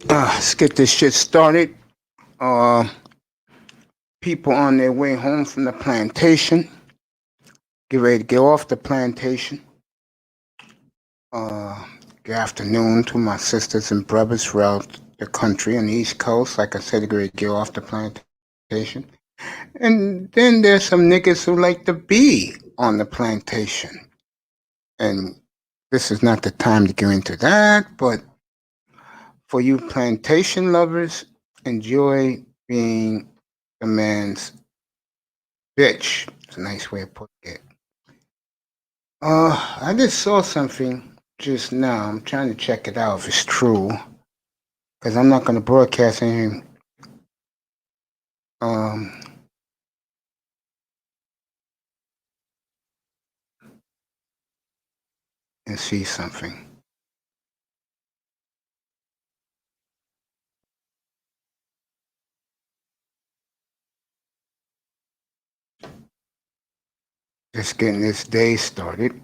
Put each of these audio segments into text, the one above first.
Let's get this shit started. Uh, People on their way home from the plantation, get ready to get off the plantation. Uh, Good afternoon to my sisters and brothers throughout the country on the East Coast. Like I said, get ready to get off the plantation. And then there's some niggas who like to be on the plantation. And this is not the time to get into that, but for you plantation lovers, enjoy being a man's bitch. It's a nice way of putting it. I just saw something just now. I'm trying to check it out if it's true, because I'm not going to broadcast anything. Um, and see something. Just getting this day started.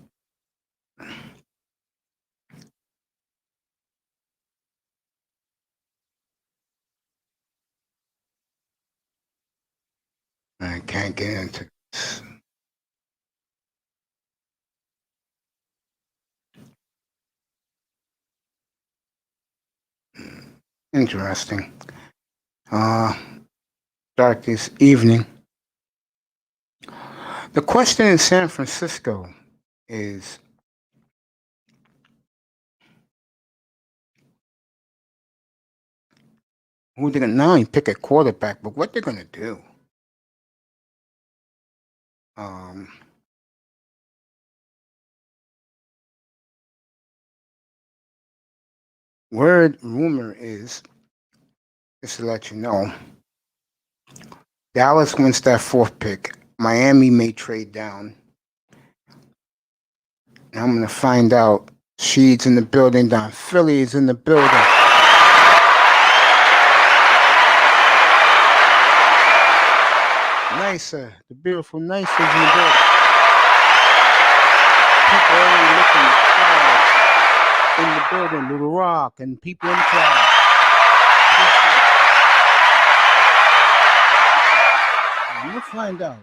I can't get into this. Interesting. Uh, Start this evening. The question in San Francisco is who they're gonna now you pick a quarterback, but what they're gonna do. Um, Word rumor is just to let you know, Dallas wins that fourth pick. Miami may trade down. And I'm gonna find out. Sheed's in the building. Don Philly is in the building. Nicer, the beautiful Nicer's in the building. People already looking at crowds in the building. Little Rock and people in the crowd. We'll find out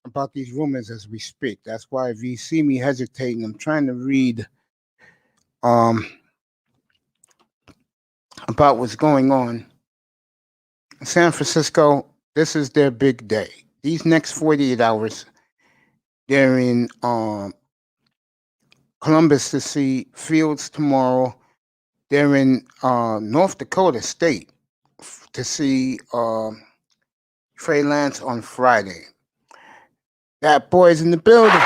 about these rumors as we speak. That's why if you see me hesitating, I'm trying to read um, about what's going on. San Francisco, this is their big day. These next 48 hours, they're in Columbus to see Fields tomorrow. They're in North Dakota State to see Trey Lance on Friday. That boy's in the building.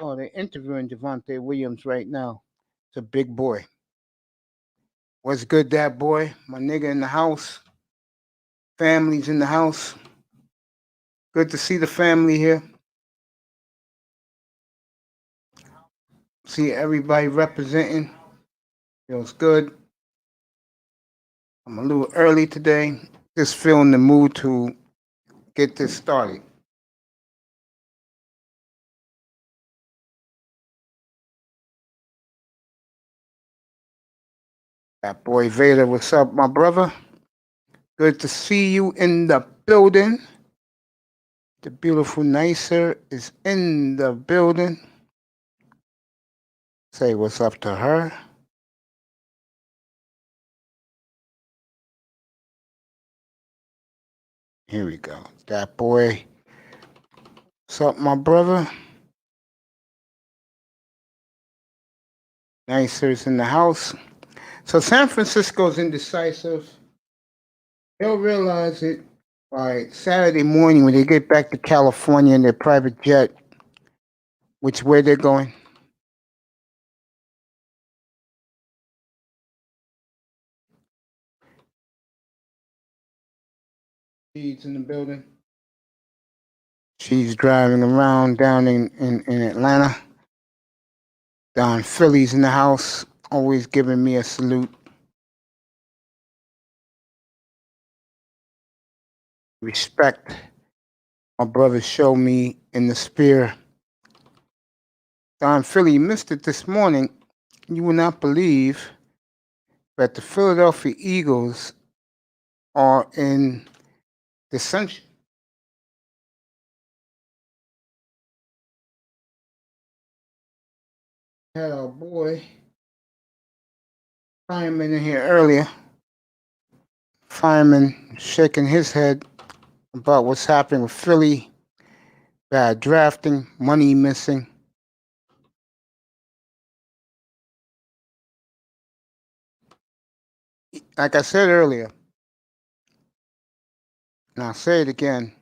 Oh, they're interviewing Javonte Williams right now. It's a big boy. What's good, that boy? My nigga in the house. Family's in the house. Good to see the family here. See everybody representing. Feels good. I'm a little early today. Just feeling the mood to get this started. That boy Vader, what's up, my brother? Good to see you in the building. The beautiful Nicer is in the building. Say what's up to her. Here we go. That boy. What's up, my brother? Nicer's in the house. So San Francisco's indecisive. They'll realize it by Saturday morning when they get back to California in their private jet, which way they're going. She's in the building. She's driving around down in Atlanta. Don Philly's in the house, always giving me a salute. Respect my brother showed me in the spear Don Philly missed it this morning. You will not believe that the Philadelphia Eagles are in dissension. Had our boy Fireman in here earlier. Fireman shaking his head about what's happening with Philly, bad drafting, money missing. Like I said earlier, and I'll say it again,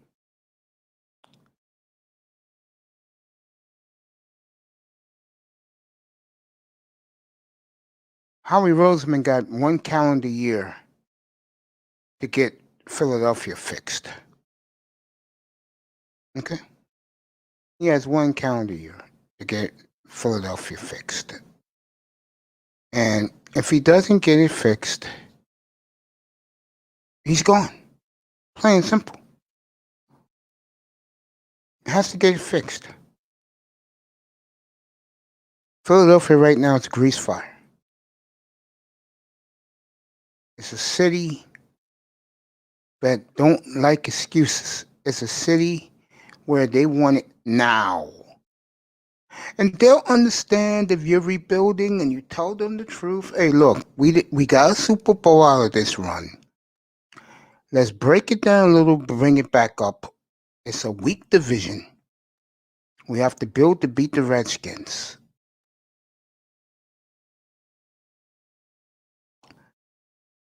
Howie Roseman got one calendar year to get Philadelphia fixed. Okay? He has one calendar year to get Philadelphia fixed. And if he doesn't get it fixed, he's gone. Plain and simple. Has to get it fixed. Philadelphia right now is a grease fire. It's a city that don't like excuses. It's a city where they want it now. And they'll understand if you're rebuilding and you tell them the truth. Hey, look, we got a Super Bowl out of this run. Let's break it down a little, bring it back up. It's a weak division. We have to build to beat the Redskins.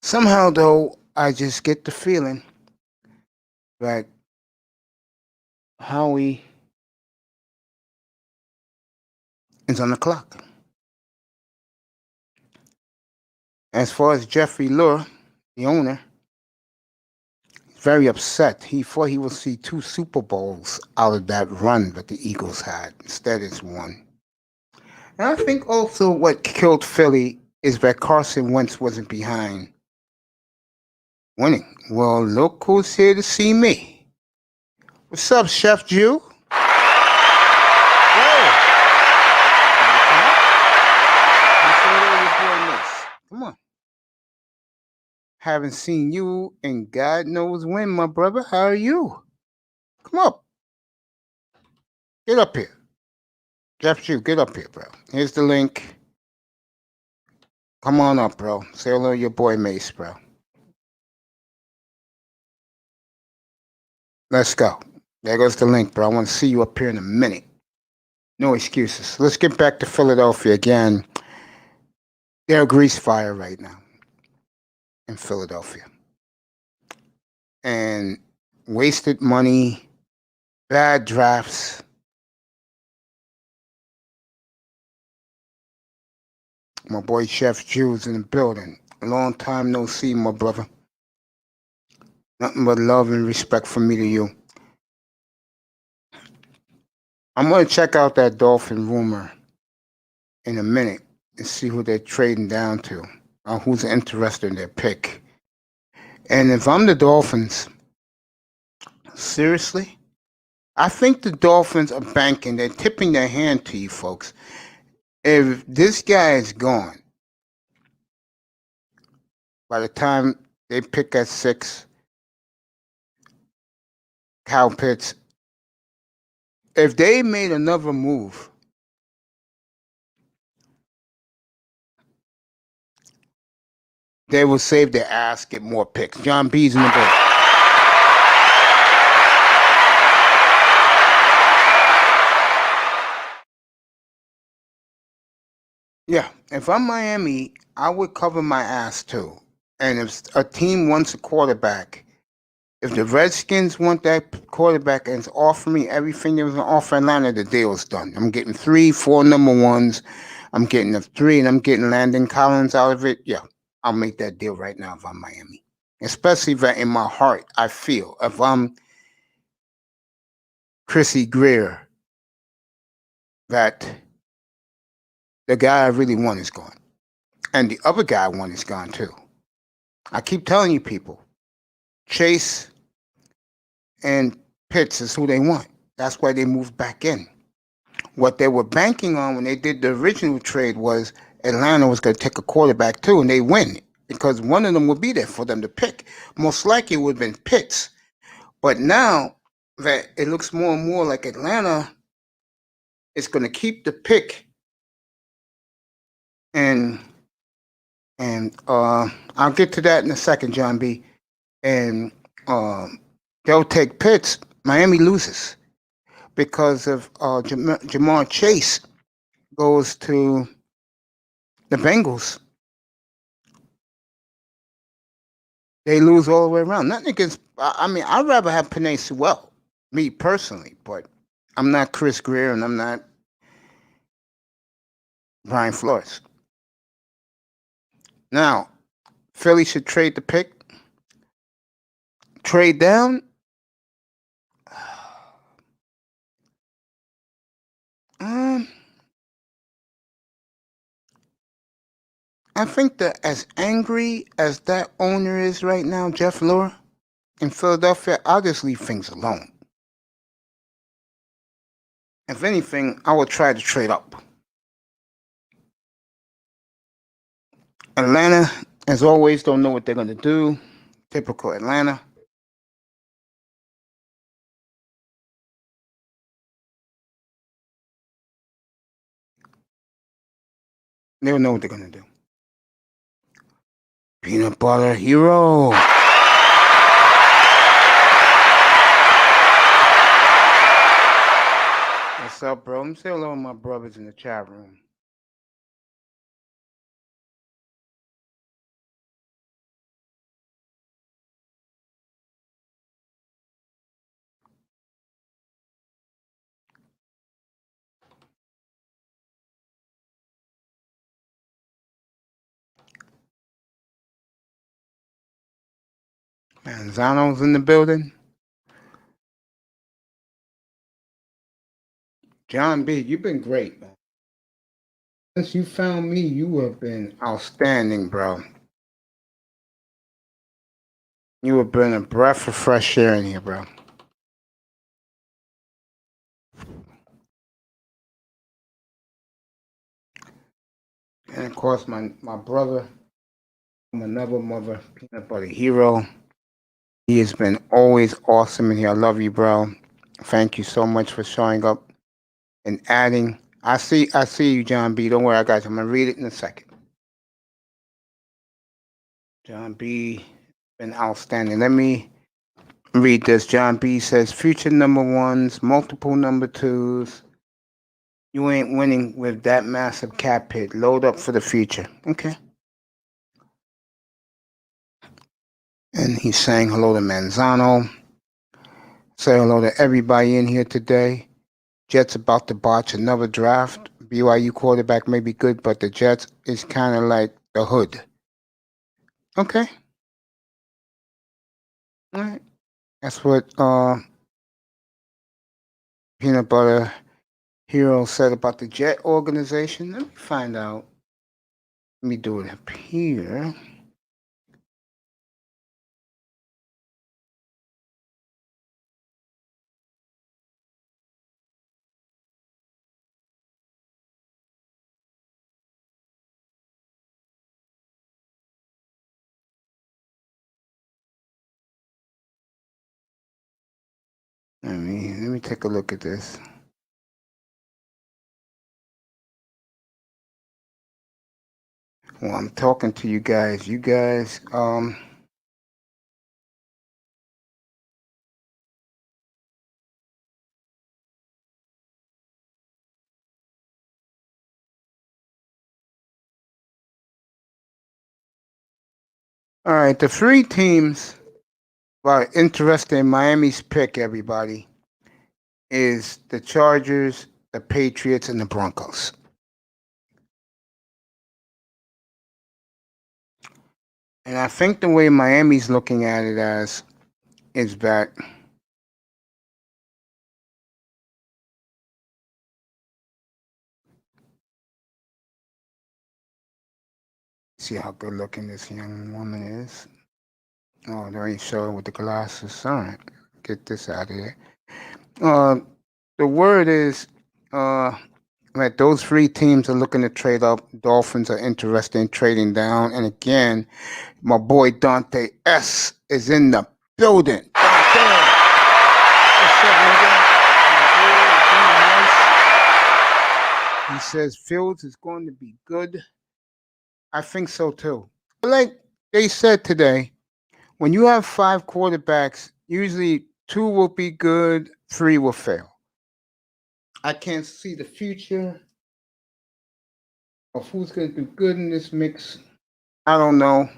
Somehow, though, I just get the feeling that Howie is on the clock. As far as Jeffrey Lurie, the owner, he's very upset. He thought he would see 2 Super Bowls out of that run that the Eagles had. Instead, it's 1. And I think also what killed Philly is that Carson Wentz wasn't behind winning. Well, look who's here to see me. What's up, Chef Jew? Come on. Haven't seen you in God knows when, my brother. How are you? Come up. Get up here. Jeff Jew, get up here, bro. Here's the link. Come on up, bro. Say hello to your boy Mace, bro. Let's go. There goes the link, bro. I want to see you up here in a minute. No excuses. Let's get back to Philadelphia again. They're a grease fire right now in Philadelphia. And wasted money, bad drafts. My boy Chef Jew's in the building. A long time no see, my brother. Nothing but love and respect from me to you. I'm going to check out that Dolphin rumor in a minute and see who they're trading down to, or who's interested in their pick. And if I'm the Dolphins, seriously, I think the Dolphins are banking. They're tipping their hand to you folks. If this guy is gone, by the time they pick at 6, Kyle Pitts, if they made another move, they will save their ass, get more picks. John B's in the boat. Yeah, if I'm Miami, I would cover my ass too. And if a team wants a quarterback, if the Redskins want that quarterback and it's offering me everything there was an offer in Atlanta, the deal's done. I'm getting 3, 4 number ones. I'm getting the 3, and I'm getting Landon Collins out of it. Yeah, I'll make that deal right now if I'm Miami. Especially that in my heart, I feel if I'm Chrissy Greer, that the guy I really want is gone. And the other guy I want is gone too. I keep telling you people, Chase and Pitts is who they want. That's why they moved back in. What they were banking on when they did the original trade was Atlanta was going to take a quarterback too, and they win because one of them would be there for them to pick. Most likely it would have been Pitts. But now that it looks more and more like Atlanta is going to keep the pick, and I'll get to that in a second, John B. And they'll take Pitts. Miami loses because of Jamar Chase goes to the Bengals. They lose all the way around. Nothing against. I mean, I'd rather have Penei Sewell, me personally, but I'm not Chris Greer and I'm not Brian Flores. Now, Philly should trade the pick. Trade down. I think that as angry as that owner is right now, Jeff Lurie, in Philadelphia, I'll just leave things alone. If anything, I would try to trade up. Atlanta, as always, don't know what they're going to do. Typical Atlanta. They don't know what they're going to do. Peanut butter hero. What's up, bro? I'm saying hello to my brothers in the chat room. Manzano's in the building. John B., you've been great, man. Since you found me, you have been outstanding, bro. You have been a breath of fresh air in here, bro. And of course, my brother from another mother, Peanut Butter Hero. He has been always awesome in here. I love you, bro. Thank you so much for showing up and adding. I see you, John B. Don't worry, I got you. I'm gonna read it in a second. John B. been outstanding. Let me read this. John B. says, future number ones, multiple number twos. You ain't winning with that massive cap hit. Load up for the future. Okay. And he's saying hello to Manzano. Say hello to everybody in here today. Jets about to botch another draft. BYU quarterback may be good, but the Jets is kind of like the hood. Okay. All right. That's what Peanut Butter Hero said about the Jet organization. Let me find out. Let me do it up here. Let me take a look at this. Well, I'm talking to you guys. All right, the three teams are interested in Miami's pick, everybody, is the Chargers, the Patriots, and the Broncos. And I think the way Miami's looking at it as is that see how good looking this young woman is. Oh, they ain't showing with the glasses. All right, get this out of here. The word is Uh, right, those three teams are looking to trade up. Dolphins are interested in trading down. And again, my boy Dante S is in the building. Dante, what's up, nigga? He says Fields is going to be good. I think so too. But like they said today, when you have five quarterbacks, usually two will be good, three will fail. I can't see the future of who's going to do good in this mix. I don't know.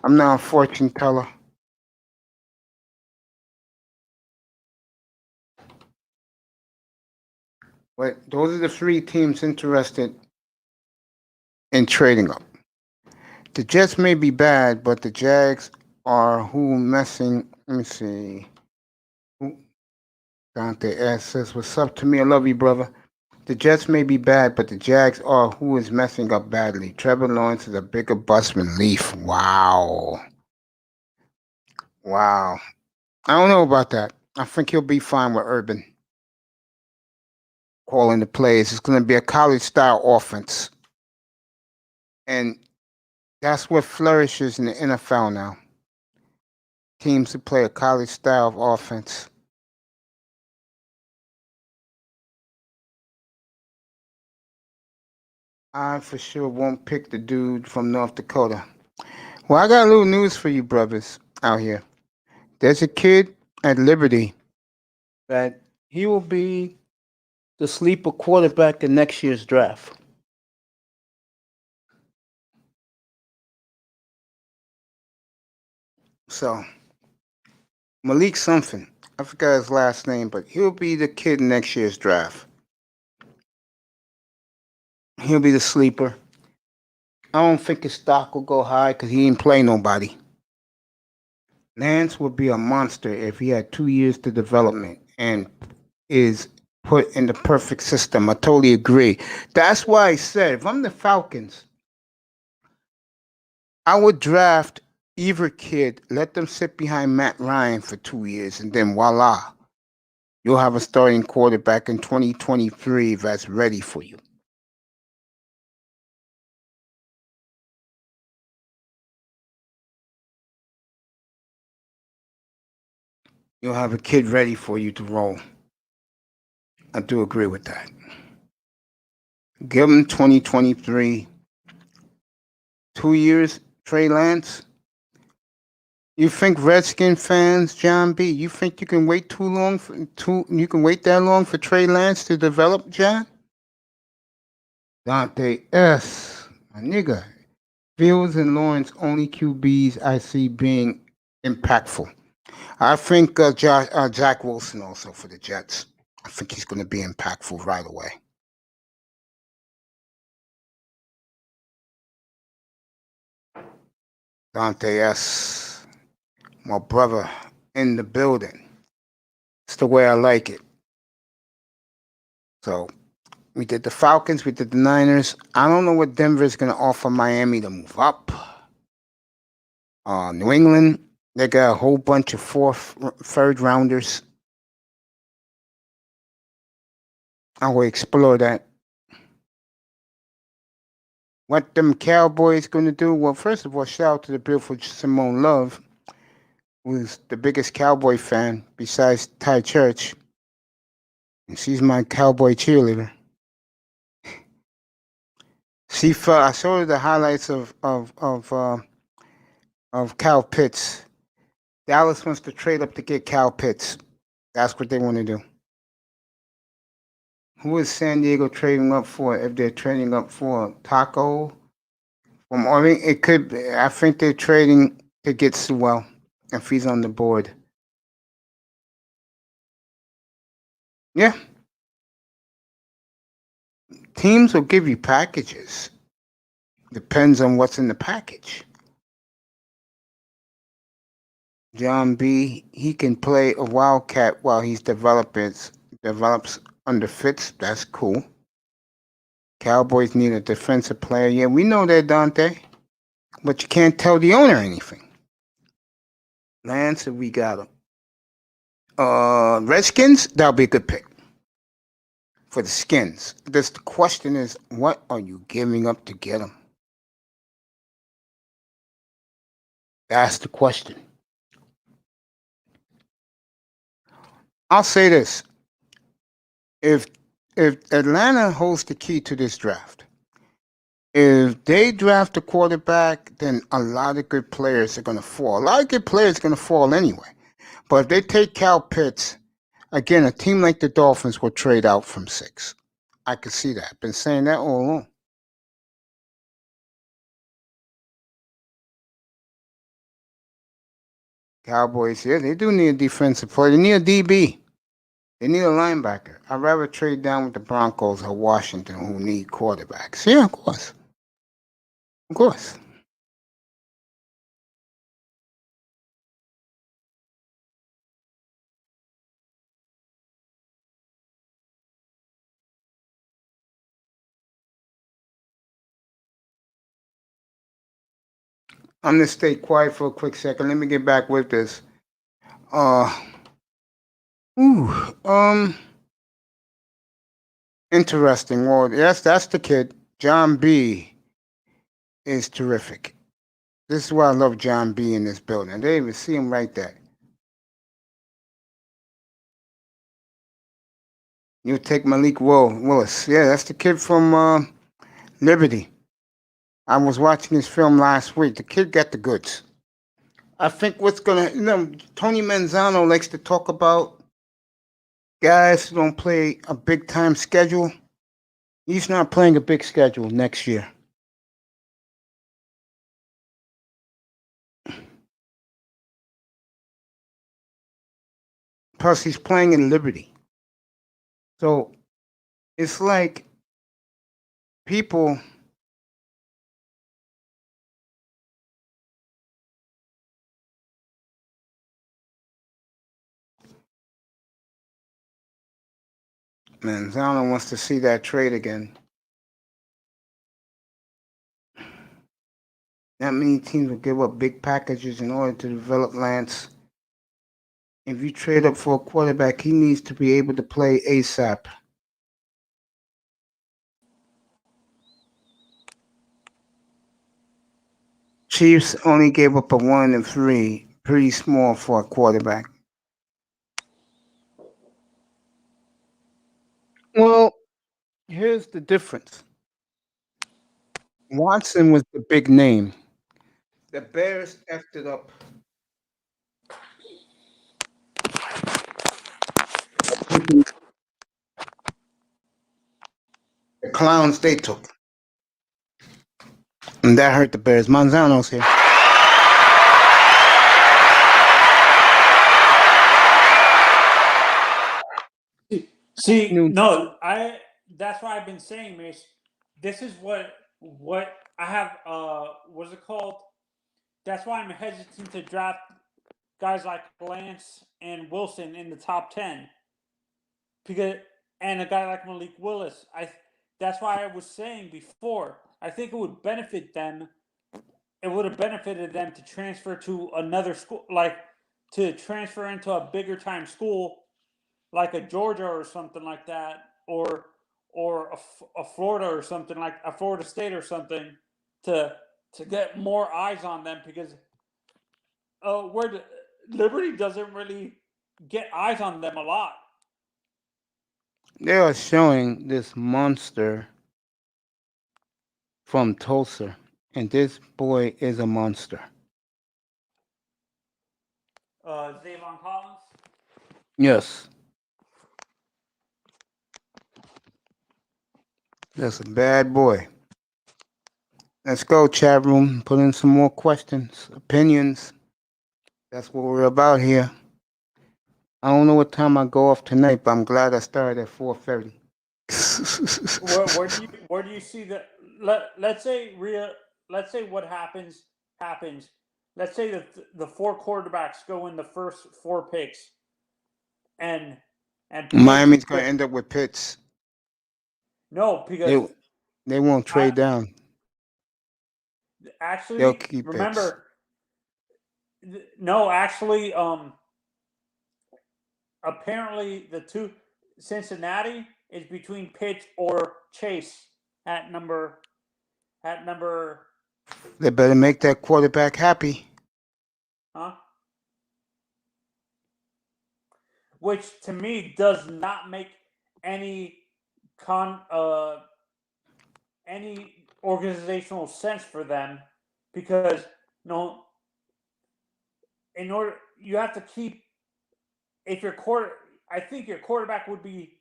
I'm not a fortune teller. But those are the three teams interested in trading up. The Jets may be bad, but the Jags are who messing. Let me see. Dante S says, "What's up to me? I love you, brother." The Jets may be bad, but the Jags are who is messing up badly. Trevor Lawrence is a bigger bust than Leaf. Wow. Wow. I don't know about that. I think he'll be fine with Urban calling the plays. It's going to be a college style offense. And that's what flourishes in the NFL now. Teams who play a college style of offense. I for sure won't pick the dude from North Dakota. Well, I got a little news for you brothers out here. There's a kid at Liberty that he will be the sleeper quarterback in next year's draft. So, Malik something. I forgot his last name, but he'll be the kid in next year's draft. He'll be the sleeper. I don't think his stock will go high because he ain't play nobody. Lance would be a monster if he had 2 years to development and is put in the perfect system. I totally agree. That's why I said if I'm the Falcons, I would draft either kid, let them sit behind Matt Ryan for 2 years, and then voila, you'll have a starting quarterback in 2023 that's ready for you. You'll have a kid ready for you to roll. I do agree with that. Give him 2023, 2 years, Trey Lance. You think Redskin fans, John B, you think you can wait too long you can wait that long for Trey Lance to develop, John? Dante S, my nigga. Fields and Lawrence only QBs I see being impactful. I think Jack Wilson also for the Jets. I think he's going to be impactful right away. Dante S, my brother in the building. It's the way I like it. So we did the Falcons, we did the Niners. I don't know what Denver is going to offer Miami to move up. New England, they got a whole bunch of third rounders. I will explore that. What them Cowboys going to do? Well, first of all, shout out to the beautiful Simone Love, who's the biggest Cowboy fan besides Ty Church. And she's my Cowboy cheerleader. I showed her the highlights of Cal Pitts. Dallas wants to trade up to get Cal Pitts. That's what they want to do. Who is San Diego trading up for? If they're trading up for Taco from Oregon, it could be. I think they're trading to get Sewell if he's on the board. Yeah. Teams will give you packages. Depends on what's in the package. John B, he can play a wildcat while he's develops under Fitz. That's cool. Cowboys need a defensive player. Yeah, we know that, Dante. But you can't tell the owner anything. Lance, if we got him. Redskins, that'll be a good pick. for the skins. The question is, what are you giving up to get them? That's the question. I'll say this: if Atlanta holds the key to this draft, if they draft a quarterback, then a lot of good players are going to fall. A lot of good players are going to fall anyway. But if they take Cal Pitts, again, a team like the Dolphins will trade out from 6. I can see that. I've been saying that all along. Cowboys, yeah, they do need a defensive player. They need a DB. They need a linebacker. I'd rather trade down with the Broncos or Washington, who need quarterbacks. Yeah, of course. Of course. I'm gonna stay quiet for a quick second. Let me get back with this. Uh, ooh, interesting. Well, yes, that's the kid. John B is terrific. This is why I love John B in this building. They even see him right there. You take Malik Willis. Yeah, that's the kid from Liberty. I was watching his film last week. The kid got the goods. I think what's gonna, Tony Manzano likes to talk about guys who don't play a big time schedule. He's not playing a big schedule next year. Plus, he's playing in Liberty. So it's like people. Manzano wants to see that trade again. Not many teams will give up big packages in order to develop Lance. If you trade up for a quarterback, he needs to be able to play ASAP. Chiefs only gave up a 1 and 3, pretty small for a quarterback. Well, here's the difference. Watson was the big name. The Bears effed it up. The clowns they took. And that hurt the Bears. Manzano's here. See, no, that's what I've been saying, Mace. This is what I have. What's it called? That's why I'm hesitant to draft guys like Lance and Wilson in the top 10 because and a guy like Malik Willis. That's why I was saying before. I think it would benefit them. It would have benefited them to transfer to another school, like to transfer into a bigger time school, like a Georgia or something like that, or a Florida or something like a Florida State or something, to get more eyes on them because where Liberty doesn't really get eyes on them a lot. They are showing this monster from Tulsa, and this boy is a monster. Zavon Collins? Yes. That's a bad boy. Let's go, chat room. Put in some more questions, opinions. That's what we're about here. I don't know what time I go off tonight, but I'm glad I started at 4:30. Where do you see the let's say what happens. Let's say that the 4 quarterbacks go in the first 4 picks, and Miami's going to end up with Pitts. No, because they won't trade down. Actually, they'll keep remember. Pitts. No, actually, apparently the two Cincinnati is between Pitts or Chase at number. They better make that quarterback happy. Huh? Which to me does not make any organizational sense for them, because in order you have to keep, if your I think your quarterback would be,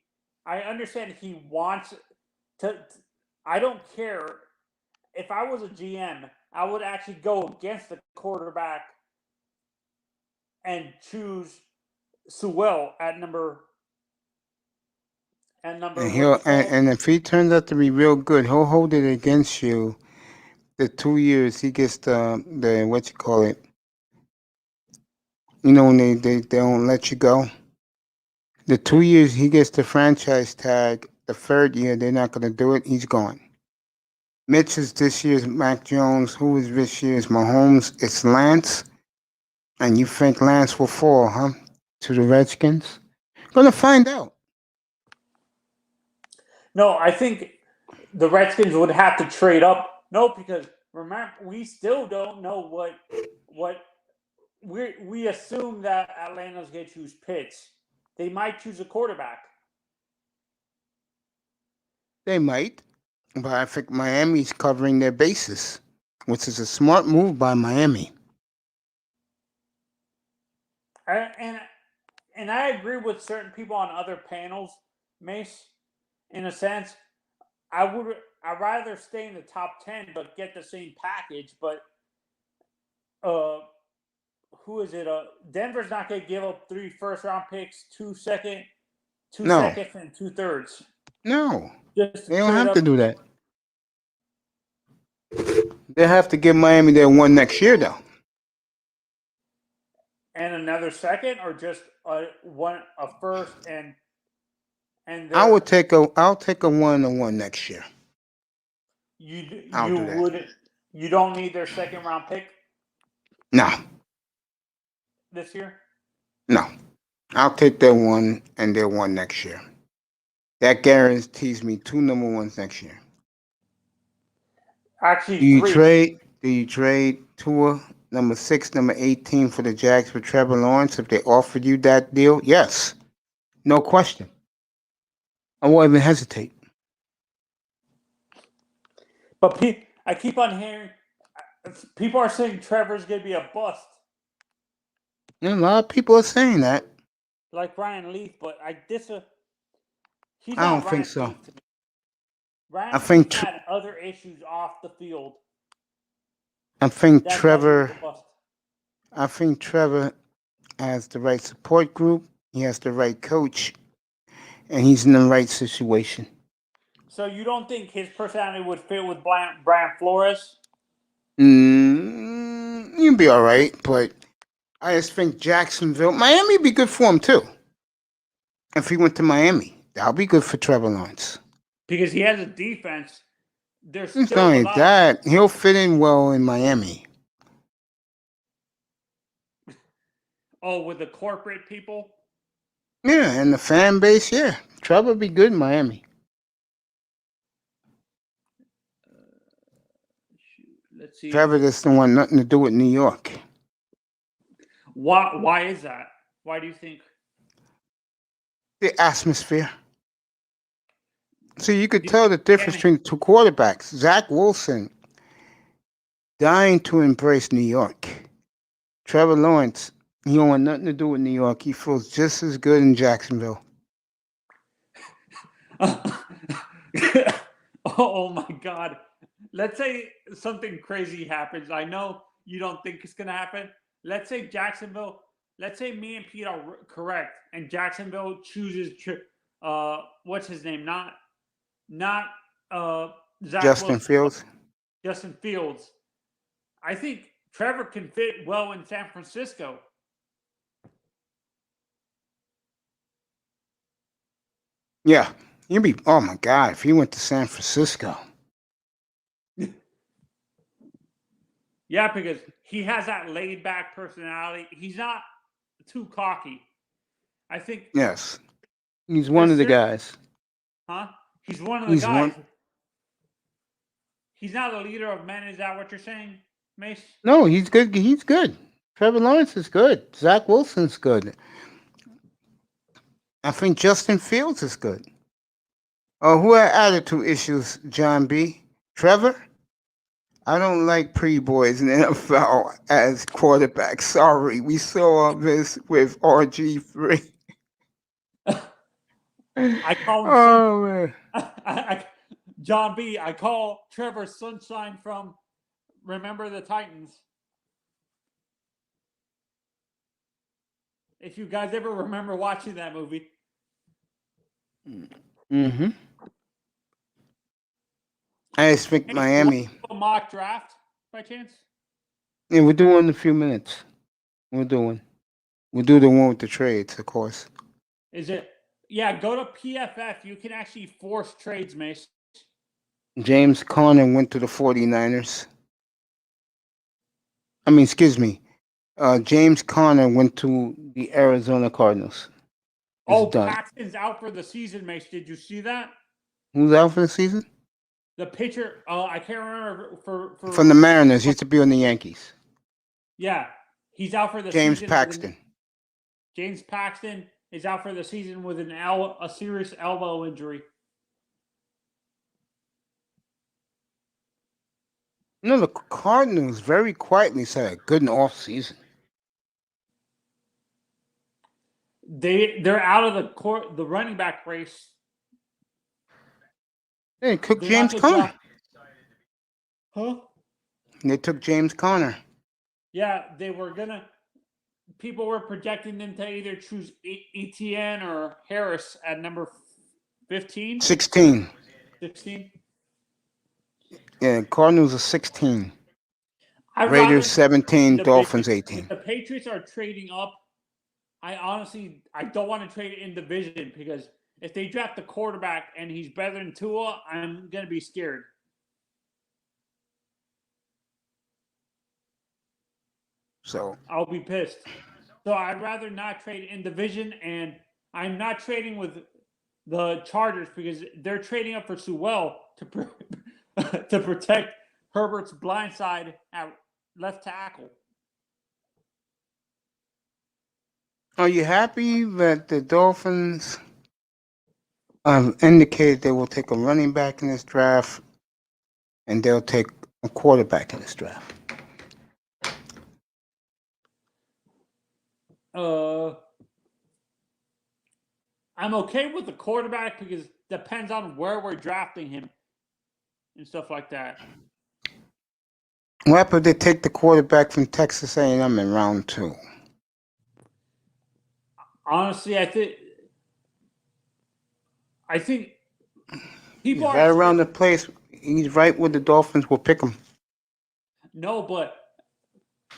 I understand he wants to, I don't care if I was a GM, I would actually go against the quarterback and choose Sewell at number. And if he turns out to be real good, he'll hold it against you. The 2 years he gets the what you call it. When they don't let you go. The 2 years he gets the franchise tag. The third year they're not going to do it. He's gone. Mitch is this year's Mac Jones. Who is this year's Mahomes? It's Lance. And you think Lance will fall, huh? To the Redskins? Gonna find out. No, I think the Redskins would have to trade up. No, because remember, we still don't know what we assume that Atlanta's going to choose Pitts. They might choose a quarterback. They might, but I think Miami's covering their bases, which is a smart move by Miami. And I agree with certain people on other panels, Mace. In a sense, I'd rather stay in the top 10 but get the same package. But who is it? Denver's not going to give up 3 first-round picks, 2 seconds, and 2 thirds. No, they don't have to do that. They have to give Miami their one next year, though. And another second, or just a first and I'll take a 1-1 next year. You don't need their second round pick? No. This year? No. I'll take their 1 and their 1 next year. That guarantees me 2 number 1s next year. Actually, Do you trade Tua, number 6, number 18 for the Jags for Trevor Lawrence if they offered you that deal? Yes. No question. I won't even hesitate. But I keep on hearing people are saying Trevor's going to be a bust. A lot of people are saying that. Like Ryan Leaf, but he's I don't think so. Ryan Leaf had other issues off the field. I think Trevor has the right support group. He has the right coach, and he's in the right situation. So you don't think his personality would fit with Brian Flores? You'd be all right, but I just think Miami would be good for him too. If he went to Miami, that'll be good for Trevor Lawrence. Because he has a defense. It's not only that, he'll fit in well in Miami. Oh, with the corporate people? Yeah, and the fan base, yeah. Trevor would be good in Miami. Let's see. Trevor doesn't want nothing to do with New York. Why is that? Why do you think? The atmosphere. So you could tell the difference between the 2 quarterbacks. Zach Wilson dying to embrace New York. Trevor Lawrence, he don't want nothing to do with New York. He feels just as good in Jacksonville. Oh my God. Let's say something crazy happens. I know you don't think it's going to happen. Let's say me and Pete are correct, and Jacksonville chooses what's his name? Not Zach Justin Wilson, Fields. Justin Fields. I think Trevor can fit well in San Francisco. Yeah, oh my God, if he went to San Francisco. Yeah, because he has that laid-back personality. He's not too cocky. I think. Yes, he's one of the guys. Huh? He's one of the guys. He's not a leader of men. Is that what you're saying, Mace? No, he's good. He's good. Trevor Lawrence is good. Zach Wilson's good. I think Justin Fields is good. Who had attitude issues, John B? Trevor? I don't like pre-boys in the NFL as quarterbacks. Sorry, we saw this with RG3. I call him. Oh man, John B. I call Trevor Sunshine from Remember the Titans. If you guys ever remember watching that movie. Mm-hmm. I expect Miami. A mock draft by chance? Yeah, we're doing in a few minutes. We'll do the one with the trades, of course. Is it? Yeah, go to PFF. You can actually force trades, Mace. James Conner went to the 49ers. I mean, excuse me. James Conner went to the Arizona Cardinals. Paxton's out for the season, Mace. Did you see that? Who's out for the season? The pitcher, I can't remember from the Mariners. Used to be on the Yankees. Yeah, he's out for the James season. Paxton. James Paxton is out for the season with a serious elbow injury. No, the Cardinals very quietly said a good off season. They're out of the running back race. They took James Conner. Huh? They took James Conner. Yeah, they were gonna. People were projecting them to either choose Etienne or Harris at number 15. 16. 16. Yeah, Cardinals are 16. Raiders 17. Dolphins 18. If the Patriots are trading up, I don't want to trade in division because if they draft the quarterback and he's better than Tua, I'm going to be scared. So I'll be pissed. So I'd rather not trade in division, and I'm not trading with the Chargers because they're trading up for Sewell to protect Herbert's blind side at left tackle. Are you happy that the Dolphins indicated they will take a running back in this draft and they'll take a quarterback in this draft? I'm okay with the quarterback because it depends on where we're drafting him and stuff like that. What if they take the quarterback from Texas A&M in round 2? Honestly, I think people he's right around the place. He's right where the Dolphins will pick him. No, but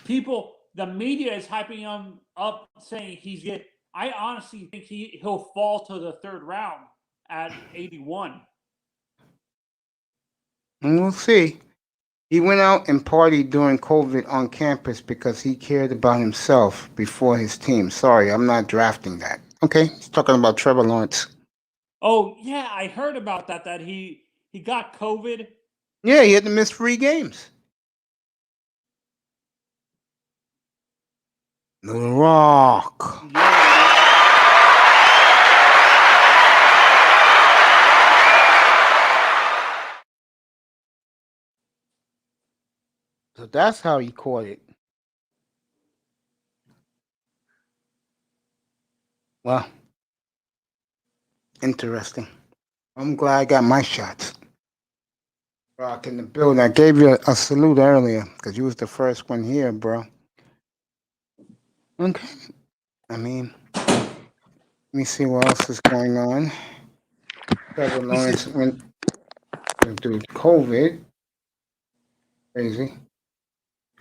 the media is hyping him up, saying he's good. I honestly think he'll fall to the 3rd round at 81. And we'll see. He went out and partied during COVID on campus because he cared about himself before his team. Sorry, I'm not drafting that. Okay, he's talking about Trevor Lawrence. Oh, yeah, I heard about that he got COVID. Yeah, he had to miss 3 games. The Rock. Yeah. So that's how he caught it. Well, interesting. I'm glad I got my shots. Rock in the building. I gave you a salute earlier because you was the first one here, bro. Okay. I mean, let me see what else is going on. Trevor Lawrence went through COVID. Crazy.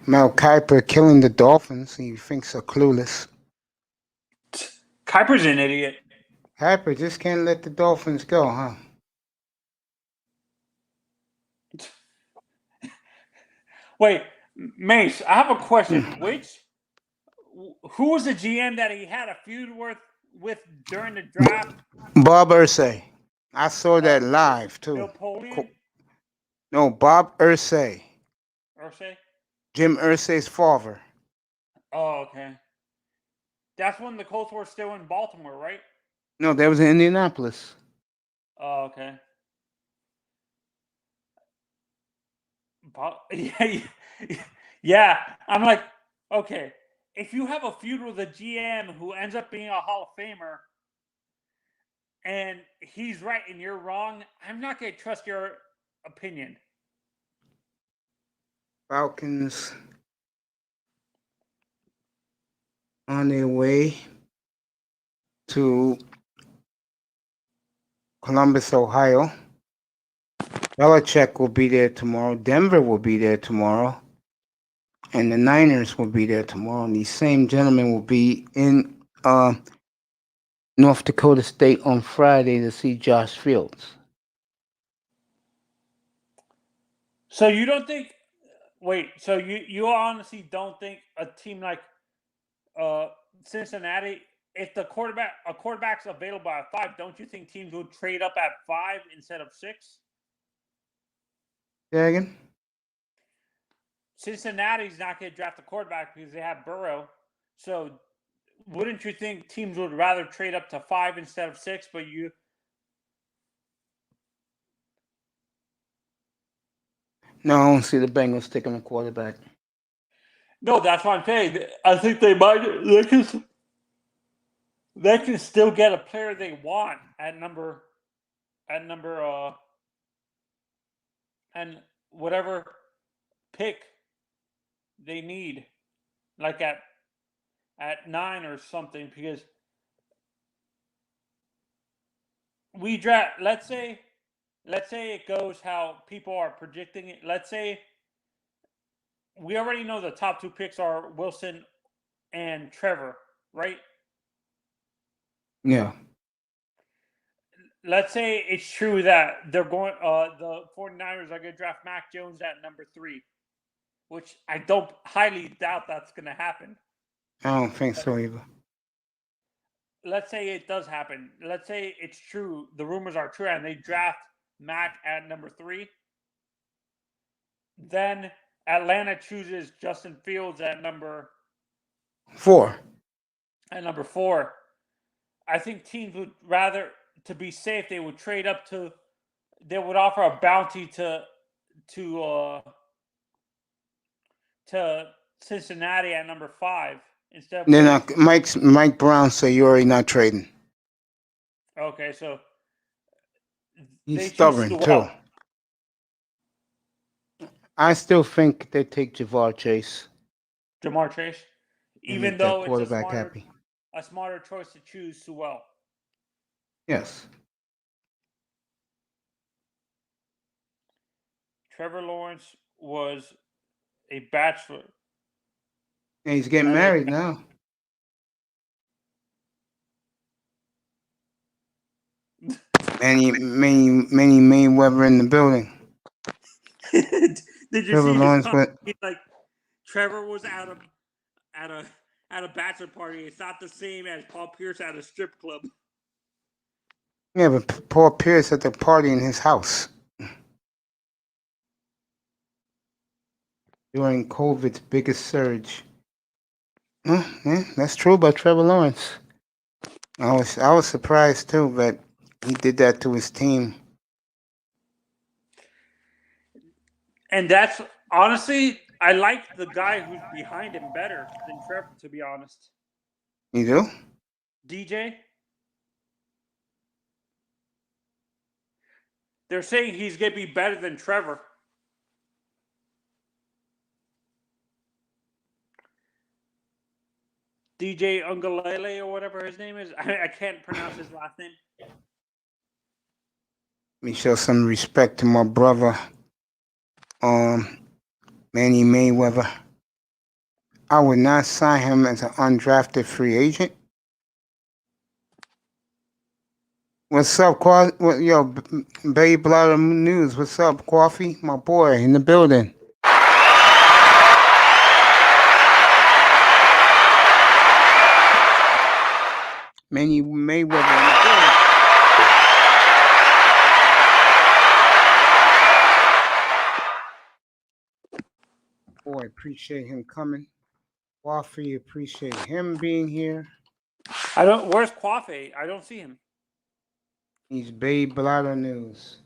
Mel Kiper killing the Dolphins. He thinks so clueless. Kiper's an idiot. Kiper just can't let the Dolphins go, huh? Wait, Mace, I have a question. Who was the GM that he had a feud with during the draft? Bob Irsay. I saw that live too. Napoleon? No, Bob Irsay. Ursay? Jim Irsay's father. Oh, okay. That's when the Colts were still in Baltimore, right? No, that was in Indianapolis. Oh, okay. Yeah, yeah. I'm like, okay, if you have a feud with a GM who ends up being a Hall of Famer, and he's right and you're wrong, I'm not going to trust your opinion. Falcons on their way to Columbus, Ohio. Belichick will be there tomorrow. Denver will be there tomorrow. And the Niners will be there tomorrow. And these same gentlemen will be in North Dakota State on Friday to see Josh Fields. So you don't think? Wait. So you honestly don't think a team like Cincinnati, if a quarterback's available at 5, don't you think teams would trade up at 5 instead of 6? Say again? Cincinnati's not going to draft a quarterback because they have Burrow. So wouldn't you think teams would rather trade up to 5 instead of 6? But you. No, I don't see the Bengals taking a quarterback. No, that's what I'm saying. I think they might. They can still get a player they want at number, and whatever pick they need, like at 9 or something, because we draft. Let's say it goes how people are predicting it. Let's say we already know the top 2 picks are Wilson and Trevor, right? Yeah. Let's say it's true that they're going. The 49ers are going to draft Mac Jones at number 3, which I don't highly doubt that's going to happen. I don't think so either. Let's say it does happen. Let's say it's true. The rumors are true, and they draft Mac at number 3. Then Atlanta chooses Justin Fields at number 4. At number 4, I think teams would rather, to be safe, they would trade up to. They would offer a bounty to Cincinnati at number 5 instead of. Then Mike Brown say you're already not trading. Okay, so he's stubborn too. I still think they take Jamar Chase. Even though it's a smarter choice to choose Sewell. Yes. Trevor Lawrence was a bachelor. And he's getting married now. Many Mayweather in the building. Did you Trevor see Lawrence? Like Trevor was at a bachelor party. It's not the same as Paul Pierce at a strip club. Yeah, but Paul Pierce at the party in his house during COVID's biggest surge. Yeah, that's true about Trevor Lawrence. I was surprised too, but he did that to his team. And that's honestly, I like the guy who's behind him better than Trevor, to be honest. You do? DJ? They're saying he's going to be better than Trevor. DJ Ungalele or whatever his name is. I can't pronounce his last name. Let me show some respect to my brother, Manny Mayweather. I would not sign him as an undrafted free agent. What's up, yo, Bay Blotter News? What's up, Coffee? My boy in the building. Manny Mayweather in the building. I appreciate him coming. Waffy, appreciate him being here. Where's Coffee? I don't see him. He's Babe Blotter News.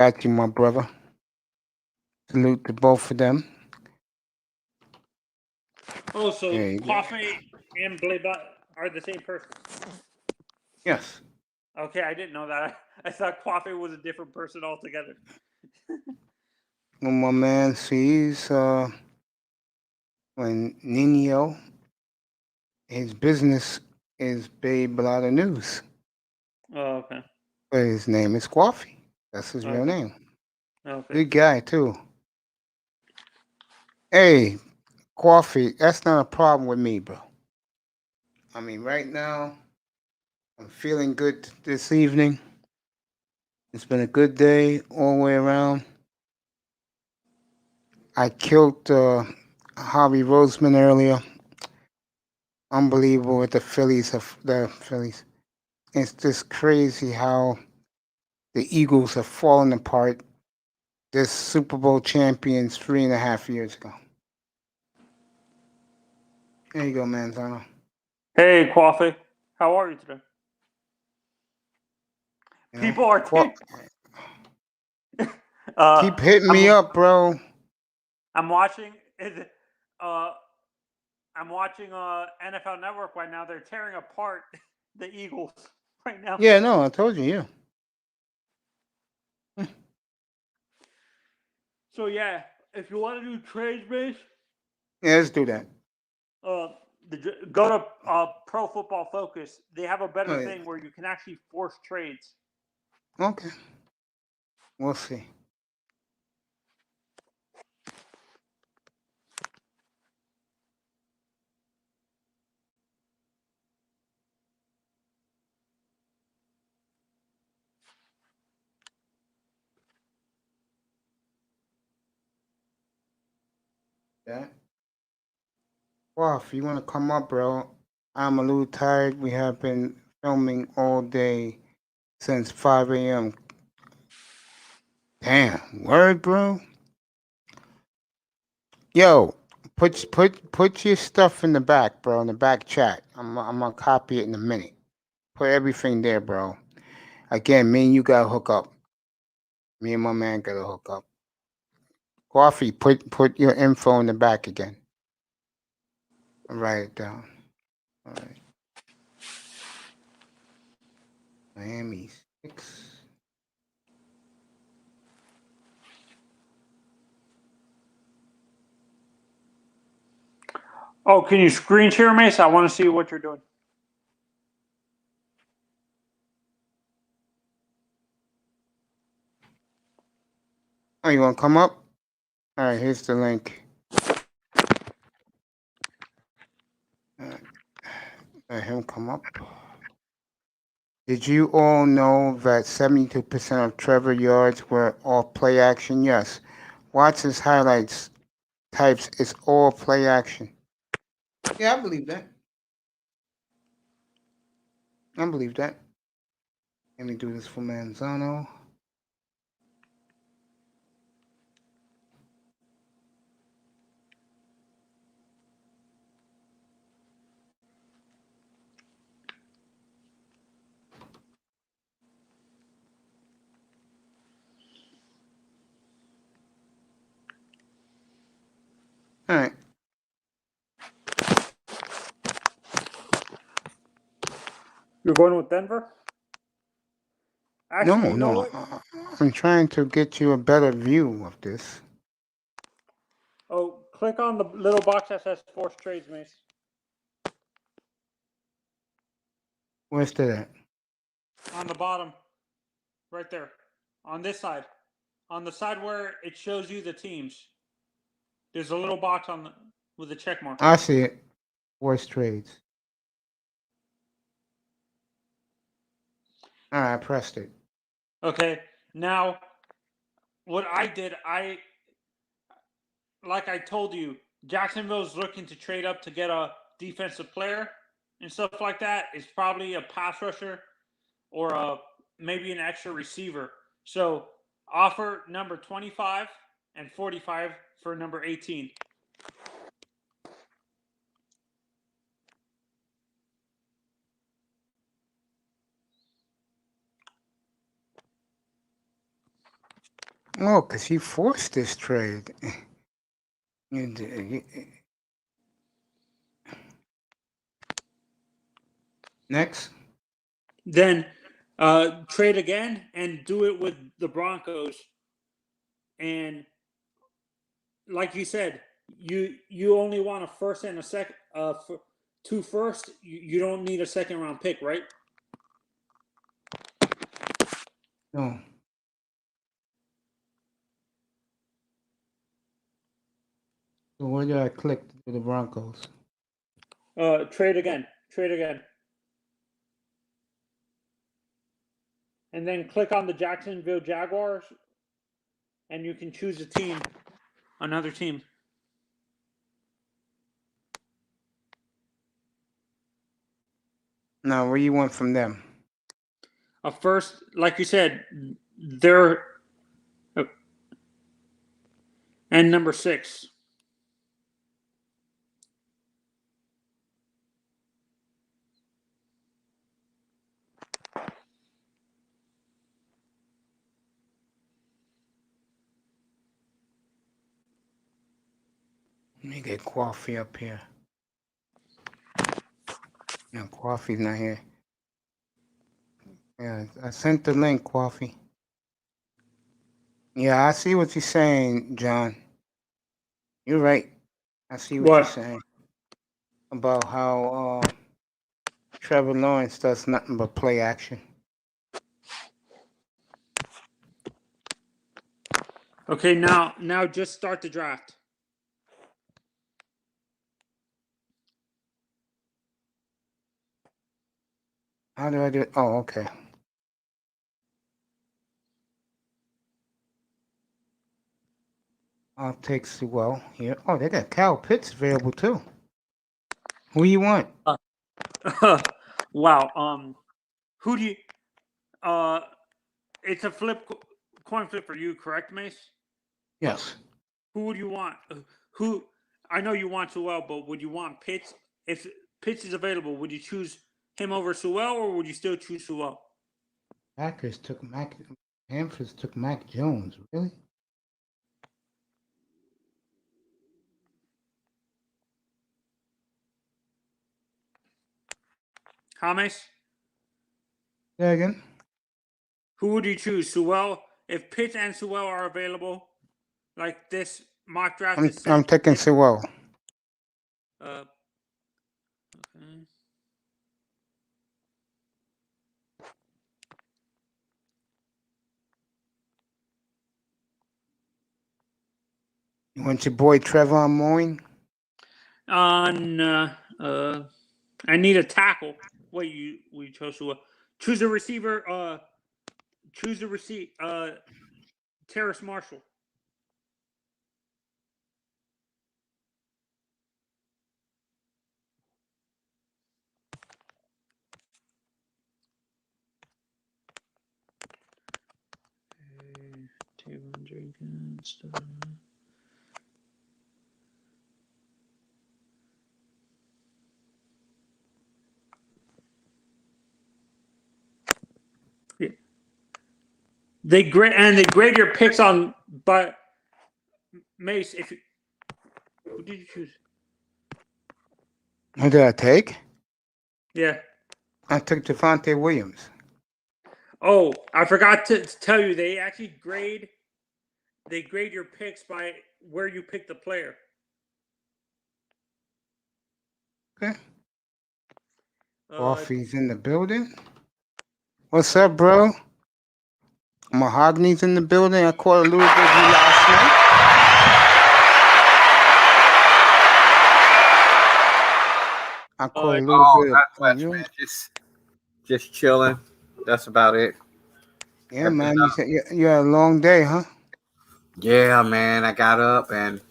Got you, my brother. Salute to both of them. Oh, so Coffee and Babe are the same person? Yes. Okay, I didn't know that. I thought Coffee was a different person altogether. Well, my man sees when Nino, his business is Babe Blotter News. Oh, okay. But his name is Coffee. That's his real name. Okay. Good guy, too. Hey, Coffee, that's not a problem with me, bro. I mean, right now, I'm feeling good this evening. It's been a good day all the way around. I killed Harvey Roseman earlier. Unbelievable with the Phillies. It's just crazy how the Eagles have fallen apart. This Super Bowl champions 3.5 years ago. There you go, Manzano. Hey, Coffee. How are you today? People are keep hitting me up, bro. I'm watching. I'm watching NFL Network right now. They're tearing apart the Eagles right now. Yeah, no, I told you, yeah. So yeah, if you want to do trades, base, yeah, let's do that. Go to Pro Football Focus. They have a better thing where you can actually force trades. Okay, we'll see. Yeah. Well, if you want to come up, bro, I'm a little tired. We have been filming all day since 5 a.m. Damn, word, bro. Yo, put your stuff in the back, bro, in the back chat. I'm gonna copy it in a minute. Put everything there, bro. Again, me and you gotta hook up. Me and my man gotta hook up. Coffee, put your info in the back again. I'll write it down. All right. Miami 6. Oh, can you screen share, Mace? I want to see what you're doing. Oh, you want to come up? All right, here's the link. Let him come up. Did you all know that 72% of Trevor yards were off play action? Yes. Watson's highlights types is all play action. Yeah, I believe that. I believe that. Let me do this for Manzano. All right. You're going with Denver? Actually, No. I'm trying to get you a better view of this. Oh, click on the little box that says force trades, Mace. Where's that at? On the bottom. Right there. On this side. On the side where it shows you the teams. There's a little box with a check mark. I see it. Force trades. All right, I pressed it. Okay. Now, what I did, like I told you, Jacksonville's looking to trade up to get a defensive player and stuff like that. It's probably a pass rusher or maybe an extra receiver. So Offer number 25 and 45 for number 18. Oh, because he forced this trade. Next. Then trade again and do it with the Broncos. And like you said, you only want a first and a second, two first. You don't need a second round pick, right? No. So where do I click to the Broncos? Trade again. Trade again. And then click on the Jacksonville Jaguars, and you can choose a team, another team. Now, what do you want from them? First, like you said, they're and number 6. Let me get Coffee up here. No, Coffee's not here. Yeah, I sent the link, Coffee. Yeah, I see what you're saying, John. You're right. I see what you're saying about how Trevor Lawrence does nothing but play action. Okay, now just start the draft. How do I do it? Oh, okay. I'll take Sewell here. Oh, they got Kyle Pitts available too. Who you want? Wow. Who do you? It's a coin flip for you, correct, Mace? Yes. Who would you want? Who? I know you want Sewell, but would you want Pitts? If Pitts is available, would you choose him over Sewell, or would you still choose Sewell? Packers took Hampers took Mac Jones. Really? James? Say again? Who would you choose? Sewell? If Pitts and Sewell are available, like this mock draft is set. I'm taking Sewell. Okay. You want your boy Trevor Moyne? I need a tackle. Wait, we chose Sewell. Choose a receiver. Choose a receiver. Terrace Marshall. Tavon Jenkins. Yeah. They grade your picks on, but Mace, who did you choose? Who did I take? Yeah. I took Javonte Williams. Oh, I forgot to tell you, they actually grade your picks by where you pick the player. Okay. Coffee's in the building. What's up, bro? Mahogany's in the building. I caught a little bit of you last night. I caught a little bit of you. Man. Just chilling. That's about it. Yeah, man. You said you had a long day, huh? Yeah, man. I got up and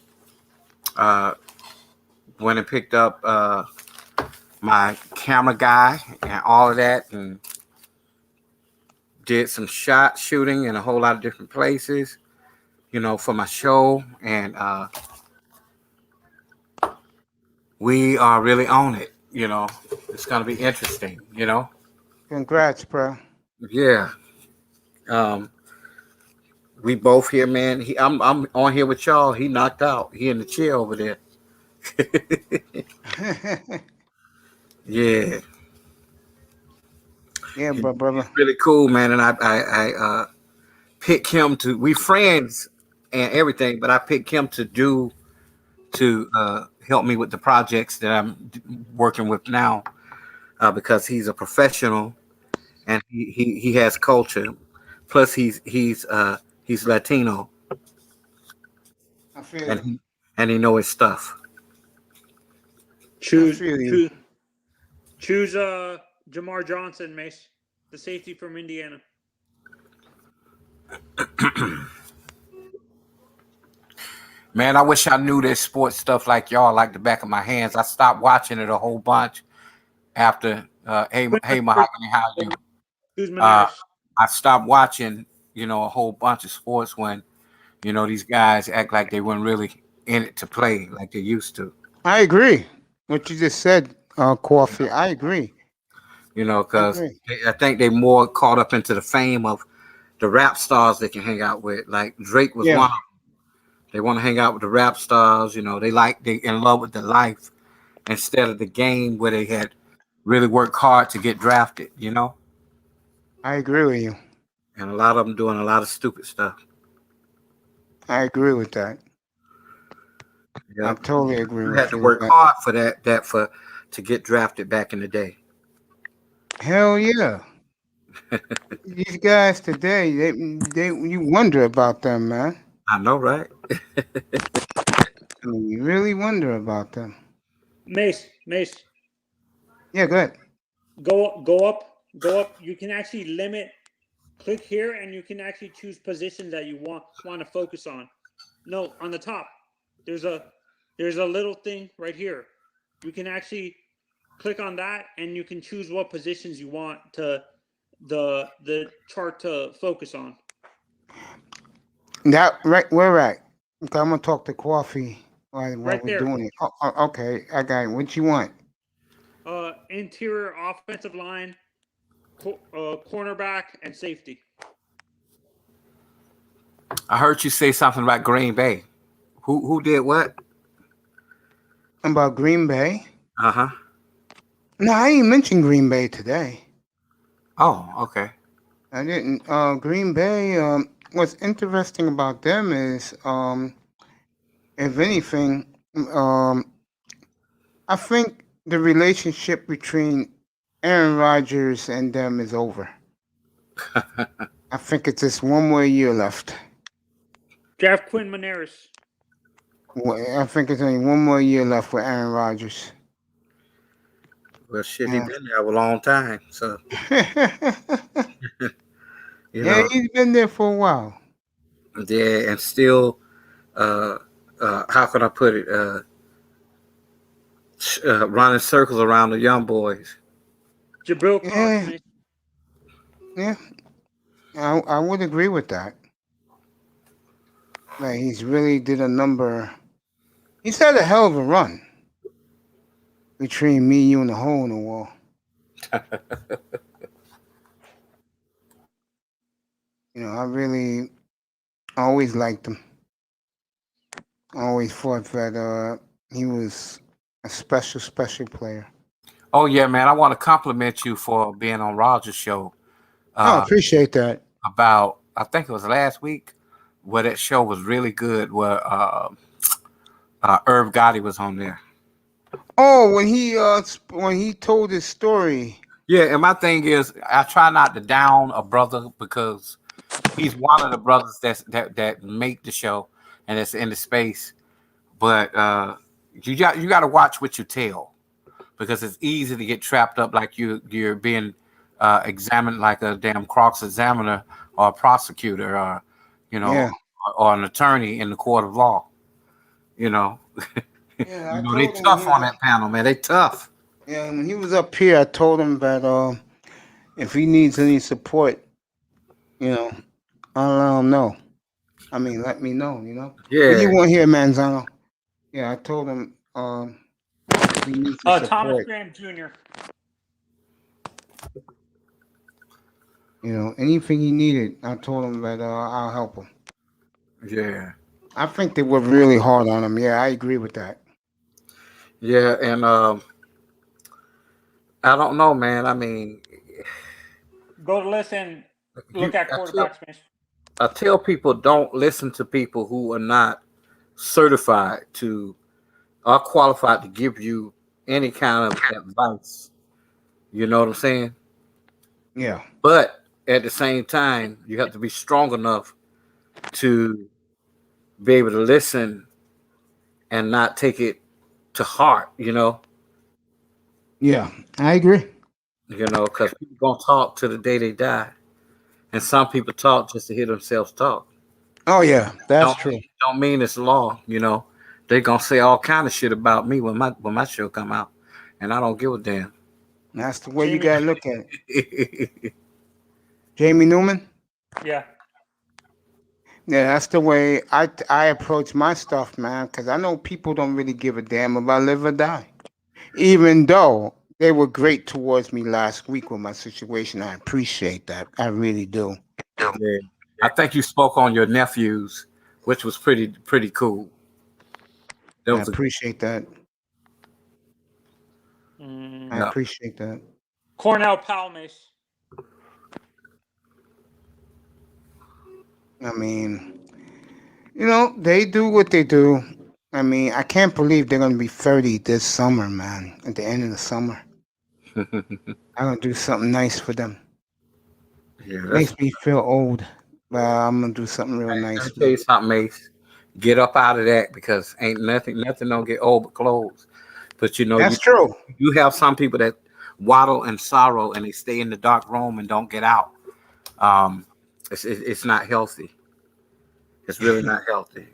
went and picked up my camera guy and all of that, and did some shooting in a whole lot of different places, for my show, and we are really on it. It's gonna be interesting. Congrats, bro. Yeah. We both here, man. I'm on here with y'all. He knocked out. He in the chair over there. Yeah. Yeah, brother. Really cool, man. And I pick him to. We friends and everything, but I picked him to help me with the projects that I'm working with now, because he's a professional and he has culture. Plus, he's Latino, I feel and you. he know his stuff. Choose Jamar Johnson, Mace, the safety from Indiana. Man, I wish I knew this sports stuff like y'all, like the back of my hands. I stopped watching it a whole bunch after hey Mahogany, how you? I stopped watching, a whole bunch of sports when, these guys act like they weren't really in it to play like they used to. I agree. What you just said, Coffee. I agree. Because I think they more caught up into the fame of the rap stars they can hang out with. Like Drake was one of them. They want to hang out with the rap stars. They in love with the life instead of the game where they had really worked hard to get drafted. I agree with you. And a lot of them doing a lot of stupid stuff. I agree with that. Yeah, I totally agree with you. You had to work hard for that to get drafted back in the day. Hell yeah. These guys today, you wonder about them, man. I know, right? You really wonder about them. Mace. Yeah, go ahead. Go up. You can actually limit. Click here, and you can actually choose positions that you want to focus on. No, on the top, there's a little thing right here. You can actually click on that, and you can choose what positions you want the chart to focus on. That right, we're right. Okay, I'm gonna talk to Coffee while right we're doing it. Okay, I got it. What you want? Interior offensive line, cornerback, and safety. I heard you say something about Green Bay. Who did what? About Green Bay? Uh-huh. No, I ain't mentioned Green Bay today. Oh, okay. I didn't. Green Bay. What's interesting about them is, if anything, I think the relationship between Aaron Rodgers and them is over. I think it's just one more year left. Draft Quinn Manaris. I think it's only one more year left with Aaron Rodgers. Well, shit, he's been there a long time, so. He's been there for a while. Yeah, and still, how can I put it? Running circles around the young boys. Jabril Cox. Yeah, I would agree with that. Like, he's really did a number. He's had a hell of a run between me, you, and the hole in the wall. I really always liked him. I always thought that he was a special player. Oh, yeah, man. I want to compliment you for being on Roger's show. I appreciate that. About, I think it was last week, where that show was really good, where Irv Gotti was on there. Oh, when he told his story. Yeah, and my thing is, I try not to down a brother because he's one of the brothers that make the show and that's in the space. But you got to watch what you tell, because it's easy to get trapped up like you're being examined like a damn cross-examiner or a prosecutor or or an attorney in the court of law. Yeah, they tough on that panel, man. They tough. Yeah, when he was up here, I told him that if he needs any support, you know, I'll let them know. I mean, let me know. But you Yeah, won't hear Manzano. Yeah, I told him he needs the Thomas support. Graham Jr. Anything he needed, I told him that I'll help him. yeah, I think they were really hard on him. Yeah, I agree with that. yeah. And I don't know, man. I mean, Go to listen. you, Look at quarterbacks, man. I tell people don't listen to people who are not certified to are qualified to give you any kind of advice. You know what I'm saying? Yeah, But at the same time, you have to be strong enough to be able to listen and not take it to heart. yeah, I agree. Because people gonna talk to the day they die, and some people talk just to hear themselves talk. Oh yeah, that's Don't true. don't mean it's law. They gonna say all kind of shit about me when my show come out, and I don't give a damn. That's the way you Jamie. gotta look at it. Jamie Newman. Yeah. Yeah, that's the way I approach my stuff, man. Because I know people don't really give a damn about live or die. Even though they were great towards me last week with my situation, I appreciate that. I really do. Yeah. I think you spoke on your nephews, which was pretty cool. That I was a appreciate that. I yeah. appreciate that. Cornell Palmas. I mean, they do what they do. I mean, I can't believe they're gonna be 30 this summer, man. At the end of the summer, I'm gonna do something nice for them. Yeah, Makes me feel old, but I'm gonna do something real let nice me for tell them. you something, Mace. Get up out of that because ain't nothing don't get old but clothes. But That's true. you have some people that waddle in sorrow and they stay in the dark room and don't get out. Um, it's not healthy. It's really not healthy.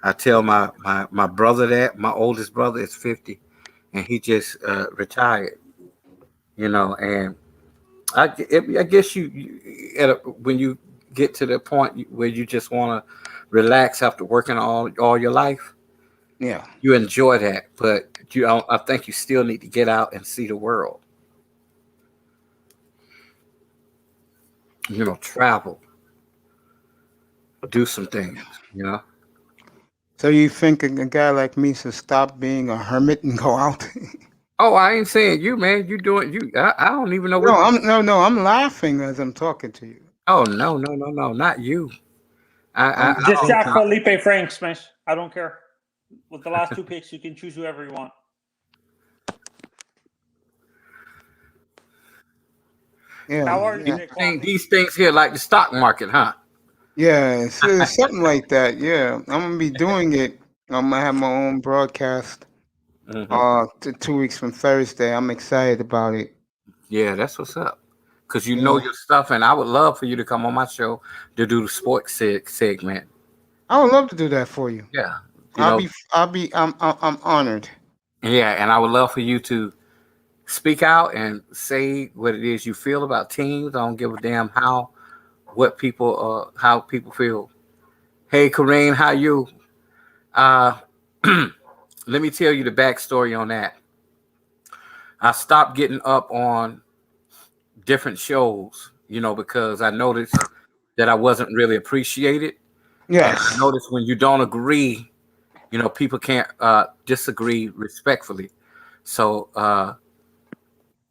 I tell my brother that my oldest brother is 50, and he just retired. And I guess when you get to the point where you just want to relax after working all your life, Yeah. you enjoy that. But I think you still need to get out and see the world. Travel, do some things. So you think a guy like me should stop being a hermit and go out? Oh, I ain't saying you, man. You doing you? I don't even know No, what. I'm laughing as I'm talking to you. Oh no, not you. I I'm Just don't. draft joking. Felipe Franks, man. I don't care. With the last two picks, you can choose whoever you want. Yeah, How are you yeah, today, Kwame? These things here like the stock market, huh? yeah. It's something like that. Yeah, I'm gonna be doing it. I'm gonna have my own broadcast. Hmm. 2 weeks from Thursday. I'm excited about it. Yeah, that's what's up. Because you know Yeah, your stuff, and I would love for you to come on my show to do the sports segment. I would love to do that for you. Yeah, you know, I'm honored. yeah, and I would love for you to speak out and say what it is you feel about teams. I don't give a damn how people feel. Hey, Kareem, how you? Uh, let me tell you the backstory on that. I stopped getting up on different shows, because I noticed that I wasn't really appreciated. And I Yes, noticed when you don't agree, people can't disagree respectfully. So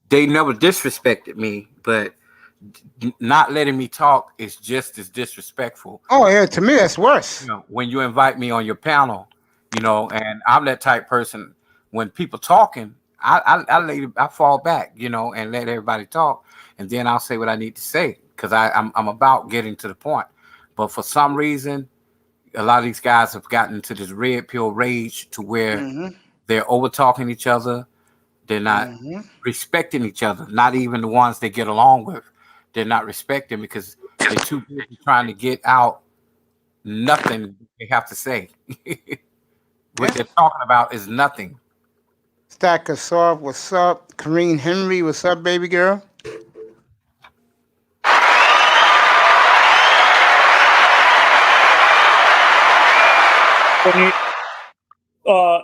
they never disrespected me, but not letting me talk is just as disrespectful. oh yeah, to me that's worse. When you invite me on your panel, and I'm that type person. When people talking, I fall back, and let everybody talk, and then I'll say what I need to say because I'm about getting to the point. But for some reason, a lot of these guys have gotten to this red pill rage to where Hmm. they're over talking each other. They're not Hmm. respecting each other. Not even the ones they get along with. They're not respecting because they're too busy trying to get out nothing they have to say. What Yeah. they're talking about is nothing. Stack of Soft, what's up? Kareen Henry, what's up, baby girl?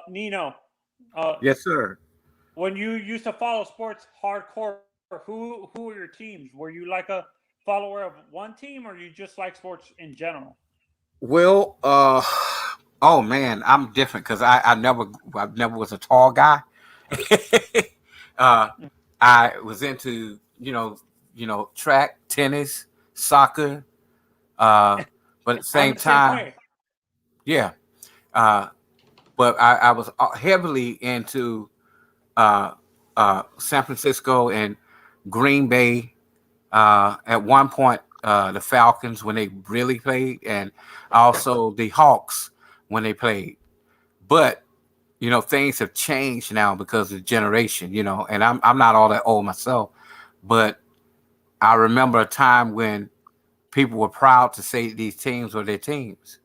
Nino. Yes, sir. When you used to follow sports hardcore, who were your teams? Were you like a follower of one team, or you just like sports in general? Well, oh man, I'm different because I never was a tall guy. uh, I was into track, tennis, soccer, but at the I'm same the same time, way. yeah. But I was heavily into San Francisco and Green Bay. At one point, the Falcons when they really played, and also the Hawks when they played. But things have changed now because of the generation. And I'm not all that old myself, but I remember a time when people were proud to say these teams were their teams.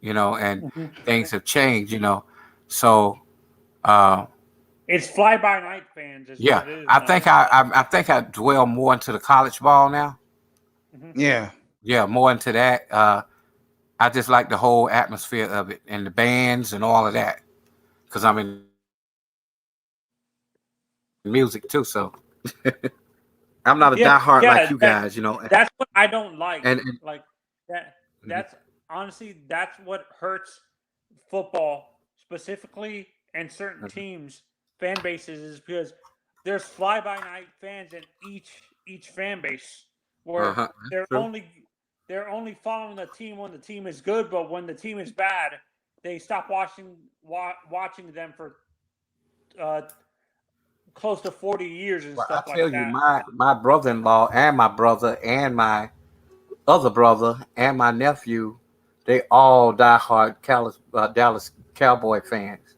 And things have changed. So it's fly by night fans. Is yeah, what it is. I think I dwell more into the college ball now. Yeah. Yeah, more into that. I just like the whole atmosphere of it and the bands and all of that because I'm in music too. So I'm not a diehard like you guys, That's what I don't like. And like that. That's honestly that's what hurts football specifically and certain teams fan bases is because there's fly by night fans in each fan base where they're only following the team when the team is good, but when the team is bad, they stop watching them for close to 40 years and stuff like that. I tell you, my brother-in-law and my brother and my other brother and my nephew, they all diehard Dallas Cowboy fans.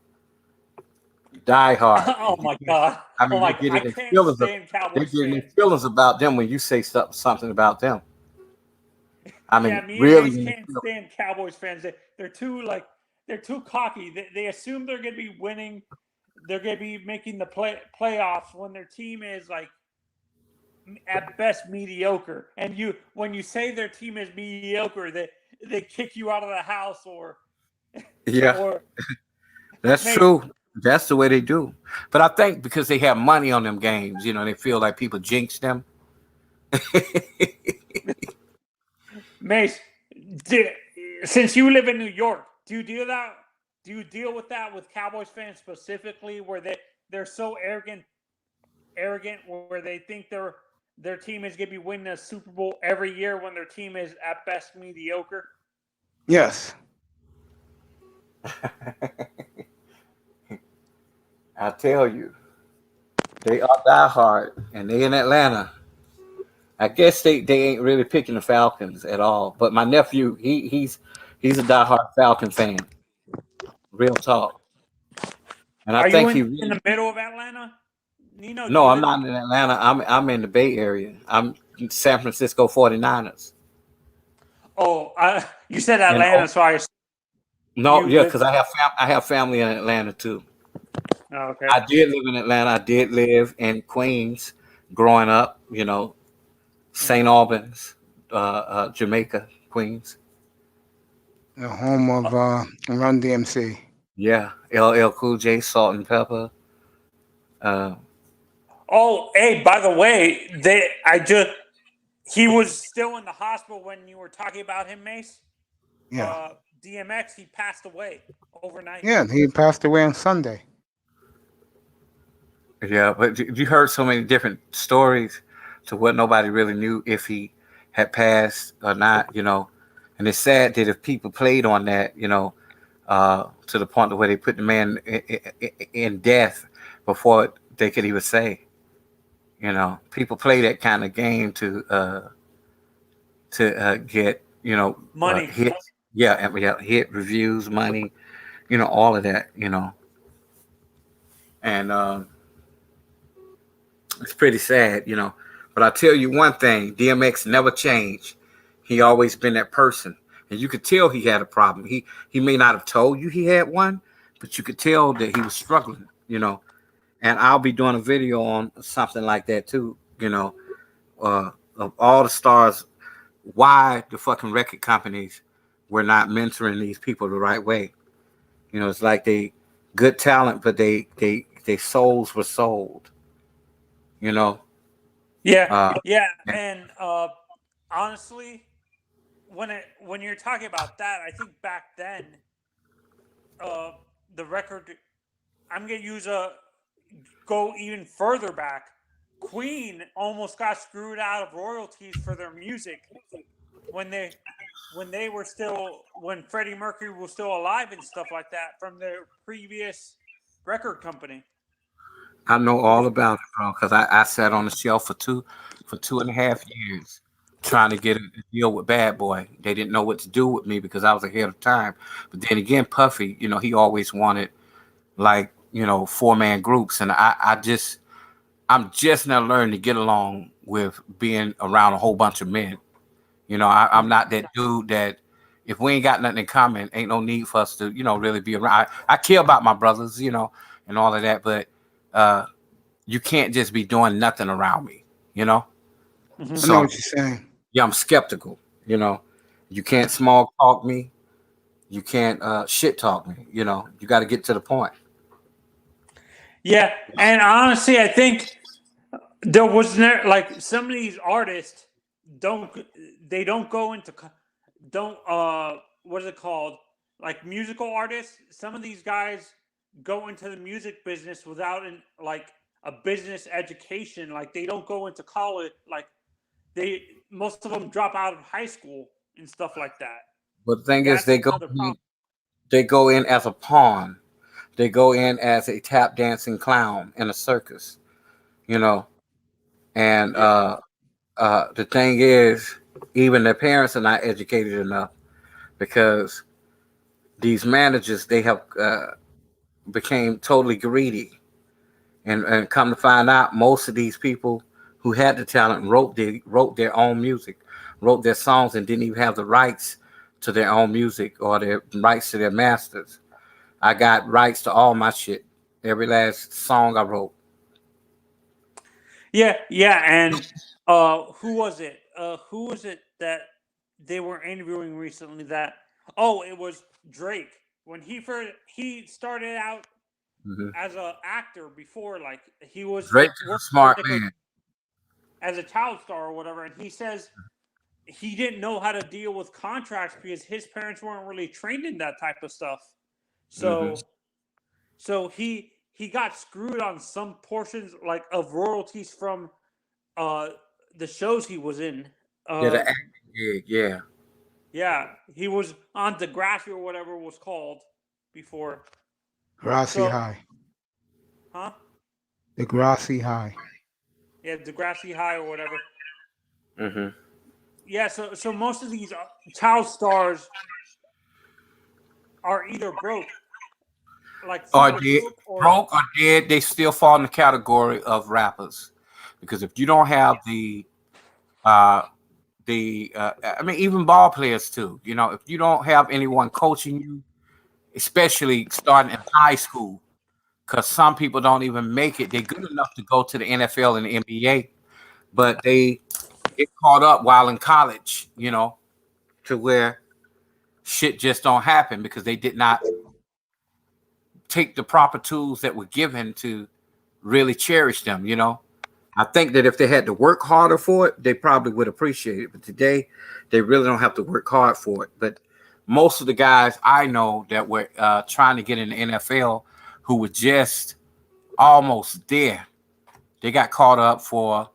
Diehard. Oh my God! I mean, I can't stand Cowboys fans. Feelings about them when you say something about them. I mean, me really, and can't stand Cowboys fans. They're too cocky. They assume they're going to be winning. They're going to be making the playoffs when their team is like at best mediocre. And when you say their team is mediocre, they kick you out of the house or that's true. That's the way they do. But I think because they have money on them games, they feel like people jinx them. Mace, since you live in New York, do you deal with that with Cowboys fans specifically, where they're so arrogant where they think their team is going to be winning a Super Bowl every year when their team is at best mediocre? Yes. I tell you, they are diehard, and they in Atlanta. I guess they ain't really picking the Falcons at all. But my nephew, he's a diehard Falcon fan. Real talk. And I think you in the middle of Atlanta? Nino, no, I'm not in Atlanta. I'm in the Bay Area. I'm San Francisco 49ers. Oh, you said Atlanta, so I. No, yeah, because I have family in Atlanta too. Oh, okay. I did live in Atlanta. I did live in Queens growing up. St. Albans, Jamaica, Queens. The home of Run DMC. Yeah, LL Cool J, Salt and Pepper. Oh, hey, by the way, he was still in the hospital when you were talking about him, Mace. Yeah. DMX, he passed away overnight. Yeah, he passed away on Sunday. Yeah, but you heard so many different stories to what nobody really knew if he had passed or not, And it's sad that if people played on that, to the point where they put the man in death before they could even say, people play that kind of game to get, money. Hits. Yeah, hit reviews, money, all of that, And it's pretty sad, But I tell you one thing, DMX never changed. He always been that person. And you could tell he had a problem. He may not have told you he had one, but you could tell that he was struggling, And I'll be doing a video on something like that too, of all the stars, why the fucking record companies we're not mentoring these people the right way. You know, it's like they good talent, but they souls were sold. You know, Yeah, uh, yeah, and honestly, when you're talking about that, I think back then, uh, the record. I'm gonna use go even further back. Queen almost got screwed out of royalties for their music when they were still when Freddie Mercury was still alive and stuff like that from their previous record company. I know all Because about it, bro, because I sat on the shelf for 2.5 years trying to get a deal with Bad Boy. They didn't know what to do with me because I was ahead of time. But then again, Puffy, you know, he always wanted like, you know, 4-man groups. And I'm just now learning to get along with being around a whole bunch of men. You know, I'm not that dude that if we ain't got nothing in common, ain't no need for us to, you know, really be around. I care about my brothers, you know, and all of that, but uh you can't just be doing nothing around me, you know? I know So what you're saying. yeah, I'm skeptical, you know. You can't small talk me, you can't shit talk me, you know. You got to get to the point. yeah, and honestly, I think there was never like some of these artists don't they don't go into don't what is it called, like musical artists. Some of these guys go into the music business without like a business education. Like they don't go into college. Like they most of them drop out of high school and stuff like that. But the thing is That's another problem. they go in as a pawn. They go in as a tap dancing clown in a circus, you know. And Yeah, the thing is, even their parents are not educated enough because these managers they have became totally greedy, and come to find out, most of these people who had the talent wrote their own music, wrote their songs, and didn't even have the rights to their own music or their rights to their masters. I got rights to all my shit, every last song I wrote. yeah, yeah. And who was it? Who was it that they were interviewing recently? That it was Drake when he started out Hmm. as a actor before, like he was Drake is a working for smart Nickel man. as a child star or whatever, and he says he didn't know how to deal with contracts because his parents weren't really trained in that type of stuff. Hmm. So he got screwed on some portions like of royalties from uh the shows he was in. Yeah, the Uh acting gig. Yeah, yeah, he was on Degrassi or whatever it was called before. Grassy So, High. huh? The Grassy High. Yeah, Degrassi High or whatever. hmm Yeah, so most of these child stars are either broke, like or super dead, broke, or broke or dead. They still fall in the category of rappers because if you don't have uh I mean, even ball players too. You know, if you don't have anyone coaching you, especially starting in high school, because some people don't even make it. They're good enough to go to the NFL and the NBA, but they get caught up while in college. You know, to where shit just don't happen because they did not take the proper tools that were given to really cherish them. You know, I think that if they had to work harder for it, they probably would appreciate it. But today, they really don't have to work hard for it. But most of the guys I know that were trying to get in the NFL who were just almost there, they got caught up for,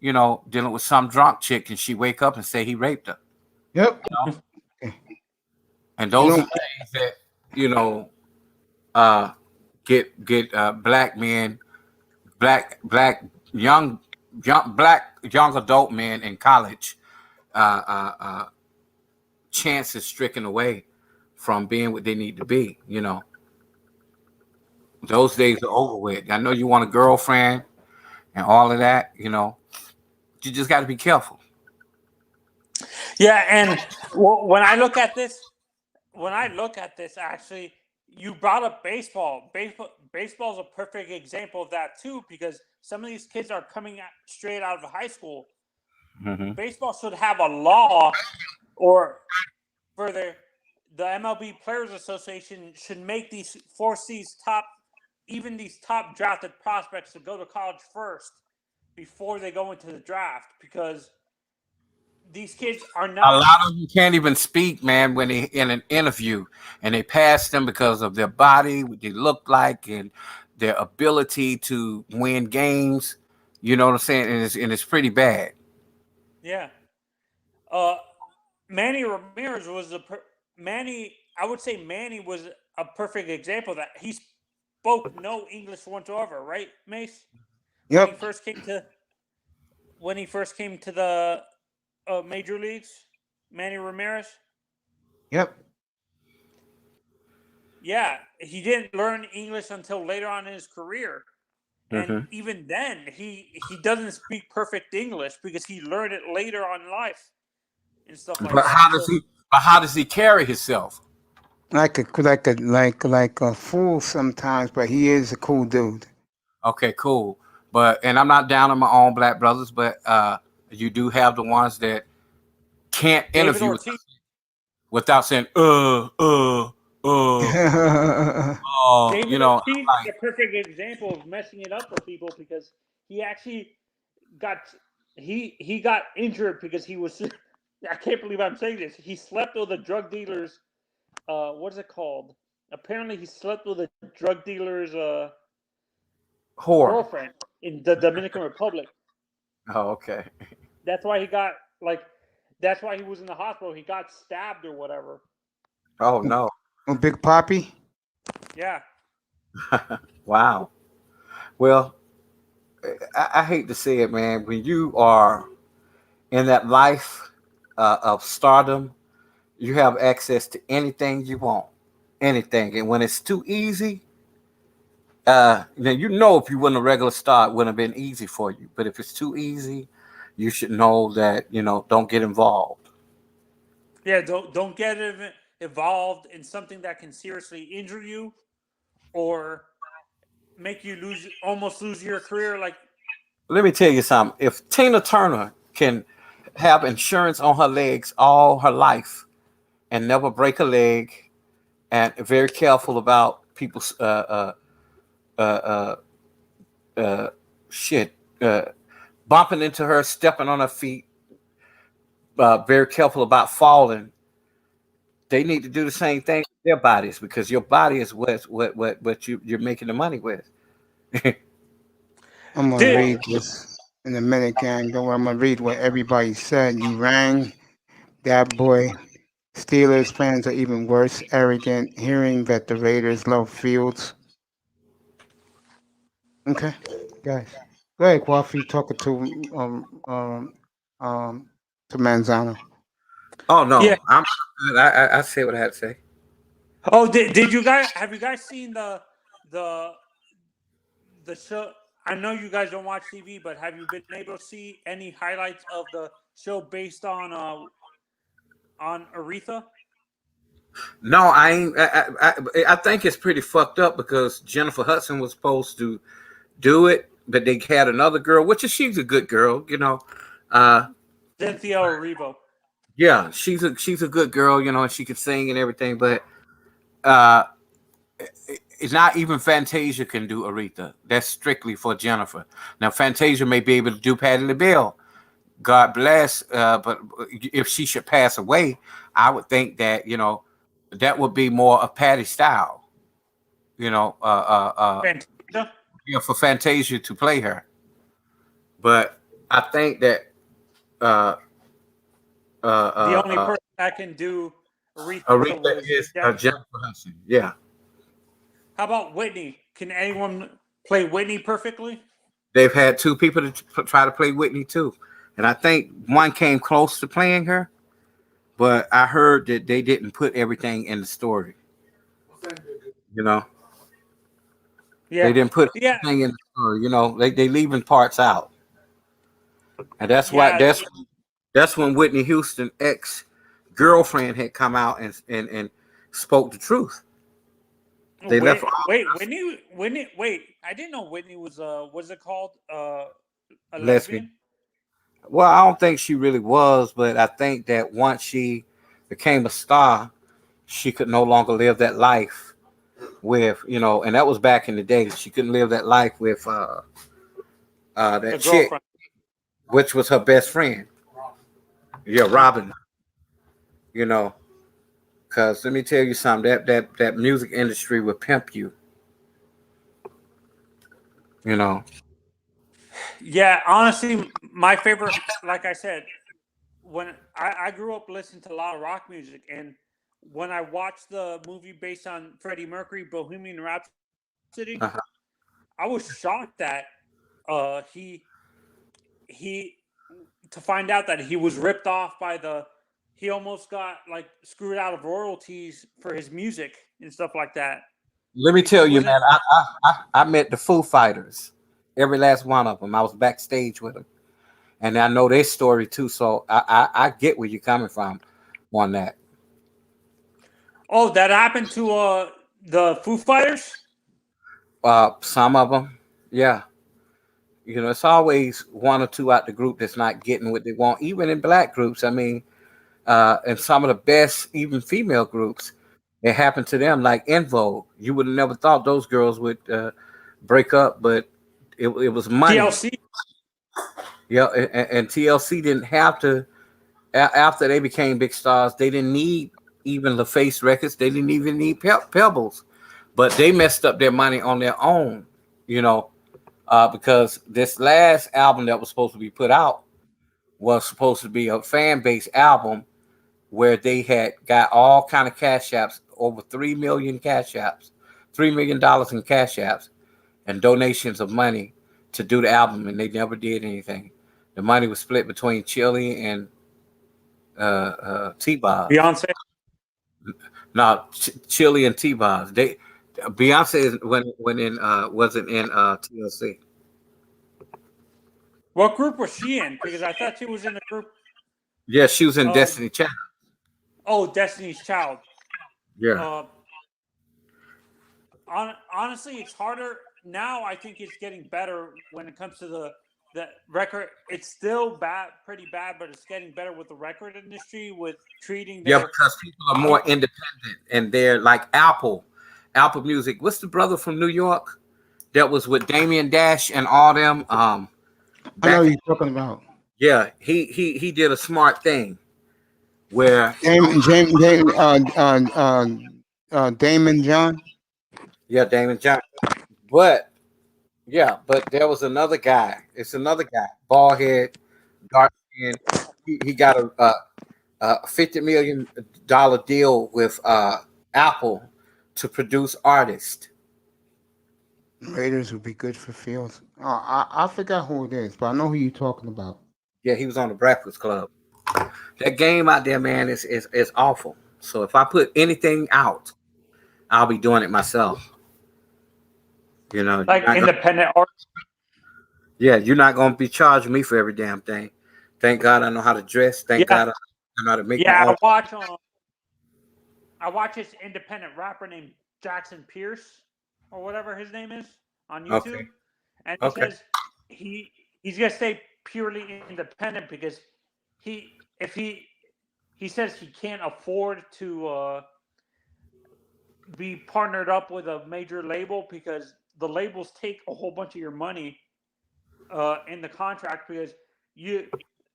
you know, dealing with some drunk chick and she wake up and say he raped her. Yep. You know? And You those are know, things that, you know, uh, get black men, black young adult men in college uh, uh, uh, chances stricken away from being what they need to be. You know, those days are over with. I know you want a girlfriend and all of that. You know, you just got to be careful. yeah. And when I look at this, actually, you brought up baseball. Baseball is a perfect example of that too, because some of these kids are coming straight out of high school. Hmm. Baseball should have a law or for the MLB Players Association should make force these top drafted prospects to go to college first before they go into the draft, because these kids are not. A lot of them can't even speak, man, when they in an interview, and they pass them because of their body, what they look like, and their ability to win games. You know what I'm saying? And it's pretty bad. Yeah. Manny Ramirez was Manny. I would say Manny was a perfect example of that. He spoke no English whatsoever, right, Mace? Yep. When he first came to the major leagues, Manny Ramirez. Yep. Yeah, he didn't learn English until later on in his career, and even then, he doesn't speak perfect English because he learned it later on in life and stuff like But that. how does he carry himself? Like a fool sometimes, but he is a cool dude. Okay, cool. And I'm not down on my own black brothers, but you do have the ones that can't interview without saying David you know, Ortiz is a perfect example of messing it up for people, because he actually got injured because he was. I can't believe I'm saying this. He slept with a drug dealer's. What is it called? Apparently, he slept with a drug dealer's girlfriend in the Dominican Republic. Oh, okay. That's why he got That's why he was in the hospital. He got stabbed or whatever. Oh no. Oh, Big Poppy. Yeah. Wow. Well, I hate to say it, man. When you are in that life of stardom, you have access to anything you want, anything. And when it's too easy, then if you weren't a regular star, it wouldn't have been easy for you. But if it's too easy, you should know that don't get involved. Yeah, don't get involved in something that can seriously injure you or make you almost lose your career. Let me tell you something. If Tina Turner can have insurance on her legs all her life and never break a leg, and very careful about people's bumping into her, stepping on her feet, very careful about falling, they need to do the same thing with their bodies, because your body is what you're making the money with. I'm gonna read this in a minute, gang. I'm gonna read what everybody said. You rang that boy. Steelers fans are even worse, arrogant, hearing that the Raiders love Fields. Okay, guys. Go ahead, Coffee, talking to Manzano. Oh no, yeah. I say what I had to say. Oh, did you guys have you guys seen the show? I know you guys don't watch TV, but have you been able to see any highlights of the show based on Aretha? No, I ain't. I think it's pretty fucked up because Jennifer Hudson was supposed to do it, but they had another girl, she's a good girl, Cynthia Erivo. Yeah, she's a good girl, and she can sing and everything, but it's not even Fantasia can do Aretha. That's strictly for Jennifer. Now Fantasia may be able to do Patti LaBelle. God bless, but if she should pass away, I would think that that would be more of Patti style. Fantasia? Yeah, for Fantasia to play her. But I think that the only person that can do Aretha is Jennifer Hudson. Yeah. How about Whitney? Can anyone play Whitney perfectly? They've had two people to try to play Whitney too, and I think one came close to playing her, but I heard that they didn't put everything in the story. Yeah. They didn't put anything in the story. They leaving parts out, and that's why that's when Whitney Houston ex-girlfriend had come out and spoke the truth. They left. Whitney. Wait, I didn't know Whitney was what's it called? A lesbian. Well, I don't think she really was, but I think that once she became a star, she could no longer live that life with, and that was back in the day. She couldn't live that life with that chick, girlfriend, which was her best friend. Yeah, Robin. Because let me tell you something. That music industry will pimp you. Yeah, honestly, my favorite, like I said, when I grew up listening to a lot of rock music, and when I watched the movie based on Freddie Mercury, Bohemian Rhapsody, Uh-huh. I was shocked that he to find out that he was ripped off by he almost got like screwed out of royalties for his music and stuff like that. Let me He tell you, wasn't. man. I met the Foo Fighters, every last one of them. I was backstage with them, and I know their story too. So I get where you're coming from on that. Oh, that happened to the Foo Fighters. Some of them, yeah. It's always one or two out the group that's not getting what they want. Even in black groups, I mean, and some of the best, even female groups, it happened to them. Like En Vogue, you would have never thought those girls would break up, but it was money. TLC. Yeah, and TLC didn't have to. After they became big stars, they didn't need even LaFace Records. They didn't even need Pebbles, but they messed up their money on their own. Because this last album that was supposed to be put out was supposed to be a fan base album where they had got all kind of cash apps, over 3 million cash apps, $3 million in cash apps, and donations of money to do the album, and they never did anything. The money was split between Chili and T-Boz. Beyonce. No, Chili and T-Boz. Beyonce wasn't in TLC. What group was she in? Because I thought she was in the group. Yeah, she was in Destiny Child. Oh, Destiny's Child. Yeah. Honestly, it's harder now. I think it's getting better when it comes to the record. It's still pretty bad, but it's getting better with the record industry, with treating their. Yeah, because people are more independent, and they're like Apple Music. What's the brother from New York that was with Damian Dash and all them? I know who you're talking about. Yeah, he did a smart thing where Damon John. Yeah, Damon John. But there was another guy. It's another guy, bald head, dark skin. He got a $50 million deal with Apple to produce artists. Raiders would be good for Fields. Oh, I forgot who it is, but I know who you're talking about. Yeah, he was on the Breakfast Club. That game out there, man, is awful. So if I put anything out, I'll be doing it myself. Like independent art. Yeah, you're not gonna be charging me for every damn thing. Thank God I know how to dress. Thank God I know how to make. Yeah, I watch this independent rapper named Jackson Pierce or whatever his name is on YouTube, and he says he's gonna stay purely independent because he says he can't afford to be partnered up with a major label because the labels take a whole bunch of your money in the contract because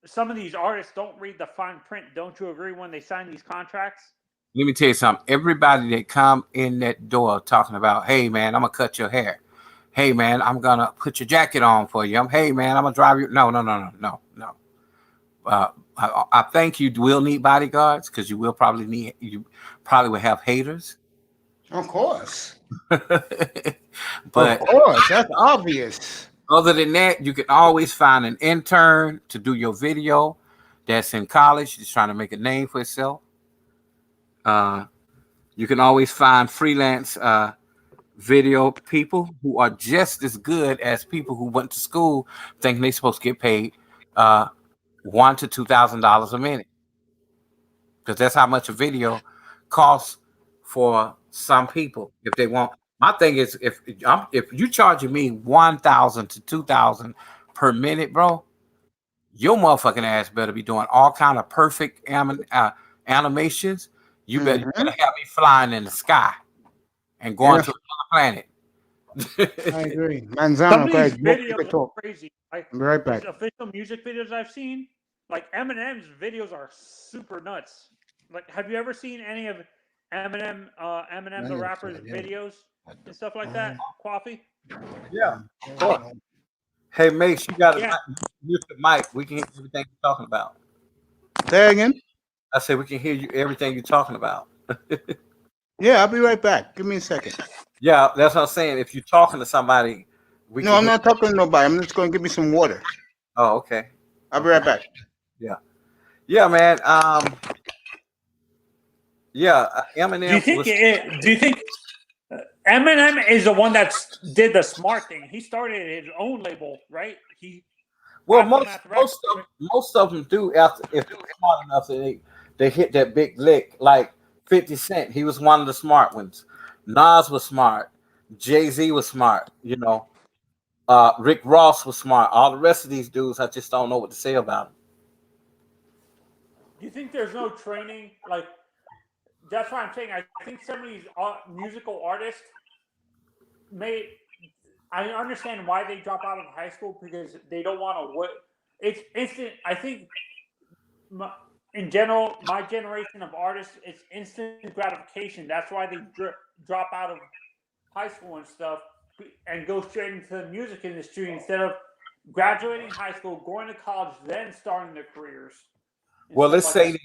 some of these artists don't read the fine print. Don't you agree when they sign these contracts? Let me tell you something. Everybody that come in that door talking about, hey man, I'm gonna cut your hair. Hey man, I'm gonna put your jacket on for you. Hey man, I'm gonna drive you. No. I think you will need bodyguards because you probably will have haters. Of course. But of course, that's obvious. Other than that, you can always find an intern to do your video that's in college, just trying to make a name for itself. You can always find freelance video people who are just as good as people who went to school thinking they're supposed to get paid $1,000 to $2,000 a minute. Because that's how much a video costs for some people if they want. My thing is, if you charging me $1,000 to $2,000 per minute, bro, your motherfucking ass better be doing all kind of perfect animations, you better have me flying in the sky and going to another planet. I agree. Some Manzano, of go these ahead. More videos people are talk. crazy. Like I'll be right these back. official music videos I've seen, like Eminem's videos are super nuts. Like, have you ever seen any of Eminem the rapper's videos and stuff like that? Coffee? Yeah, of course. Hey, Mace, you got to Yeah. mute the mic. We can hear everything you're talking about. Say again. I said we can hear you everything you're talking about. Yeah, I'll be right back. Give me a second. Yeah, that's what I'm saying. If you're talking to somebody, we No, can I'm hear. not talking to nobody. I'm just going to give me some water. Oh, okay. I'll be right back. Yeah, yeah, man. Yeah, Eminem was. Do you think Eminem is the one that did the smart thing? He started his own label, right? Well, most of them do after if they're smart enough that they hit that big lick. Like 50 Cent, he was one of the smart ones. Nas was smart. Jay-Z was smart. Rick Ross was smart. All the rest of these dudes, I just don't know what to say about them. Do you think there's no training? Like, that's what I'm saying. I think some of these musical artists I understand why they drop out of high school because they don't want to. It's instant. I think in general, my generation of artists, it's instant gratification. That's why they drop out of high school and stuff and go straight into the music industry instead of graduating high school, going to college, then starting their careers. Well, let's say this.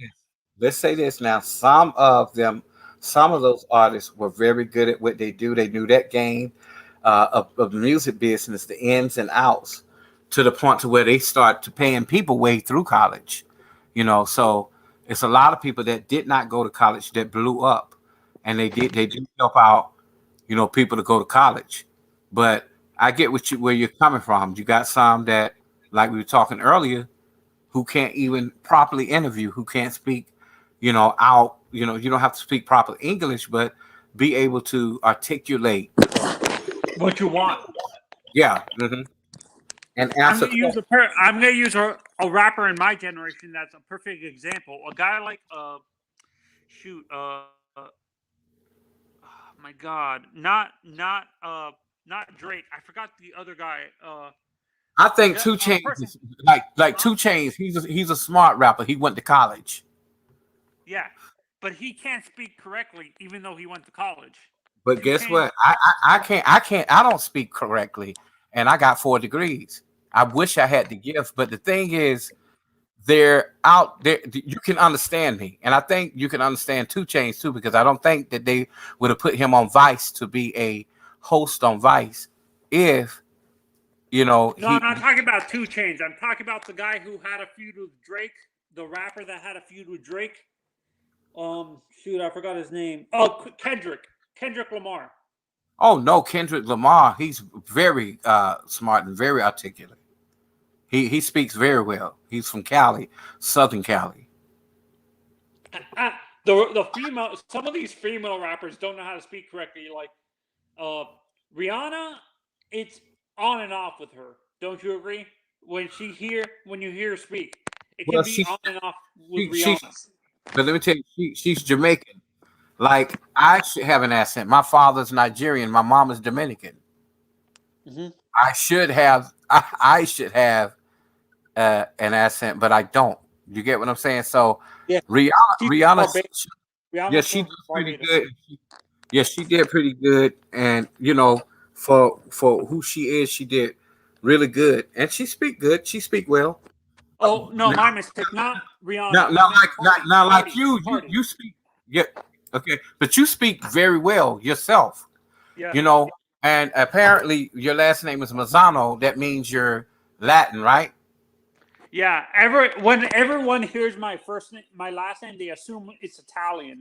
Let's say this now. Some of those artists were very good at what they do. They knew that game of the music business, the ins and outs, to the point to where they start to paying people way through college. So it's a lot of people that did not go to college that blew up, and they did help out, people to go to college. But I get where you're coming from. You got some that, like we were talking earlier, who can't even properly interview, who can't speak, you don't have to speak proper English, but be able to articulate what you want. Yeah. And answer. I'm gonna use a rapper in my generation that's a perfect example. A guy like my God, not Drake. I forgot the other guy. I think 2 Chainz, like 2 Chainz, he's a smart rapper. He went to college. Yeah, but he can't speak correctly, even though he went to college. But guess what? I don't speak correctly, and I got 4 degrees. I wish I had the gift, but the thing is, they're out there. You can understand me, and I think you can understand 2 Chainz too, because I don't think that they would have put him on Vice to be a host on Vice if No, I'm not talking about 2 Chainz. I'm talking about the guy who had a feud with Drake, the rapper that had a feud with Drake. I forgot his name. Oh, Kendrick Lamar. Oh no, Kendrick Lamar. He's very smart and very articulate. He speaks very well. He's from Cali, Southern Cali. The female, some of these female rappers don't know how to speak correctly. Like Rihanna, it's on and off with her. Don't you agree? When you hear her speak, it can be on and off with Rihanna. But let me tell you, she's Jamaican. Like, I should have an accent. My father's Nigerian. My mom is Dominican. Mm-hmm. I should have an accent, but I don't. You get what I'm saying? So yeah, Rihanna, she did pretty good. Yeah, she did pretty good, and for who she is, she did really good, and she speak good. She speak well. Oh no, my mistake. Not Rihanna. Now, like you speak. Yeah, okay, but you speak very well yourself. Yeah. And apparently your last name is Mazzano. That means you're Latin, right? Yeah. When everyone hears my last name, they assume it's Italian.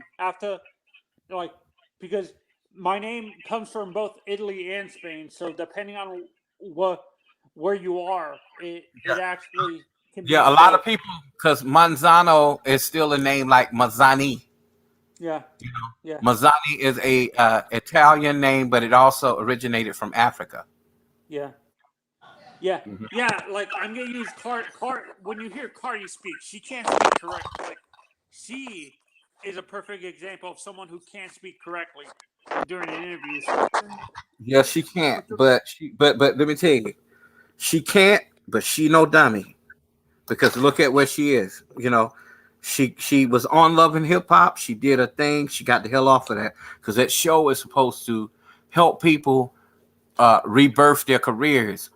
Because my name comes from both Italy and Spain. So depending on where you are, it actually can be. Yeah, a lot of people, because Manzano is still a name like Mazzani. Yeah. Yeah. Mazzani is a Italian name, but it also originated from Africa. Yeah. Yeah. Mm-hmm. Yeah. Like, I'm gonna use Card. When you hear Cardi speak, she can't speak correct. Like, she is a perfect example of someone who can't speak correctly during an interview. Yeah, she can't, but let me tell you, she can't, but she no dummy. Because look at where she is. You know, she was on Love and Hip Hop. She did a thing. She got the hell off of that because that show is supposed to help people rebirth their careers.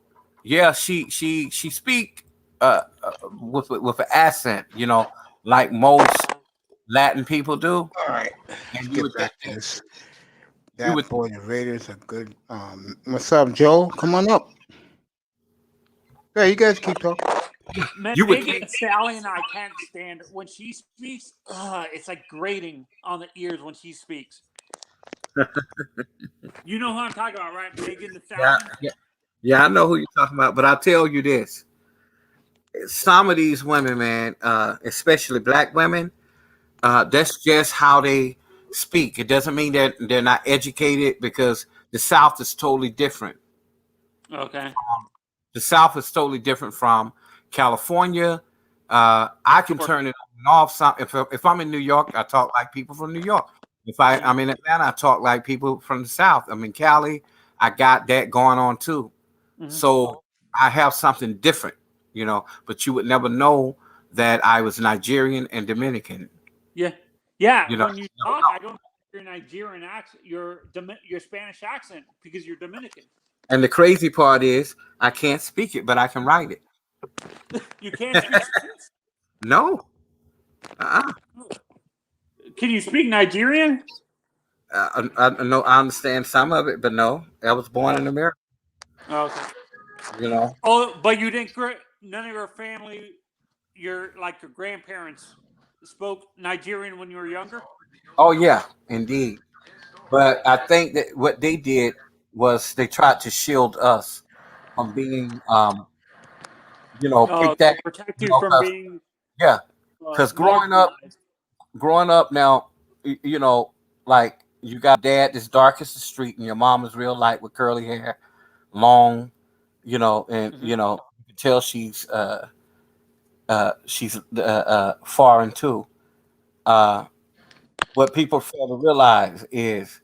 Yeah, she speak with an accent. You know, like most Latin people do. All right, let's And you get would think back to this. you would That boy, the Raiders are good. What's up, Joe? Come on up. Yeah, you guys keep talking. you would Megan Thee Stallion, I can't stand when she speaks. It's like grating on the ears when she speaks. You know who I'm talking about, right? Megan Thee Stallion. Yeah, I know who you're talking about, but I'll tell you this: some of these women, man, especially black women, that's just how they speak. It doesn't mean that they're not educated because the South is totally different. Okay. The South is totally different from California. I can turn it on and off. If I'm in New York, I talk like people from New York. If I'm in Atlanta, I talk like people from the South. I'm in Cali, I got that going on too. Mm-hmm. So I have something different, you know, but you would never know that I was Nigerian and Dominican. Yeah. You know, when you talk, I don't know your Nigerian accent, your Spanish accent, because you're Dominican. And the crazy part is I can't speak it, but I can write it. You can't speak Spanish? No. Can you speak Nigerian? I know I understand some of it, but no. I was born in America. Okay. You know. Oh, but you didn't. None of your family, your grandparents, spoke Nigerian when you were younger. Oh yeah, indeed. But I think that what they did was they tried to shield us from being, protect you from being. Yeah, because growing up now, you know, like you got dad that's dark as the street, and your mom is real light with curly hair, long, you know, and you know you can tell she's foreign too. What people fail to realize is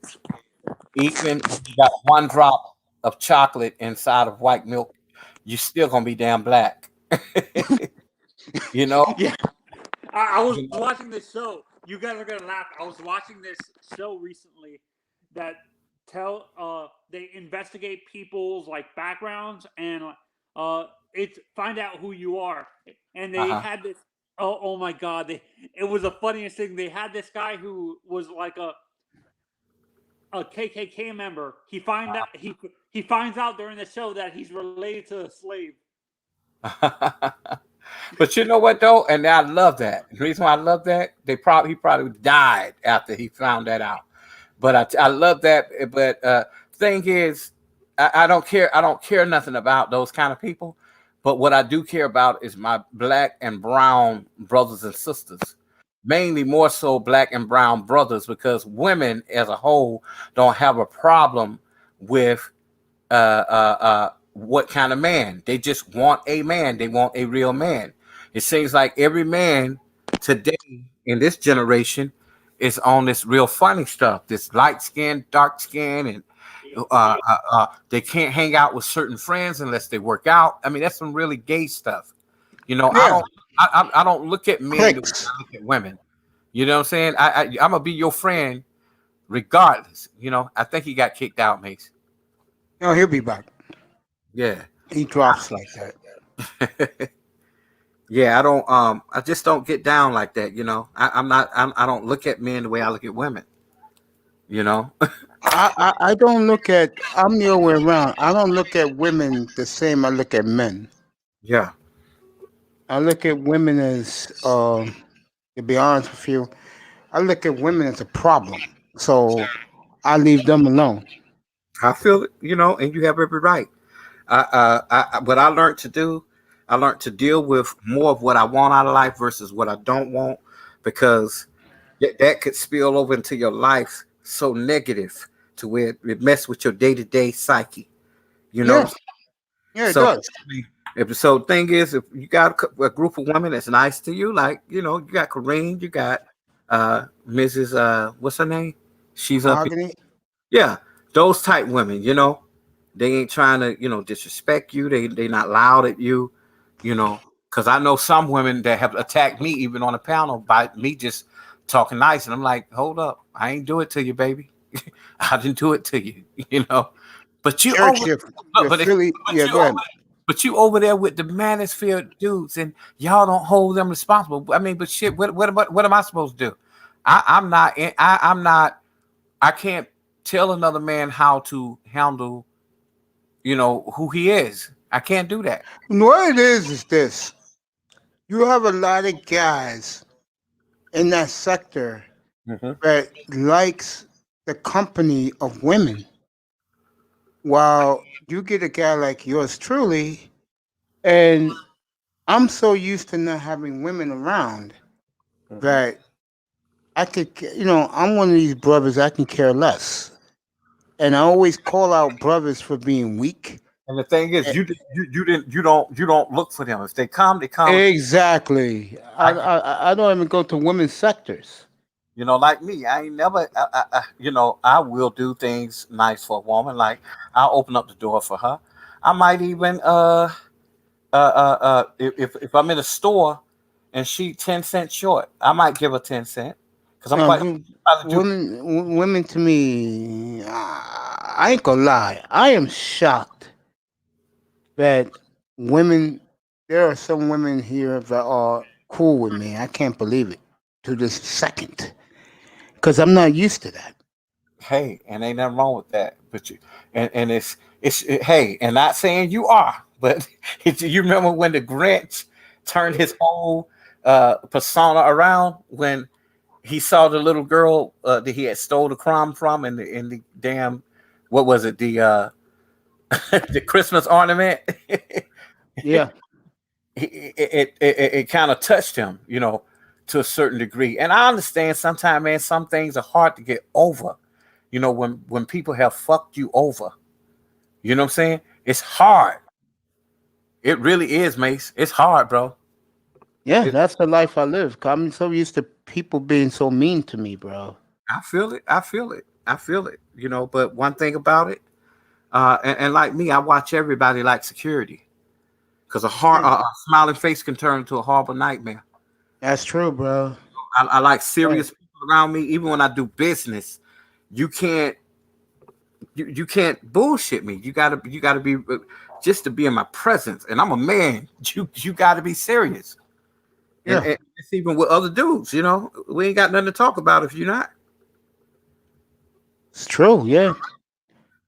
even if you got one drop of chocolate inside of white milk, you're still gonna be damn black. You know? Yeah. I was watching this show. You guys are gonna laugh. I was watching this show recently that they investigate people's like backgrounds and it's find out who you are. And they had this. Oh my God! It was the funniest thing. They had this guy who was like a KKK member. He finds out during the show that he's related to a slave. But you know what though, and I love that. The reason why I love that, he probably died after he found that out. But I love that. But thing is, I don't care. I don't care nothing about those kind of people. But what I do care about is my black and brown brothers and sisters. Mainly more so black and brown brothers, because women as a whole don't have a problem with what kind of man. They just want a man. They want a real man. It seems like every man today in this generation is on this real funny stuff, this light skin, dark skin, and they can't hang out with certain friends unless they work out. I mean, that's some really gay stuff. You know, Yeah. I don't look at men the way I look at women. You know what I'm saying? I'm gonna be your friend regardless. You know, I think he got kicked out, Mace. No, he'll be back. Yeah. He drops like that. Yeah, I just don't get down like that, you know. I don't look at men the way I look at women. You know? I don't look at. I'm the other way around. I don't look at women the same I look at men. Yeah. I look at women as, to be honest with you, I look at women as a problem. So I leave them alone. I feel it, you know, and you have every right. What I learned to do, I learned to deal with more of what I want out of life versus what I don't want, because that could spill over into your life so negative to where it mess with your day-to-day psyche. You know? Yeah, it does. So thing is, if you got a group of women that's nice to you, like, you know, you got Kareem, you got Mrs. What's her name? She's up. Mahogany. Yeah, those type women. They ain't trying to disrespect you. They not loud at you. Because I know some women that have attacked me even on the panel by me just talking nice, and I'm like, hold up, I ain't do it to you, baby. I didn't do it to you. But you Church, over, you're Philly. Yeah, go ahead. but you over there with the manosphere dudes, and y'all don't hold them responsible. I mean, but shit, what am I supposed to do? I'm not. I'm not. I can't tell another man how to handle, who he is. I can't do that. What it is this: you have a lot of guys in that sector that likes the company of women, while you get a guy like yours truly, and I'm so used to not having women around that I could, I'm one of these brothers. I can care less, and I always call out brothers for being weak. And the thing is, you don't look for them. If they come, they come. Exactly. I don't even go to women's sectors. Like me, I ain't never. I will do things nice for a woman. Like I'll open up the door for her. I might even if I'm in a store and she 10 cents short, I might give her 10 cents because I'm women to me, I ain't gonna lie. I am shocked that women. There are some women here that are cool with me. I can't believe it to this second because I'm not used to that. Hey, and ain't nothing wrong with that. But and hey, and not saying you are, but you remember when the Grinch turned his whole persona around when he saw the little girl that he had stole the crumb from in the damn, what was it, the the Christmas ornament. Yeah. It kind of touched him, to a certain degree. And I understand sometimes, man, some things are hard to get over. When people have fucked you over, you know what I'm saying? It's hard. It really is, Mace. It's hard, bro. Yeah, that's the life I live. 'Cause I'm so used to people being so mean to me, bro. I feel it. I feel it. I feel it. But one thing about it, and like me, I watch everybody like security. Because a smiling face can turn into a horrible nightmare. That's true, bro. I like serious people around me. Even when I do business, you can't bullshit me. You gotta be just to be in my presence. And I'm a man. You gotta be serious. Yeah. And it's even with other dudes. We ain't got nothing to talk about if you're not. It's true. Yeah.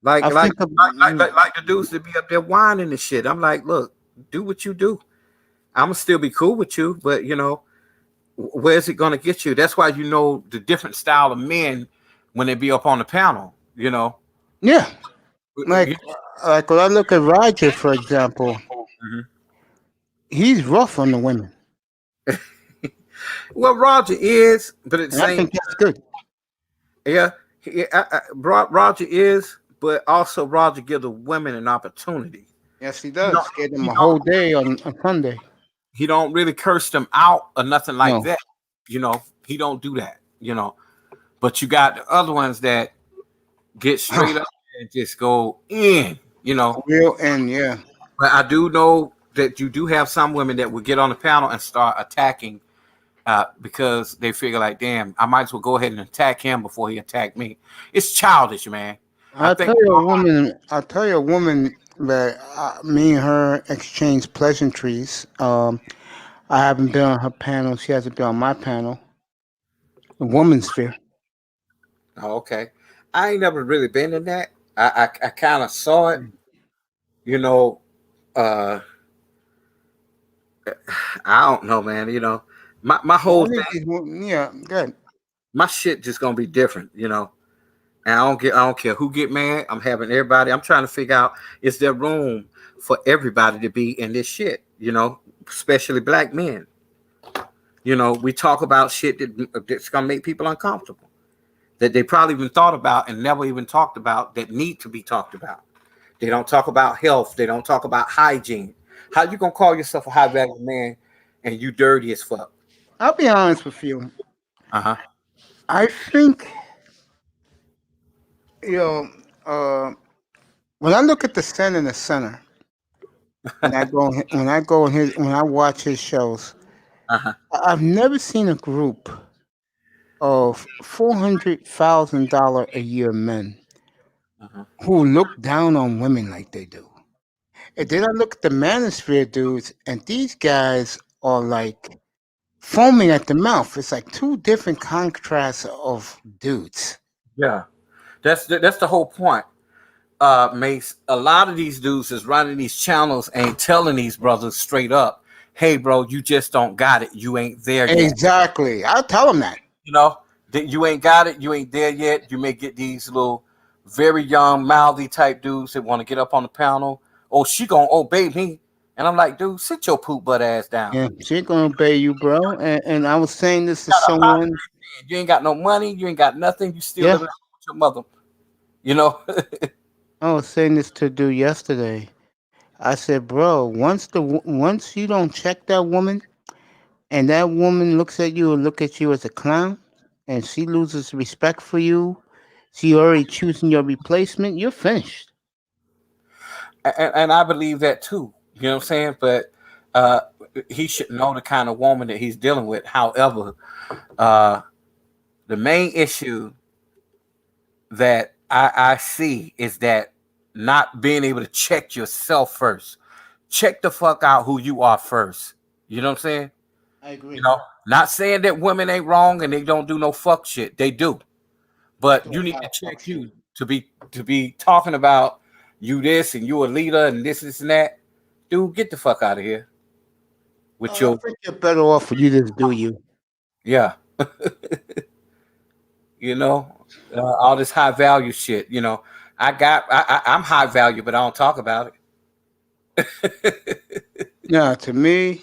Like the dudes that be up there whining and shit. I'm like, look, do what you do. I'm gonna still be cool with you, but where's it gonna get you? That's why the different style of men when they be up on the panel. Yeah. Like when I look at Roger, for example, he's rough on the women. Well, Roger is, but at the same, I think that's good. Yeah, Roger is, but also Roger gives the women an opportunity. Yes, he does. Get them a whole day on Sunday. He don't really curse them out or nothing like that. He don't do that. But you got the other ones that get straight up and just go in. Real in, yeah. But I do know that you do have some women that will get on the panel and start attacking because they figure like, damn, I might as well go ahead and attack him before he attacked me. It's childish, man. I'll tell you a woman that me and her exchange pleasantries. I haven't been on her panel. She hasn't been on my panel. The woman's sphere. Oh, okay. I ain't never really been in that. I kind of saw it. I don't know, man. My whole thing. Yeah, good. My shit just gonna be different, And I don't care who get mad. I'm having everybody. I'm trying to figure out, is there room for everybody to be in this shit? Especially black men. We talk about shit that's gonna make people uncomfortable, that they probably even thought about and never even talked about, that need to be talked about. They don't talk about health. They don't talk about hygiene. How you gonna call yourself a high value man and you dirty as fuck? I'll be honest with you. I think you know uh, when I look at the Sen in the center, when I watch his shows, Uh-huh. I've never seen a group of $400,000 a year men Uh-huh. who look down on women like they do. And then I look at the manosphere dudes, and these guys are like foaming at the mouth. It's like two different contrasts of dudes. Yeah, that's the whole point. Mace, a lot of these dudes is running these channels ain't telling these brothers straight up, hey bro, you just don't got it. You ain't there yet. Exactly. I'll tell them that. You know, that you ain't got it, you ain't there yet. You may get these little very young, mouthy type dudes that want to get up on the panel. Oh, she gonna obey me. And I'm like, dude, sit your poop butt ass down. Yeah, she ain't gonna obey you, bro. And I was saying this to You got a pocket, someone. you ain't got no money, you ain't got nothing, you still Yeah, living with your mother. You know? I was saying this to a dude yesterday. I said, bro, once you don't check that woman, and that woman looks at you and look at you as a clown, and she loses respect for you, she already choosing your replacement. You're finished. And I believe that too. You know what I'm saying? But uh, he should know the kind of woman that he's dealing with. However, uh, the main issue that I see is that not being able to check yourself first. Check the fuck out who you are first. You know what I'm saying? I agree. You know, not saying that women ain't wrong and they don't do no fuck shit. They do. But you need to check you to be talking about you this and you a leader and this and that. Dude, get the fuck out of here with I your think you're better off for you just do you. yeah. You know, all this high value shit. You know, I'm high value, but I don't talk about it. Yeah, to me,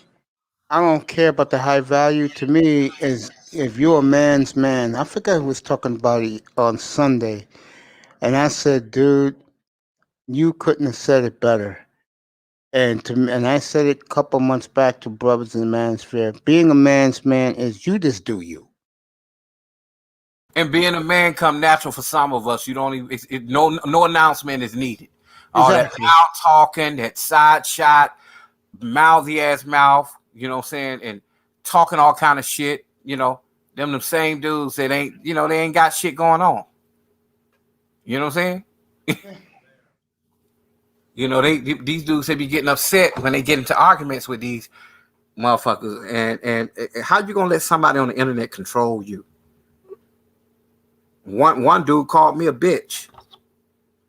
I don't care about the high value. To me, is if you're a man's man. I forget who was talking about it on Sunday, and I said, dude, you couldn't have said it better. And I said it a couple months back to brothers in the manosphere. Being a man's man is you just do you. And being a man come natural for some of us. You don't even no announcement is needed. All that Exactly. loud talking, that side shot, mouthy ass mouth, you know what I'm saying, and talking all kind of shit, you know, them same dudes that ain't, you know, they ain't got shit going on. You know what I'm saying? You know, these dudes they be getting upset when they get into arguments with these motherfuckers. And how you gonna let somebody on the internet control you? One dude called me a bitch.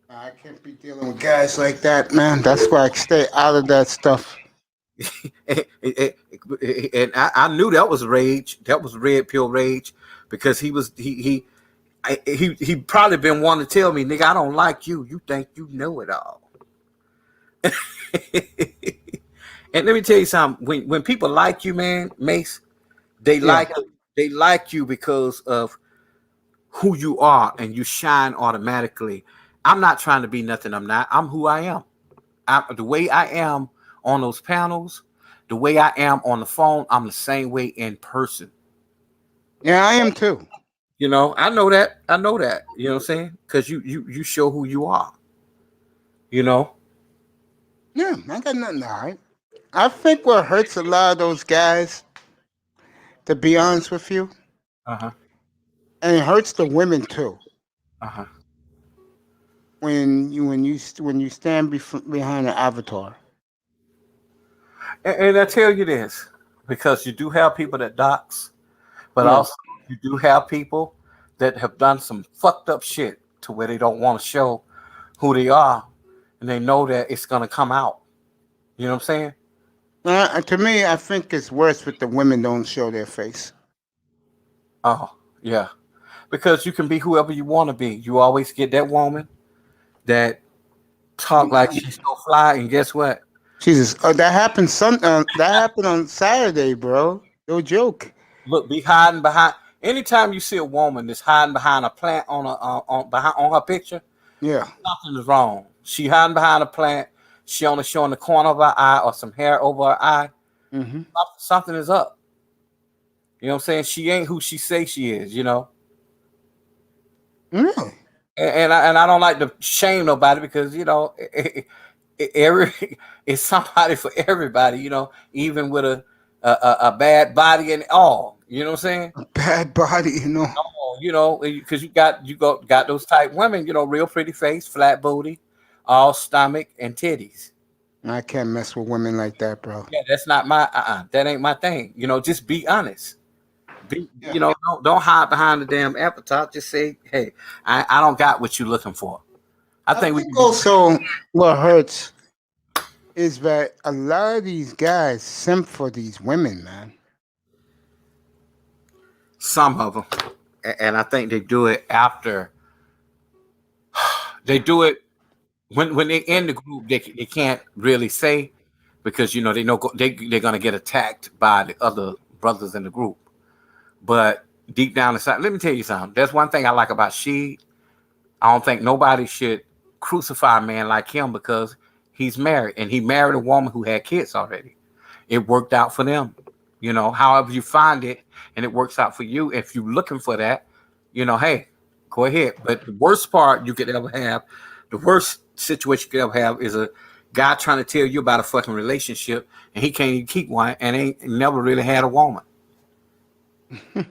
I can't be dealing with guys like that, man. That's why I stay out of that stuff. And I knew that was rage. That was red pill rage because he probably been wanting to tell me, nigga, I don't like you. You think you know it all. And let me tell you something. When people like you, man, Mace, they Yeah. like you because of who you are, and you shine automatically. I'm not trying to be nothing. I'm not. I'm who I am. The way I am on those panels, the way I am on the phone, I'm the same way in person. Yeah, I am too. You know, I know that. I know that. You know what I'm saying? Because you show who you are. You know. Yeah, I got nothing to hide. I think what hurts a lot of those guys, to be honest with you, Uh huh. and it hurts the women too, Uh huh. when you stand behind an avatar. And I tell you this because you do have people that dox, but Yeah. also you do have people that have done some fucked up shit to where they don't want to show who they are, and they know that it's gonna come out. You know what I'm saying? To me, I think it's worse with the women don't show their face. Oh yeah, because you can be whoever you want to be. You always get that woman that talk like she's so fly, and guess what? Jesus, that happened. That happened on Saturday, bro. No joke. Look, be hiding behind. Anytime you see a woman that's hiding behind a plant on her picture, Yeah. something is wrong. She hiding behind a plant. She only showing the corner of her eye or some hair over her eye. Hmm. Something is up. You know what I'm saying? She ain't who she say she is. You know. Really? And I don't like to shame nobody because it's somebody for everybody. Even with a bad body and all. You know what I'm saying? A bad body, Because you got those type women. Real pretty face, flat booty, all stomach and titties. I can't mess with women like that, bro. Yeah, that's not my. That ain't my thing. Just be honest. Yeah. Don't hide behind the damn appetite. Just say, hey, I don't got what you looking for. I I think we think can also what hurts is that a lot of these guys simp for these women, man. some of them, and I think they do it after they do it when they in the group. They can't really say because they know they're gonna get attacked by the other brothers in the group. But deep down inside, let me tell you something. That's one thing I like about She. I don't think nobody should crucify a man like him because he's married and he married a woman who had kids already. It worked out for them. However you find it and it works out for you, if you're looking for that, hey, go ahead. But the worst part you could ever have, the worst situation you could ever have is a guy trying to tell you about a fucking relationship and he can't even keep one and ain't never really had a woman. You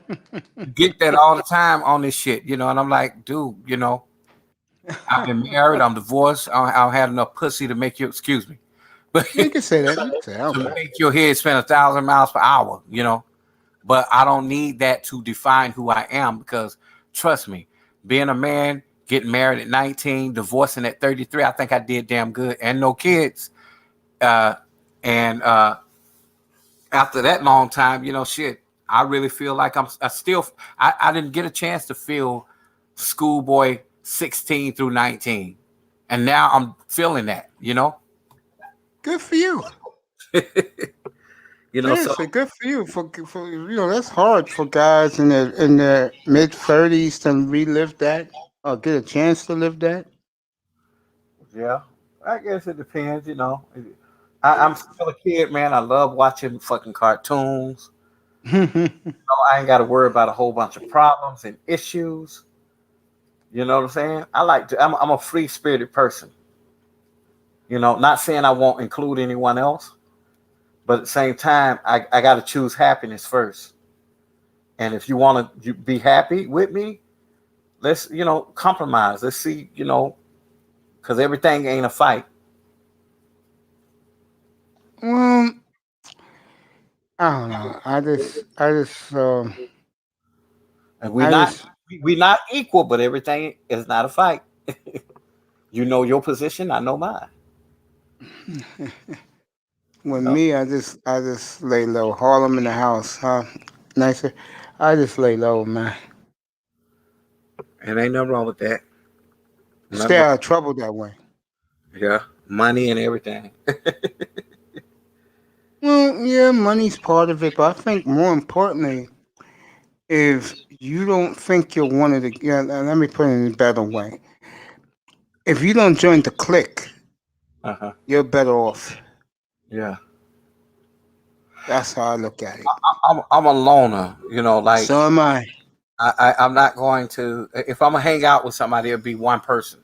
get that all the time on this shit, and I'm like, dude, I've been married, I'm divorced, I don't have enough pussy to make you, excuse me, but You can say that. You can say that. to Okay. make your head spin 1,000 miles per hour, But I don't need that to define who I am because trust me, being a man, getting married at 19, divorcing at 33, I think I did damn good and no kids. And after that long time, shit, I really feel like I didn't get a chance to feel schoolboy 16 through 19. And now I'm feeling that. Good for you. So Seriously, good for you. For that's hard for guys in their mid-30s to relive that or get a chance to live that. yeah, I guess it depends. I'm still a kid, man. I love watching fucking cartoons. I ain't got to worry about a whole bunch of problems and issues. You know what I'm saying? I like to. I'm a free spirited person. Not saying I won't include anyone else, but at the same time, I got to choose happiness first. And if you want to be happy with me, let's compromise. Let's see, because everything ain't a fight. Well, I don't know. And we I not just we not equal, but everything is not a fight. You know your position, I know mine. with me, I just lay low. Harlem in the house, huh? Nicer. I just lay low, man. And ain't nothing wrong with that. Nothing Stay wrong. out of trouble that way. Yeah, money and everything. Well, yeah, money's part of it, but I think more importantly, if you don't think you're one of the, yeah, let me put it in a better way. If you don't join the clique, Uh-huh. you're better off. Yeah. That's how I look at it. I'm a loner, like So am I. I'm not going to if I'm gonna hang out with somebody, it'll be one person.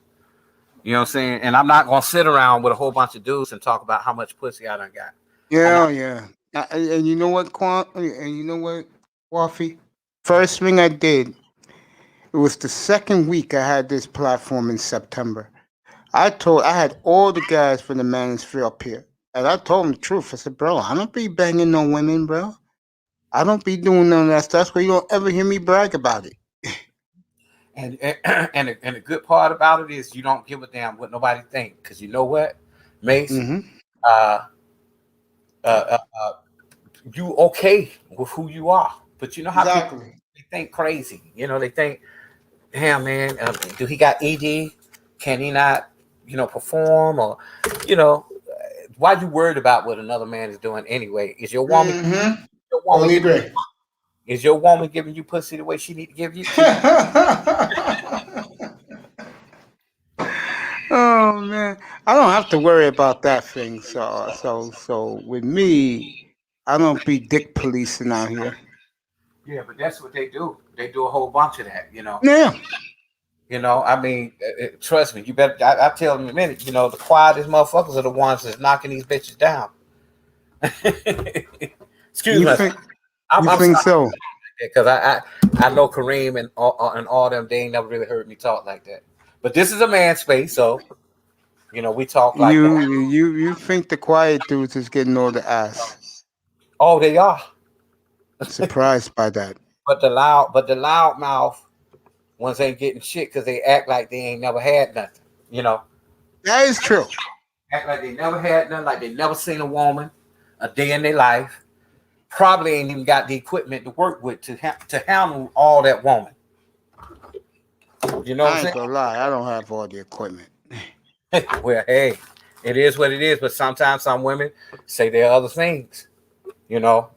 You know what I'm saying? And I'm not gonna sit around with a whole bunch of dudes and talk about how much pussy I done got. I'm Yeah, not. yeah. And you know what, and you know what, Waffy? First thing I did, it was the second week I had this platform in September. I had all the guys from the manosphere up here. And I told them the truth. I said, bro, I don't be banging no women, bro. I don't be doing none of that stuff. That's why you don't ever hear me brag about it. And the good part about it is you don't give a damn what nobody think because you know what, Mace, Mm-hmm. uh, uh, you okay with who you are, but you know how people Exactly. they think crazy. They think, damn man, do he got ED? Can he not, perform or, you know, why you worried about what another man is doing anyway? Is your woman, Mm-hmm. your woman, Only giving, agree. is your woman giving you pussy the way she need to give you to you? Oh man, I don't have to worry about that thing. So with me, I don't be dick policing out here. Yeah, but that's what they do. They do a whole bunch of that. Yeah, You know, I mean, trust me. You better. I tell them in a minute. You know, the quietest motherfuckers are the ones that's knocking these bitches down. Excuse You me. think I'm you think sorry so? because I know Kareem and all them. They ain't never really heard me talk like that. But this is a man space, so you know we talk like You that. you think the quiet dudes is getting all the ass? Oh, they are. Surprised by that. But the loud mouth ones ain't getting shit because they act like they ain't never had nothing. You know, That is true. act like they never had nothing, like they never seen a woman a day in their life. Probably ain't even got the equipment to work with to handle all that woman. You know I what ain't I'm gonna lie. I don't have all the equipment. saying? Well, hey, it is what it is. But sometimes some women say there are other things. You know,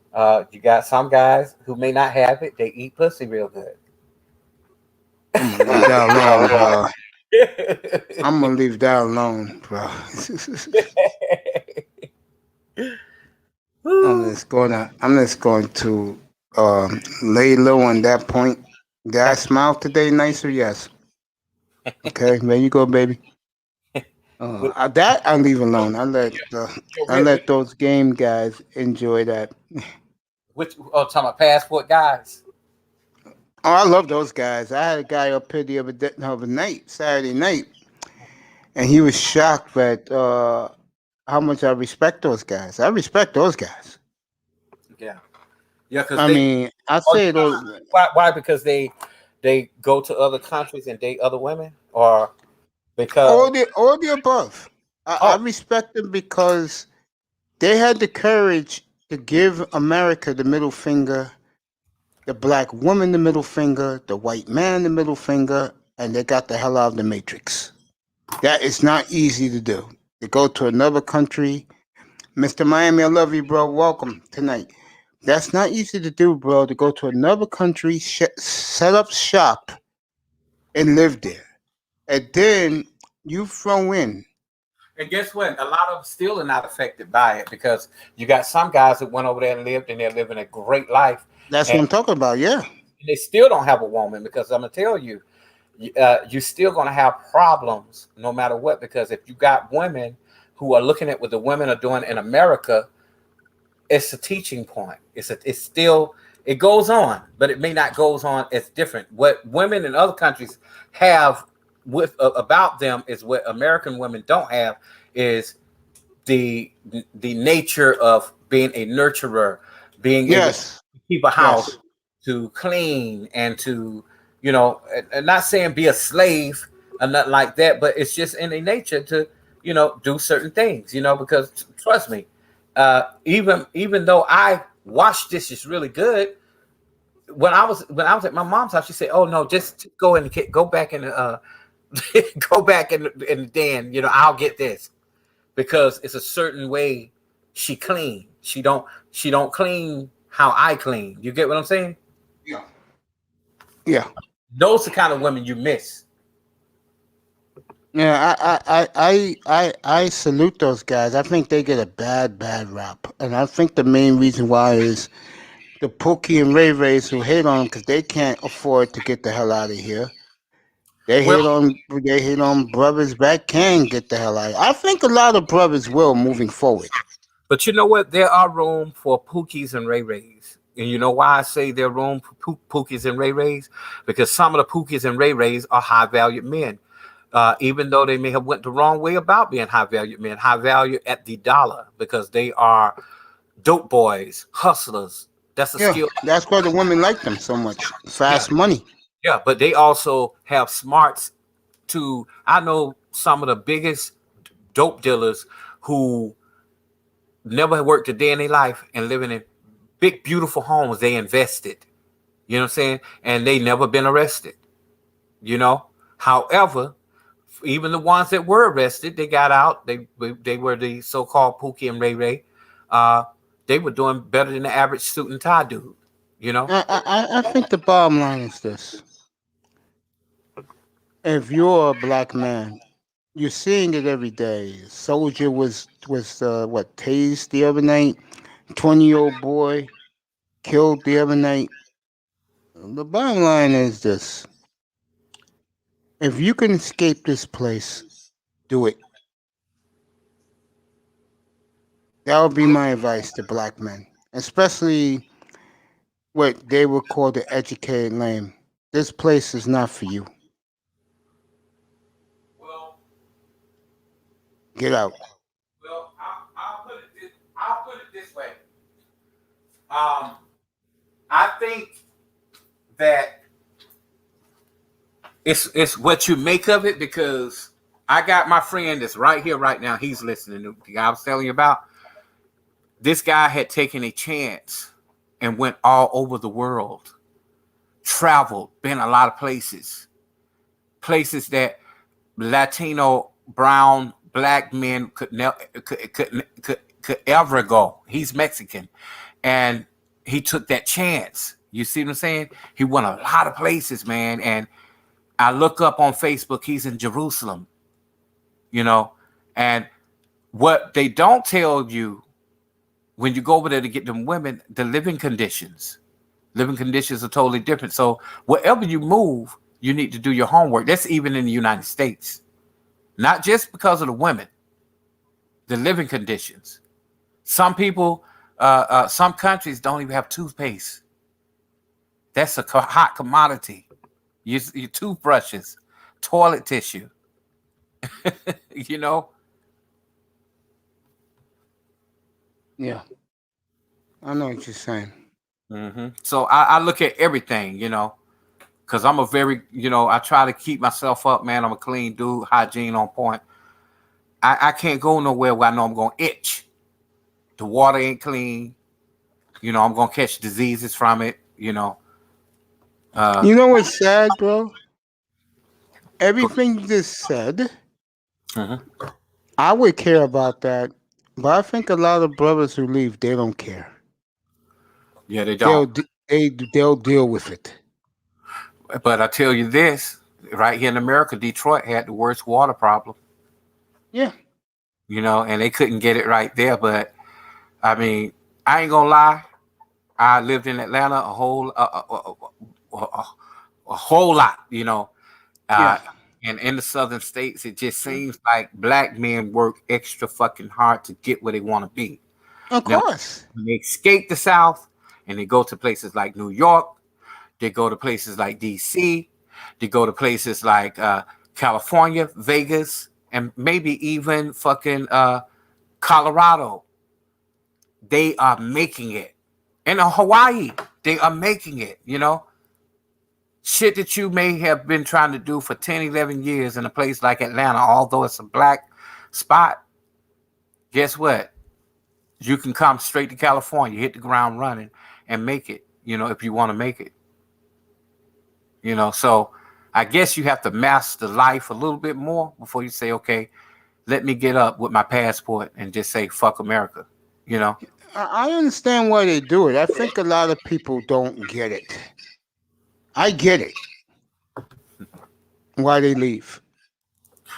you got some guys who may not have it. They eat pussy real good. I'm gonna leave that alone, bro. I'm gonna leave that alone, bro. I'm just going to lay low on that point. Did I smile today nicer? Yes. Okay, there you go, baby. That I leave alone. I let those game guys enjoy that. Which talking about passport guys? Oh, I love those guys. I had a guy up here the other night, Saturday night, and he was shocked at how much I respect those guys. I respect those guys. Yeah, yeah, because I they. mean, I Oh, say those why? Why? Because they go to other countries and date other women, or because all the above. I oh respect them because they had the courage to give America the middle finger, the black woman the middle finger, the white man the middle finger, and they got the hell out of the matrix. That is not easy to do. To go to another country, Mr. Miami, I love you, bro. Welcome tonight. That's not easy to do, bro. To go to another country, set up shop, and live there, and then you throw in. and guess what? A lot of them still are not affected by it because you got some guys that went over there and lived and they're living a great life, That's and what I'm talking about. Yeah. they still don't have a woman because I'm gonna tell you, you're still gonna have problems no matter what because if you got women who are looking at what the women are doing in America, it's a teaching point. It's still it goes on, but it may not goes on as different. What women in other countries have with about them is what American women don't have is the the nature of being a nurturer, being able to Yes. keep a house, Yes. to clean, and to and not saying be a slave or nothing like that, but it's just in a nature to do certain things, because trust me, even though I wash dishes really good, when I was at my mom's house, she said, "Oh no, just go in the go back in the go back in the den. I'll get this." Because it's a certain way she clean. She don't clean how I clean. You get what I'm saying? Yeah. Yeah. Those are the kind of women you miss. Yeah, I salute those guys. I think they get a bad rap, and I think the main reason why is the Pookie and Ray Rays who hate on them because they can't afford to get the hell out of here. Well, They hate on brothers that can get the hell out. I think a lot of brothers will moving forward. but you know what? There are room for Pookies and Ray Rays. And you know why I say there room for Pookies and Ray Rays? Because some of the Pookies and Ray Rays are high valued men. Even though they may have went the wrong way about being high valued men, high value at the dollar because they are dope boys, hustlers. That's a Yeah, skill. that's why the women like them so much. Yeah, Fast money. yeah, but they also have smarts to. I know some of the biggest dope dealers who never worked a day in their life and living in big, beautiful homes. They invested, you know what I'm saying? And they never been arrested, you know? However, even the ones that were arrested, they got out. They were the so-called Pookie and Ray Ray. Uh, they were doing better than the average suit and tie dude, you know? I think the bottom line is this: if you're a black man, you're seeing it every day. Soldier was what tased the other night. 20-year-old boy killed the other night. The bottom line is this: If you can escape this place, do it. That would be my advice to black men, especially what they would call the educated lame. This place is not for you. Well, Get out. well, I'll put it this way. Um, I think that it's what you make of it, because I got my friend that's right here right now. He's listening to the guy I was telling you about. This guy had taken a chance and went all over the world, traveled, been a lot of places that Latino, brown, black men could ever go. He's Mexican, and he took that chance. You see what I'm saying? He went a lot of places, man. And I look up on Facebook, he's in Jerusalem, and what they don't tell you when you go over there to get them women, the living conditions are totally different. So wherever you move, you need to do your homework. That's even in the United States, not just because of the women, the living conditions. Some people, some countries don't even have toothpaste. That's a hot commodity. Your toothbrushes, toilet tissue, you know? Yeah. I know what you're saying. Mm-hmm. So I look at everything, because I'm a very, I try to keep myself up, man. I'm a clean dude, hygiene on point. I can't go nowhere where I know I'm going to itch. The water ain't clean. I'm going to catch diseases from it, You know what's sad, bro? Everything you just said, I would care about that, but I think a lot of brothers who leave, they don't care. Yeah, they don't. They'll deal with it. But I tell you this, right here in America, Detroit had the worst water problem. Yeah. And they couldn't get it right there. But I mean, I ain't gonna lie. I lived in Atlanta a whole lot, Yeah. And in the southern states, it just seems like black men work extra fucking hard to get where they want to be. Of course. When they escape the South and they go to places like New York, they go to places like DC, they go to places like California, Vegas, and maybe even fucking Colorado. They are making it. And Hawaii, they are making it, Shit that you may have been trying to do for 10, 11 years in a place like Atlanta, although it's a black spot, guess what? You can come straight to California, hit the ground running, and make it, if you want to make it. So I guess you have to master life a little bit more before you say, okay, let me get up with my passport and just say, fuck America, I understand why they do it. I think a lot of people don't get it. I get it. Why they leave.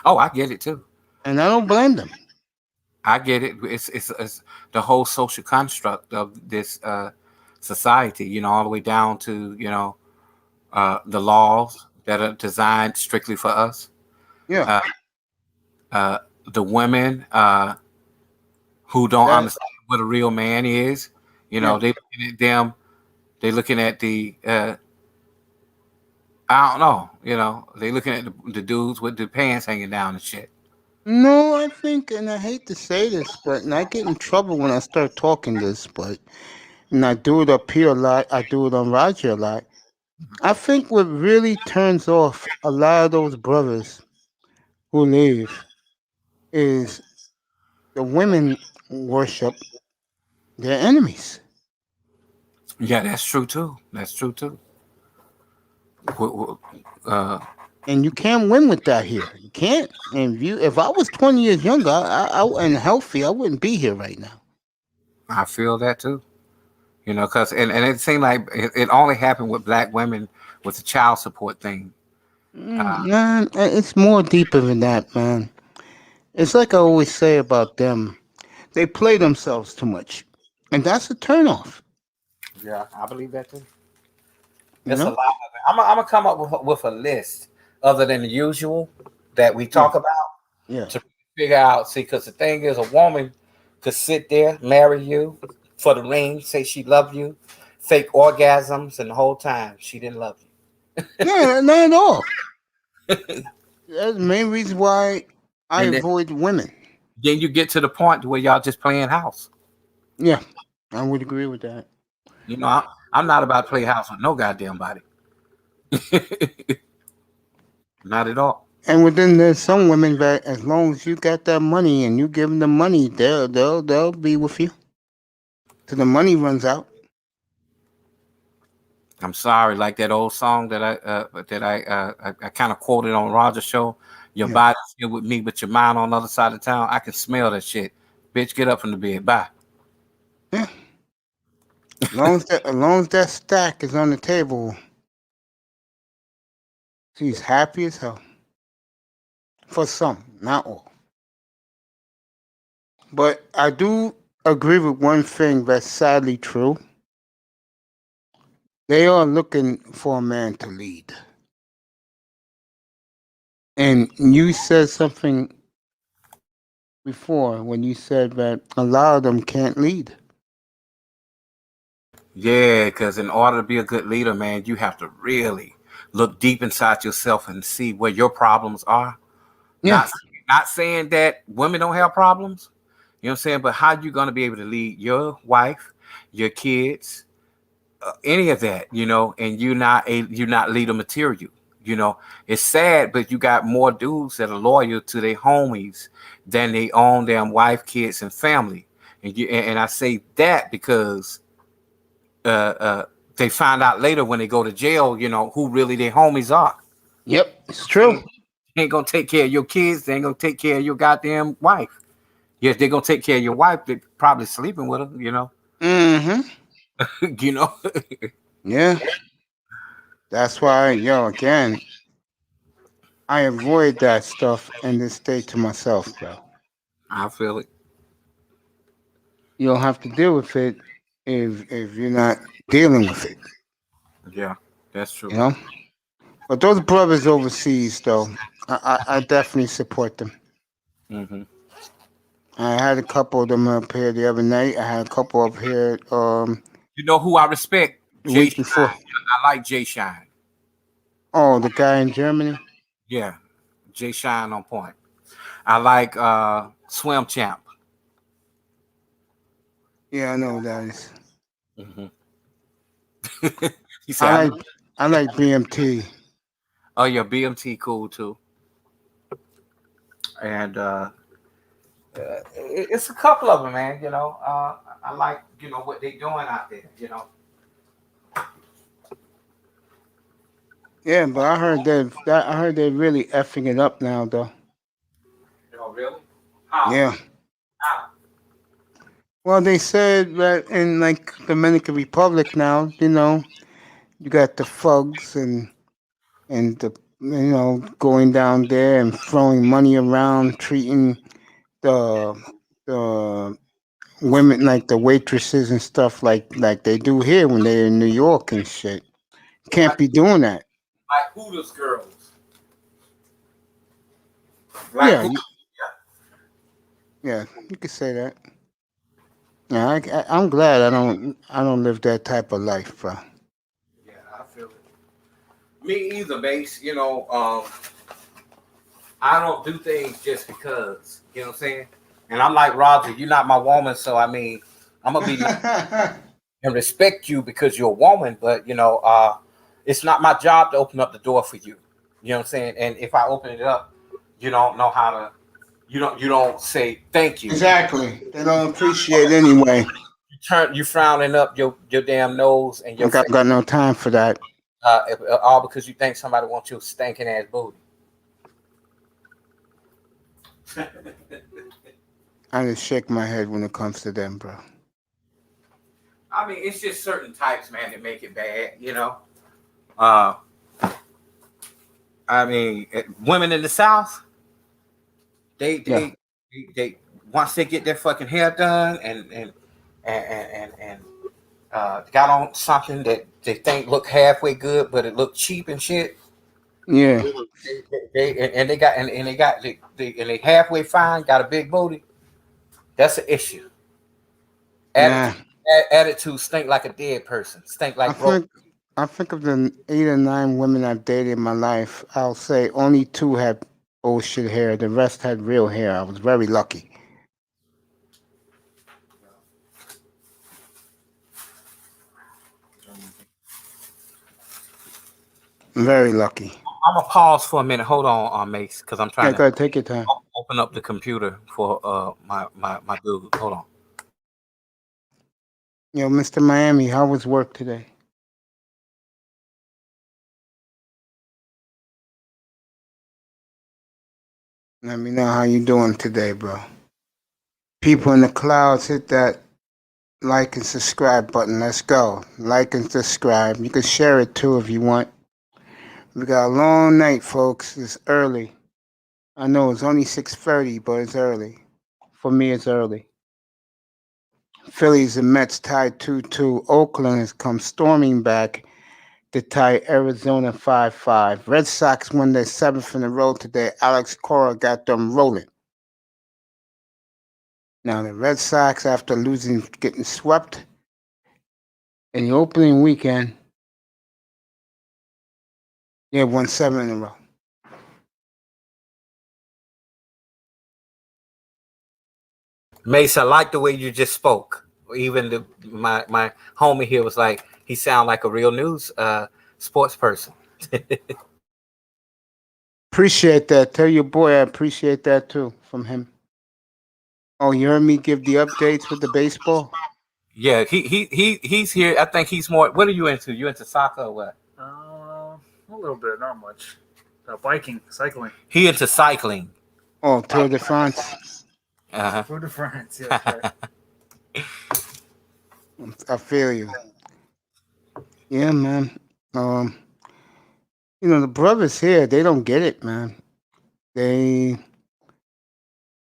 Oh, I get it too. And I don't blame them. I get it. It's the whole social construct of this society, all the way down to, the laws that are designed strictly for us. Yeah. The women who don't understand what a real man is, they looking at them. They looking at the I don't know, they looking at the dudes with the pants hanging down and shit. No, I think, and I hate to say this, but and I get in trouble when I start talking this, but and I do it up here a lot. I do it on Roger a lot. I think what really turns off a lot of those brothers who leave is the women worship their enemies. Yeah, that's true too. And you can't win with that here. You can't. And if I was 20 years younger and healthy, I wouldn't be here right now. I feel that too. Because and it seemed like it only happened with black women with the child support thing. Man, it's more deeper than that, man. It's like I always say about them. They play themselves too much. And that's a turnoff. Yeah, I believe that too. There's a lot of it. I'm gonna come up with a list other than the usual that we talk about. Yeah. To figure out, see, because the thing is, a woman could sit there, marry you for the ring, say she loved you, fake orgasms, and the whole time she didn't love you. No, not at all. That's the main reason why I And avoid women. then you get to the point where y'all just playing house. Yeah, I would agree with that. You know, I'm not about to play house with no goddamn body. Not at all. And within there's some women that, as long as you got that money and you give them the money, they'll be with you till the money runs out. I'm sorry, like that old song that I kind of quoted on Roger's show. Your body's here with me, but your mind on the other side of town. I can smell that shit. Bitch, get up from the bed. Bye. Yeah. As long as that stack is on the table, she's happy as hell. For some, not all. But I do agree with one thing that's sadly true. They are looking for a man to lead. And you said something before when you said that a lot of them can't lead. Yeah, because in order to be a good leader, man, you have to really look deep inside yourself and see where your problems are. Yeah. Not saying that women don't have problems, you know what I'm saying, but how you going to be able to lead your wife, your kids, any of that, you know, and you're not leader material. You know, it's sad, but you got more dudes that are loyal to their homies than they own their wife, kids, and family. And I say that because they find out later when they go to jail, you know, who really their homies are. Yep, it's true. They ain't gonna take care of your kids. They ain't gonna take care of your goddamn wife. Yes, they're gonna take care of your wife. They're probably sleeping with her, you know. Mm-hmm. You know. Yeah. That's why, again, I avoid that stuff and just stay to myself, bro. I feel it. You don't have to deal with it if you're not dealing with it. Yeah, that's true. You know? But those brothers overseas, though, I definitely support them. Mm-hmm. I had a couple of them up here the other night. I had a couple up here You know who I respect? the week before. I like Jay Shine. Oh, the guy in Germany? Yeah, Jay Shine on point. I like Swim Champ. Yeah, I know who that is. Mm-hmm. He said, I like BMT. Oh yeah, BMT cool too. And it's a couple of them, man. You know, I like what they doing out there. You know. Yeah, but I heard they're really effing it up now, though. Oh really? How? Yeah. How? Well, they said that in like Dominican Republic now, you got the thugs and the going down there and throwing money around, treating the women like the waitresses and stuff like they do here when they're in New York and shit. Can't be doing that. Like Hooters girls. Yeah, yeah, you could say that. Yeah, I'm glad I don't live that type of life, bro. Yeah, I feel it. Me either, Mace. You know, I don't do things just because. You know what I'm saying? And I'm like Roger. You're not my woman, so I mean, I'm gonna be and respect you because you're a woman. But it's not my job to open up the door for you. You know what I'm saying? And if I open it up, you don't know how to. You don't say thank you. Exactly. They don't appreciate it anyway. You frowning up your damn nose and your. Got no time for that. All because you think somebody wants your stinking ass booty. I just shake my head when it comes to them, bro. I mean, it's just certain types, man, that make it bad, I mean, women in the South, they once they get their fucking hair done and got on something that they think look halfway good, but it look cheap and shit. Yeah. They halfway fine, got a big booty. That's an issue. Nah. Attitude stink like a dead person. Stink I like broke. think I think of the 8 or 9 women I've dated in my life, I'll say only 2 had bullshit hair. The rest had real hair. I was very lucky. Very lucky. I'm gonna pause for a minute. Hold on, Mace, because I'm Yeah, trying go to ahead, take your time. open up the computer for my dude. Hold on. Yo, Mr. Miami, how was work today? Let me know how you doing today, bro. People in the clouds, hit that like and subscribe button. Let's go. Like and subscribe. You can share it too if you want. We got a long night, folks. It's early. I know it's only 6:30, but it's early. For me, it's early. Phillies and Mets tied 2-2. Oakland has come storming back to tie Arizona 5-5. Red Sox won their 7th in a row today. Alex Cora got them rolling. Now, the Red Sox, after losing, getting swept in the opening weekend, they won 7 in a row. Mace, I like the way you just spoke. Even my homie here was like, he sound like a real news sports person. Appreciate that. Tell your boy I appreciate that too from him. Oh, you heard me give the updates with the baseball? Yeah, he's here. I think he's more. What are you into? You into soccer or what? A little bit, not much. Biking, cycling. He into cycling. Oh, Tour de France. Tour de France, yeah, that's right. I feel you. Yeah, man. The brothers here, they don't get it, man. They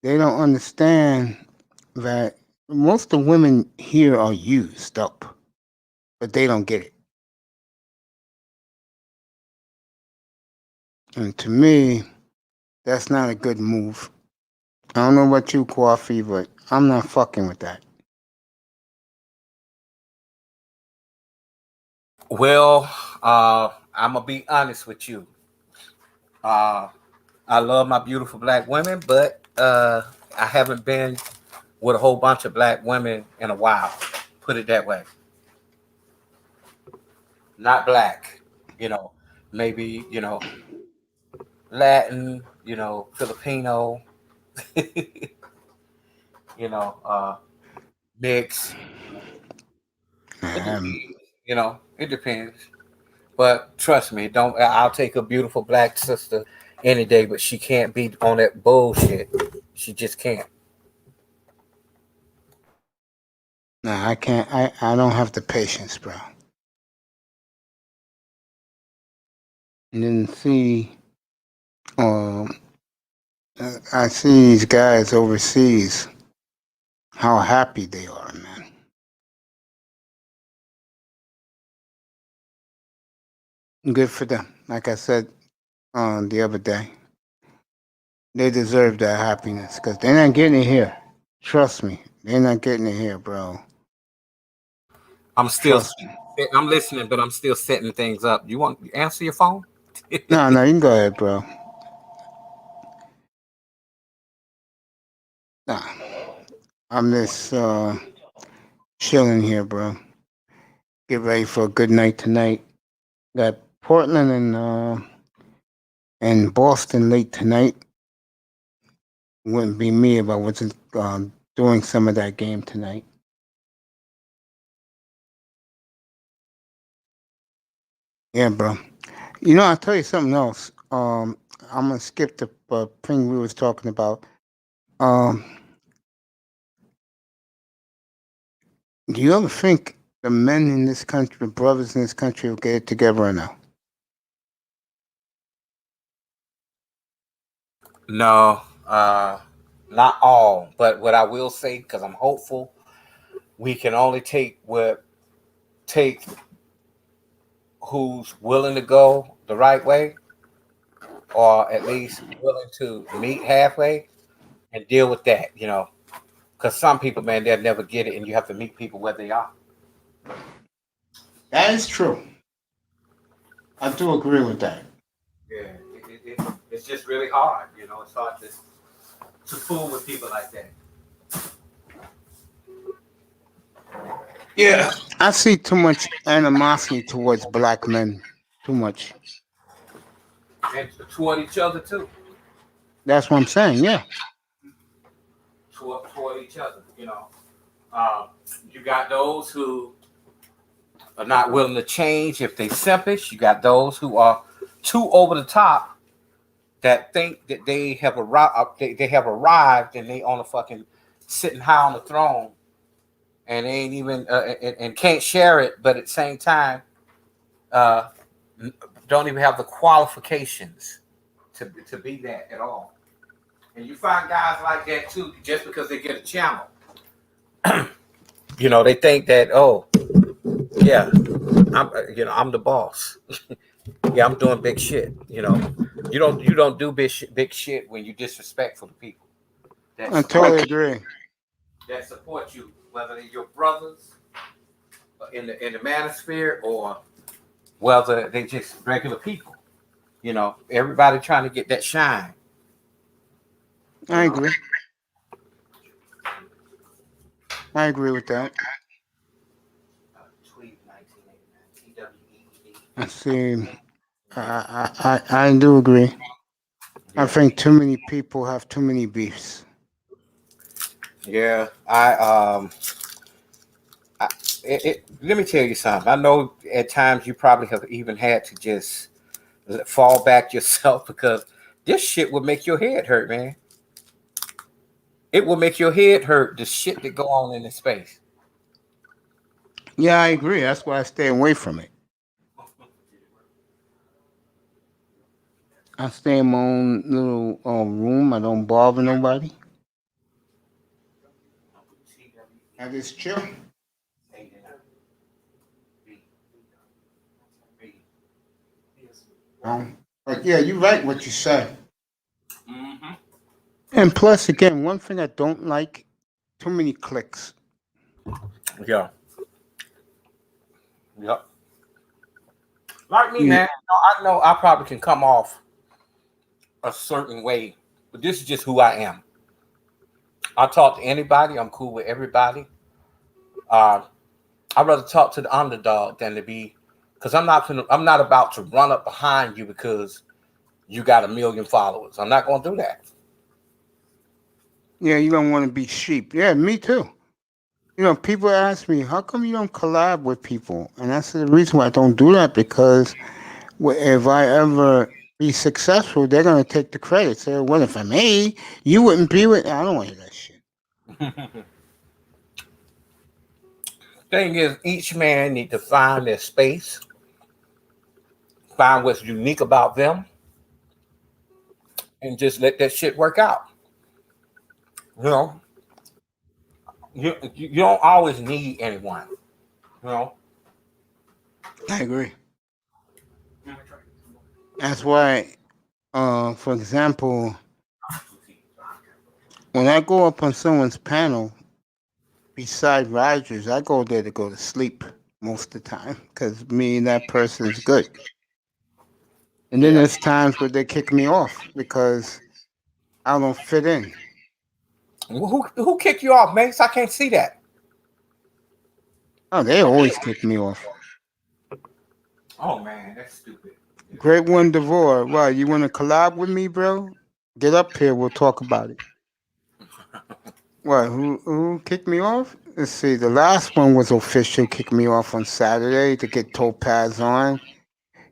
don't understand that most of the women here are used up, but they don't get it. And to me, that's not a good move. I don't know about you, Coffee, but I'm not fucking with that. Well, I'm gonna be honest with you. I love my beautiful black women, but I haven't been with a whole bunch of black women in a while. Put it that way. Not black, maybe Latin, Filipino, mix. It depends, it depends. But trust me, don't. I'll take a beautiful black sister any day, but she can't be on that bullshit. She just can't. Nah, I can't. I don't have the patience, bro. And then see, I see these guys overseas, how happy they are, man. Good for them. Like I said the other day, they deserve that happiness because they're not getting it here. Trust me, they're not getting it here, bro. I'm listening, but I'm still setting things up. You want to answer your phone? No, you can go ahead, bro. Nah, I'm just chilling here, bro. Get ready for a good night tonight. Got Portland and Boston late tonight. Wouldn't be me if I wasn't doing some of that game tonight. Yeah, bro. I'll tell you something else. I'm gonna skip the thing we was talking about. Um, do you ever think the men in this country, the brothers in this country, will get it together or no? No, not all. But what I will say, because I'm hopeful, we can only take who's willing to go the right way, or at least willing to meet halfway and deal with that, because some people, man, they'll never get it, and you have to meet people where they are. That is true. I do agree with that. Yeah, it's just really hard, It's hard to fool with people like that. Yeah, I see too much animosity towards black men. Too much. And toward each other too. That's what I'm saying. Yeah. Toward each other, You got those who are not willing to change if they selfish. You got those who are too over the top that think that they have arrived. They have arrived and they on a fucking sitting high on the throne, and they ain't even and can't share it. But at the same time, don't even have the qualifications to be that at all. And you find guys like that too, just because they get a channel. They think that, oh, yeah, I'm the boss. Yeah, I'm doing big shit. You don't do big shit when you disrespectful to people. I totally agree. That support you, whether they're your brothers in the manosphere or whether they just regular people. Everybody trying to get that shine. I agree. I agree with that. I see. I do agree. Yeah. I think too many people have too many beefs. Yeah, let me tell you something. I know at times you probably have even had to just fall back yourself because this shit will make your head hurt, man. It will make your head hurt, the shit that go on in this space. Yeah, I agree. That's why I stay away from it. I stay in my own little room. I don't bother nobody. I just chill. But yeah, you're right what you said. Mm-hmm. And plus, again, one thing I don't like, too many clicks. Yeah. Yep. Like me, man. I know I probably can come off a certain way, but this is just who I am. I talk to anybody. I'm cool with everybody. I'd rather talk to the underdog than to be, because I'm not about to run up behind you because you got 1 million followers. I'm not going to do that. Yeah, you don't want to be sheep. Yeah, me too. People ask me, how come you don't collab with people? And that's the reason why I don't do that, because if I ever be successful, they're going to take the credit. Say, well, if I'm me, you wouldn't be with... I don't want to hear that shit. Thing is, each man need to find their space, find what's unique about them, and just let that shit work out. You don't always need anyone. I agree. That's why, for example, when I go up on someone's panel, beside Rogers, I go there to go to sleep most of the time because me and that person is good. And then there's times where they kick me off because I don't fit in. Who kicked you off, Mace? I can't see that. Oh, they always kick me off. Oh, man, that's stupid. Great One Devore. Well, you want to collab with me, bro? Get up here. We'll talk about it. What? Who kicked me off? Let's see. The last one was Official. Kicked me off on Saturday to get Topaz on.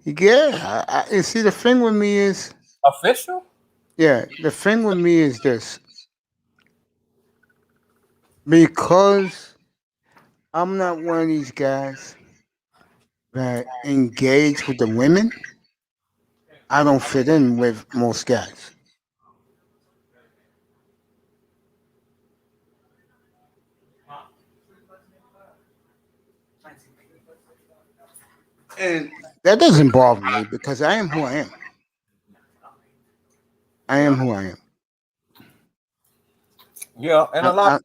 Yeah. You see, the thing with me is... Official? Yeah. The thing with me is this. Because I'm not one of these guys that engage with the women, I don't fit in with most guys. And that doesn't bother me because I am who I am. I am who I am. Yeah, and a lot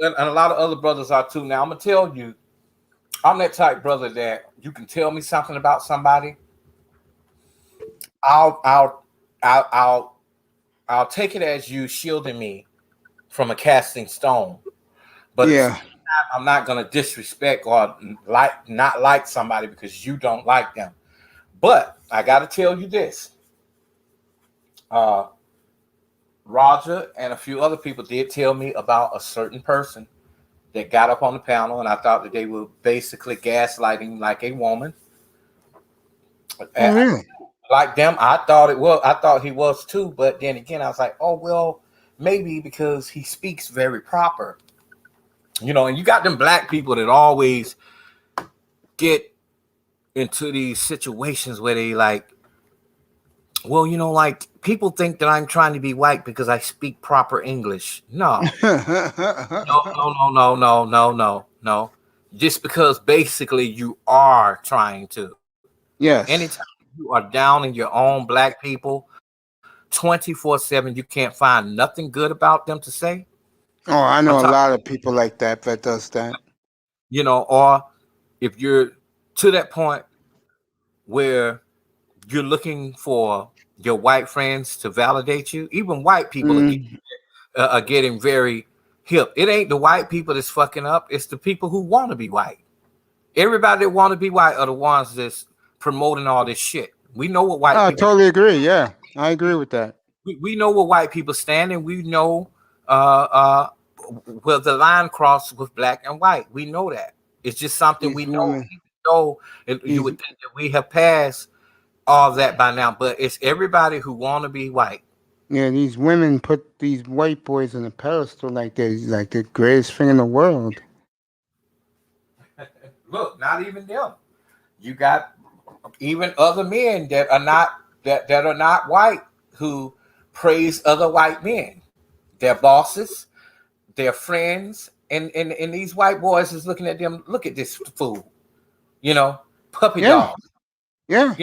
of other brothers are too. Now I'm gonna tell you, I'm that type brother that you can tell me something about somebody. I'll take it as you shielding me from a casting stone. But at the same time, I'm not gonna disrespect or not like somebody because you don't like them. But I gotta tell you this. Roger and a few other people did tell me about a certain person that got up on the panel, and I thought that they were basically gaslighting like a woman. Really? Like them, I thought he was too, but then again, I was like, oh well, maybe because he speaks very proper. And you got them black people that always get into these situations where they like, well, like people think that I'm trying to be white because I speak proper English. No. No. Just because basically you are trying to. Yes. Anytime you are down in your own black people, 24/7, you can't find nothing good about them to say. Oh, I know a lot of people like that does that. Or if you're to that point where you're looking for your white friends to validate you, even white people are getting very hip. It ain't the white people that's fucking up. It's the people who want to be white. Everybody that want to be white are the ones that's promoting all this shit. We know what white people... I totally agree. Yeah, I agree with that. We know where white people stand, and we know where the line crosses with black and white. We know that. It's just something we know. You would think that we have passed all that by now, but it's everybody who want to be white. Yeah, these women put these white boys on a pedestal like they're like the greatest thing in the world. Look, not even them. You got even other men that are not white who praise other white men, their bosses, their friends, and these white boys is looking at them. Look at this fool, puppy dog. Yeah.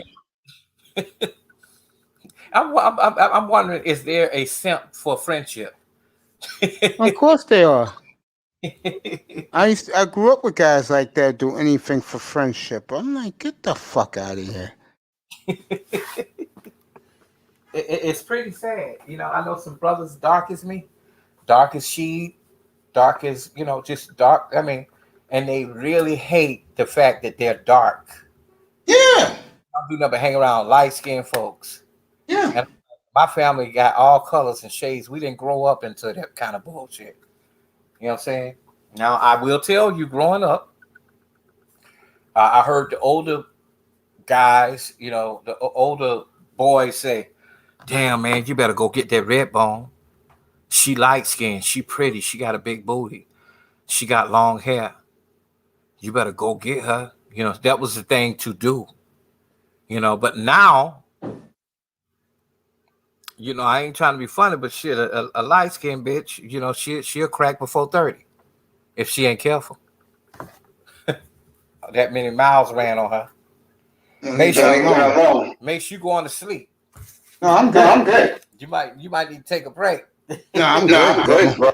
I'm wondering, is there a simp for friendship? Of course they are. I grew up with guys like that do anything for friendship. I'm like, get the fuck out of here. It's pretty sad. I know some brothers dark as me, dark as she, dark as, just dark. I mean, and they really hate the fact that they're dark. Yeah. I do never hang around light-skinned folks. Yeah. And my family got all colors and shades. We didn't grow up into that kind of bullshit. You know what I'm saying? Now, I will tell you, growing up, I heard the older guys, the older boys say, damn, man, you better go get that red bone. She light-skinned. She pretty. She got a big booty. She got long hair. You better go get her. That was the thing to do. But now, I ain't trying to be funny, but shit, a light-skinned bitch, she'll crack before 30 if she ain't careful. That many miles ran on her. Make sure you go on to sleep. No, I'm good. I'm good. You might need to take a break. No, I'm good, bro.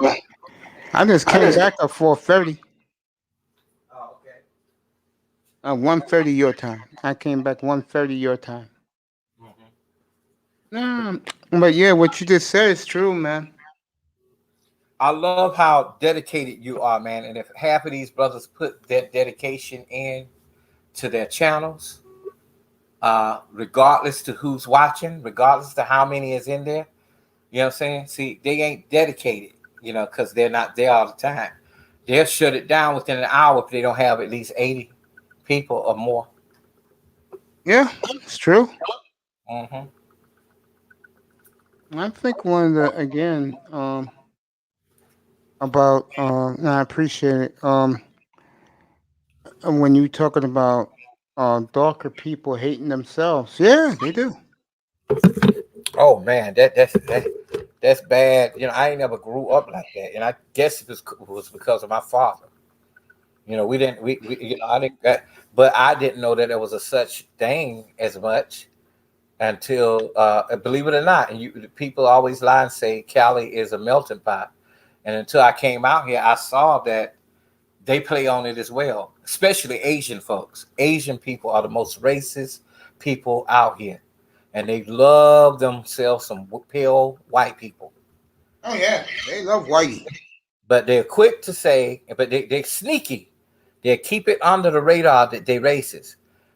I just came back at 4:30. Oh, okay. 1:30 your time. I came back 1:30 your time. No, but yeah, what you just said is true, man. I love how dedicated you are, man. And if half of these brothers put that dedication in to their channels, regardless to who's watching, regardless to how many is in there, you know what I'm saying? See, they ain't dedicated, because they're not there all the time. They'll shut it down within an hour if they don't have at least 80 people or more. Yeah, it's true. Mm-hmm. I think one of the, again, about, and I appreciate it, when you talking about darker people hating themselves. Yeah, they do. Oh man, that's bad. I ain't never grew up like that, and I guess it was because of my father. We didn't. I didn't. But I didn't know that there was a such thing as much. until believe it or not, and people always lie and say Cali is a melting pot. And until I came out here, I saw that they play on it as well, especially Asian folks. Asian people are the most racist people out here, and they love themselves some pale white people. Oh yeah, they love whitey. But they're quick to say, but they're sneaky. They keep it under the radar that they racist.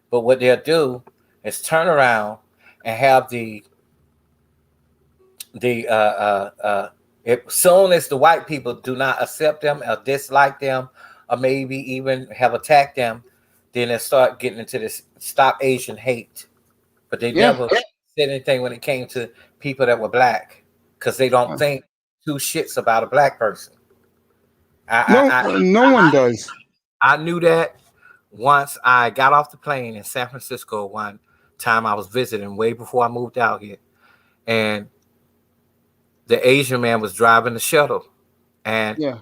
But what they'll do is turn around and have as soon as the white people do not accept them or dislike them or maybe even have attacked them, then they start getting into this stop Asian hate. But they never said anything when it came to people that were black because they don't think two shits about a black person. No one does. I knew that once I got off the plane in San Francisco one time. I was visiting way before I moved out here, and the Asian man was driving the shuttle, and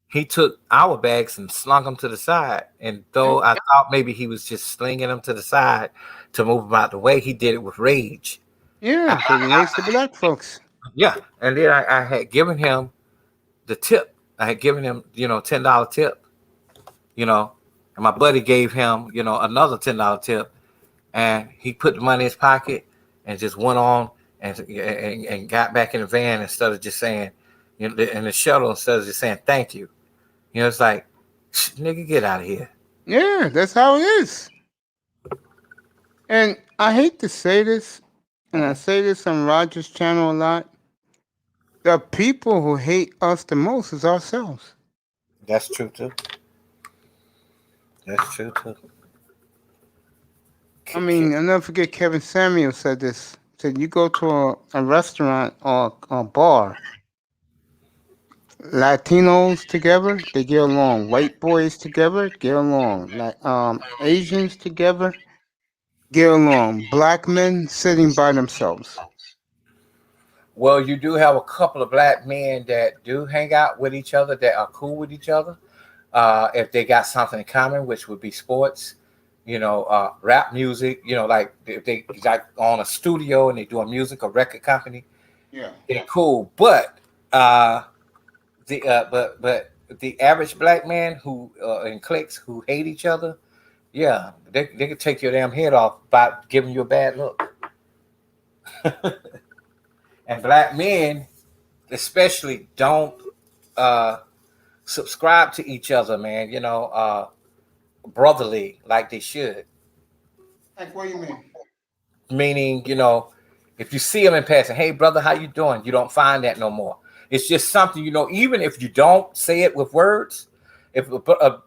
he took our bags and slung them to the side. And though I thought maybe he was just slinging them to the side to move them out the way, he did it with rage. Yeah, because he hates the black folks. Yeah, and then I had given him the tip. I had given him, $10 tip, and my buddy gave him, another $10 tip, and he put the money in his pocket and just went on and got back in the van instead of just saying, in the shuttle, instead of just saying thank you. It's like, nigga, get out of here. Yeah, that's how it is. And I hate to say this, and I say this on Roger's channel a lot. The people who hate us the most is ourselves. That's true too. That's true too. I mean, I'll never forget Kevin Samuel said this. Said you go to a restaurant or a bar, Latinos together, they get along. White boys together, get along. Like Asians together, get along. Black men sitting by themselves. Well, you do have a couple of black men that do hang out with each other, that are cool with each other. If they got something in common, which would be sports, rap music, like if they got on a studio and they do a music or record company, they're cool. But the average black man who in cliques who hate each other, they could take your damn head off by giving you a bad look. And black men, especially, don't subscribe to each other, man. Brotherly like they should. Like, what do you mean? Meaning, if you see them in passing, hey brother, how you doing? You don't find that no more. It's just something, even if you don't say it with words, if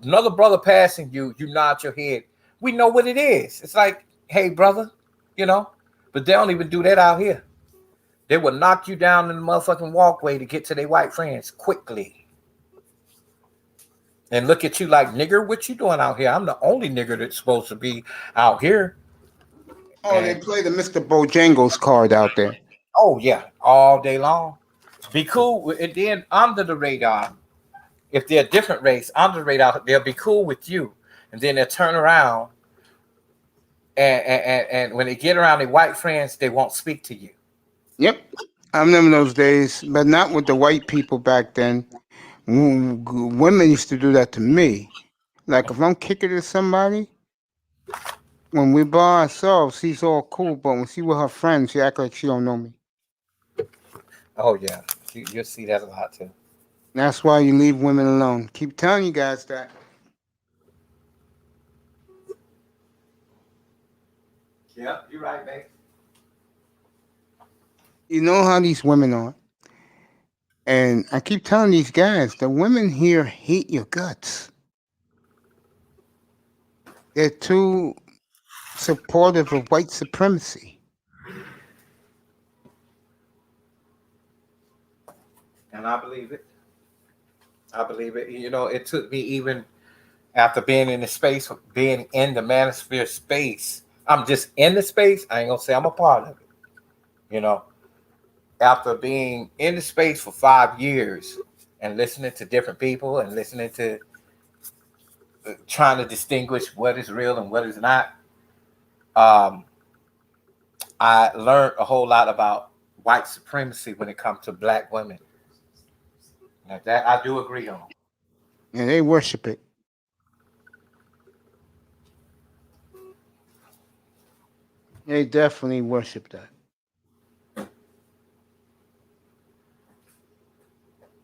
another brother passing you, you nod your head. We know what it is. It's like, hey brother, but they don't even do that out here. They will knock you down in the motherfucking walkway to get to their white friends quickly. And look at you like, nigger, what you doing out here? I'm the only nigger that's supposed to be out here. Oh, they play the Mr. Bojangles card out there. Oh, yeah, all day long. Be cool. And then under the radar, if they're a different race, under the radar, they'll be cool with you. And then they'll turn around and when they get around their white friends, they won't speak to you. Yep. I remember those days, but not with the white people back then. Women used to do that to me. Like if I'm kicking at somebody, when we by ourselves, she's all cool, but when she with her friends, she act like she don't know me. Oh yeah, you'll see that a lot too. That's why you leave women alone. Keep telling you guys that. Yeah, you're right, babe. You know how these women are. And I keep telling these guys, the women here hate your guts. They're too supportive of white supremacy. And I believe it. It took me even after being in the space, being in the manosphere space. I'm just in the space. I ain't gonna say I'm a part of it. After being in the space for 5 years and listening to different people and listening to trying to distinguish what is real and what is not, I learned a whole lot about white supremacy when it comes to black women. Now, that I do agree on. And they worship it. They definitely worship that.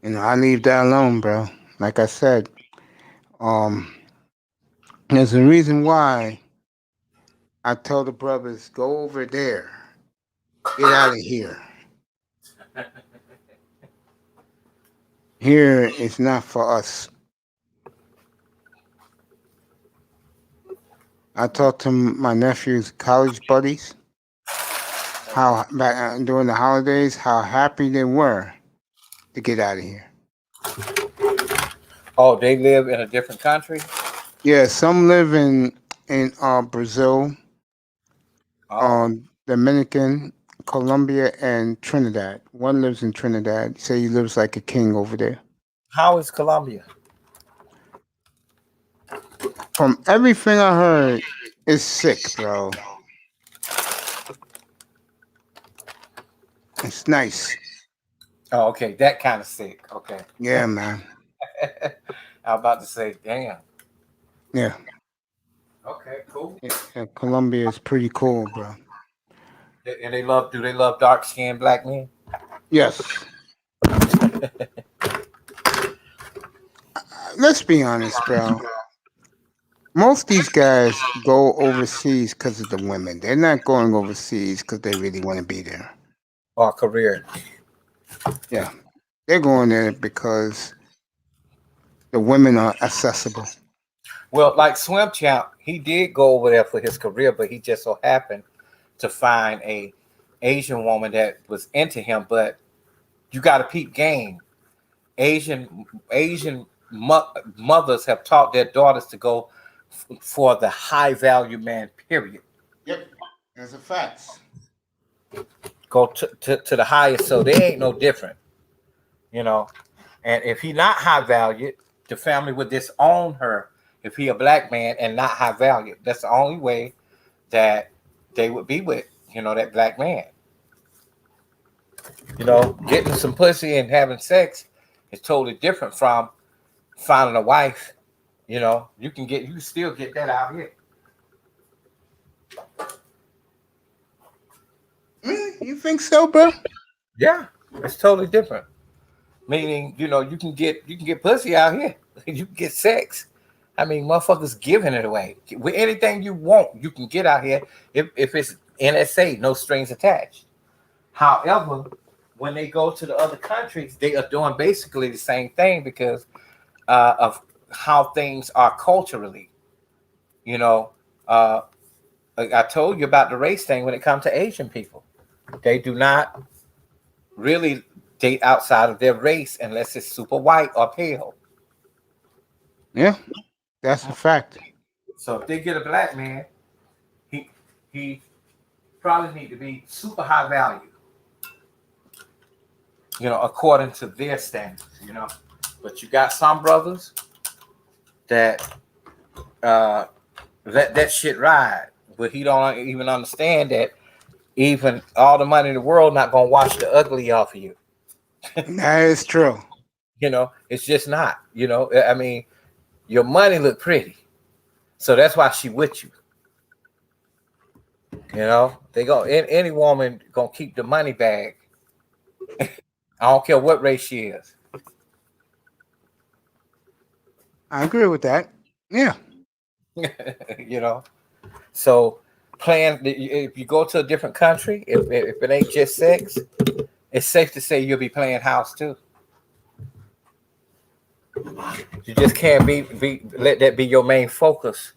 I leave that alone, bro. Like I said, um, there's a reason why I tell the brothers, go over there. Get out of here. Here is not for us. I talked to my nephew's college buddies how back during the holidays how happy they were to get out of here. Oh, they live in a different country? Yeah, some live in Brazil, Dominican, Colombia, and Trinidad. One lives in Trinidad. He say he lives like a king over there. How is Colombia? From everything I heard, it's sick, bro. It's nice. Oh, okay. That kind of sick. Okay. Yeah, man. I was about to say, damn. Yeah. Okay, cool. Yeah, Colombia is pretty cool, bro. And do they love dark-skinned black men? Yes. Let's be honest, bro. Most of these guys go overseas because of the women. They're not going overseas because they really want to be there. Or career. Yeah. They're going there because the women are accessible. Well, like Swim Champ, he did go over there for his career, but he just so happened to find a Asian woman that was into him. But you got to peep game. Asian mothers have taught their daughters to go for the high value man, period. Yep, that's a fact. Go to the highest, so they ain't no different, you know. And if he not high valued, the family would disown her if he a black man and not high valued. That's the only way that they would be with, that black man. Getting some pussy and having sex is totally different from finding a wife. You can still get that out here. You think so, bro? Yeah, it's totally different. Meaning, you can get pussy out here. You can get sex. I mean, motherfuckers giving it away. With anything you want, you can get out here if it's NSA, no strings attached. However, when they go to the other countries, they are doing basically the same thing because of how things are culturally. I told you about the race thing when it comes to Asian people. They do not really date outside of their race unless it's super white or pale. Yeah, that's a fact. So if they get a black man, he probably need to be super high value, according to their standards, But you got some brothers that let that shit ride, but he don't even understand that even all the money in the world not gonna wash the ugly off of you. That is true. It's just not. I mean, your money look pretty, so that's why she with you. They go any woman gonna keep the money bag. I don't care what race she is. I agree with that. Yeah. So if you go to a different country, if it ain't just sex, it's safe to say you'll be playing house too. You just can't let that be your main focus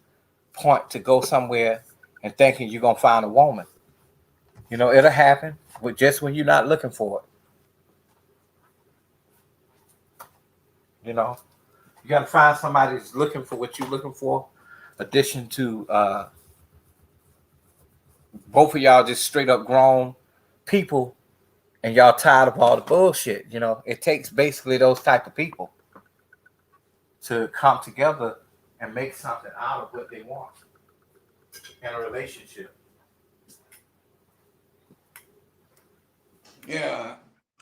point to go somewhere and thinking you're gonna find a woman. It'll happen, but just when you're not looking for it. You gotta find somebody that's looking for what you're looking for. Addition to both of y'all just straight up grown people, and y'all tired of all the bullshit. It takes basically those type of people to come together and make something out of what they want in a relationship. Yeah,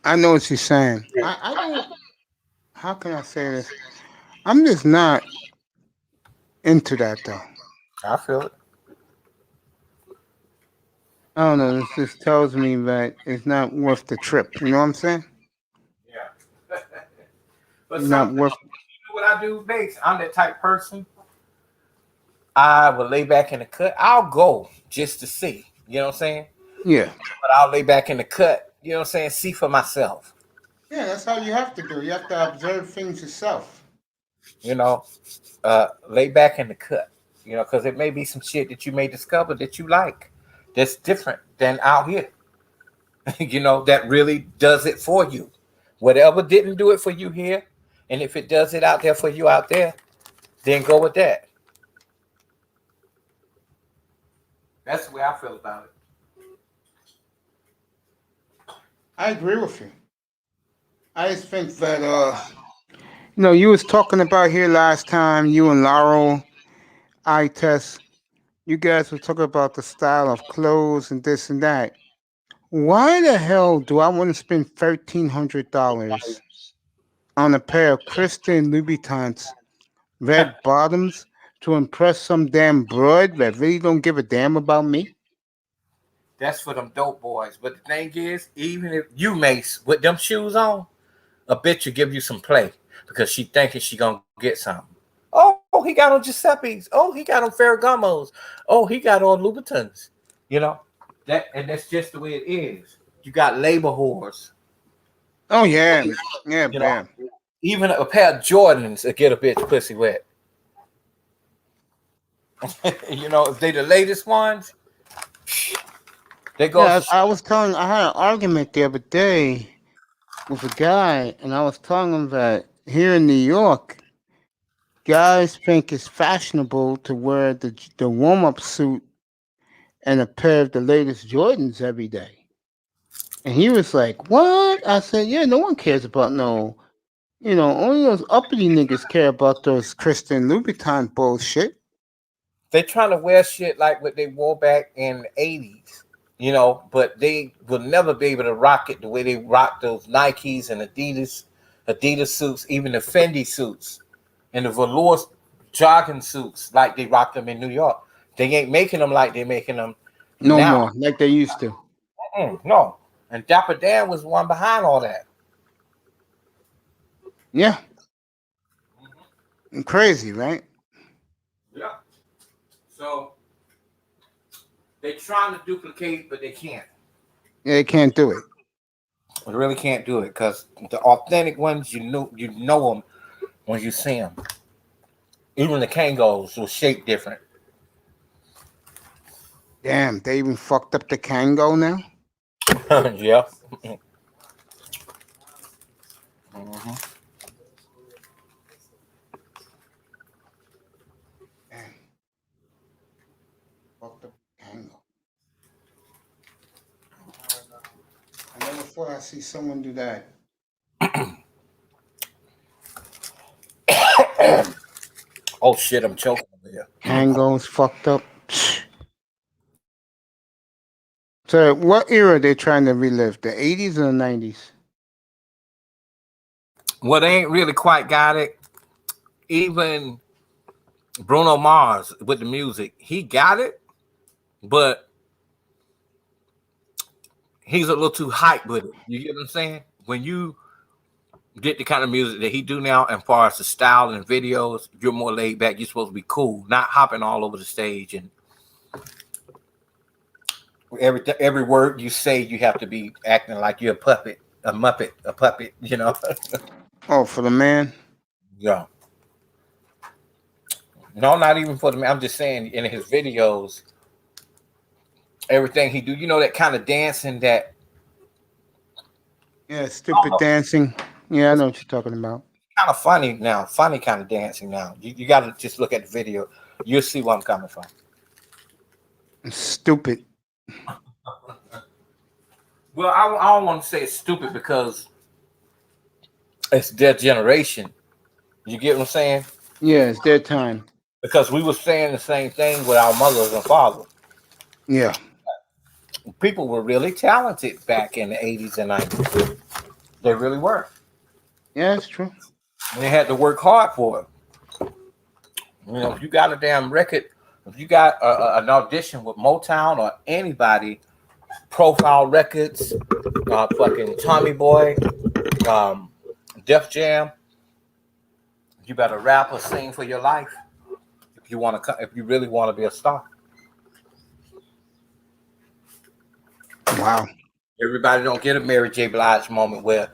I know what you're saying. I don't. How can I say this? I'm just not into that though. I feel it. I don't know. This just tells me that it's not worth the trip. You know what I'm saying? Yeah. But It's not sometimes, worth. you know what I do, Bates? I'm that type of person. I will lay back in the cut. I'll go just to see. You know what I'm saying? Yeah. But I'll lay back in the cut. You know what I'm saying? See for myself. Yeah, that's how you have to do. You have to observe things yourself. You know, lay back in the cut. You know, because it may be some shit that you may discover that you like, that's different than out here. You know, that really does it for you. Whatever didn't do it for you here, and if it does it out there for you out there, then go with that. That's the way I feel about it. I agree with you. I just think that you was talking about here last time, you and Laurel, I test, you guys were talking about the style of clothes and this and that. Why the hell do I want to spend $1,300 on a pair of Christian Louboutins red bottoms to impress some damn broad that really don't give a damn about me? That's for them dope boys. But the thing is, even if you Mace with them shoes on, a bitch will give you some play because she thinking she gonna get something. Oh, he got on Giuseppe's. Oh, he got on Ferragamos. Oh, he got on Louboutins. You know and that's just the way it is. You got labor whores. Oh yeah, yeah, You man. know, even a pair of Jordans will get a bitch pussy wet. You know, if they the latest ones, they go. Yeah, I had an argument the other day with a guy, and I was telling him that here in New York, guys think it's fashionable to wear the warm up suit and a pair of the latest Jordans every day. And he was like, "What?" I said, "Yeah, no one cares about no. Only those uppity niggas care about those Christian Louboutin bullshit." They trying to wear shit like what they wore back in the 80s, you know, but they will never be able to rock it the way they rock those Nikes and Adidas suits, even the Fendi suits and the velour jogging suits like they rock them in New York. They ain't making them like they're making them No now. more, like they used to. No. And Dapper Dan was one behind all that. Yeah. Crazy, right? Yeah. So they trying to duplicate, but they can't. Yeah, they can't do it. They really can't do it because the authentic ones, you know them when you see them. Even the Kangos will shape different. Damn, they even fucked up the Kango now? Yeah. Mm-hmm. Damn. Fucked up the Kango. I never thought I'd see someone do that. Oh shit, I'm choking over here. Kango's fucked up. So, what era are they trying to relive? The 80s or the 90s? Well, they ain't really quite got it. Even Bruno Mars with the music, he got it, but he's a little too hype with it. You get what I'm saying? When you get the kind of music that he do now, and far as the style and videos, you're more laid back. You're supposed to be cool, not hopping all over the stage and every word you say, you have to be acting like you're a puppet, a muppet, a puppet. You know? Oh, for the man? Yeah. No, not even for the man. I'm just saying in his videos, everything he do, you know, that kind of dancing that. Yeah, stupid dancing. Yeah, I know what you're talking about. Kind of funny now, funny kind of dancing now. You got to just look at the video. You'll see where I'm coming from. Stupid. Well, I don't want to say it's stupid because it's their generation. You get what I'm saying? Yeah, it's their time. Because we were saying the same thing with our mothers and fathers. Yeah. people were really talented back in the 80s and 90s. They really were. Yeah, it's true. And they had to work hard for it. You know, if you got a damn record, if you got an audition with Motown or anybody, Profile Records, fucking Tommy Boy, Def Jam, you better rap or sing for your life if you really want to be a star. Wow. Everybody don't get a Mary J. Blige moment where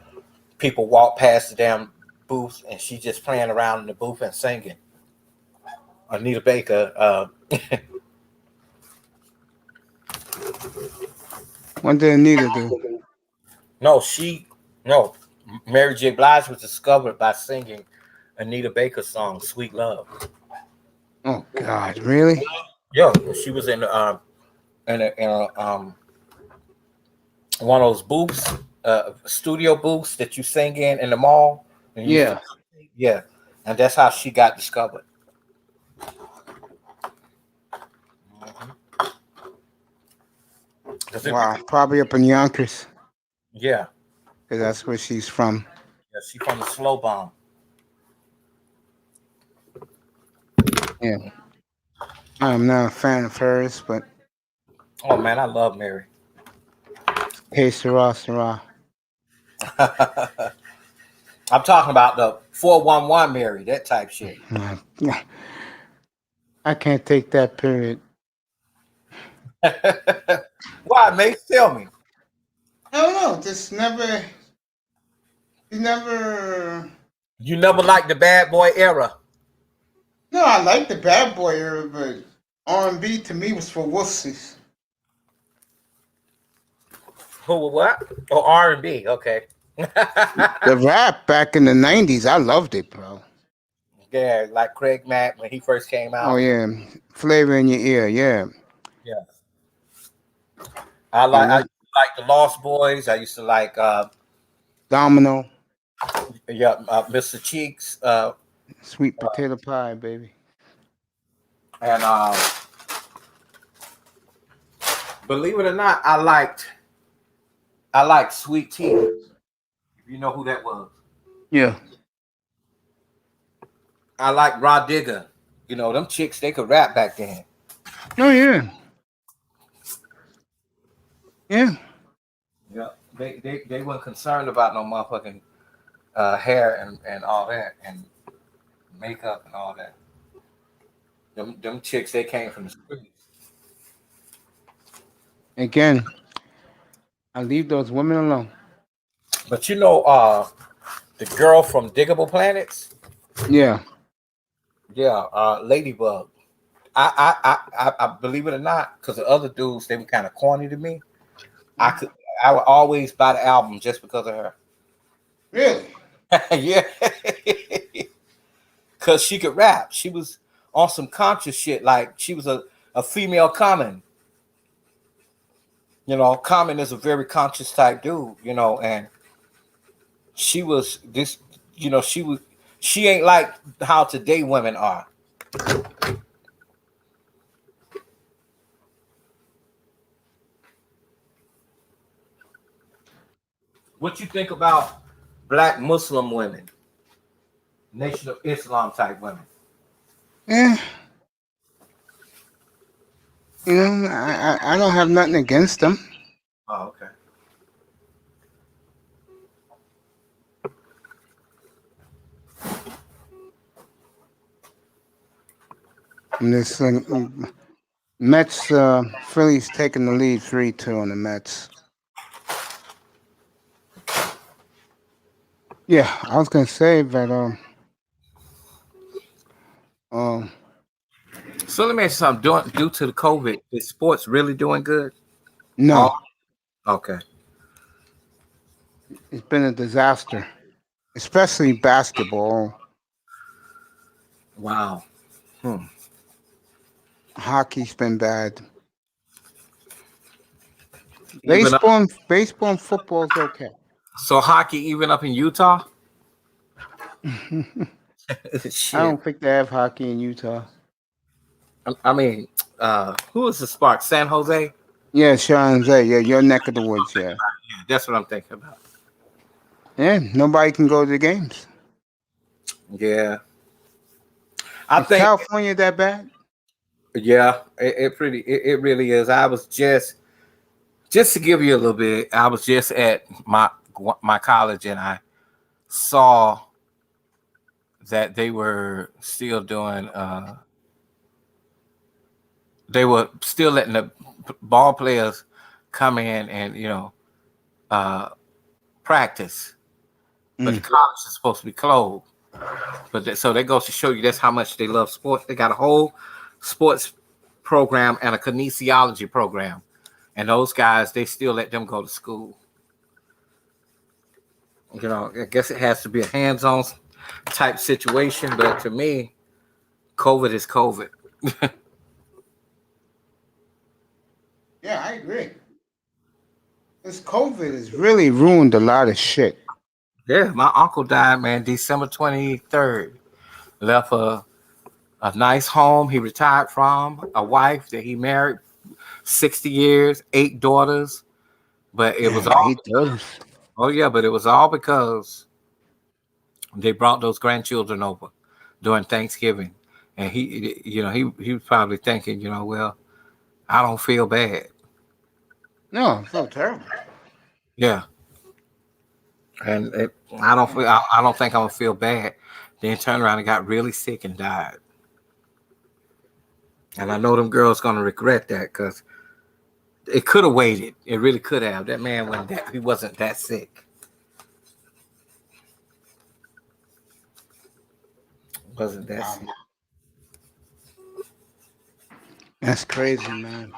people walk past the damn booth and she just playing around in the booth and singing. Anita Baker. What did Anita do? No, Mary J. Blige was discovered by singing Anita Baker's song "Sweet Love." Oh God, really? Yeah, she was in one of those booths, studio booths that you sing in the mall. Yeah. Yeah, and that's how she got discovered. Wow, probably up in Yonkers. Yeah, because that's where she's from. Yeah, she's from the Slow Bomb. Yeah, I'm not a fan of hers, but oh man, I love Mary. Hey, Sarah. I'm talking about the 411 Mary, that type shit. I can't take that period. Why, mate? Tell me. I don't know. Just never. You never liked the bad boy era. No, I like the bad boy era, but R&B to me was for wussies. Who? What? Oh, R&B. Okay. The rap back in the 90s, I loved it, bro. Yeah, like Craig Mack when he first came out. Oh yeah, Flavor in Your Ear, yeah. Yeah. I like the Lost Boys. I used to like Domino. Yeah, Mr. Cheeks. Sweet Potato Pie, baby. And believe it or not, I liked Sweet Tea. If you know who that was. Yeah. I like Rod Digger. You know, them chicks, they could rap back then. Oh yeah. Yeah. Yeah. They weren't concerned about no motherfucking hair and all that and makeup and all that. Them chicks, they came from the streets. Again, I leave those women alone. But you know, the girl from Diggable Planets. Yeah. Yeah, Ladybug. I believe it or not, because the other dudes, they were kind of corny to me. I would always buy the album just because of her. Really? Yeah. Because she could rap. She was on some conscious shit. Like she was a female Common. You know, Common is a very conscious type dude, you know, and she was this, you know, she ain't like how today women are. What you think about black Muslim women, Nation of Islam type women? Yeah. You know, I don't have nothing against them. Oh, okay. And this Mets, Phillies taking the lead 3-2 on the Mets. Yeah, I was gonna say that. So let me ask you something. Due to the COVID, is sports really doing good? No. Okay. It's been a disaster, especially basketball. Wow. Hockey's been bad. Baseball and football's okay. So hockey even up in Utah? I don't think they have hockey in Utah. I mean, who is the Sparks? San Jose? Yeah, Sean's yeah, your neck of the woods, yeah. Yeah, that's what I'm thinking about. Yeah, nobody can go to the games. Yeah, I Is think. California that bad? Yeah, it really is. I was just to give you a little bit. I was just at my college, and I saw that they were still doing. They were still letting the ball players come in and practice, but the college is supposed to be closed. But so that goes to show you that's how much they love sports. They got a whole sports program and a kinesiology program, and those guys they still let them go to school. I guess it has to be a hands-on type situation, but to me, COVID is COVID. Yeah, I agree. This COVID has really ruined a lot of shit. Yeah, my uncle died, man, December 23rd. Left a nice home he retired from, a wife that he married 60 years, 8 daughters. But it was all 8 daughters. oh yeah, but it was all because they brought those grandchildren over during Thanksgiving. And he was probably thinking, well, I don't feel bad. No, I feel terrible. Yeah. And I don't think I'm gonna feel bad. Then turned around and got really sick and died. And I know them girls gonna regret that because it could have waited. It really could have. That man he wasn't that sick. Wasn't that sick. That's crazy, man.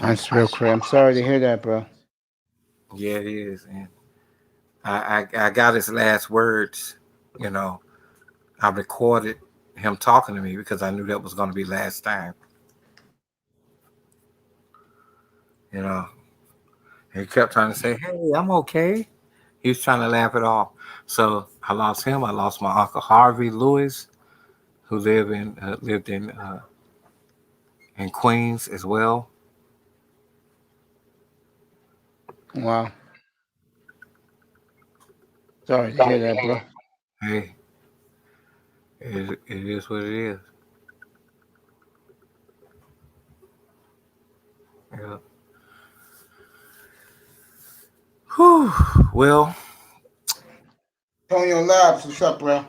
That's real crazy. I'm sorry to hear that, bro. Yeah, it is. And I got his last words, I recorded him talking to me because I knew that was gonna be last time. He kept trying to say, "Hey, I'm okay." He was trying to laugh it off. So I lost him. I lost my uncle Harvey Lewis, who lived in Queens as well. Wow. Sorry to hear that, bro. Hey, it is what it is. Yeah. Whew. Well, Antonio Labs, what's up, bro?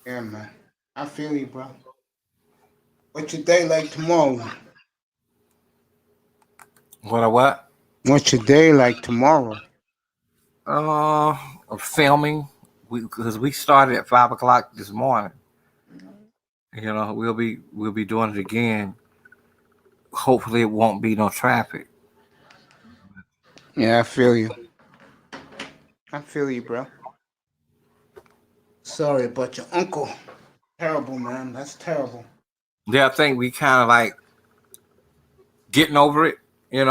Yeah, man. I feel you, bro. What's your day like tomorrow? what? What's your day like tomorrow? Filming. Because we started at 5:00 this morning. We'll be doing it again. Hopefully, it won't be no traffic. Yeah, I feel you. I feel you, bro. Sorry about your uncle. Terrible, man. That's terrible. Yeah, I think we kind of like getting over it. He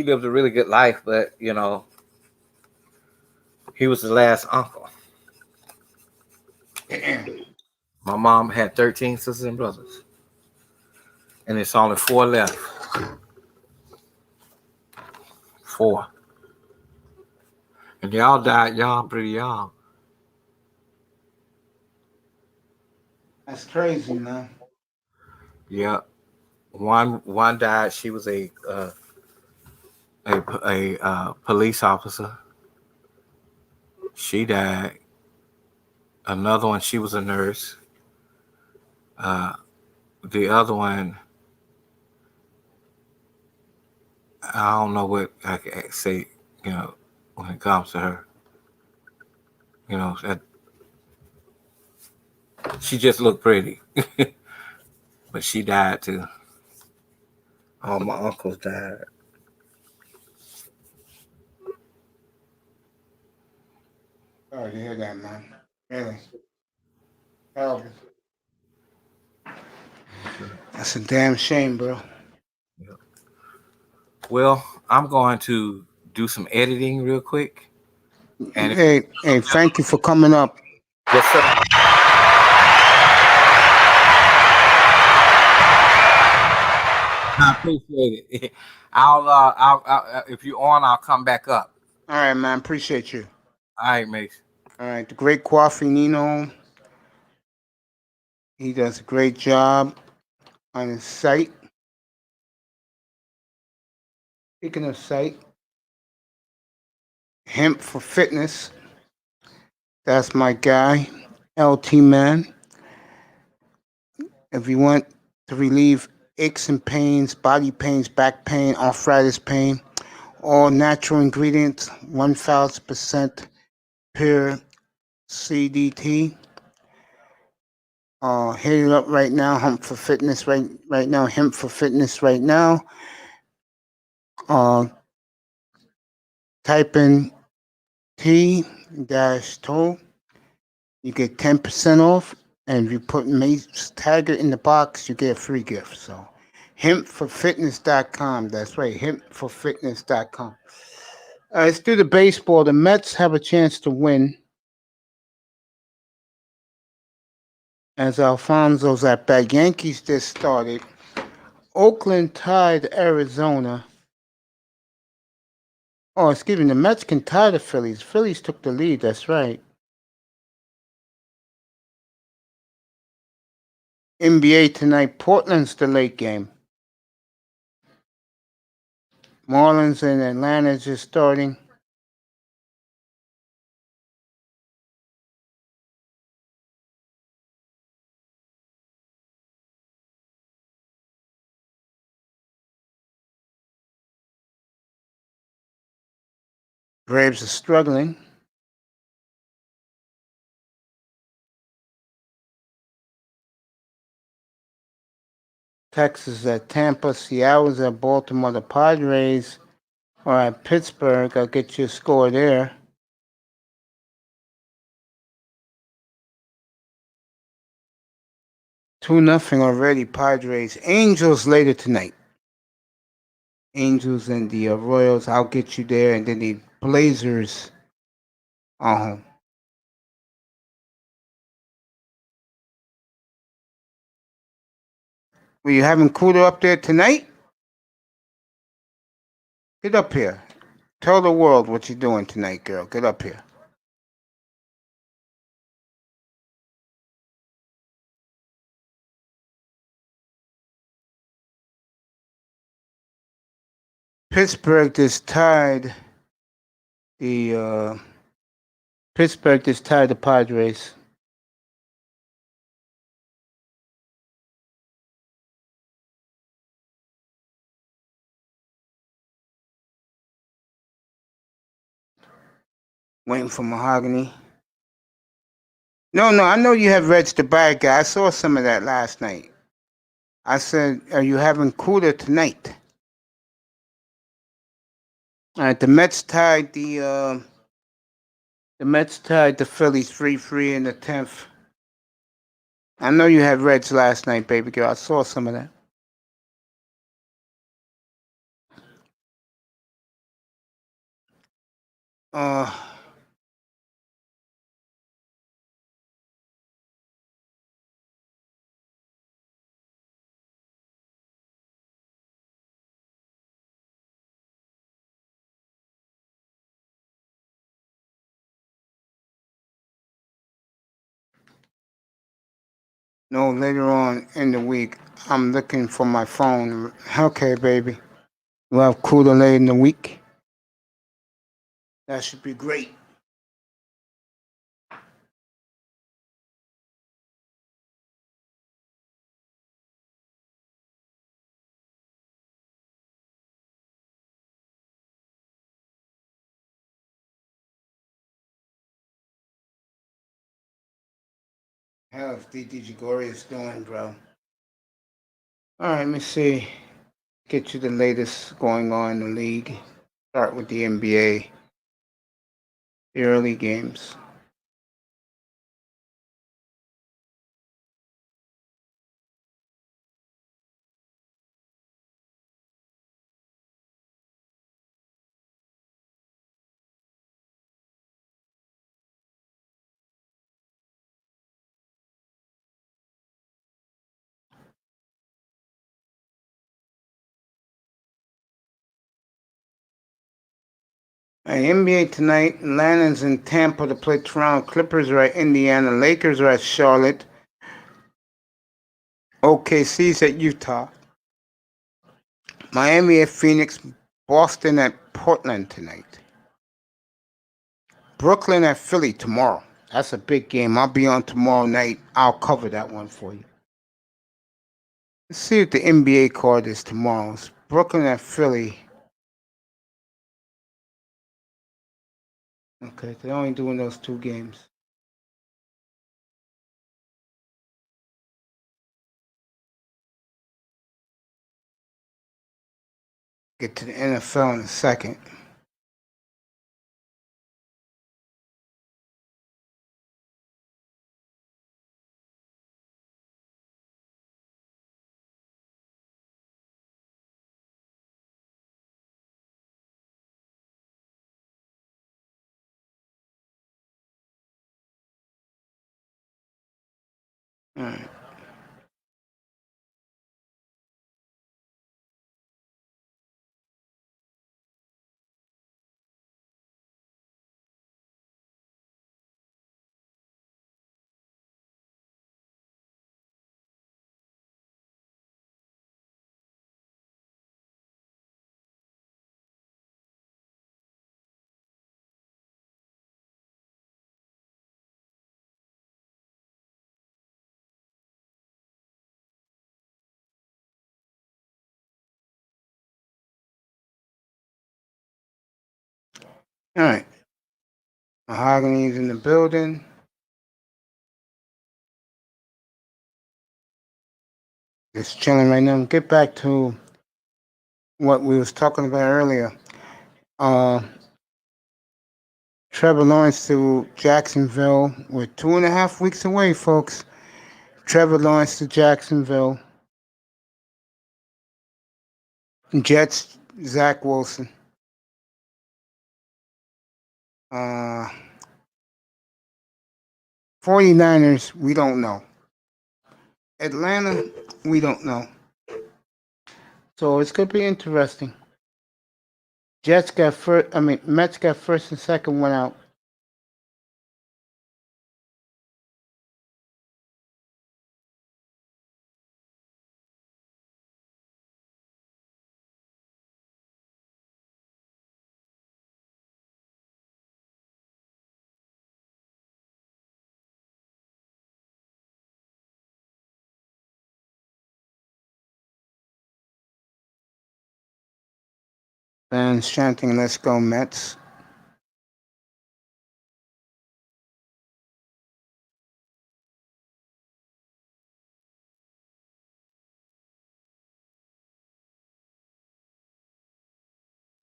lived a really good life, but he was the last uncle. Damn. My mom had 13 sisters and brothers, and it's only 4 left. 4, and they all died young, pretty young. That's crazy, man. Yeah, one died. She was a police officer. She died. Another one, she was a nurse. The other one, I don't know what I can say. When it comes to her, that she just looked pretty, but she died too. All my uncles died. Sorry to hear that, man. Really. Terrible. That's a damn shame, bro. Yeah. Well, I'm going to do some editing real quick. And hey, thank you for coming up. Yes, sir. I appreciate it. I'll if you on, I'll come back up. All right, man. Appreciate you. All right, Mace. All right, the great Coffee Nino. He does a great job on his site. Speaking of site, Hemp for Fitness. That's my guy, LT Man. If you want to relieve aches and pains, body pains, back pain, arthritis pain, all natural ingredients, 1000% pure CDT. Hit it up right now, Hemp for Fitness right now, Hemp for Fitness right now. Type in T-TOE. You get 10% off, and if you put Mace Taggart in the box, you get a free gift. So, hempforfitness.com. That's right, hempforfitness.com. Let's do the baseball. The Mets have a chance to win, as Alfonso's at bat. Yankees just started. Oakland tied Arizona. Oh, excuse me. The Mets can tie the Phillies. Phillies took the lead. That's right. NBA tonight. Portland's the late game. Marlins and Atlanta just starting. Braves are struggling. Texas at Tampa. Seattle's at Baltimore. The Padres are at Pittsburgh. I'll get you a score there. 2-0 already, Padres. Angels later tonight. Angels and the Royals. I'll get you there. And then the Blazers are home. Were you having cooler up there tonight? Get up here. Tell the world what you're doing tonight, girl. Get up here. Pittsburgh just tied the Padres. Waiting for Mahogany. No, I know you have Reds the bad guy. I saw some of that last night. I said, are you having cooler tonight? All right, the Mets tied the Phillies 3-3 in the 10th. I know you had Reds last night, baby girl. I saw some of that. No, later on in the week, I'm looking for my phone. Okay, baby. We'll have cooler later in the week. That should be great. How's DD Gregorius doing, bro? All right, let me see. Get you the latest going on in the league. Start with the NBA. The early games. NBA tonight. Atlanta's in Tampa to play Toronto. Clippers are at Indiana. Lakers are at Charlotte. OKC's at Utah. Miami at Phoenix. Boston at Portland tonight. Brooklyn at Philly tomorrow. That's a big game. I'll be on tomorrow night. I'll cover that one for you. Let's see what the NBA card is tomorrow. It's Brooklyn at Philly. Okay, they're only doing those 2 games. Get to the NFL in a second. All right. All right. Mahogany's in the building. Just chilling right now. Get back to what we was talking about earlier. Trevor Lawrence to Jacksonville. We're 2.5 weeks away, folks. Trevor Lawrence to Jacksonville. Jets, Zach Wilson. 49ers, we don't know. Atlanta, we don't know. So it's going to be interesting. Mets got first and second one out. Fans chanting, "Let's go Mets."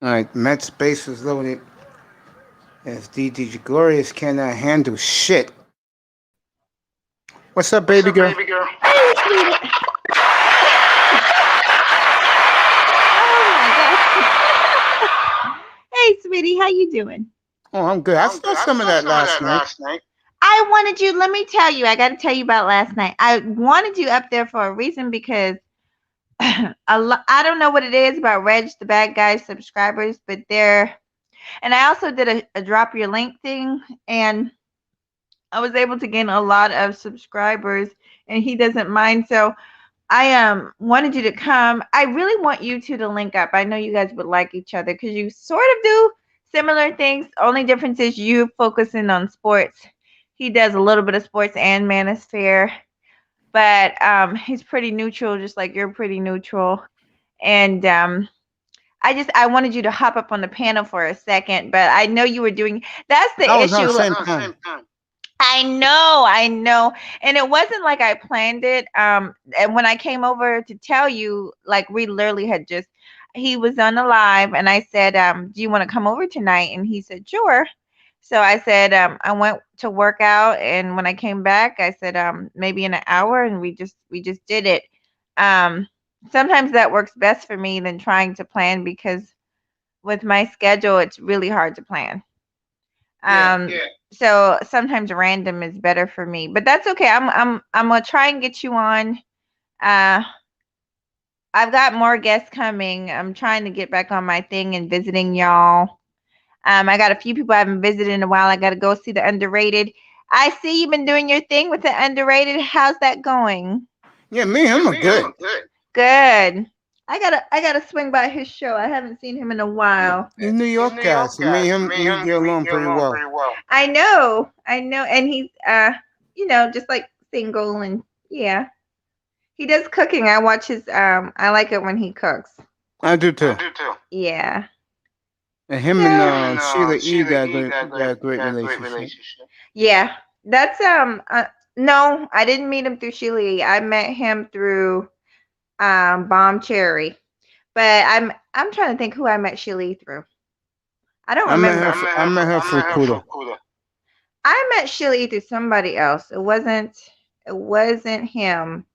All right, Mets bases loaded. As DD Gregorius cannot handle shit. What's up, baby girl? Hey, sweetie. Oh my God. Hey, sweetie, how you doing? Oh, I'm good. I saw some of that last night. I wanted you, let me tell you, I got to tell you about last night. I wanted you up there for a reason because I don't know what it is about Reg, the bad guy subscribers, but they're, and I also did a drop your link thing, and I was able to gain a lot of subscribers, and he doesn't mind. So I wanted you to come. I really want you two to link up. I know you guys would like each other because you sort of do similar things. Only difference is you focusing on sports. He does a little bit of sports and manosphere, but he's pretty neutral, just like you're pretty neutral. And I wanted you to hop up on the panel for a second, but I know you were doing. That's the issue. Same time. I know. And it wasn't like I planned it. And when I came over to tell you, like we literally had just, he was on the live and I said, do you want to come over tonight? And he said, sure. So I said, I went to work out, and when I came back, I said, maybe in an hour, and we just did it. Sometimes that works best for me than trying to plan, because with my schedule, it's really hard to plan. So sometimes random is better for me, but that's okay. I'm gonna try and get you on. I've got more guests coming. I'm trying to get back on my thing and visiting y'all. I got a few people I haven't visited in a while. I got to go see the Underrated. I see you've been doing your thing with the Underrated. How's that going? Yeah, me and him are good. Good. I gotta swing by his show. I haven't seen him in a while. He's New York guys. So me and him, we get along pretty well. I know, and he's just like single and yeah. He does cooking. I watch his I like it when he cooks. I do too. Yeah. And him and Sheila E. got a great relationship. Yeah. That's no, I didn't meet him through Sheila E. I met him through Bomb Cherry. But I'm trying to think who I met Sheila E. through. I don't remember. I met her through Kuda. I met Sheila E. through somebody else. It wasn't him.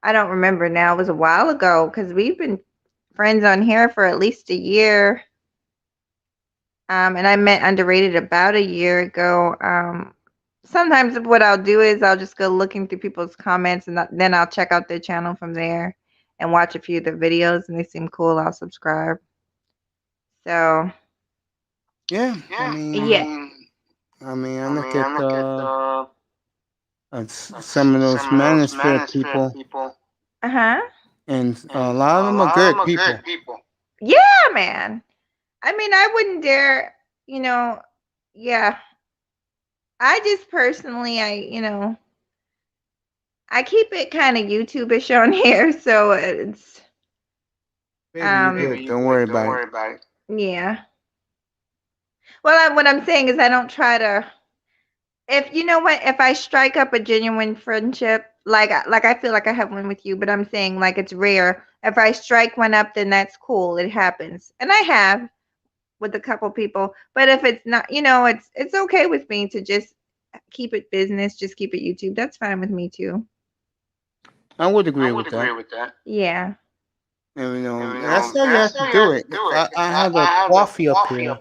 I don't remember now. It was a while ago because we've been friends on here for at least a year. And I met Underrated about a year ago. Sometimes what I'll do is I'll just go looking through people's comments and then I'll check out their channel from there and watch a few of their videos and they seem cool. I'll subscribe. So yeah. I mean, I look at some of those Manosphere people. And a lot of them are good people. Yeah, man. I mean, I wouldn't dare, yeah. I just personally, I keep it kind of YouTube-ish on here, so it's don't worry about it. Yeah. Well, what I'm saying is I don't try to. If I strike up a genuine friendship, like I feel like I have one with you, but I'm saying like it's rare. If I strike one up, then that's cool. It happens, and I have with a couple people. But if it's not, it's okay with me to just keep it business, just keep it YouTube. That's fine with me too. I would agree with that. Yeah. And, that's how you have to do it. I had a coffee up here,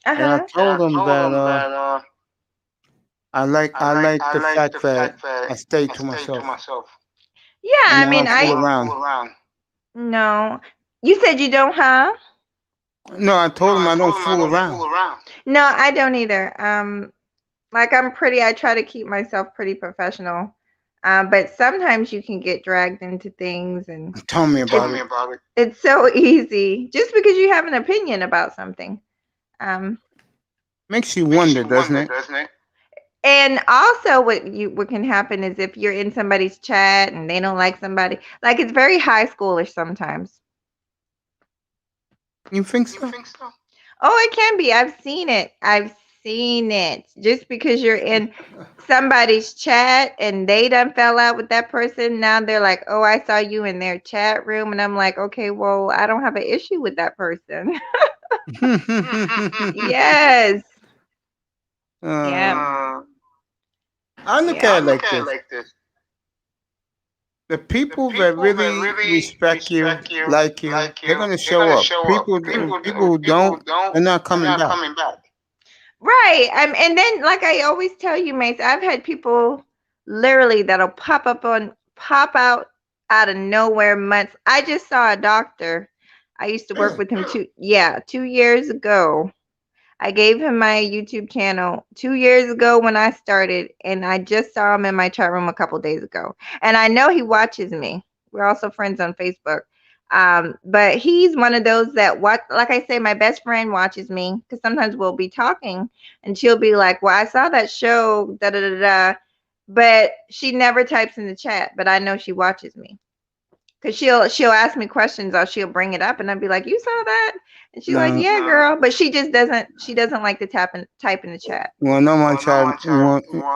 and I told them that I like the fact that I stay to myself. Yeah, I mean, I fool around. No, you said you don't, huh? No, I told him I don't fool around. No, I don't either. Like I try to keep myself pretty professional. But sometimes you can get dragged into things and tell me about it. It's so easy just because you have an opinion about something. Makes you wonder, doesn't it? And also what can happen is if you're in somebody's chat and they don't like somebody, like it's very high schoolish sometimes. You think so? Oh, it can be. I've seen it. Just because you're in somebody's chat and they done fell out with that person, now they're like, oh, I saw you in their chat room. And I'm like, okay, well, I don't have an issue with that person. Yes. Yeah. I look at it like this. The people that really respect you, like you, they're going to show up. People who don't, they're not coming back. Right. And then, like I always tell you, mates, I've had people literally that'll pop out of nowhere months. I just saw a doctor. I used to work with him 2 years ago. I gave him my YouTube channel 2 years ago when I started, and I just saw him in my chat room a couple days ago. And I know he watches me. We're also friends on Facebook. But he's one of those that watch, like I say, my best friend watches me because sometimes we'll be talking and she'll be like, well, I saw that show, da da da da. But she never types in the chat, but I know she watches me. Because she'll ask me questions or she'll bring it up and I'll be like, you saw that? And she's like, yeah, girl. But she doesn't like to type in the chat. Well, no one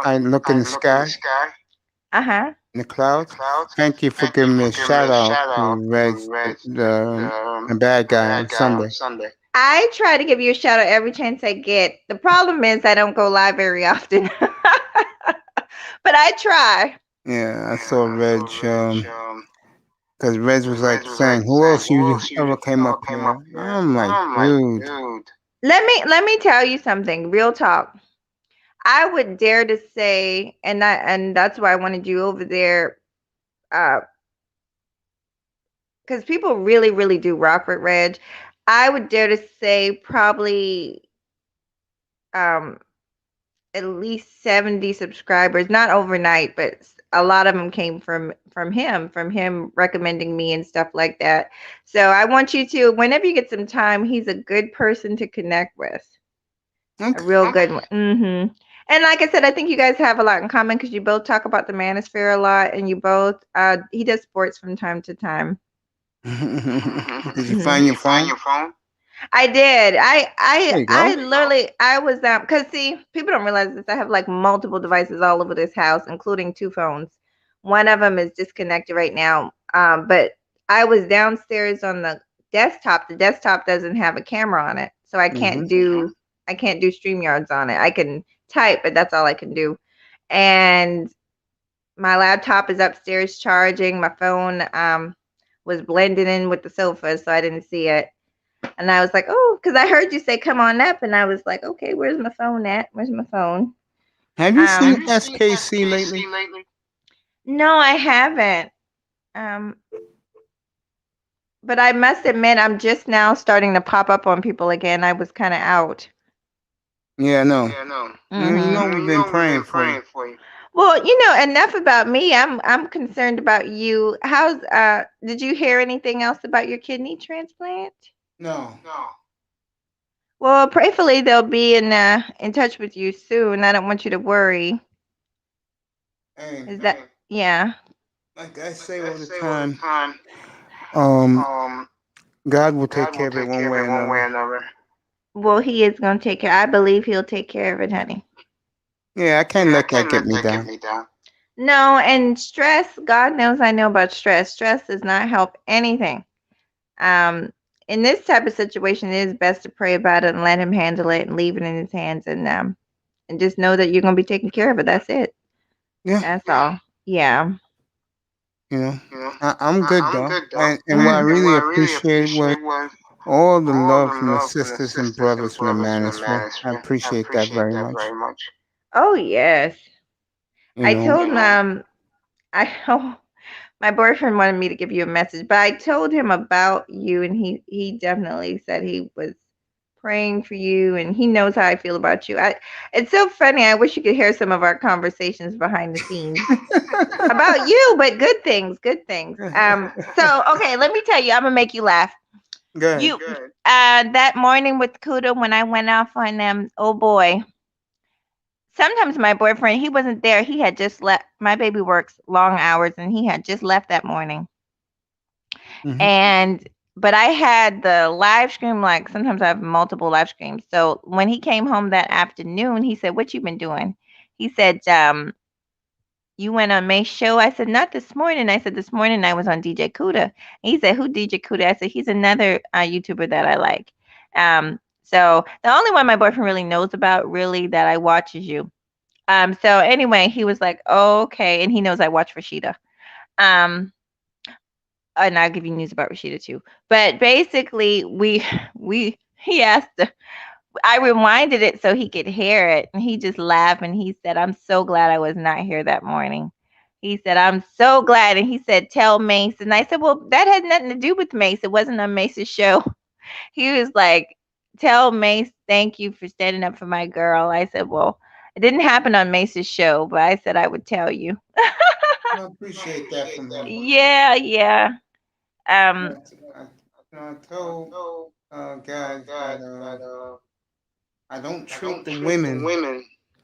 I look in the sky. Uh-huh. In the clouds. Thank you for giving me a shout out to Reg, the bad guy on Sunday. I try to give you a shout out every chance I get. The problem is I don't go live very often. But I try. Yeah, I saw Reg. Because Reg was like saying, who else you ever came up here? I'm like, dude. Let me tell you something. Real talk. I would dare to say, and that's why I wanted you over there, because people really, really do rock with Reg. I would dare to say probably at least 70 subscribers, not overnight, but a lot of them came from him recommending me and stuff like that. So I want you to, whenever you get some time, he's a good person to connect with. Okay. A real good one. And like I said, I think you guys have a lot in common because you both talk about the manosphere a lot, and you both he does sports from time to time. Did you find your phone? I did. There you I go. literally I was because see, people don't realize this. I have like multiple devices all over this house, including 2 phones. One of them is disconnected right now. But I was downstairs on the desktop. The desktop doesn't have a camera on it, so I can't do StreamYards on it. I can type, but that's all I can do. And my laptop is upstairs charging. My phone was blended in with the sofa, so I didn't see it. And I was like, oh, because I heard you say, come on up. And I was like, okay, where's my phone at? Where's my phone? Have you seen SKC lately? No, I haven't. But I must admit, I'm just now starting to pop up on people again. I was kind of out. Yeah, no. Mhm. We've been praying for you. Well, enough about me. I'm concerned about you. How's did you hear anything else about your kidney transplant? No. Well, prayerfully they'll be in touch with you soon. I don't want you to worry. Hey, Is that yeah? like I say all the time, God will take care of it one way or another. Well, he is going to take care. I believe he'll take care of it, honey. Yeah, I can't let that get me down. No, and stress, God knows I know about stress. Stress does not help anything. In this type of situation, it is best to pray about it and let him handle it and leave it in his hands and just know that you're going to be taking care of it. That's it. Yeah. That's all. Yeah. I'm good though. And what I really appreciate was all the love from the sisters and brothers from the manosphere. I appreciate that very much. Oh, yes. I told him, my boyfriend wanted me to give you a message, but I told him about you, and he definitely said he was praying for you, and he knows how I feel about you. It's so funny. I wish you could hear some of our conversations behind the scenes about you, but good things, good things. So okay, let me tell you, I'm gonna make you laugh. Good. You that morning with Kuda when I went off on oh boy. Sometimes my boyfriend, he wasn't there. He had just left. My baby works long hours, and he had just left that morning. And but I had the live stream, like sometimes I have multiple live streams. So when he came home that afternoon, he said, "What you been doing?" He said, "You went on May's show." I said, "Not this morning." I said, "This morning I was on DJ Kuda." And he said, "Who DJ Kuda?" I said, "He's another YouTuber that I like." So the only one my boyfriend really knows about really that I watch is you. So anyway, he was like, oh, "Okay," and he knows I watch Rashida. And I'll give you news about Rashida too. But basically, he asked, I rewinded it so he could hear it, and he just laughed and he said, "I'm so glad I was not here that morning." He said, "I'm so glad," and he said, "Tell Mace." And I said, "Well, that had nothing to do with Mace. It wasn't on Mace's show." He was like, "Tell Mace, thank you for standing up for my girl." I said, "Well, it didn't happen on Mace's show, but I said I would tell you." I appreciate that from him. Yeah. I told guys that I don't treat the women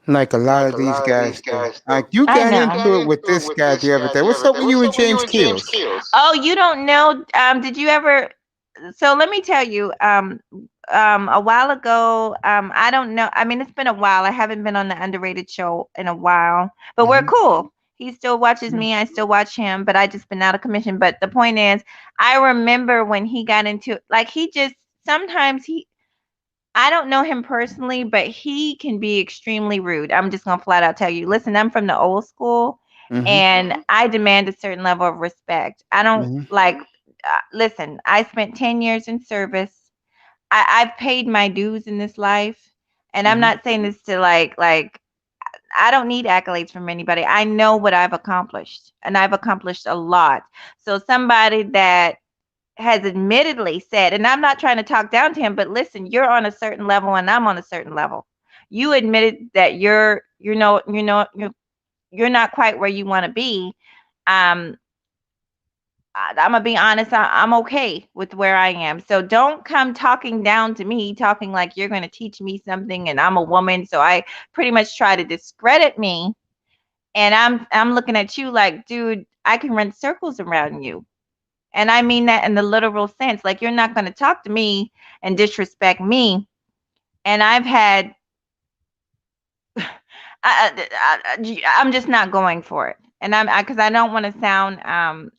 like a lot of these guys do. Like you got into it with this guy the other day. What's up with you and James Keels? Oh, you don't know? Did you ever? So let me tell you. A while ago, I don't know. I mean, it's been a while. I haven't been on the Underrated show in a while, but we're cool. He still watches me. I still watch him, but I just been out of commission. But the point is, I remember when he got into like he just sometimes I don't know him personally, but he can be extremely rude. I'm just gonna flat out tell you. Listen, I'm from the old school, and I demand a certain level of respect. I don't like. Listen, I spent 10 years in service. I've paid my dues in this life, and I'm not saying this to like I don't need accolades from anybody. I know what I've accomplished, and I've accomplished a lot. So somebody that has admittedly said, and I'm not trying to talk down to him, but listen, you're on a certain level and I'm on a certain level. You admitted that you're not quite where you want to be. I'm gonna be honest. I'm okay with where I am. So don't come talking down to me, talking like you're gonna teach me something, and I'm a woman, so I pretty much try to discredit me. And I'm looking at you like, dude, I can run circles around you. And I mean that in the literal sense. Like, you're not going to talk to me and disrespect me. And I've had, I'm just not going for it. And because I don't want to sound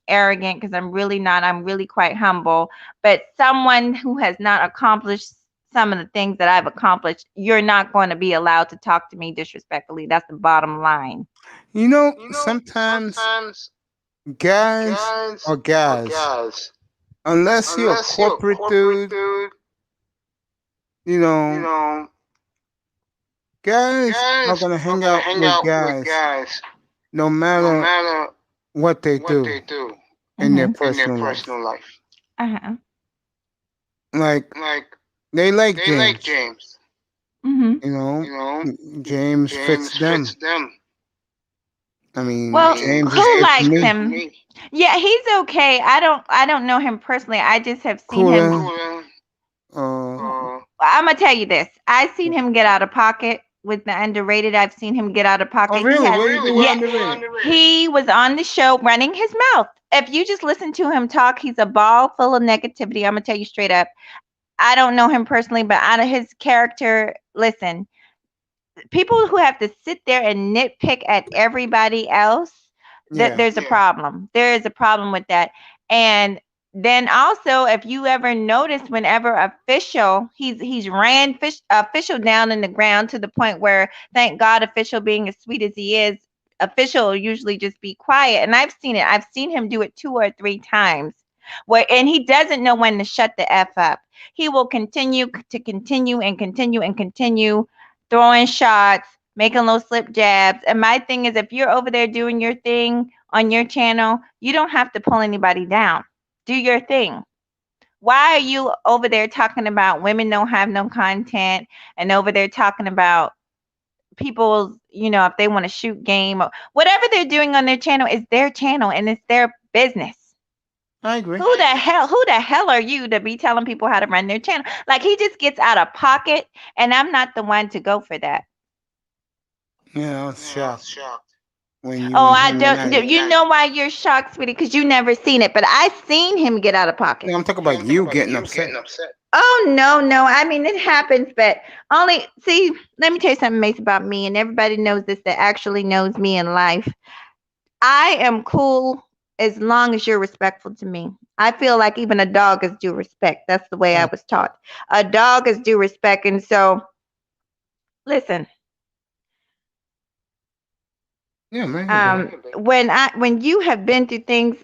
arrogant, because I'm really not. I'm really quite humble. But someone who has not accomplished some of the things that I've accomplished, you're not going to be allowed to talk to me disrespectfully. That's the bottom line. Sometimes guys are guys. Unless you're a corporate dude, guys are gonna hang out with guys no matter what they do in their personal life. Uh-huh. Like they like James. Mm-hmm. James fits them. I mean, Well, James who is likes me. him? Yeah, he's okay. I don't know him personally. I just have seen him. I'm gonna tell you this. I've seen him get out of pocket with the underrated. I've seen him get out of pocket. Oh, really? What do you do with underrated? He was on the show running his mouth. If you just listen to him talk, he's a ball full of negativity. I'm gonna tell you straight up. I don't know him personally, but out of his character, listen, people who have to sit there and nitpick at everybody else, there's a problem. There is a problem with that. And then also, if you ever notice, whenever official, he's ran official down in the ground to the point where, thank God, official being as sweet as he is, official will usually just be quiet. And I've seen it. I've seen him do it 2 or 3 times. And he doesn't know when to shut the F up. He will continue throwing shots, making little slip jabs. And my thing is, if you're over there doing your thing on your channel, you don't have to pull anybody down. Do your thing. Why are you over there talking about women don't have no content, and over there talking about people, if they want to shoot game or whatever they're doing on their channel is their channel and it's their business. I agree. Who the hell are you to be telling people how to run their channel? Like, he just gets out of pocket, and I'm not the one to go for that. Yeah, I was shocked. When you I don't. You know why you're shocked, sweetie? Because you never seen it. But I seen him get out of pocket. Yeah, I'm talking about you getting upset. Oh, no. I mean, it happens, but see, let me tell you something, Mace, about me, and everybody knows this that actually knows me in life. I am cool as long as you're respectful to me. I feel like even a dog is due respect. That's the way I was taught. A dog is due respect. And so, listen. Yeah, man. When you have been through things,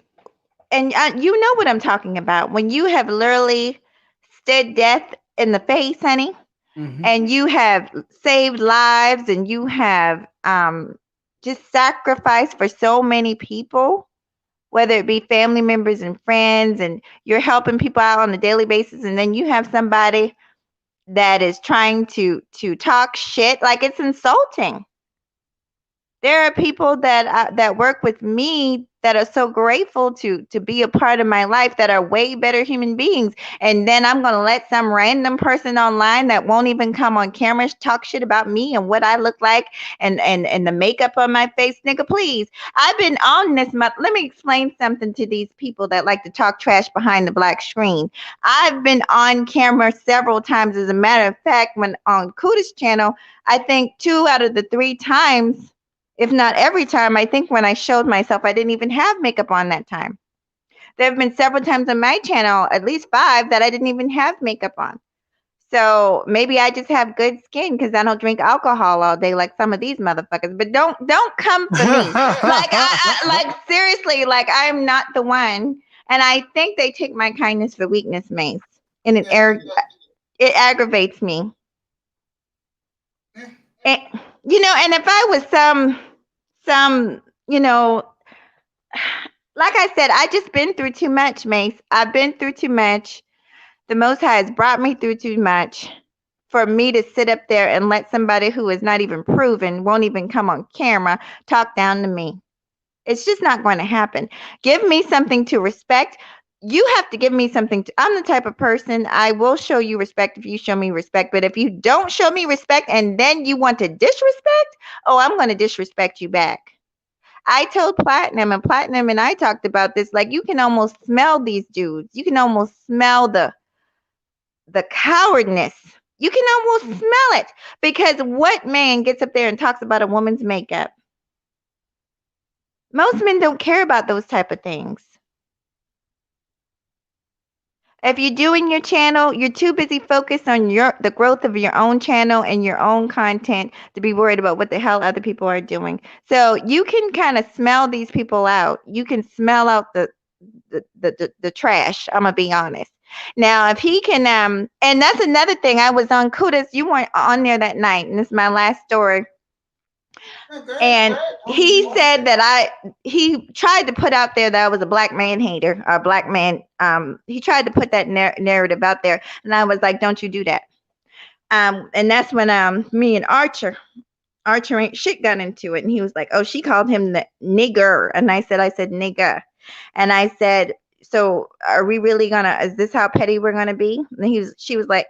and you know what I'm talking about, when you have literally stared death in the face, honey, and you have saved lives, and you have just sacrificed for so many people, whether it be family members and friends, and you're helping people out on a daily basis, and then you have somebody that is trying to talk shit, like, it's insulting. There are people that work with me that are so grateful to be a part of my life, that are way better human beings. And then I'm going to let some random person online that won't even come on camera talk shit about me and what I look like and the makeup on my face. Nigga, please. I've been on this month. Let me explain something to these people that like to talk trash behind the black screen. I've been on camera several times. As a matter of fact, when on Kuda's channel, I think 2 out of the 3 times, if not every time, I think when I showed myself, I didn't even have makeup on that time. There have been several times on my channel, at least 5, that I didn't even have makeup on. So maybe I just have good skin because I don't drink alcohol all day like some of these motherfuckers. But don't come for me. Like seriously, like, I'm not the one. And I think they take my kindness for weakness, Mace. And it aggravates me. And, and if I was some, like I said, I just been through too much, Mace. I've been through too much. The Most High has brought me through too much for me to sit up there and let somebody who is not even proven, won't even come on camera, talk down to me. It's just not going to happen. Give me something to respect. You have to give me something to, I'm the type of person, I will show you respect if you show me respect. But if you don't show me respect and then you want to disrespect, oh, I'm going to disrespect you back. I told Platinum, and Platinum and I talked about this, like you can almost smell these dudes. You can almost smell the cowardness. You can almost smell it, because what man gets up there and talks about a woman's makeup? Most men don't care about those type of things. If you're doing your channel, you're too busy focused on the growth of your own channel and your own content to be worried about what the hell other people are doing. So you can kind of smell these people out. You can smell out the trash. I'm gonna be honest. Now, if he can, and that's another thing. I was on Kudas. You weren't on there that night, and this is my last story. And he said that he tried to put out there that I was a black man hater, or a black man. He tried to put that narrative out there, and I was like, "Don't you do that." And that's when me and Archer ain't shit got into it, and he was like, "Oh, she called him the nigger," and I said nigga, and I said, "So are we really gonna? Is this how petty we're gonna be?" And he was like,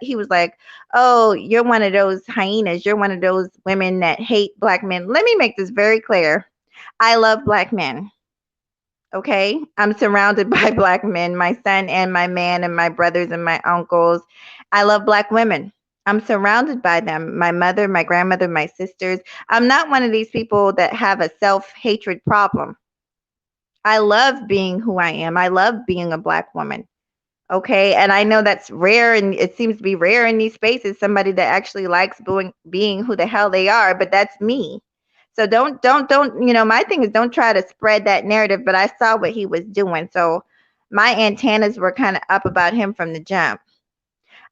"Oh, you're one of those hyenas. You're one of those women that hate black men." Let me make this very clear. I love black men. Okay, I'm surrounded by black men. My son and my man and my brothers and my uncles. I love black women. I'm surrounded by them. My mother, my grandmother, my sisters. I'm not one of these people that have a self-hatred problem. I love being who I am. I love being a black woman. Okay. And I know that's rare, and it seems to be rare in these spaces, somebody that actually likes being who the hell they are, but that's me. So don't, my thing is, don't try to spread that narrative, but I saw what he was doing. So my antennas were kind of up about him from the jump.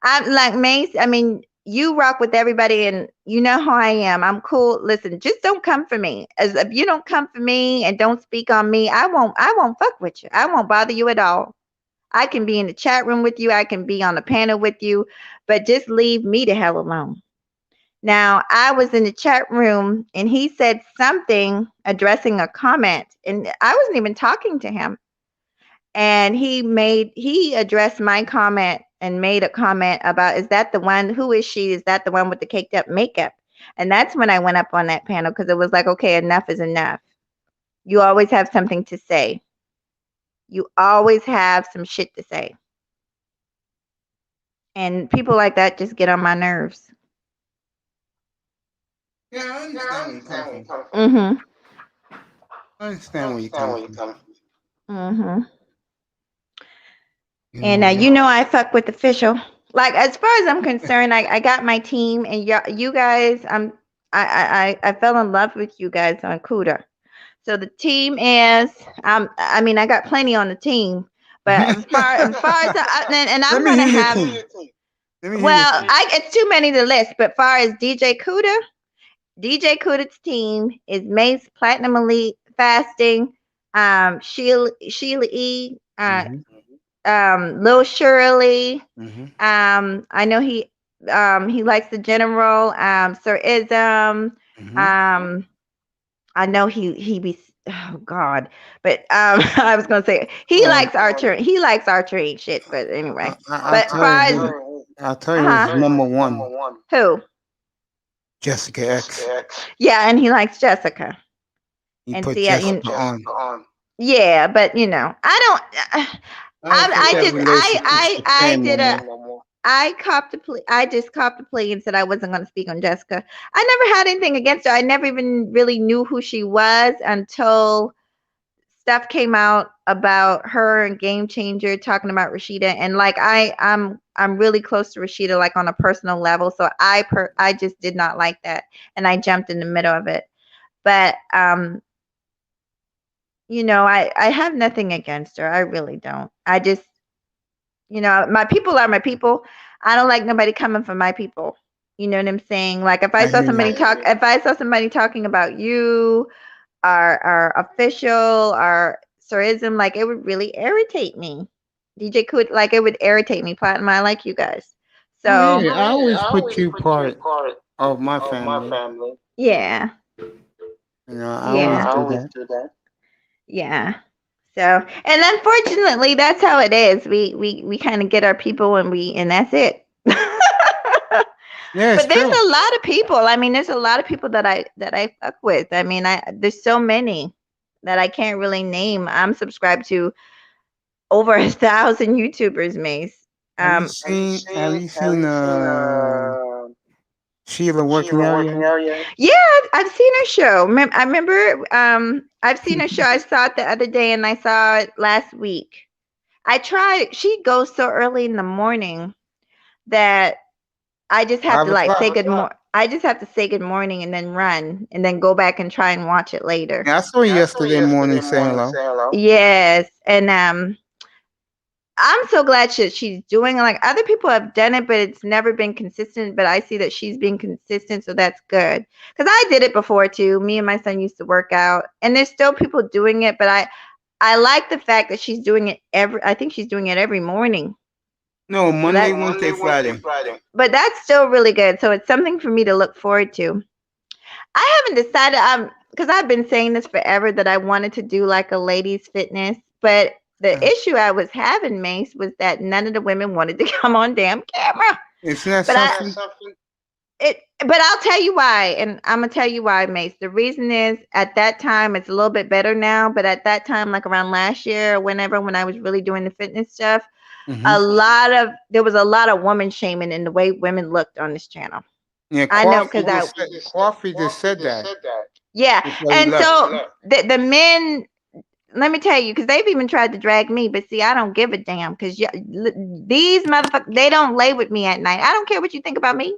I'm like, Mace, I mean, you rock with everybody, and you know how I am. I'm cool. Listen, just don't come for me. As if you don't come for me and don't speak on me, I won't fuck with you. I won't bother you at all. I can be in the chat room with you. I can be on the panel with you, but just leave me the hell alone. Now, I was in the chat room, and he said something addressing a comment, and I wasn't even talking to him. And he addressed my comment and made a comment about, is that the one? Who is she? Is that the one with the caked up makeup? And that's when I went up on that panel, because it was like, okay, enough is enough. You always have something to say. You always have some shit to say. And people like that just get on my nerves. Yeah, I understand where you come from. Mm-hmm. I understand where you come from. Mm-hmm. You And know, you know I fuck with official. Like, as far as I'm concerned, I got my team, and you guys, I fell in love with you guys on Kuda. So the team is, I mean, I got plenty on the team, but as far as and I'm Let me gonna hear your have, team. Let me hear well, your team. it's too many to list. But far as DJ Kuda's team is Mace, Platinum Elite, Fasting, Sheila E, Lil Shirley. I know he likes the general, Sir Ism. I know he be, oh God, but I was gonna say he likes archery. He likes archery and shit. But anyway, but far as I'll tell you who's number one. Who? Jessica X. Yeah, and he likes Jessica. He And put see, Jessica on. yeah, but you know, I copped a plea. I just copped a plea and said I wasn't going to speak on Jessica. I never had anything against her. I never even really knew who she was until stuff came out about her and Game Changer talking about Rashida. And like I'm really close to Rashida, like on a personal level. So I just did not like that, and I jumped in the middle of it. But you know, I have nothing against her. I really don't. I just, you know, my people are my people. I don't like nobody coming for my people. You know what I'm saying? Like if I saw somebody talking about you, our official, or Surism, like it would really irritate me. DJ could like it would irritate me. Platinum, I like you guys. Oh So yeah, I always put you part of my family. yeah, I yeah, always do that. yeah. So and unfortunately, that's how it is. We kind of get our people and that's it. Yeah, it's But there's true. a lot of people. I mean, there's a lot of people that I fuck with. I mean, there's so many that I can't really name. I'm subscribed to over 1,000 YouTubers, Mace. Have you Um, seen Sheila working out yet? yeah, I've seen her show. I remember I've seen her show. I saw it the other day and I saw it last week. I tried. She goes so early in the morning that I just have to 5 like say o'clock. good morning. I just have to say good morning and then run and then go back and try and watch it later. Yeah, I saw you yesterday morning saying hello. Yes, and I'm so glad she's doing it. Like other people have done it, but it's never been consistent. But I see that she's being consistent, so that's good. Because I did it before too. Me and my son used to work out, and there's still people doing it. But I like the fact that she's doing it I think she's doing it every morning. No, Monday, Wednesday, Friday. But that's still really good. So it's something for me to look forward to. I haven't decided because I've been saying this forever that I wanted to do like a ladies fitness, but the issue I was having, Mace, was that none of the women wanted to come on damn camera. Isn't that But something? But I'll tell you why, and I'm gonna tell you why, Mace. The reason is at that time it's a little bit better now, but at that time, like around last year or whenever when I was really doing the fitness stuff, there was a lot of woman shaming in the way women looked on this channel. Yeah, I know because Coffee just said that. Yeah, Before he and left. so the men. Let me tell you, because they've even tried to drag me, but see, I don't give a damn. Because these motherfuckers, they don't lay with me at night. I don't care what you think about me.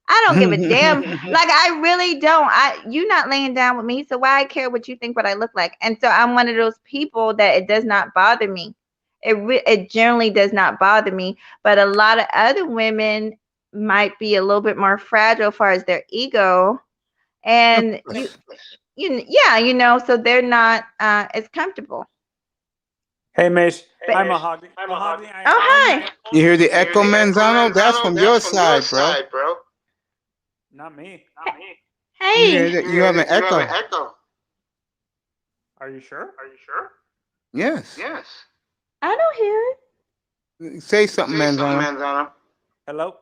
I don't give a damn. Like I really don't. You not laying down with me, so why I care what you think what I look like? And so I'm one of those people that it does not bother me. It generally does not bother me. But a lot of other women might be a little bit more fragile as far as their ego, and so they're not as comfortable. Hey, Mace. Hi, Mahogany. Mahogany. Oh, hi. You hear the echo, Manzano? That's from your side, bro. Not me. Hey. You have an echo. Are you sure? Yes. I don't hear it. Say something, Manzano. Hello.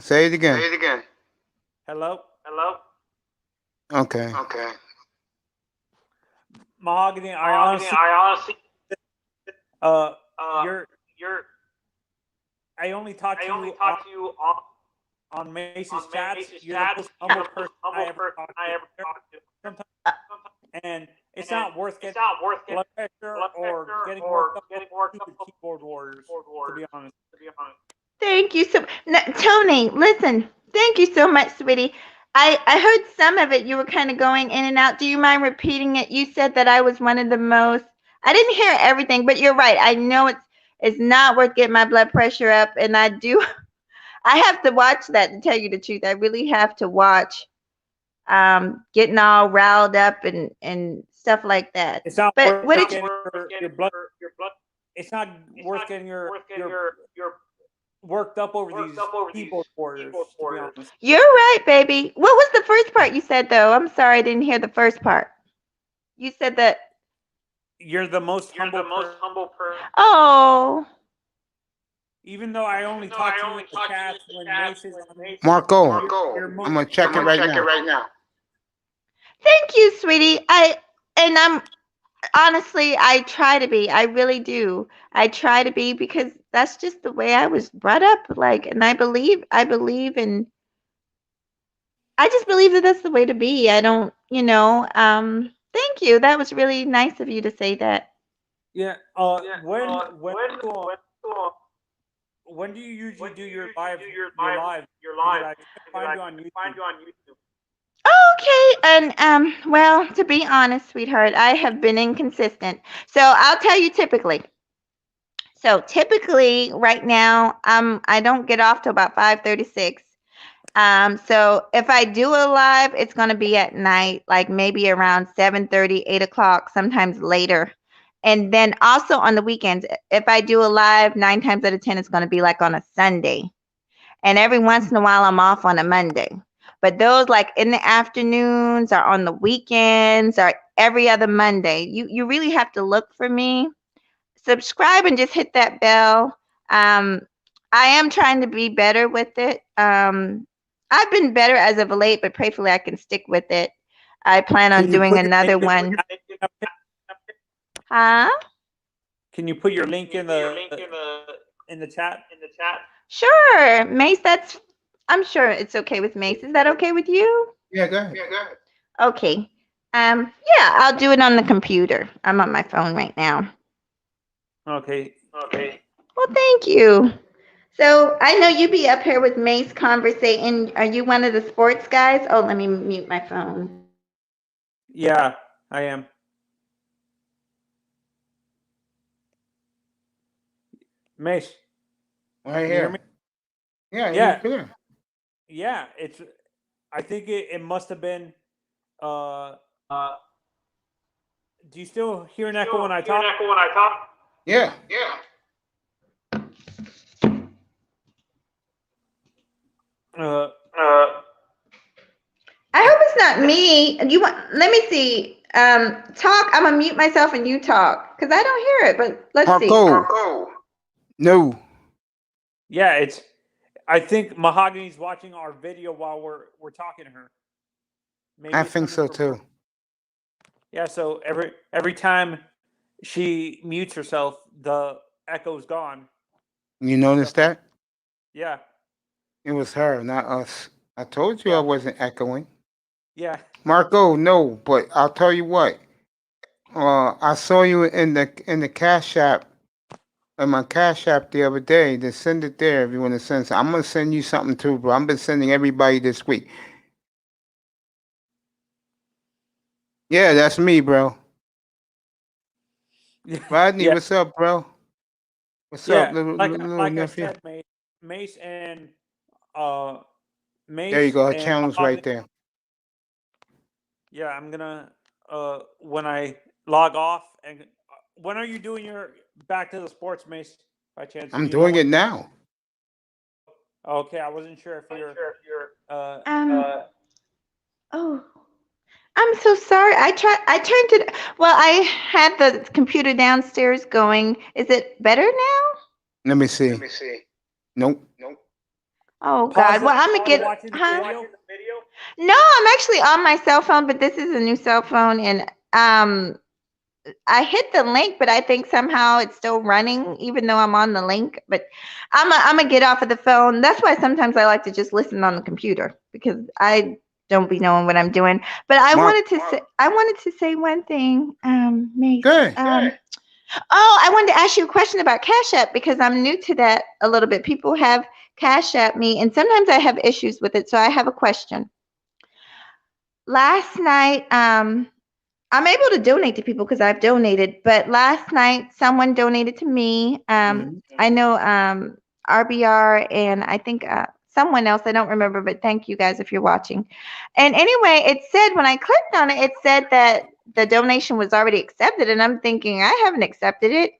Say it again. Hello. Okay. Mahogany. I honestly. I only talk to you on Mace's chats. You're the most humble person I ever talked to. Sometimes, and it's not worth getting blood pressure or getting worked up stupid keyboard warriors. To be honest. Thank you so Tony, listen. Thank you so much, sweetie. I heard some of it. You were kind of going in and out. Do you mind repeating it? You said that I was one of the most. I didn't hear everything, but you're right. I know it's not worth getting my blood pressure up, and I have to watch that to tell you the truth. I really have to watch getting all riled up and stuff like that. It's not but worth getting your blood. It's not worth getting your worked up over these keyboard warriors. To be honest. You're right, baby. What was the first part you said, though? I'm sorry, I didn't hear the first part. You said that you're the most humble person. Oh. Even though I only talk to you in the chat when Mace is on. Marco, I'm gonna check it right now. Thank you, sweetie. I'm honestly, I try to be. I really do. I try to be because that's just the way I was brought up. Like, and I believe in. I just believe that that's the way to be. I don't, Thank you. That was really nice of you to say that. Yeah. When do you usually do your live? I find you on YouTube. Okay, and well, to be honest, sweetheart, I have been inconsistent. So I'll tell you typically. So typically, right now, I don't get off till about 5:36, So if I do a live, it's going to be at night, like maybe around 7:30, 8 o'clock, sometimes later. And then also on the weekends, if I do a live, 9 times out of 10, it's going to be like on a Sunday. And every once in a while, I'm off on a Monday. But those like in the afternoons or on the weekends or every other Monday, you really have to look for me. Subscribe and just hit that bell. I am trying to be better with it. I've been better as of late, but prayerfully I can stick with it. I plan on doing another one. Huh? Can you put your link in the chat? Sure, Mace. I'm sure it's okay with Mace. Is that okay with you? Yeah, go ahead. Okay. Yeah, I'll do it on the computer. I'm on my phone right now. Okay. Well, thank you. So I know you be up here with Mace conversating. Are you one of the sports guys? Oh, let me mute my phone. Yeah, I am. Mace. Right Can you hear me? here. Yeah, Yeah. you're clear. Yeah, I think it must have been do you still hear an echo when I talk? Yeah. I hope it's not me. Let me see. Talk. I'm gonna mute myself and you talk because I don't hear it. But let's see. No. Yeah, I think Mahogany's watching our video while we're talking to her. Maybe I it's think so coming from her. too. Yeah, so every time she mutes herself, the echo's gone. You noticed that? Yeah. It was her, not us. I told you I wasn't echoing. Yeah. Marco, no, but I'll tell you what. I saw you in the Cash App, in my Cash App the other day. Just send it there if you want to send something. I'm gonna send you something too, bro. I've been sending everybody this week. Yeah, that's me, bro. Rodney, Yeah. what's up, bro? What's Yeah, up, little like nephew? I said, Mace and There you go. Her channel's right there. Yeah, I'm gonna when I log off and when are you doing your back to the sports, Mace? By chance? I'm doing it now. Okay, I wasn't sure if you're. Oh, I'm so sorry. I turned it. Well, I had the computer downstairs going. Is it better now? Let me see. Nope. Oh Pause God. it. Well, I'm gonna get. Watching the Huh? video? No, I'm actually on my cell phone, but this is a new cell phone, and I hit the link, but I think somehow it's still running, even though I'm on the link. But I'm gonna get off of the phone. That's why sometimes I like to just listen on the computer because I don't be knowing what I'm doing. But I wanted to say one thing, Mace. Good. Oh, I wanted to ask you a question about Cash App because I'm new to that a little bit. People have Cash App me, and sometimes I have issues with it. So I have a question. Last night, I'm able to donate to people because I've donated, but last night someone donated to me. I know RBR and I think someone else, I don't remember, but thank you guys if you're watching. And anyway, it said when I clicked on it, it said that the donation was already accepted, and I'm thinking I haven't accepted it.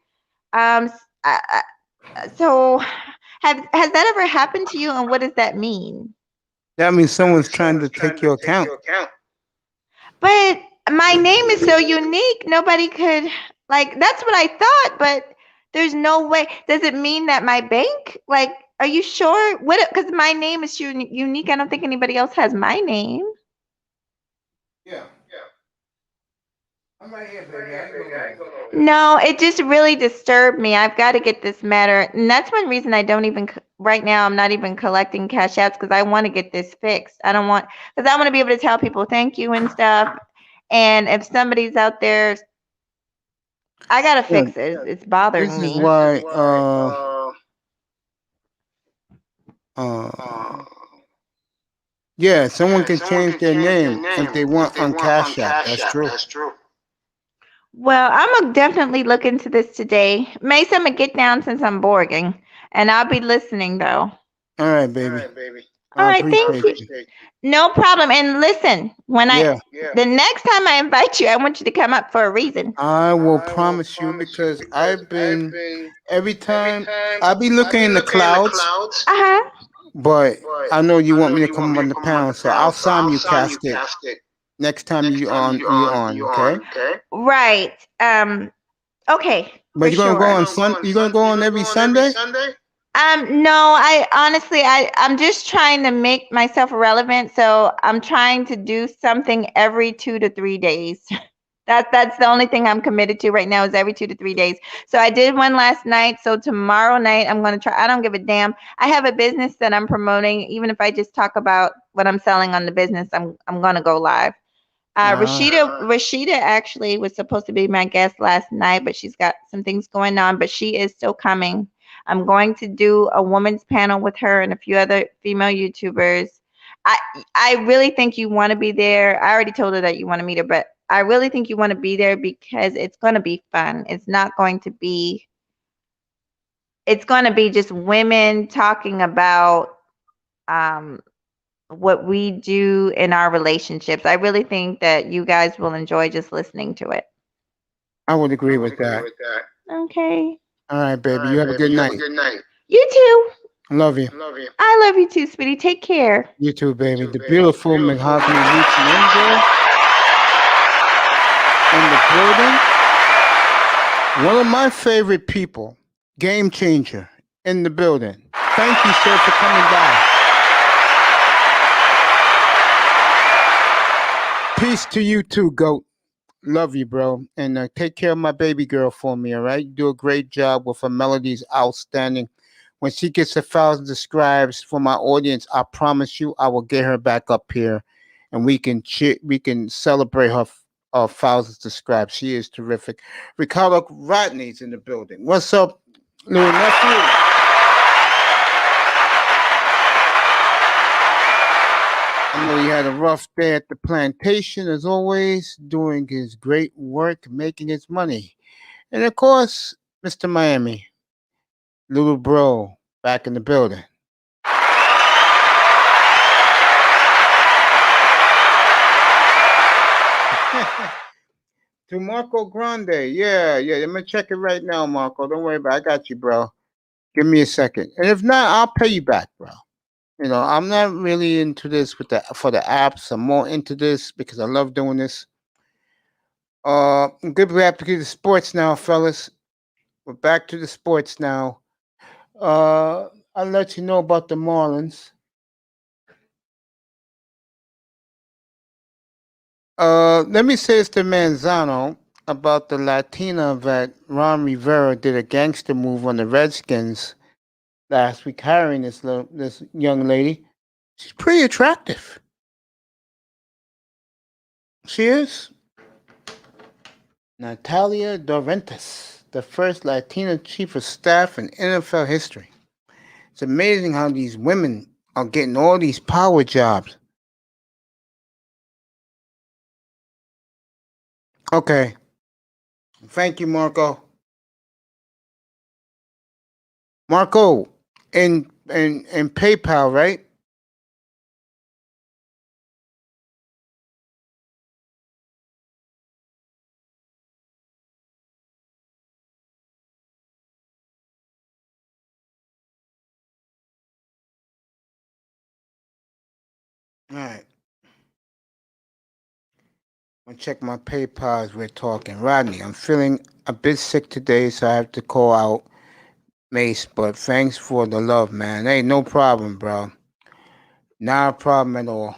So has that ever happened to you, and what does that mean? That means someone's trying to take your account. But my name is so unique, nobody could, like, that's what I thought, but there's no way. Does it mean that my bank, like, are you sure? What? Because my name is unique. I don't think anybody else has my name. Yeah. I'm right here, baby. No, it just really disturbed me. I've got to get this matter. And that's one reason I don't even, right now, I'm not even collecting cash outs because I want to get this fixed. I want to be able to tell people thank you and stuff. And if somebody's out there, I got to fix it. It's bothering me. This is why, yeah, someone can change their name if they want on Cash App. That's true. Well, I'm going to definitely look into this today. Mace, I'm going to get down since I'm borging, and I'll be listening, though. All right, baby. All I right, thank appreciate you. you. No problem. And listen, when Yeah, the next time I invite you, I want you to come up for a reason. I will promise you because I've been every time I be looking in the clouds, Uh-huh. but I know you want me to come up on the panel, so I'll sign you casket next time you on, okay? Right. Okay, But for you're gonna go sure. on You're gonna go on every Sunday. No, I honestly, I'm just trying to make myself relevant, so I'm trying to do something every 2 to 3 days. That's the only thing I'm committed to right now is every 2 to 3 days. So I did one last night. So tomorrow night I'm gonna try. I don't give a damn. I have a business that I'm promoting. Even if I just talk about what I'm selling on the business, I'm gonna go live. Uh, Rashida actually was supposed to be my guest last night, but she's got some things going on, but she is still coming. I'm going to do a woman's panel with her and a few other female YouTubers. I I really think you want to be there. I already told her that you want to meet her, but I really think you want to be there because it's going to be fun. It's going to be just women talking about um what we do in our relationships. I really think that you guys will enjoy just listening to it. I would agree with that. Okay. All right, baby. You have a good night. You too. I love you. I love you too, sweetie. Take care. You too, baby. The beautiful Mahogany Richie Angel in the building. One of my favorite people, Game Changer, in the building. Thank you, sir, for coming by. Peace to you too, GOAT. Love you, bro. And take care of my baby girl for me, all right? You do a great job with her melodies, outstanding. When she gets 1,000 subscribes for my audience, I promise you I will get her back up here and we can celebrate her 1,000 subscribes. She is terrific. Ricardo Rodney's in the building. What's up, little nephew? I know he had a rough day at the plantation, as always, doing his great work, making his money. And of course, Mr. Miami, little bro, back in the building. To Marco Grande, yeah. I'm gonna check it right now, Marco. Don't worry about it. I got you, bro. Give me a second, and if not, I'll pay you back, bro. You know, I'm not really into this for the apps. I'm more into this because I love doing this. Good. We have to get to sports now, fellas. We're back to the sports now. I'll let you know about the Marlins. Let me say this to Manzano about the Latina that Ron Rivera did a gangster move on the Redskins last week, hiring this young lady. She's pretty attractive. She is. Natalia Dorentis, the first Latina chief of staff in NFL history. It's amazing how these women are getting all these power jobs. Okay. Thank you, Marco. Marco, in PayPal, right? All right. I'll check my PayPal as we're talking. Rodney, I'm feeling a bit sick today, so I have to call out Mace, but thanks for the love, man. Hey, no problem, bro. Not a problem at all.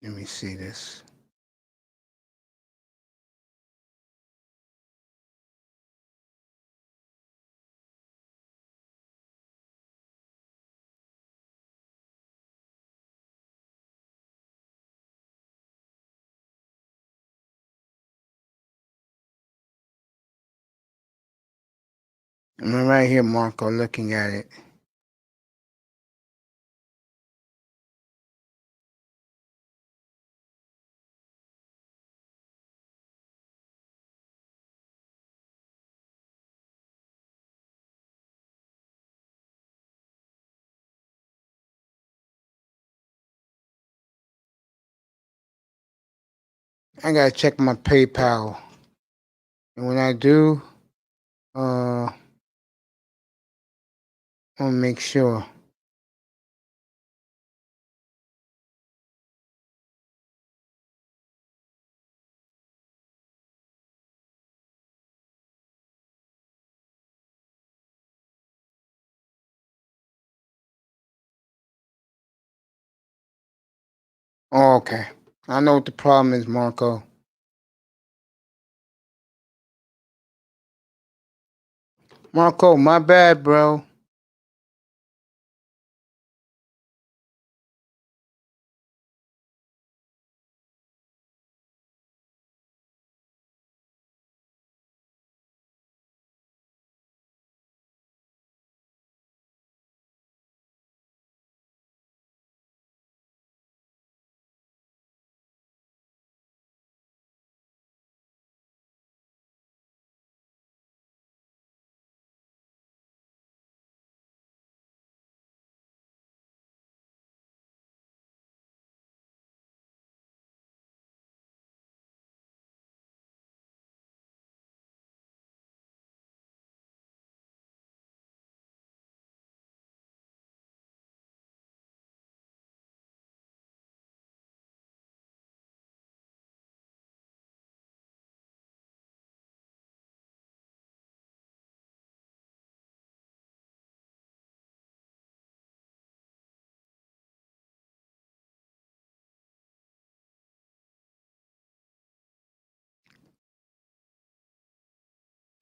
Let me see this. I'm right here, Marco, looking at it. I gotta check my PayPal, and when I do, I'll make sure. Oh, okay. I know what the problem is, Marco. Marco, my bad, bro.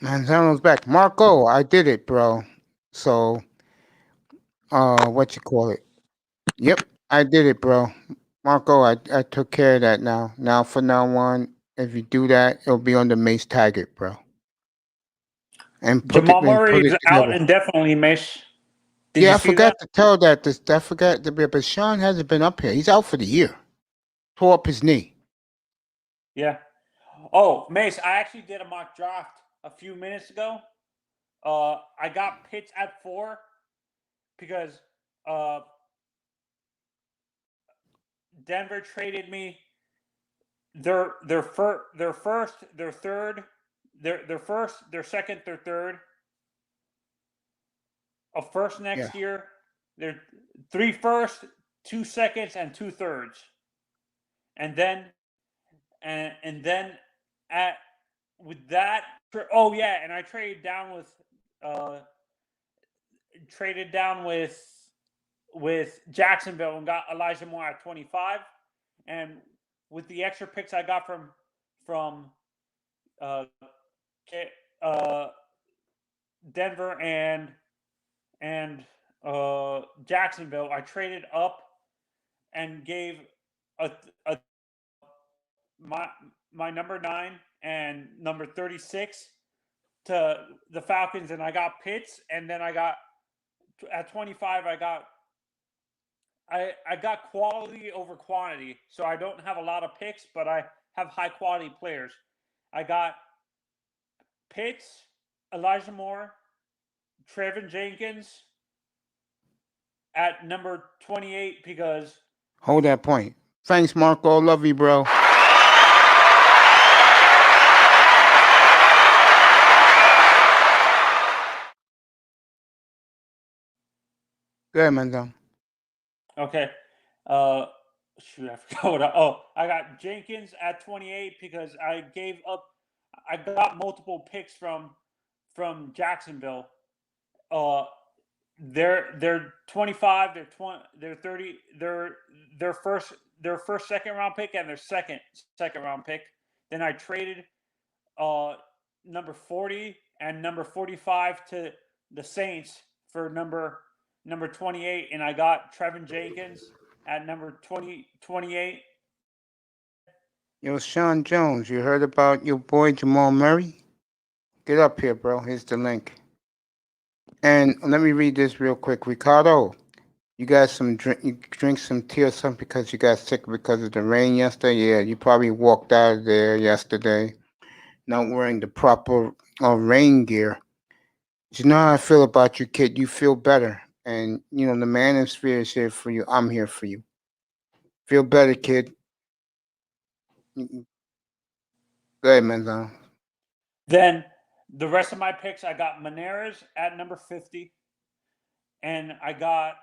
Manzano's back. Marco, I did it, bro. So, what you call it? Yep, I did it, bro. Marco, I took care of that now. Now, from now on, if you do that, it'll be on the Mace Taggart, bro. And put Jamal it Murray is out together. indefinitely, Mish. Did Yeah, you I see forgot that? to tell that. I forgot to be, but Sean hasn't been up here. He's out for the year. Tore up his knee. Yeah. Oh, Mace, I actually did a mock draft a few minutes ago. I got Pitts at 4 because Denver traded me their first, their third, their first, their second, their third, a first next Yeah. year, their 3 first, 2 seconds, and 2 thirds, and then and then at with that. Oh yeah, and I traded down with Jacksonville and got Elijah Moore at 25, and with the extra picks I got from uh, uh, Denver and Jacksonville, I traded up and gave a my my number 9 and number 36 to the Falcons, and I got Pitts, and then I got at 25 I got quality over quantity, so I don't have a lot of picks, but I have high quality players. I got Pitts, Elijah Moore, Trevin Jenkins at number 28 because Hold that point. Thanks, Marco. Love you, bro. Go ahead, Manzano. okay. Shoot, I forgot what I got Jenkins at 28 because I got multiple picks from Jacksonville. They're 25, they're 20, they're 30, their first second round pick and their second round pick. Then I traded number 40 and number 45 to the Saints for number 28, and I got Trevin Jenkins at number 28. Yo, Sean Jones, you heard about your boy Jamal Murray? Get up here, bro. Here's the link. And let me read this real quick. Ricardo, you got some drink. You drink some tea or something because you got sick because of the rain yesterday. Yeah, you probably walked out of there yesterday, not wearing the proper rain gear. You know how I feel about you, kid. You feel better, and you know the manosphere is here for you. I'm here for you. Feel better, kid. Good, man. Then the rest of my picks, I got Maneras at number 50. And I got,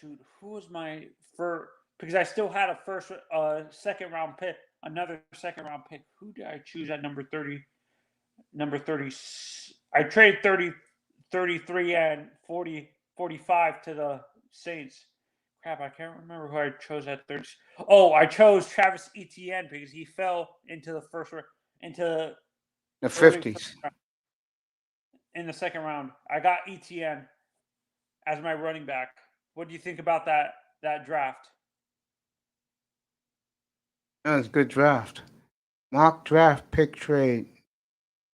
who was my first? Because I still had a second round pick, another second round pick. Who did I choose at number 30? Number 30. I traded 30, 33 and 40, 45 to the Saints. Crap, I can't remember who I chose at 30. Oh, I chose Travis Etienne because he fell into the into The 50s. In the second round. I got Etienne as my running back. What do you think about that draft? That was a good draft. Mock draft pick trade.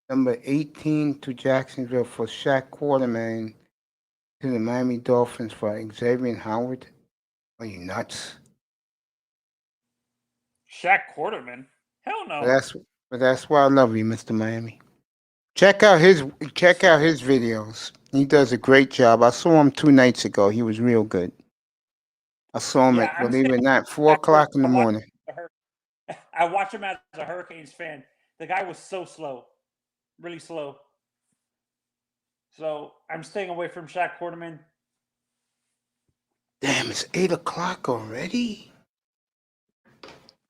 Number 18 to Jacksonville for Shaq Quarterman to the Miami Dolphins for Xavier Howard. Are you nuts? Shaq Quarterman? Hell no. But that's why I love you, Mr. Miami. Check out his videos. He does a great job. I saw him 2 nights ago. He was real good. I saw him at, believe it or not, 4 o'clock in the morning. I watch him as a Hurricanes fan. The guy was so slow. Really slow. So I'm staying away from Shaq Quarterman. Damn, it's 8 o'clock already?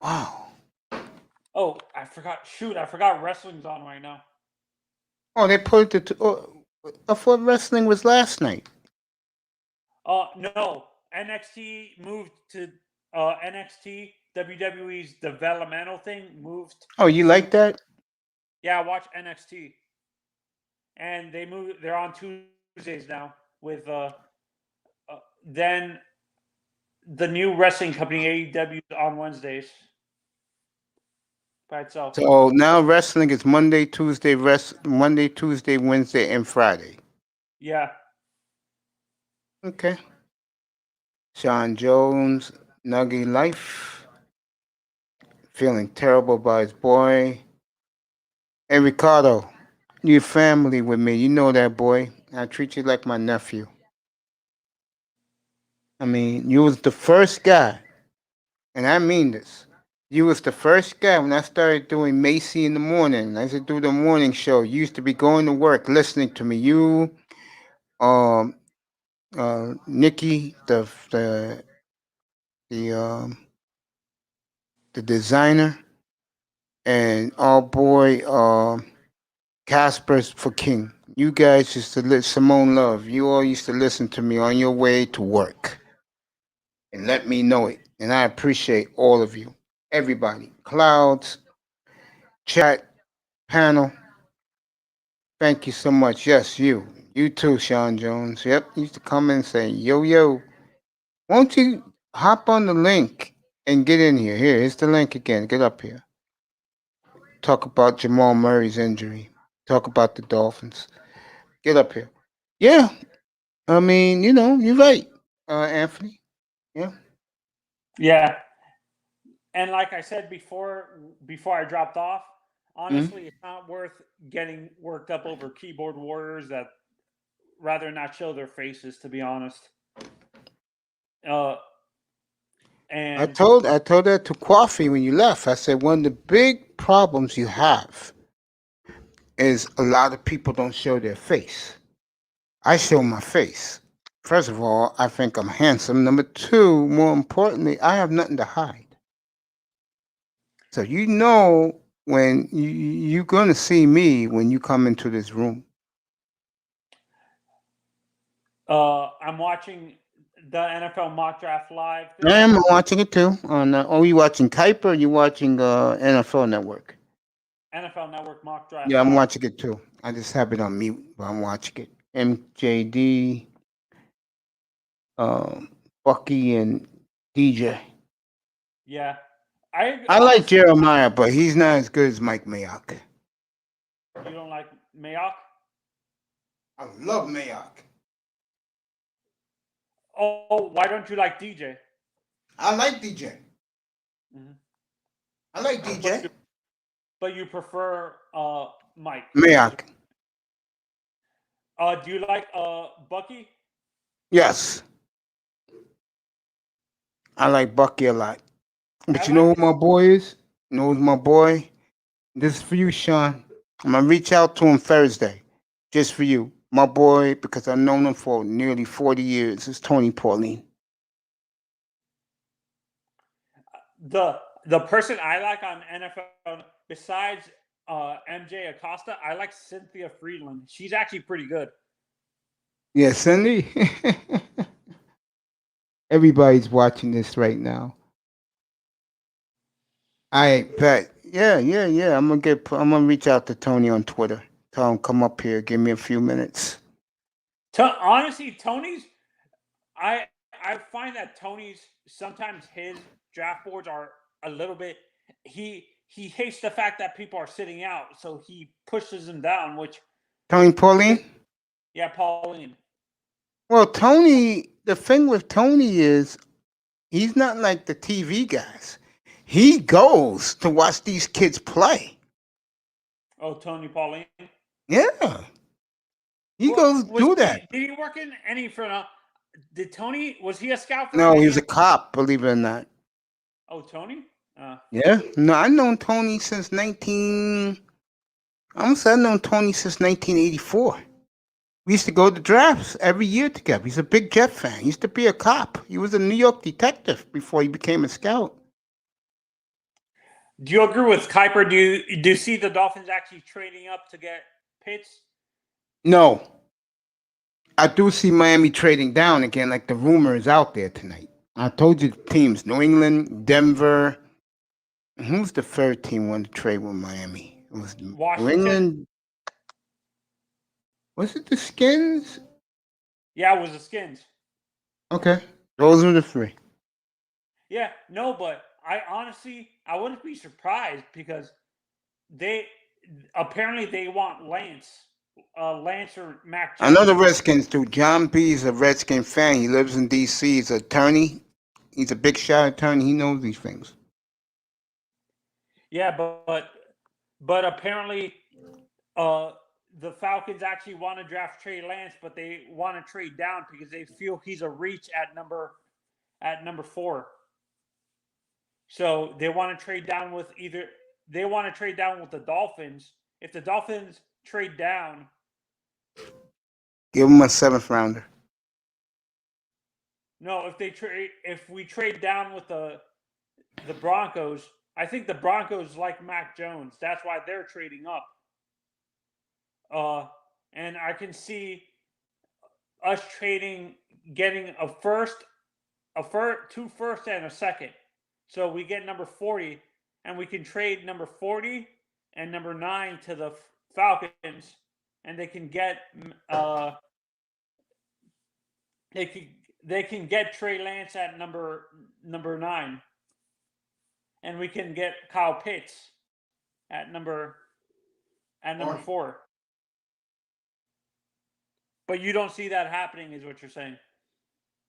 Wow. Oh, I forgot. Shoot, I forgot wrestling's on right now. Oh, they put it to. I thought wrestling was last night. No. NXT moved to NXT. WWE's developmental thing moved. Oh, you like that? Yeah, I watch NXT. And they're on Tuesdays now with then the new wrestling company AEW on Wednesdays by itself. So now wrestling is Monday, Tuesday, Wednesday, and Friday. Yeah. Okay. Sean Jones, Nuggy Life. Feeling terrible about his boy. Hey, Ricardo, you family with me. You know that, boy. I treat you like my nephew. I mean, you was the first guy, and I mean this. You was the first guy when I started doing Macy in the morning. I used to do the morning show. You used to be going to work listening to me. You, Nikki, the designer, and oh boy, Casper's for King. You guys used to Simone Love. You all used to listen to me on your way to work and let me know it. And I appreciate all of you, everybody, Clouds, chat, panel. Thank you so much. Yes, you. You too, Sean Jones. Yep, you used to come in and say, yo. Won't you hop on the link and get in here? Here's the link again. Get up here. Talk about Jamal Murray's injury. Talk about the Dolphins. Get up here. Yeah. I mean, you're right, Anthony. Yeah. Yeah. And like I said before I dropped off, honestly, It's not worth getting worked up over keyboard warriors that rather not show their faces, to be honest. And I told that to Coffee when you left. I said one of the big problems you have is a lot of people don't show their face. I show my face. First of all, I think I'm handsome. Number two, more importantly, I have nothing to hide. So when you're going to see me when you come into this room. I'm watching the NFL mock draft live. I'm watching it too. Are you watching Kuiper or are you watching NFL Network? NFL Network mock draft. Yeah, I'm watching it too. I just have it on mute, but I'm watching it. MJD, Bucky, and DJ. Yeah. I like Jeremiah, but he's not as good as Mike Mayock. You don't like Mayock? I love Mayock. Oh, why don't you like DJ? I like DJ. Mm-hmm. I like DJ. But you prefer Mike. Mayock. Do you like Bucky? Yes. I like Bucky a lot. But you know who my boy is? You know who's my boy? This is for you, Sean. I'm gonna reach out to him Thursday, just for you, my boy, because I've known him for nearly 40 years. It's Tony Pauline. The person I like on NFL besides MJ Acosta, I like Cynthia Friedland. She's actually pretty good. Yeah, Cindy. Everybody's watching this right now. I bet. Yeah. I'm gonna reach out to Tony on Twitter. Tell him come up here. Give me a few minutes. Honestly, Tony's. I find that Tony's sometimes his draft boards are a little bit. He hates the fact that people are sitting out, so he pushes them down. Which Tony Pauline. Yeah, Pauline. Well, Tony. The thing with Tony is he's not like the TV guys. He goes to watch these kids play. Oh, Tony Pauline. Yeah. He goes do that. Did he work in any for? Did Tony? Was he a scout? No, he was a cop. Believe it or not. Oh, Tony. Yeah. No, I've known Tony since 1984. We used to go to drafts every year together. He's a big Jet fan. He used to be a cop. He was a New York detective before he became a scout. Do you agree with Kuiper? Do you see the Dolphins actually trading up to get Pitts? No. I do see Miami trading down again, like the rumor is out there tonight. I told you the teams, New England, Denver. Who's the third team wanted to trade with Miami? It was Washington. New England. Was it the Skins? Yeah, it was the Skins. Okay. Those are the three. Yeah, no, but I wouldn't be surprised because they want Lance or Mac Jones. I know the Redskins do. John B is a Redskin fan. He lives in D.C. He's an attorney. He's a big shot attorney. He knows these things. Yeah, but apparently the Falcons actually want to draft Trey Lance, but they want to trade down because they feel he's a reach at number 4. So they want to trade down with the Dolphins. If the Dolphins trade down, give him a 7th rounder. No, if we trade down with the Broncos, I think the Broncos like Mac Jones. That's why they're trading up. And I can see us getting a first, 2 firsts and a second. So we get number 40, and we can trade number 40 and number 9 to the Falcons, and they can get they can get Trey Lance at number 9, and we can get Kyle Pitts at number 4. But you don't see that happening, is what you're saying?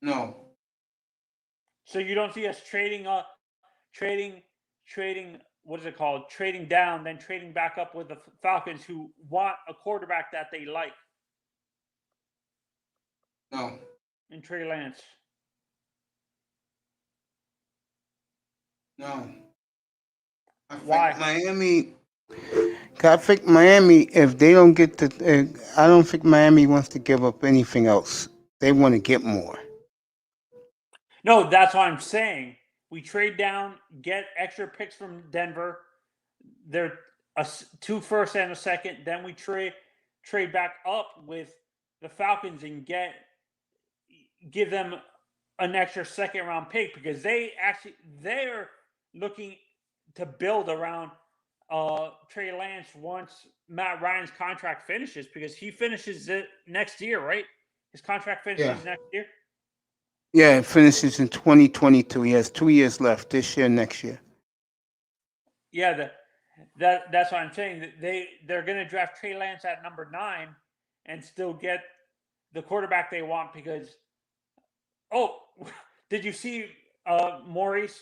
No. So you don't see us trading what is it called? Trading down, then trading back up with the Falcons, who want a quarterback that they like. No. And Trey Lance. No. Why? I think Miami, if they don't get I don't think Miami wants to give up anything else. They want to get more. No, that's what I'm saying. We trade down, get extra picks from Denver. They're 2 firsts and a second. Then we trade back up with the Falcons and give them an extra 2nd round pick because they're looking to build around Trey Lance once Matt Ryan's contract finishes, because he finishes it next year, right? His contract finishes next year. Yeah, it finishes in 2022. He has 2 years left, this year, next year. Yeah, that's what I'm saying. They're going to draft Trey Lance at number 9 and still get the quarterback they want because. Oh, did you see Maurice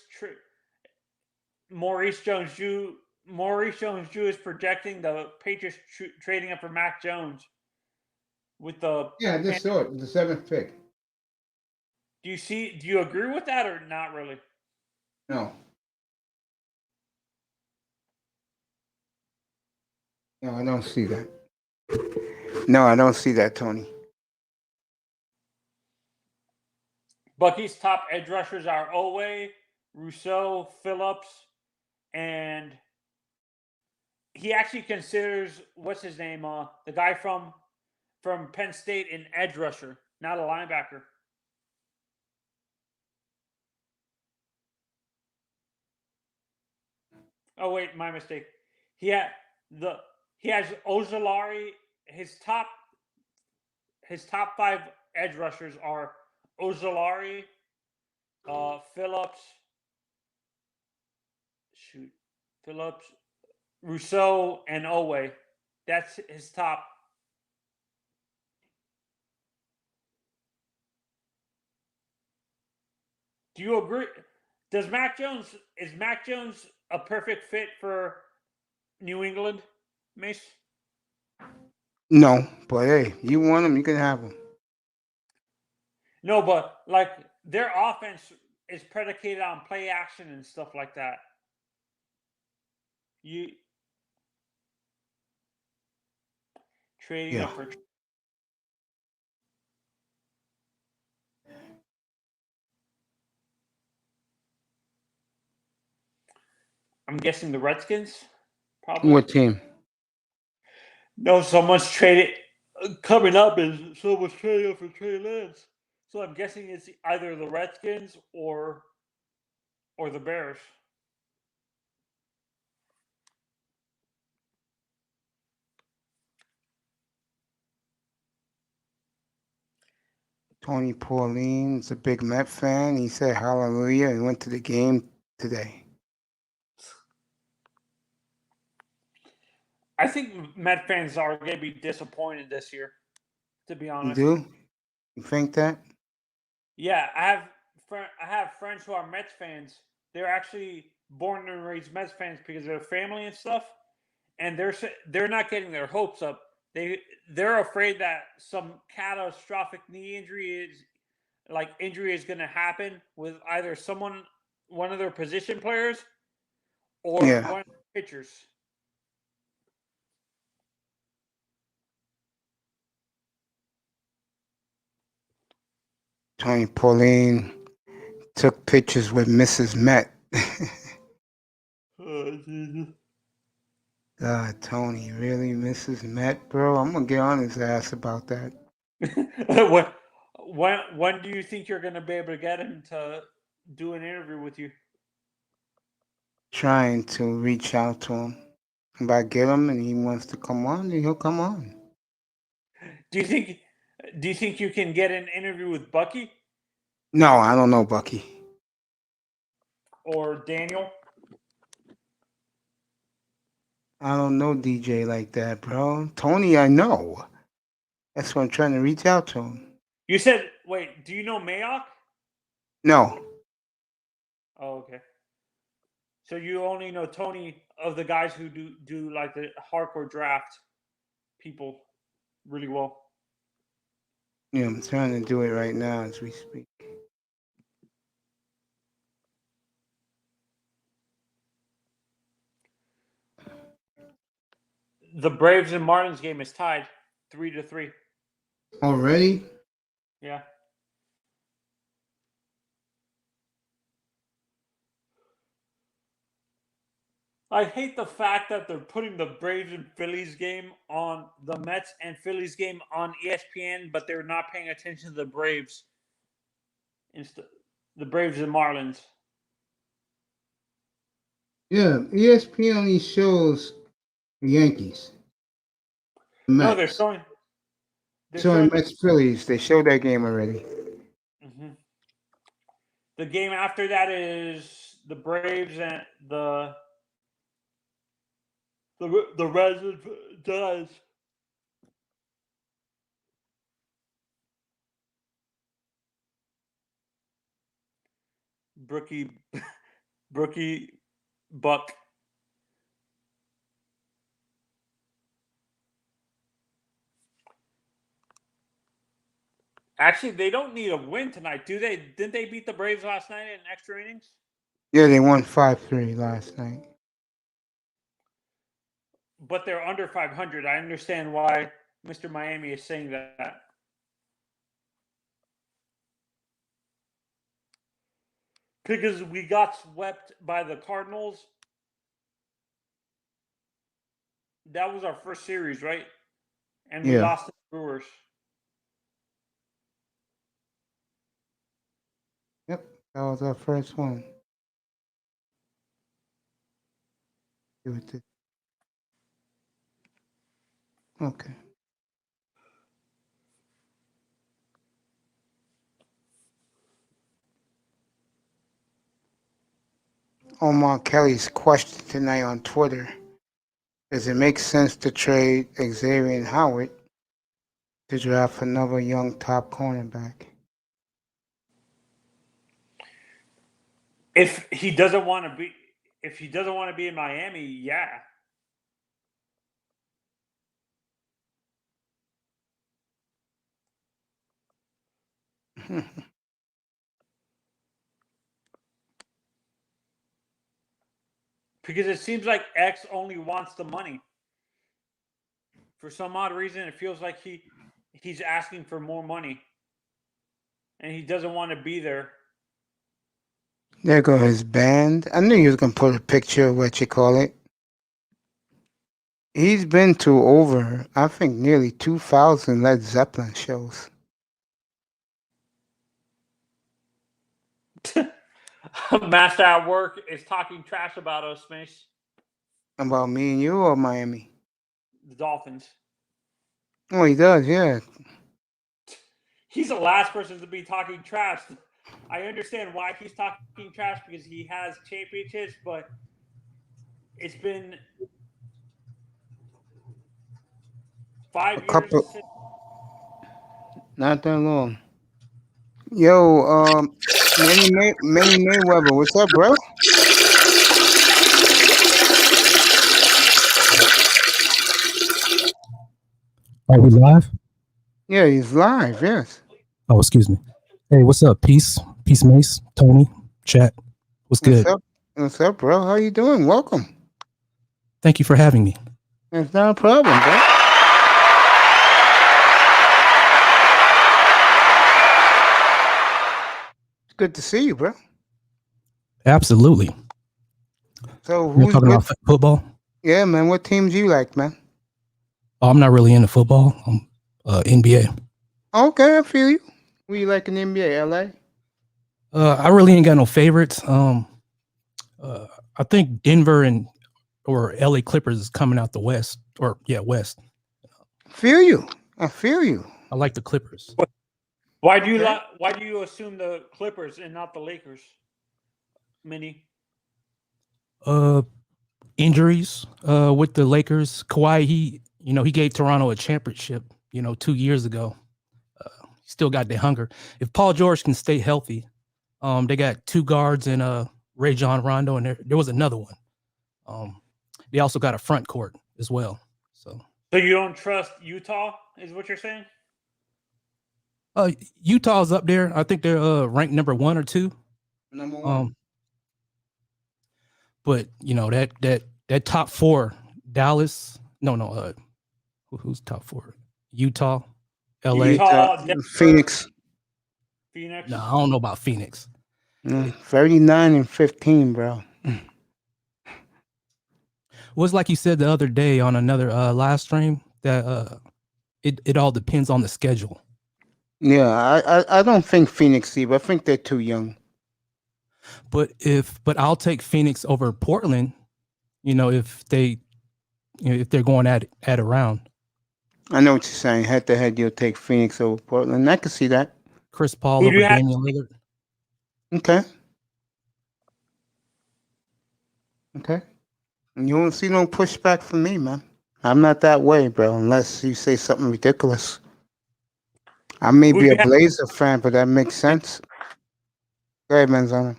Jones-Drew? Maurice Jones-Drew is projecting the Patriots trading up for Mac Jones with the. Yeah, I just saw it. The 7th pick. Do you agree with that or not really? No. No, I don't see that. No, I don't see that, Tony. Bucky's top edge rushers are Owe, Rousseau, Phillips, and he actually considers what's his name, the guy from Penn State, an edge rusher, not a linebacker. Oh wait, my mistake. He has Ozolari. His top 5 edge rushers are Ozolari, Phillips, Rousseau, and Owe. That's his top. Do you agree? Is Mac Jones a perfect fit for New England, Mace? No, but hey, you want him, you can have him. No, but like their offense is predicated on play action and stuff like that. You trading up for. I'm guessing the Redskins. Probably. What team? No, someone's traded coming up, and someone's trading up for Trey Lance. So I'm guessing it's either the Redskins or the Bears. Tony Pauline is a big Met fan. He said hallelujah and went to the game today. I think Met fans are going to be disappointed this year, to be honest. You do? You think that? Yeah, I have friends who are Mets fans. They're actually born and raised Mets fans because of their family and stuff, and they're not getting their hopes up. They're afraid that some catastrophic knee injury is going to happen with either one of their position players, or one of the pitchers. Tony Pauline took pictures with Mrs. Met. God, Tony, really, Mrs. Met, bro? I'm gonna get on his ass about that. When do you think you're gonna be able to get him to do an interview with you? Trying to reach out to him. If I get him and he wants to come on, then he'll come on. Do you think you can get an interview with Bucky? No, I don't know Bucky. Or Daniel? I don't know DJ like that, bro. Tony, I know. That's why I'm trying to reach out to him. You said, wait, do you know Mayock? No. Oh, okay. So you only know Tony of the guys who do like the hardcore draft people really well. Yeah, I'm trying to do it right now as we speak. The Braves and Marlins game is tied 3-3. Already? Yeah. I hate the fact that they're putting the Braves and Phillies game on the Mets and Phillies game on ESPN, but they're not paying attention to the Braves. The Braves and Marlins. Yeah, ESPN only shows the Yankees. The Mets. No, they're showing Mets Phillies. They showed that game already. Mm-hmm. The game after that is the Braves and the Reds and Giants. Brookie Buck. Actually, they don't need a win tonight, do they? Didn't they beat the Braves last night in extra innings? Yeah, they won 5-3 last night. but they're under 500. I understand why Mr. Miami is saying that. Because we got swept by the Cardinals. That was our first series, right? And we lost to the Brewers. Yep, that was our first one. Okay. Omar Kelly's question tonight on Twitter: does it make sense to trade Xavier Howard to draft another young top cornerback? If he doesn't want to be in Miami, yeah. Because it seems like X only wants the money. For some odd reason, it feels like he's asking for more money. And he doesn't want to be there. There go his band. I knew you was going to put a picture of what you call it. He's been to over, I think, nearly 2,000 Led Zeppelin shows. Master at work is talking trash about us, Mace. About me and you or Miami? The Dolphins. Oh, he does, yeah. He's the last person to be talking trash. I understand why he's talking trash because he has championships, but it's been 5 years since. Not that long. Yo, Manny Mayweather, what's up, bro? Are we live? Yeah, he's live, yes. Oh, excuse me. Hey, what's up? Peace, Mace, Tony, chat. What's good? What's up, bro? How you doing? Welcome. Thank you for having me. It's not a problem, bro. It's good to see you, bro. Absolutely. So You're talking about football? Yeah, man. What teams you like, man? Oh, I'm not really into football. I'm NBA. Okay, I feel you. Who you like in the NBA? LA? I really ain't got no favorites. I think Denver or LA Clippers is coming out the West. West. I feel you. I like the Clippers. Why do you assume the Clippers and not the Lakers? Minnie? Injuries with the Lakers. Kawhi, he gave Toronto a championship, 2 years ago. Still got the hunger. If Paul George can stay healthy, they got two guards and Rajon Rondo, and there was another one. They also got a front court as well. So you don't trust Utah, is what you're saying? Utah's up there. I think they're ranked number 1 or 2. Number 1. But that top 4, Dallas. No. Who's top 4? Utah, LA, Phoenix. No, I don't know about Phoenix. 39-15, bro. Was like you said the other day on another live stream that it all depends on the schedule. Yeah, I don't think Phoenix either. I think they're too young. But I'll take Phoenix over Portland. If they're going at a round. I know what you're saying. Head to head, you'll take Phoenix over Portland. I can see that. Chris Paul over Damian Lillard. Okay. You won't see no pushback from me, man. I'm not that way, bro, unless you say something ridiculous. I may be a Blazer fan, but that makes sense. Go ahead, Manzano.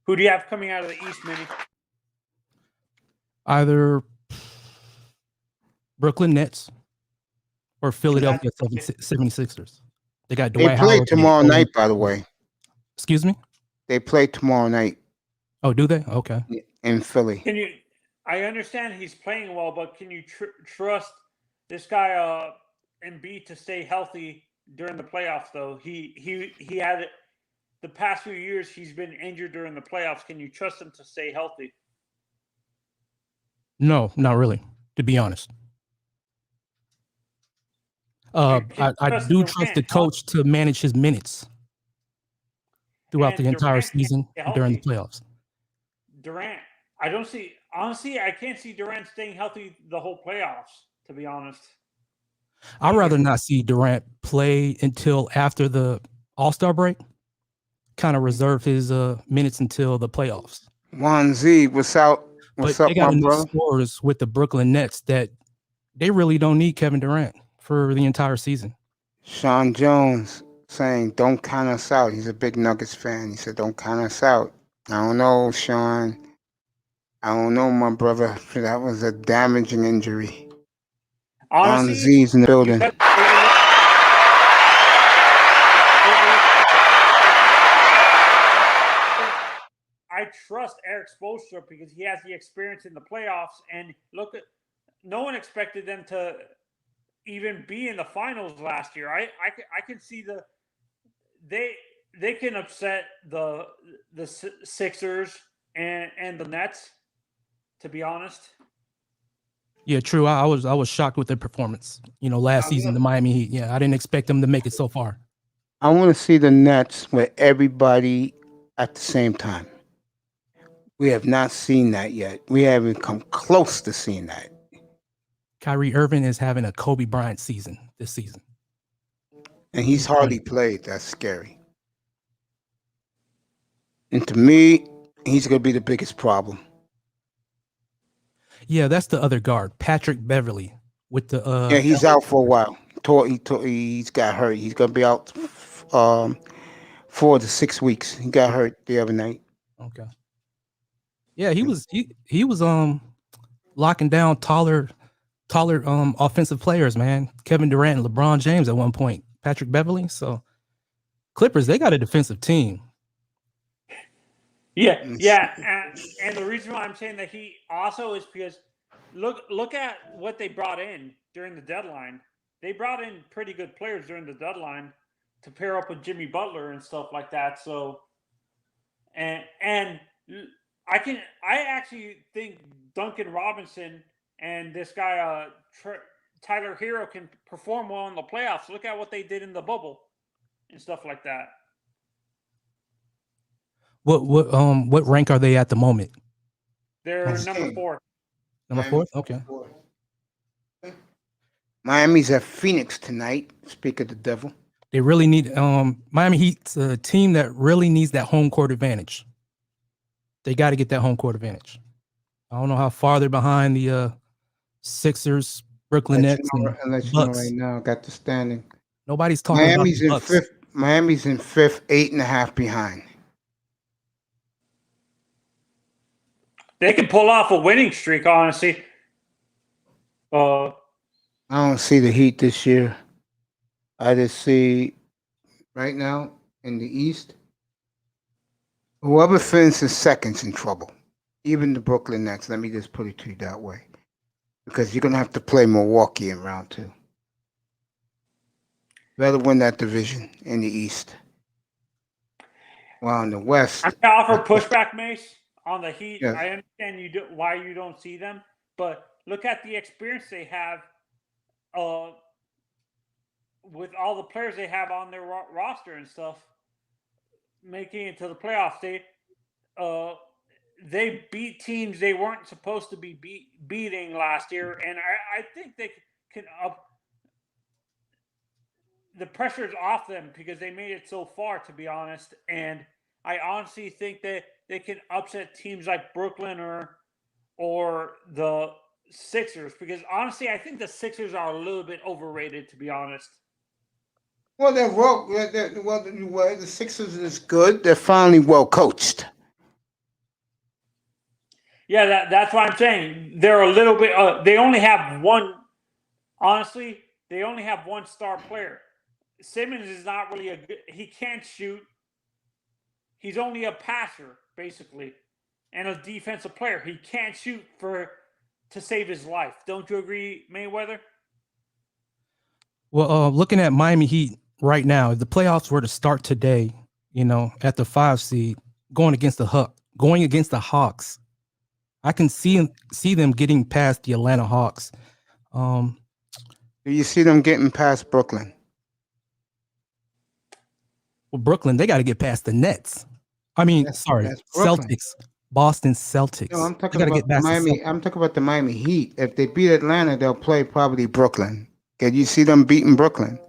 Who do you have coming out of the East, Minnie? Either Brooklyn Nets or Philadelphia 76ers. They got Dwight Howard. They play tomorrow night, by the way. Excuse me? They play tomorrow night. Oh, do they? Okay. In Philly. I understand he's playing well, but can you trust this guy Embiid to stay healthy during the playoffs? Though he had the past few years he's been injured during the playoffs. Can you trust him to stay healthy? No, not really. To be honest, I do trust the coach to manage his minutes throughout the entire season during the playoffs. Durant, I don't see. Honestly, I can't see Durant staying healthy the whole playoffs. To be honest, I'd rather not see Durant play until after the All-Star break. Kind of reserve his minutes until the playoffs. Juan Z, what's up? What's up, they got my enough brother? Scorers with the Brooklyn Nets that they really don't need Kevin Durant for the entire season. Sean Jones saying, "Don't count us out." He's a big Nuggets fan. He said, "Don't count us out." I don't know, Sean. I don't know, my brother. That was a damaging injury. honestly, Juan Z's in the building. I trust Eric Spoelstra because he has the experience in the playoffs. And look at, no one expected them to even be in the finals last year. I can see they can upset the Sixers and the Nets. To be honest. Yeah, true. I was shocked with their performance. Last season, the Miami Heat. Yeah, I didn't expect them to make it so far. I want to see the Nets with everybody at the same time. We have not seen that yet. We haven't come close to seeing that. Kyrie Irving is having a Kobe Bryant season this season. And he's hardly played. That's scary. And to me, he's going to be the biggest problem. Yeah, that's the other guard, Patrick Beverly, with the yeah, he's out for a while. He's got hurt. He's gonna be out 4 to 6 weeks. He got hurt the other night. Okay. Yeah, he was locking down taller offensive players, man. Kevin Durant and LeBron James at one point. Patrick Beverly. So Clippers, they got a defensive team. Yeah, and the reason why I'm saying that he also is because look at what they brought in during the deadline. They brought in pretty good players during the deadline to pair up with Jimmy Butler and stuff like that. So, and I actually think Duncan Robinson and this guy Tyler Hero can perform well in the playoffs. Look at what they did in the bubble and stuff like that. What rank are they at the moment? They're number 4. Number 4? Okay. Miami's at Phoenix tonight. Speak of the devil. They really need Miami Heat's a team that really needs that home court advantage. They got to get that home court advantage. I don't know how far they're behind the Sixers, Brooklyn Nets, and Bucks. Right now, got the standing. Nobody's talking Miami's about the Bucks. Miami's in 5th, 8.5 behind. They can pull off a winning streak, honestly. I don't see the Heat this year. I just see right now in the East, whoever finishes second's in trouble. Even the Brooklyn Nets. Let me just put it to you that way, because you're gonna have to play Milwaukee in round 2. Better win that division in the East. Well, in the West, I'm gonna offer pushback, Mace, on the Heat. Yes. I understand why you don't see them, but look at the experience they have with all the players they have on their roster and stuff, making it to the playoffs. They beat teams they weren't supposed to be beating last year, and I think they can up. The pressure's off them because they made it so far, to be honest. And I honestly think that they can upset teams like Brooklyn or the Sixers, because honestly, I think the Sixers are a little bit overrated, to be honest. Well, the Sixers is good. They're finally well coached. Yeah, that's what I'm saying. They're a little bit. They only have one. Honestly, they only have one star player. Simmons is not really he can't shoot. He's only a passer, basically. and a defensive player. He can't shoot to save his life. Don't you agree, Mayweather? Well, looking at Miami Heat right now, if the playoffs were to start today, at the 5 seed, going against the Hawks, I can see them getting past the Atlanta Hawks. Do you see them getting past Brooklyn? Well, Brooklyn, they got to get past the Nets. That's Celtics, Boston Celtics. No, I'm talking about Miami. I'm talking about the Miami Heat. If they beat Atlanta, they'll play probably Brooklyn. Can you see them beating Brooklyn?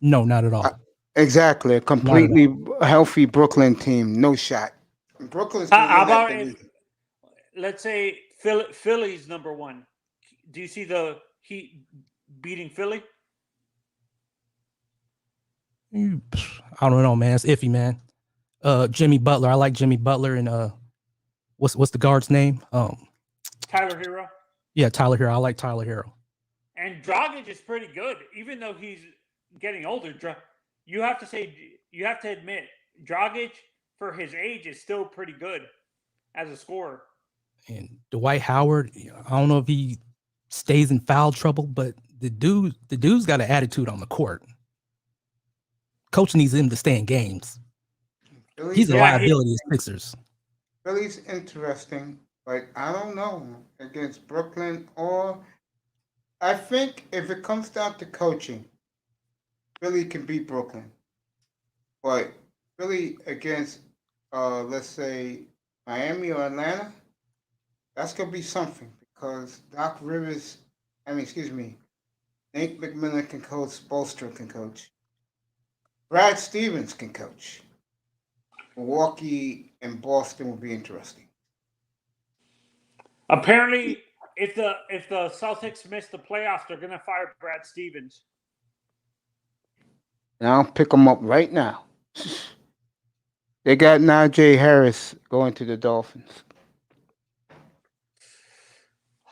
No, not at all. Exactly, a completely healthy Brooklyn team, no shot. Brooklyn's. How about if, let's say, Philly's number 1? Do you see the Heat beating Philly? I don't know, man. It's iffy, man. Jimmy Butler. I like Jimmy Butler, and what's the guard's name? Tyler Hero. Yeah, Tyler Hero. I like Tyler Hero. And Dragic is pretty good, even though he's getting older. You have to admit, Dragic for his age is still pretty good as a scorer. And Dwight Howard, I don't know if he stays in foul trouble, but the dude's got an attitude on the court. Coach needs him to stay in games. He's a liability as Sixers. Philly's interesting, but I don't know against Brooklyn, or I think if it comes down to coaching, Philly can beat Brooklyn. But Philly against, let's say, Miami or Atlanta, that's going to be something, because Nate McMillan can coach, Spoelstra can coach. Brad Stevens can coach. Milwaukee and Boston will be interesting. Apparently, if the Celtics miss the playoffs, they're going to fire Brad Stevens. And I'll pick them up right now. They got Najee Harris going to the Dolphins.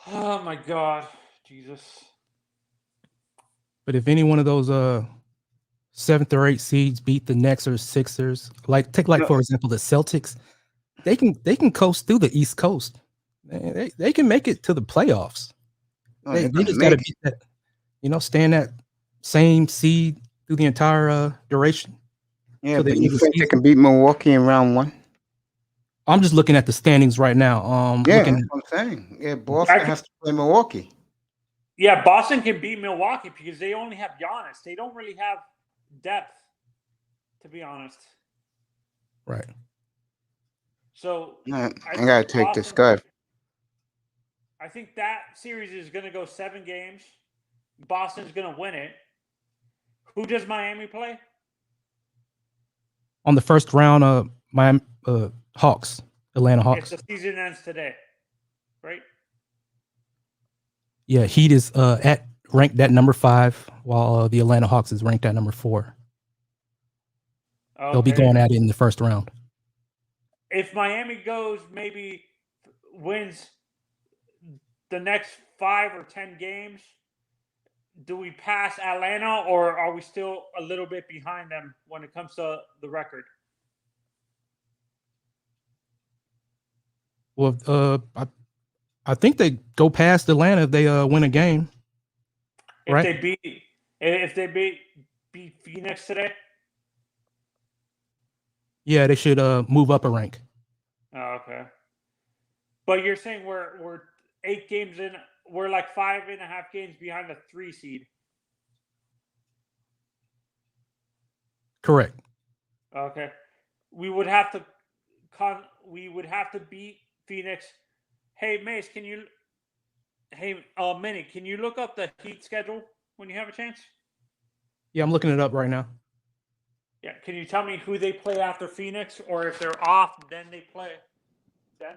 Oh my God, Jesus! But if any one of those 7th or 8th seeds beat the Knicks or Sixers, for example the Celtics, they can coast through the East Coast. They can make it to the playoffs. They just got to beat that, stay in that same seed through the entire duration. Yeah, but you think they can beat Milwaukee in round 1? I'm just looking at the standings right now. That's what I'm saying. Yeah, Boston has to play Milwaukee. Yeah, Boston can beat Milwaukee because they only have Giannis. They don't really have depth, to be honest. Right. So I gotta take this guy. I think that series is going to go 7 games. Boston's going to win it. Who does Miami play? On the first round, Miami Hawks, Atlanta Hawks. The season ends today, right? Yeah, Heat is ranked at number 5, while the Atlanta Hawks is ranked at number 4. Okay. They'll be going at it in the first round. If Miami wins the next 5 or 10 games, do we pass Atlanta, or are we still a little bit behind them when it comes to the record? Well, I think they go past Atlanta if they win a game. If they beat Phoenix today? Yeah, they should move up a rank. Oh, okay. But you're saying we're 8 games in, we're like 5.5 games behind the 3 seed. Correct. Okay. We would have to beat Phoenix. Hey, Mace, Minnie, can you look up the Heat schedule when you have a chance? Yeah, I'm looking it up right now. Yeah, can you tell me who they play after Phoenix, or if they're off, then they play again?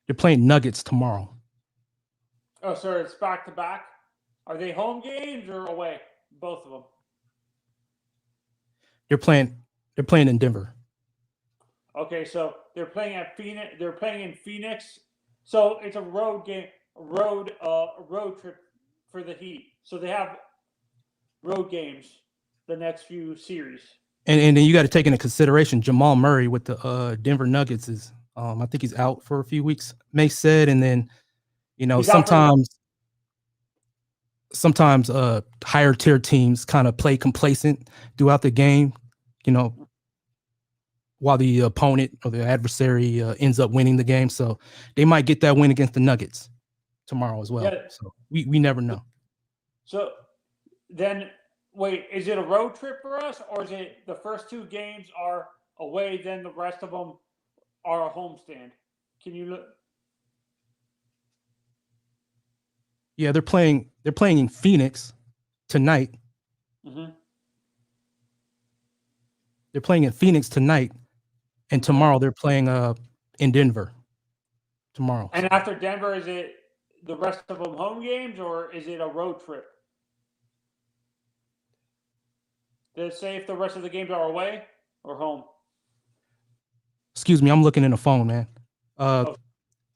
They're playing Nuggets tomorrow. Oh, sorry, it's back to back. Are they home games or away? Both of them. They're playing in Denver. Okay, so they're playing at Phoenix. They're playing in Phoenix. So it's a road game, road trip for the Heat. So they have road games. the next few series. And then you got to take into consideration Jamal Murray with the Denver Nuggets is I think he's out for a few weeks, May said, and then sometimes higher tier teams kind of play complacent throughout the game, while the opponent or the adversary ends up winning the game. So they might get that win against the Nuggets tomorrow as well. Yeah. So we never know. So then, wait, is it a road trip for us, or is it the first 2 games are away, then the rest of them are a homestand? Can you look? Yeah, they're playing in Phoenix tonight. Mm-hmm. They're playing in Phoenix tonight, and tomorrow they're playing in Denver. Tomorrow. And after Denver, is it the rest of them home games, or is it a road trip? Does it say if the rest of the games are away or home? Excuse me, I'm looking in the phone, man.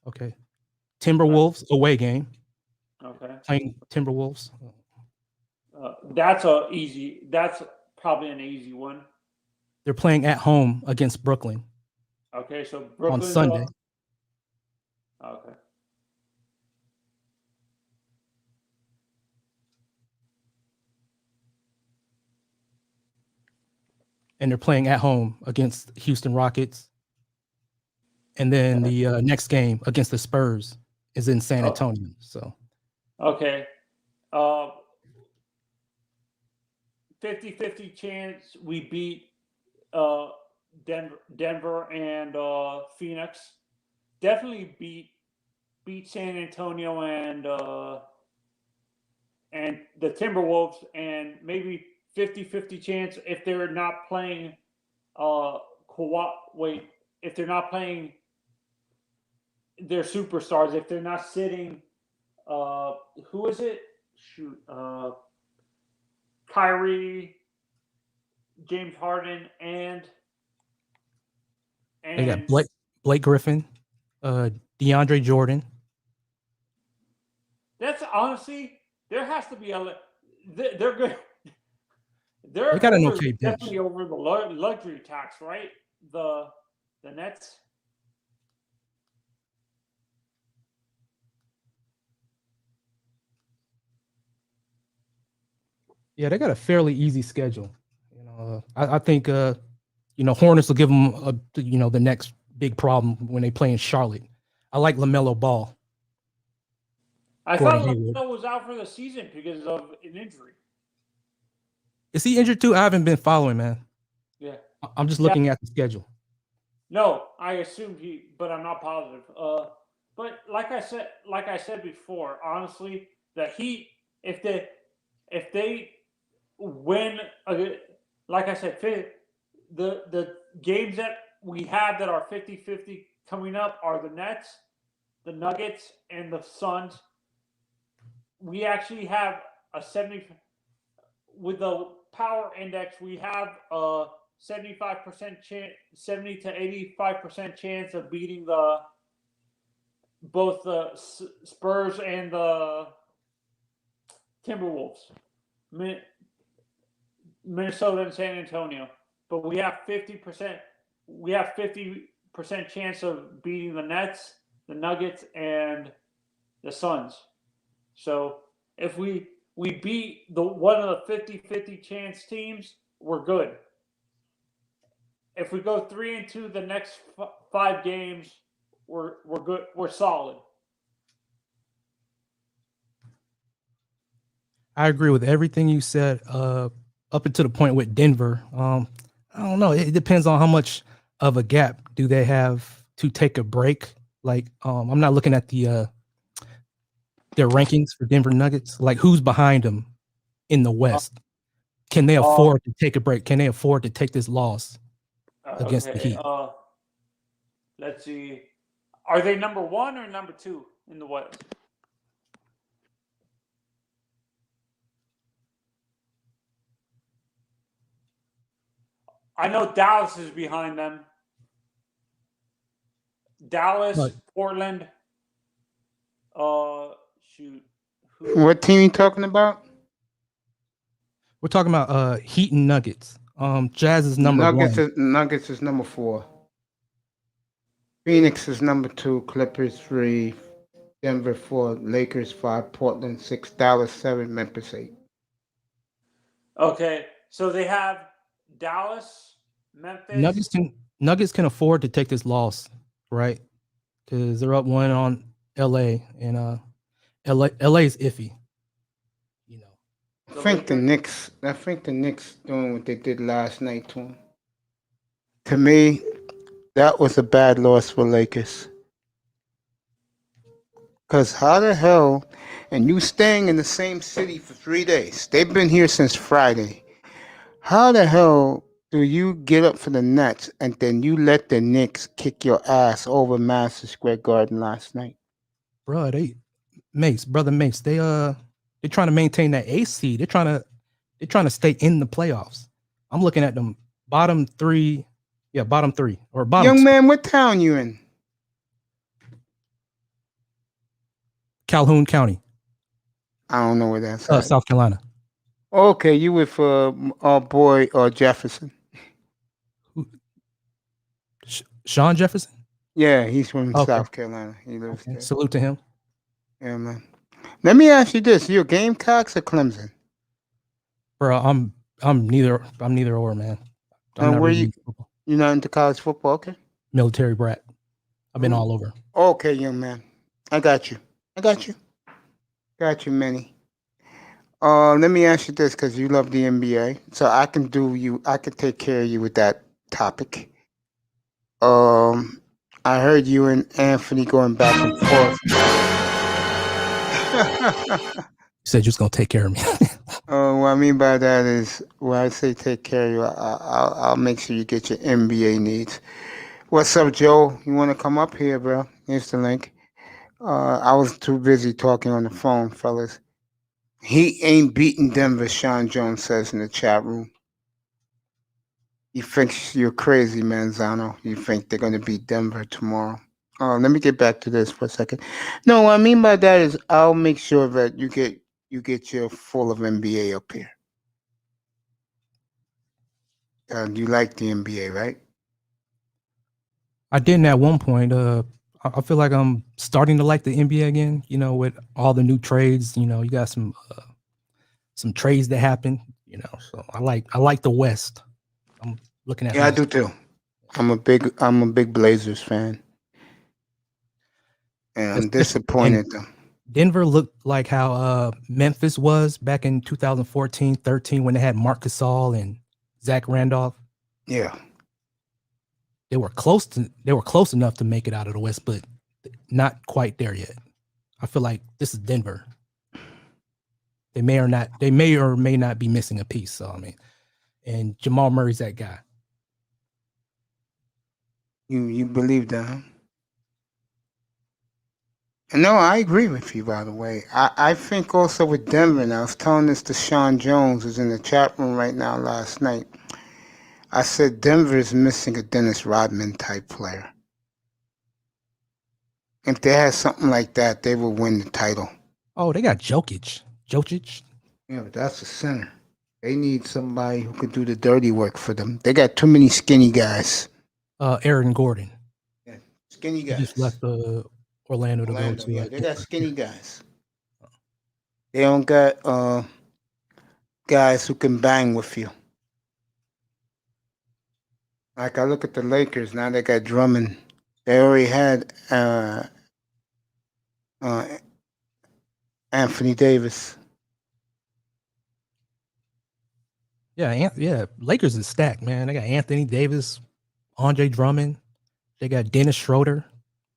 Okay. Timberwolves away game. Okay. Playing Timberwolves. That's probably an easy one. They're playing at home against Brooklyn. Okay, so Brooklyn on Sunday. Okay. And they're playing at home against Houston Rockets. And then the next game against the Spurs is in San Antonio. So. Okay. 50-50 chance we beat Denver and Phoenix. Definitely beat San Antonio and the Timberwolves, and maybe 50-50 chance if they're not playing if they're not playing their superstars, if they're not sitting who is it? Kyrie, James Harden, and they got Blake Griffin, DeAndre Jordan. That's honestly, there has to be they're good. They got an okay bench. Definitely over the luxury tax, right? The Nets. Yeah, they got a fairly easy schedule. I think Hornets will give them the next big problem when they play in Charlotte. I like LaMelo Ball. I thought LaMelo was out for the season because of an injury. Is he injured too? I haven't been following, man. Yeah, I'm just looking at the schedule. No, I assumed but I'm not positive. But like I said before, honestly, the Heat, if they win, like I said, the games that we have that are 50-50 coming up are the Nets, the Nuggets, and the Suns. We actually have a 70 with the power index. We have a 75% chance, 70 to 85% chance of beating both the Spurs and the Timberwolves, Minnesota and San Antonio. But we have 50%. We have 50% chance of beating the Nets, the Nuggets, and the Suns. So if we beat one of the 50-50 chance teams, we're good. If we go 3-2 the next 5 games, we're good. We're solid. I agree with everything you said, up until the point with Denver. I don't know. It depends on how much of a gap do they have to take a break. Like, I'm not looking at their rankings for Denver Nuggets. Like, who's behind them in the West? Can they afford to take a break? Can they afford to take this loss against the Heat? Let's see. Are they number 1 or number 2 in the West? I know Dallas is behind them. Dallas, Portland. What team are you talking about? We're talking about Heat and Nuggets. Jazz is number Nuggets one. Nuggets is number 4. Phoenix is number 2. Clippers 3. Denver 4. Lakers 5. Portland 6. Dallas 7. Memphis 8. Okay, so they have Dallas, Memphis. Nuggets can afford to take this loss, right? Because they're up 1 on LA, and LA is iffy. You know. I think the Knicks doing what they did last night to them. To me, that was a bad loss for Lakers. Because how the hell, and you staying in the same city for 3 days, they've been here since Friday. How the hell do you get up for the Nets and then you let the Knicks kick your ass over Madison Square Garden last night? Brother Mace, they're trying to maintain that AC. They're trying to stay in the playoffs. I'm looking at them bottom 3. Yeah, bottom 3 or bottom. Young 2. man, what town you in? Calhoun County. I don't know where that's at. South Carolina. Okay, you with our boy Jefferson. Sean Jefferson? Yeah, he's from Okay. South Carolina. He lives there. Salute to him. Yeah, man. Let me ask you this: you a Gamecocks or Clemson? Bro, I'm neither or, man. I'm not where really you? into football. You're not into college football, okay? Military brat. I've been all over. Okay, young man. I got you. Got you, Manny. Let me ask you this, because you love the NBA, so I can take care of you with that topic. I heard you and Anthony going back and forth. You said you was gonna take care of me. What I mean by that is, when I say take care of you, I'll make sure you get your NBA needs. What's up, Joe? You want to come up here, bro? Here's the link. I was too busy talking on the phone, fellas. He ain't beating Denver, Sean Jones says in the chat room. He thinks you're crazy, Manzano. You think they're going to beat Denver tomorrow. Let me get back to this for a second. No, what I mean by that is I'll make sure that you get your full of NBA up here. You like the NBA, right? I didn't at one point. I feel like I'm starting to like the NBA again. You know, with all the new trades. You know, you got some trades that happen. You know, so I like the West. I'm looking at. Yeah, I do too. I'm a big Blazers fan. And I'm disappointed though. Denver looked like how Memphis was back in 2014-13 when they had Marc Gasol and Zach Randolph. Yeah. They were close enough to make it out of the West, but not quite there yet. I feel like this is Denver. They may or may not be missing a piece. So I mean, and Jamal Murray's that guy. You believe that, huh? No, I agree with you, by the way. I think also with Denver, and I was telling this to Sean Jones, who's in the chat room right now last night. I said Denver is missing a Dennis Rodman type player. If they had something like that, they would win the title. Oh, they got Jokic. Yeah, but that's the center. They need somebody who could do the dirty work for them. They got too many skinny guys. Aaron Gordon. Yeah, skinny guys. He just left Orlando to go to. Yeah, they got skinny guys. They don't got guys who can bang with you. Like I look at the Lakers now, they got Drummond. They already had Anthony Davis. Yeah. Lakers is stacked, man. They got Anthony Davis, Andre Drummond. They got Dennis Schroeder.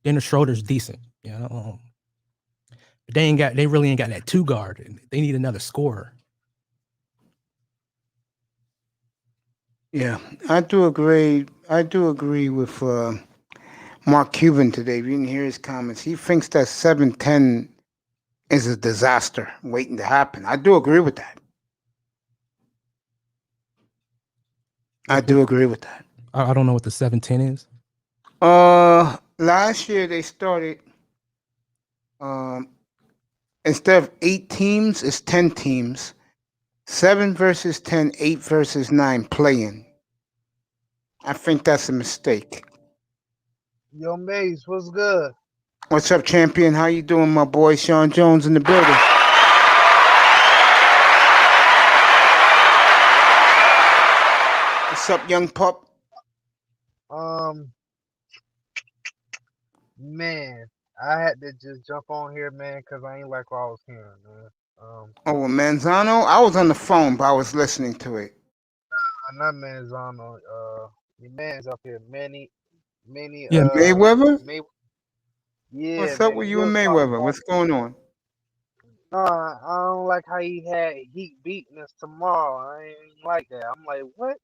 Dennis Schroeder's decent, you know. But they really ain't got that 2 guard. They need another scorer. Yeah, I do agree. I do agree with Mark Cuban today. You didn't hear his comments. He thinks that 7-10 is a disaster waiting to happen. I do agree with that. I do agree with that. I don't know what the 7-10 is. Last year they started. Instead of 8 teams, it's 10 teams, 7 versus 10, 8 versus 9 playing. I think that's a mistake. Yo, Maze, what's good? What's up, champion? How you doing, my boy? Sean Jones in the building. What's up, young pup? Man, I had to just jump on here, man, because I ain't like what I was hearing, man. Oh, well, Manzano? I was on the phone, but I was listening to it. Not Manzano. Your man's up here. Manny. Yeah. Mayweather? Yeah. What's up man, with he you and was talking Mayweather? about- What's going on? I don't like how he had Heat beating us tomorrow. I ain't like that. I'm like, what?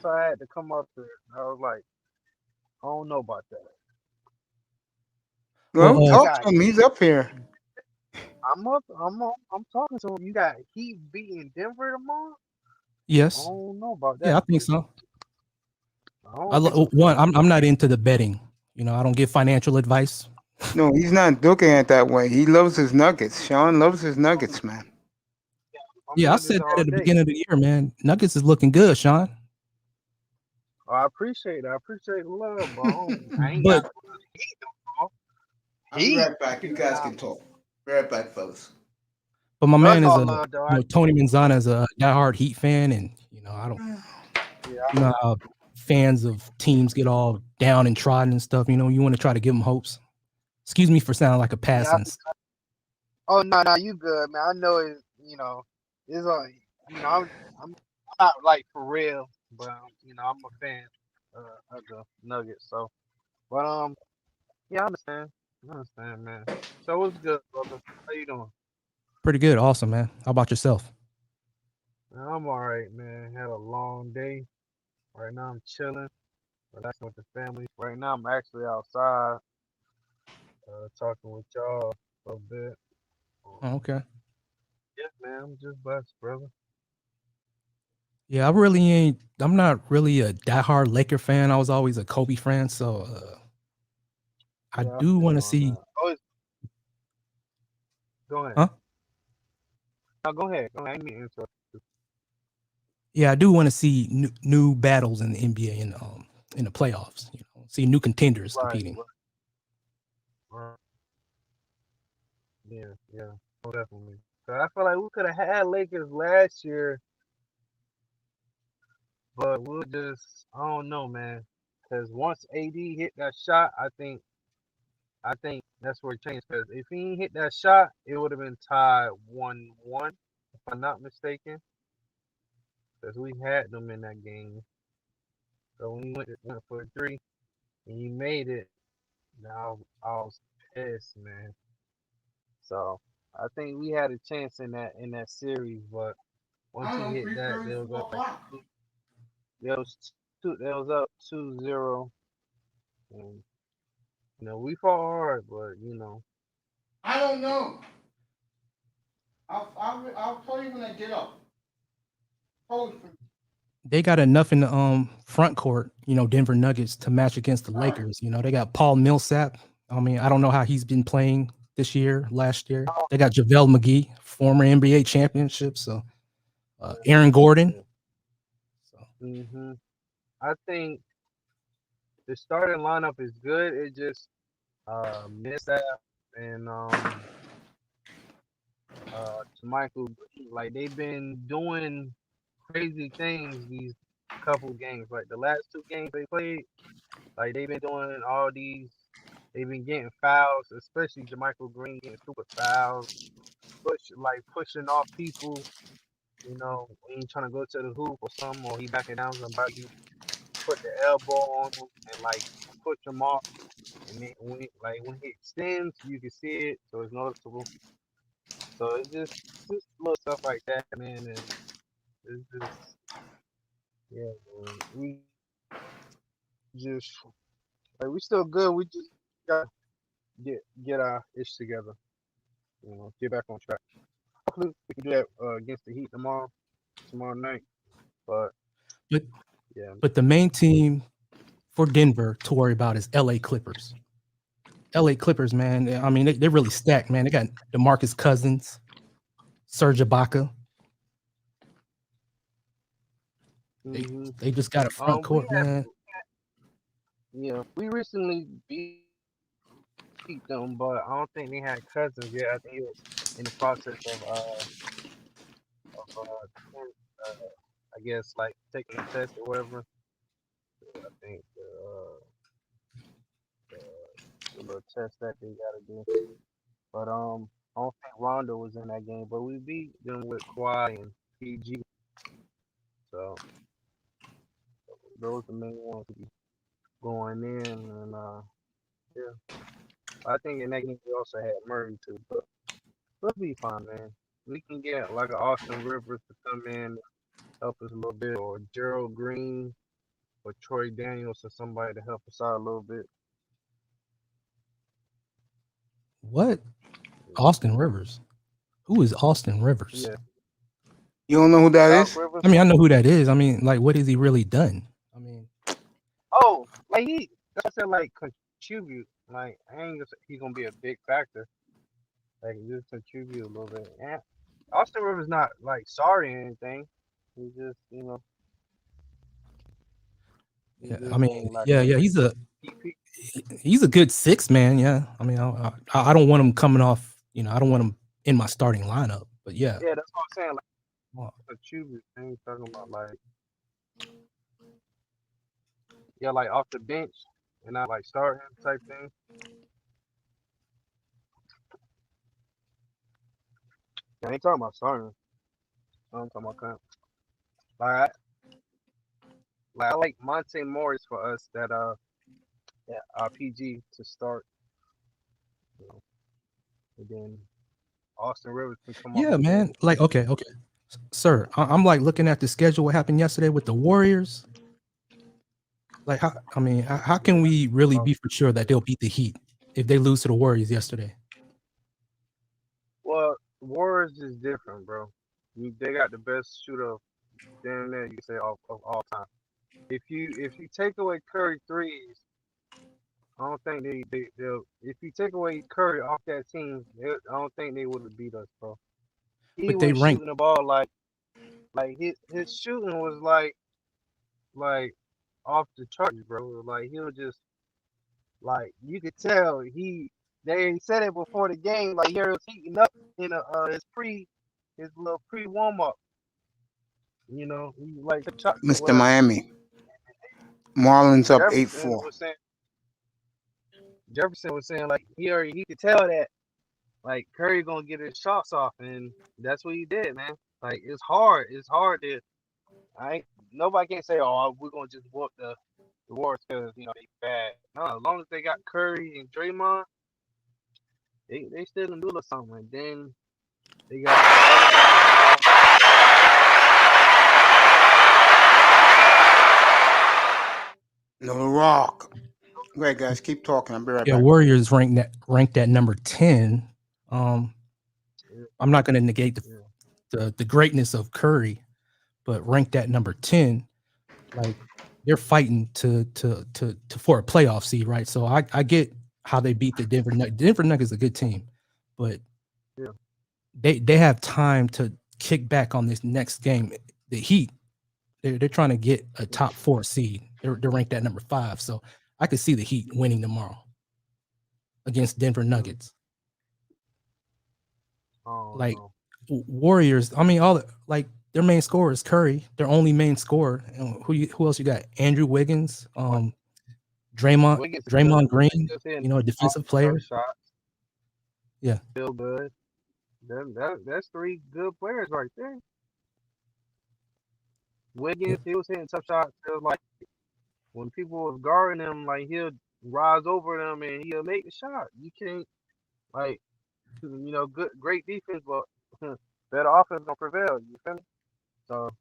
So I had to come up there. I was like, I don't know about that. Well, Well, talk got to him. He's up here. I'm talking to him. You got Heat beating Denver tomorrow? I yes. don't know about that. Yeah, I think so. I don't think so. One, I'm not into the betting. You know, I don't give financial advice. No, he's not looking at it that way. He loves his Nuggets. Sean loves his Nuggets, man. I'm Yeah, I Nuggets said all that at the day. beginning of the year, man. Nuggets is looking good, Sean. Oh, I appreciate it. I appreciate the love, bro. I ain't But got Heat no more. I'll be right back. You guys can talk. Be right back, fellas. but my man is all a love, though. Tony Manzana is a diehard Heat fan, and you know I don't. Yeah, You know how fans of teams get all down and trodden and stuff. You know, you want to try to give them hopes. Excuse me for sounding like a passing. Oh no, you good, man. I know it. It's like I'm not like for real, but I'm a fan of the Nuggets. So, but yeah, I understand, man. So what's good, brother? How you doing? Pretty good, awesome, man. How about yourself? I'm all right, man. Had a long day. Right now I'm chilling, relaxing with the family. Right now I'm actually outside, talking with y'all a bit. Oh, okay. Yeah, man, I'm just blessed, brother. Yeah, I'm not really a diehard Laker fan. I was always a Kobe fan, so I Yeah, do feel want you to on see. that. Go ahead. Huh? No, go ahead. I didn't mean to interrupt you. Yeah, I do want to see new battles in the NBA in the playoffs. You know, see new contenders competing. Right. Yeah, most definitely. So I feel like we could have had Lakers last year, but I don't know, man. Because once AD hit that shot, I think that's where it changed. Because if he didn't hit that shot, it would have been tied 1-1, if I'm not mistaken. Because we had them in that game. So when he went for a 3 and he made it, now I was pissed, man. So I think we had a chance in that series, but once he hit that, there was up 2-0, and we fought hard, but I don't know. I'll tell you when I get up. Hold for me. They got enough in the front court, you know, Denver Nuggets to match against the Lakers. You know, they got Paul Millsap. I mean, I don't know how he's been playing this year, last year. They got JaVale McGee, former NBA championship. So Aaron Gordon. I think the starting lineup is good. It just Millsap and Michael, like they've been doing crazy things these couple games. Like the last 2 games they played, like they've been doing all these. They've been getting fouls, especially JaMychal Green getting stupid fouls, pushing off people. When he's trying to go to the hoop or something, or he backing down somebody, put the elbow on him and push him off. And then when he extends, you can see it, so it's noticeable. So it's just little stuff like that, man. And it's just, yeah, man. We just we still good. We just gotta get our ish together. Get back on track. Hopefully we can do that against the Heat tomorrow night. But yeah. But the main team for Denver to worry about is LA Clippers. LA Clippers, man. I mean, they're really stacked, man. They got DeMarcus Cousins, Serge Ibaka, They just got a front court, man. We recently beat them, but I don't think they had Cousins yet. I think he was in the process of I guess like taking a test or whatever. I think the little test that they gotta do. But I don't think Rondo was in that game. But we beat them with Kawhi and PG. So those are the main ones to be going in, and yeah. I think in that game we also had Murray too, but we'll be fine, man. We can get like an Austin Rivers to come in and help us a little bit, or Gerald Green, or Troy Daniels, or somebody to help us out a little bit. What? Austin Rivers? Who is Austin Rivers? Yeah. You don't know who that is? I mean, I know who that is. I mean, like, what has he really done? I mean, like that's what I said, like contribute. Like I ain't gonna say he's gonna be a big factor. Like just contribute a little bit. And Austin Rivers not like sorry or anything. He's just yeah. I mean, like yeah. He's a good 6 man. Yeah. I mean, I don't want him coming off. I don't want him in my starting lineup. But yeah. Yeah, that's what I'm saying. Like contribute. I ain't talking about like like off the bench and not like starting type thing. I ain't talking about starting. I'm talking about kind of, I like Monte Morris for us that RPG to start. And then Austin Rivers can come Yeah, man. Like okay. Sir, I'm like looking at the schedule. What happened yesterday with the Warriors? Like, how can we really be for sure that they'll beat the Heat if they lose to the Warriors yesterday? Well, Warriors is different, bro. They got the best shooter damn near you can say of all time. If you take away Curry threes, I don't think they'll. If you take away Curry off that team, I don't think they would have beat us, bro. He was shooting the ball like his shooting was like off the charts, bro. Like he was just like you could tell they said it before the game, like he was heating up in his little pre warm up. He like Mr. Miami. Marlins up 8-4. Jefferson was saying like he could tell that like Curry gonna get his shots off, and that's what he did, man. Like it's hard to nobody can say, oh, we're gonna just whoop the Warriors because they bad. No, as long as they got Curry and Draymond, they still can do something. And then they got No Rock. Great guys, keep talking. I'll be right back. Warriors ranked at number 10. I'm not going to negate the greatness of Curry, but ranked at number 10, like they're fighting to for a playoff seed, right? So I get how they beat the Denver Nuggets. Denver Nuggets is a good team, but they have time to kick back on this next game. The Heat, they're trying to get a top 4 seed. They're ranked at number 5, so I could see the Heat winning tomorrow against Denver Nuggets. Warriors, I mean, their main scorer is Curry. Their only main scorer. And who else you got? Andrew Wiggins, Draymond Green. A defensive player. Yeah, feel good. That's 3 good players right there. Wiggins, he was hitting tough shots. It was like when people was guarding him, like he'll rise over them and he'll make the shot. You can't great defense, but better offense gonna prevail. You feel me? So,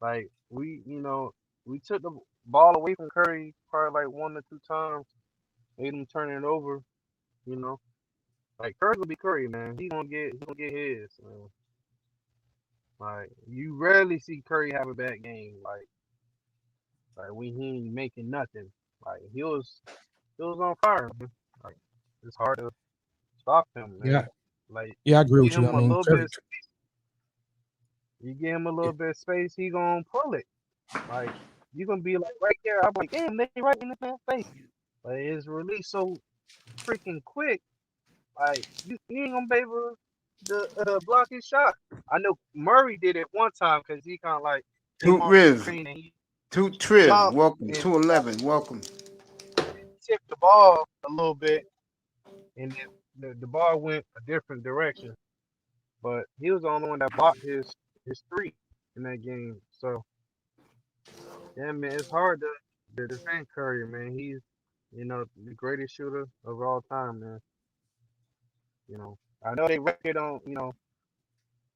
like we took the ball away from Curry probably like 1 or 2 times, made him turn it over. Like Curry will be Curry, man. He gonna get his. Man. Like you rarely see Curry have a bad game. Like when he ain't making nothing. Like he was on fire. Man. Like it's hard to stop him, man. Yeah. Like I agree with you. You give him a little bit of space, he gonna pull it. Like you gonna be like right there. I'm like, damn, they right in the man's face. But it's released so freaking quick. Like you ain't gonna be able to block his shot. I know Murray did it one time because he kind of like came Toot off the Riv, screen and he Toot Triv, jumped welcome. and 211, welcome. tipped the ball a little bit, and then the ball went a different direction. But he was the only one that blocked his three in that game. So yeah, man, it's hard to defend Curry, man. He's the greatest shooter of all time, man. I know they record on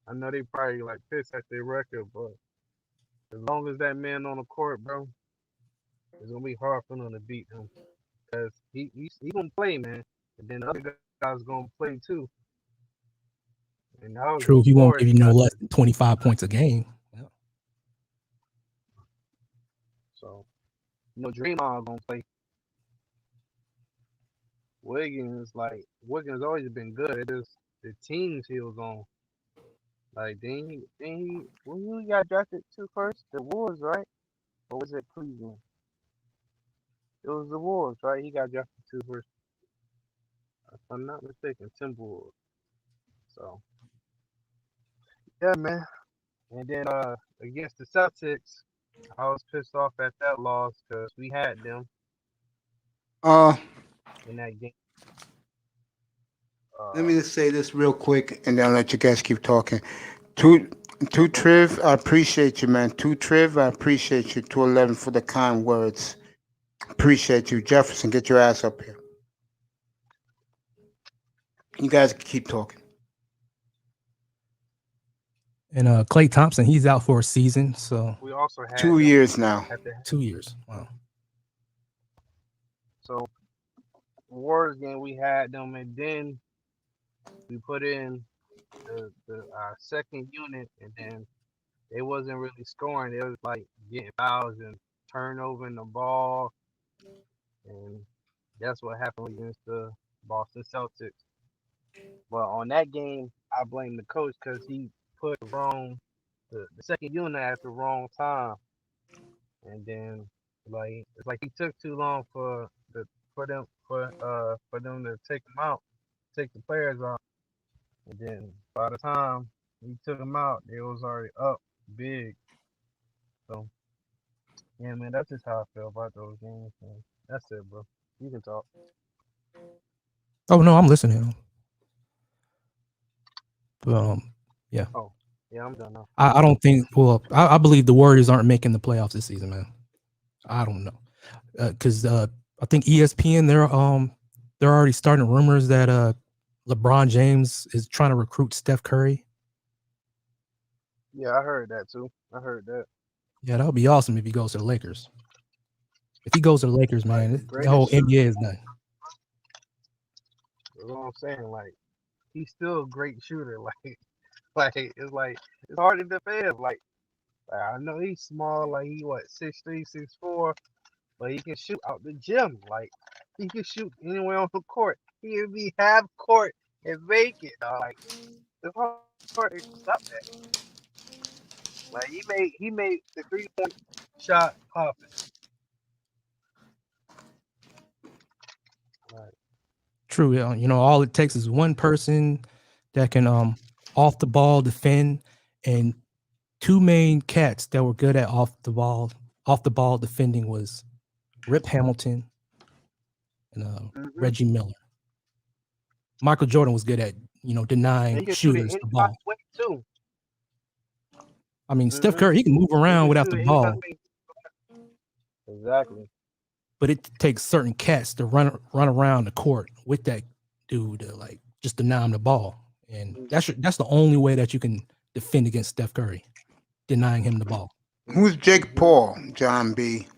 I know they probably like pissed at their record, but as long as that man on the court, bro, it's gonna be hard for them to beat him because he gonna play, man, and then the other guys gonna play too. And that was True, he won't before give he you no got less than 25 points a game. Yeah. so Draymond gonna play. Wiggins always been good. It is the teams he was on. Like when he got drafted to first, the Wolves, right? Or was it Cleveland? It was the Wolves, right? He got drafted to first. If I'm not mistaken, Timberwolves. So yeah, man. And then against the Celtics, I was pissed off at that loss because we had them Uh, in that game. Let me just say this real quick, and then I'll let you guys keep talking. Toot Triv, I appreciate you, man. Toot Triv, I appreciate you. 211 for the kind words. Appreciate you. Jefferson, get your ass up here. You guys can keep talking. And Klay Thompson, he's out for a season, so We also had 2 years now. 2 years. Wow. So Warriors game we had them, and then we put in the second unit, and then they wasn't really scoring. They was like getting fouls and turnovering the ball, and that's what happened against the Boston Celtics. But on that game, I blame the coach because he put the second unit at the wrong time, and then it's like he took too long for them to take them out, take the players out, and then by the time he took them out, they was already up big. So yeah, man, that's just how I feel about those games. Man. That's it, bro. You can talk. Oh no, I'm listening. Yeah. Oh, yeah, I'm done now. I don't think. Well, I believe the Warriors aren't making the playoffs this season, man. I don't know, because I think ESPN they're already starting rumors that LeBron James is trying to recruit Steph Curry. Yeah, I heard that too. I heard that. Yeah, that would be awesome if he goes to the Lakers. If he goes to the Lakers, man, the greatest whole shooter. NBA is done. That's what I'm saying. Like, he's still a great shooter. It's hard to defend. I know he's small. Like he 6'3", 6'4", but he can shoot out the gym. Like he can shoot anywhere on the court. He can be half court and make it. Like it's hard to stop that. Like he made the 3-point shot popping. Right. True. You know, all it takes is one person that can off the ball defend, and two main cats that were good at off the ball defending was Rip Hamilton and Reggie Miller. Michael Jordan was good at denying shooters the ball. Too. I mean, Steph Curry, he can move around without the ball. Exactly. But it takes certain cats to run around the court with that dude to just deny him the ball, and that's the only way that you can defend against Steph Curry, denying him the ball. Who's Jake Paul, John B?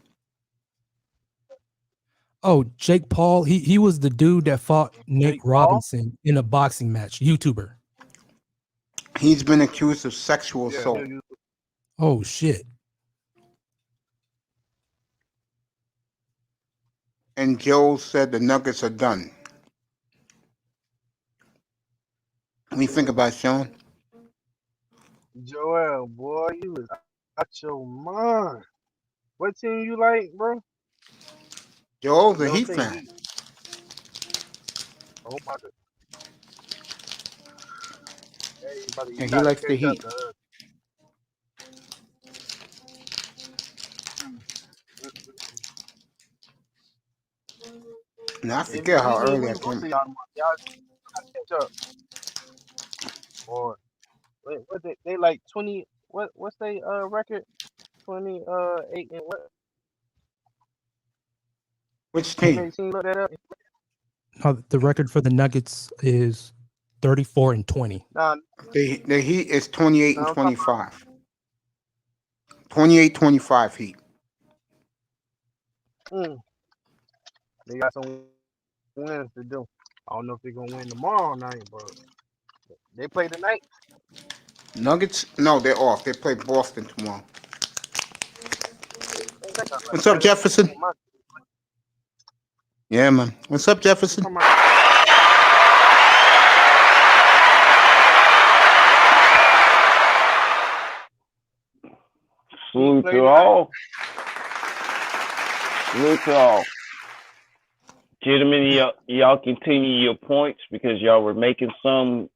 Oh, Jake Paul, he was the dude that fought Nate Robinson in a boxing match. YouTuber. He's been accused of sexual assault. Oh shit. And Joe said the Nuggets are done. What do you think about it, Sean? Joel, boy, you was out your mind. What team you like, bro? Joel's a Don't Heat say fan. Heat. Oh my god. Hey, brother, you And he gotta likes the catch up Heat. to us. Now I If forget how we early I go came. to y'all, y'all gotta catch up. Or what they like 20? What's they record? 8 and what? Which They team? made team look that up. The record for the Nuggets is 34-20. Nah, The Heat is 28 and I'm talking 25. 28-25 Heat. about. They got some wins to do. I don't know if they're gonna win tomorrow night, but they play tonight. Nuggets? No, they're off. They play Boston tomorrow. Ain't that not like What's up, Saturday? Jefferson? Oh, my- Yeah, man. What's up, I'm Jefferson? talking about- Salute play to tonight. all. Salute to all. Gentlemen, y'all continue your points because y'all were making some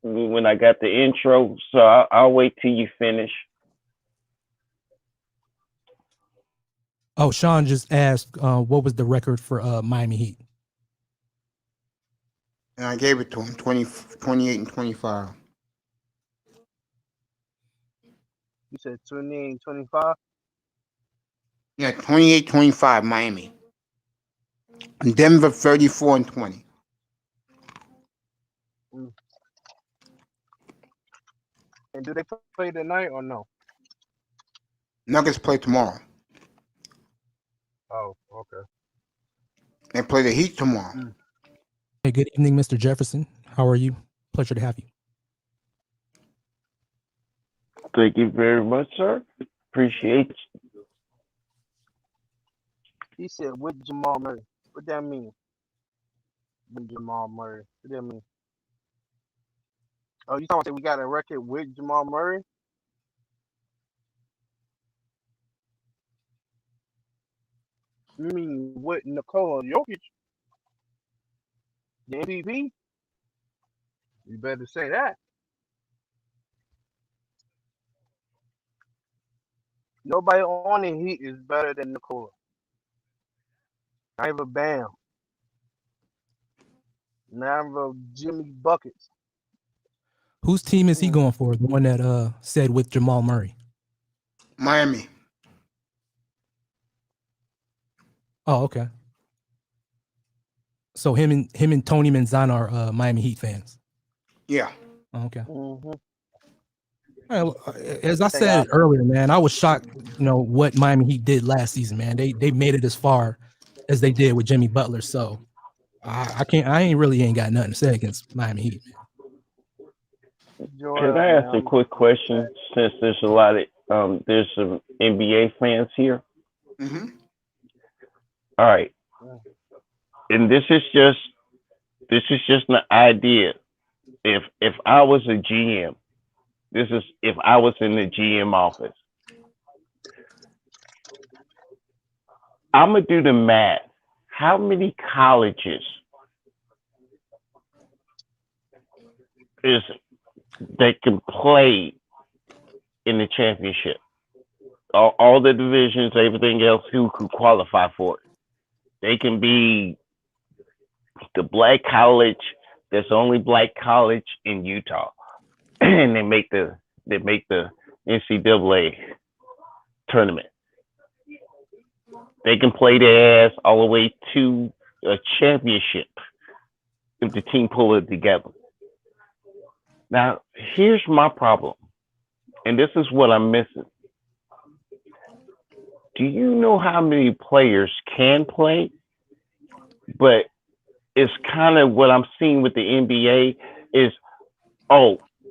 when I got the intro. So I'll wait till you finish. Oh, Sean just asked, what was the record for Miami Heat? And I gave it to him, 28 and 25. You said 28, 25. Yeah, 28-25 Miami. And Denver 34 and 20. And do they play tonight or no? Nuggets play tomorrow. Oh, okay. They play the Heat tomorrow. Hey, good evening, Mr. Jefferson. How are you? Pleasure to have you. Thank you very much, sir. Appreciate it. He said with Jamal Murray. What that mean? With Jamal Murray. What that mean? Oh, you talking about we got a record with Jamal Murray? You mean with Nikola Jokic? The MVP? You better say that. Nobody on the Heat is better than Nikola. Not even Bam. Not even Jimmy Buckets. Whose team is he going for? The one that said with Jamal Murray. Miami. Oh, okay. So him and Tony Manzano are Miami Heat fans. Yeah. Oh, okay. Mm-hmm. Well, as I said earlier, man, I was shocked, what Miami Heat did last season, man. They made it as far as they did with Jimmy Butler. So I ain't got nothing to say against Miami Heat. Can I ask a quick question since there's a lot of there's some NBA fans here? Mm-hmm. All right. And this is just an idea. If I was a GM, this is if I was in the GM office. I'm gonna do the math. How many colleges is that can play in the championship? All the divisions, everything else, who could qualify for it? They can be the black college that's the only black college in Utah, and they make the NCAA tournament. They can play their ass all the way to a championship if the team pull it together. Now, here's my problem, and this is what I'm missing. Do you know how many players can play? But it's kind of what I'm seeing with the NBA is,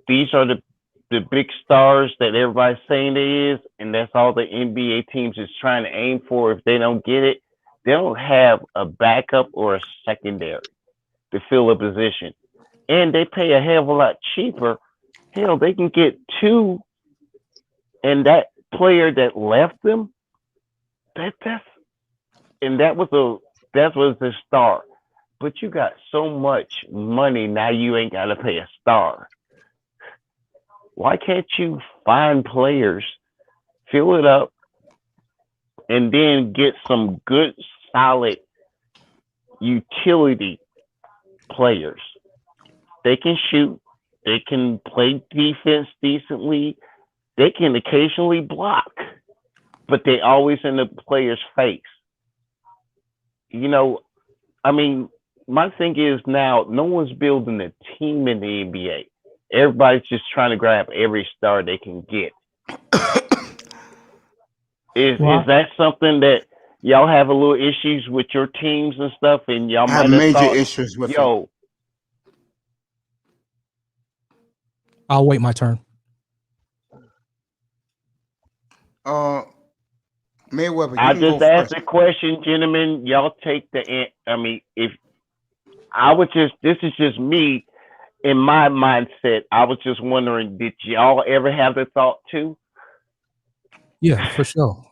these are the big stars that everybody's saying they is, and that's all the NBA teams is trying to aim for. If they don't get it, they don't have a backup or a secondary to fill a position. And they pay a hell of a lot cheaper. Hell, they can get two, and that player that left them that was the star. But you got so much money now, you ain't got to pay a star. Why can't you find players, fill it up, and then get some good, solid utility players? They can shoot, they can play defense decently, they can occasionally block, but they always in the player's face. You know, I mean, my thing is now no one's building a team in the NBA. Everybody's just trying to grab every star they can get. Is that something that y'all have a little issues with your teams and stuff, and y'all I have might have major thought, issues with yo, I'll wait my turn. Mayweather, you I can go just asked first. the question, gentlemen. Y'all take I mean, if I would this is just me in my mindset. I was just wondering, did y'all ever have the thought too? Yeah, for sure.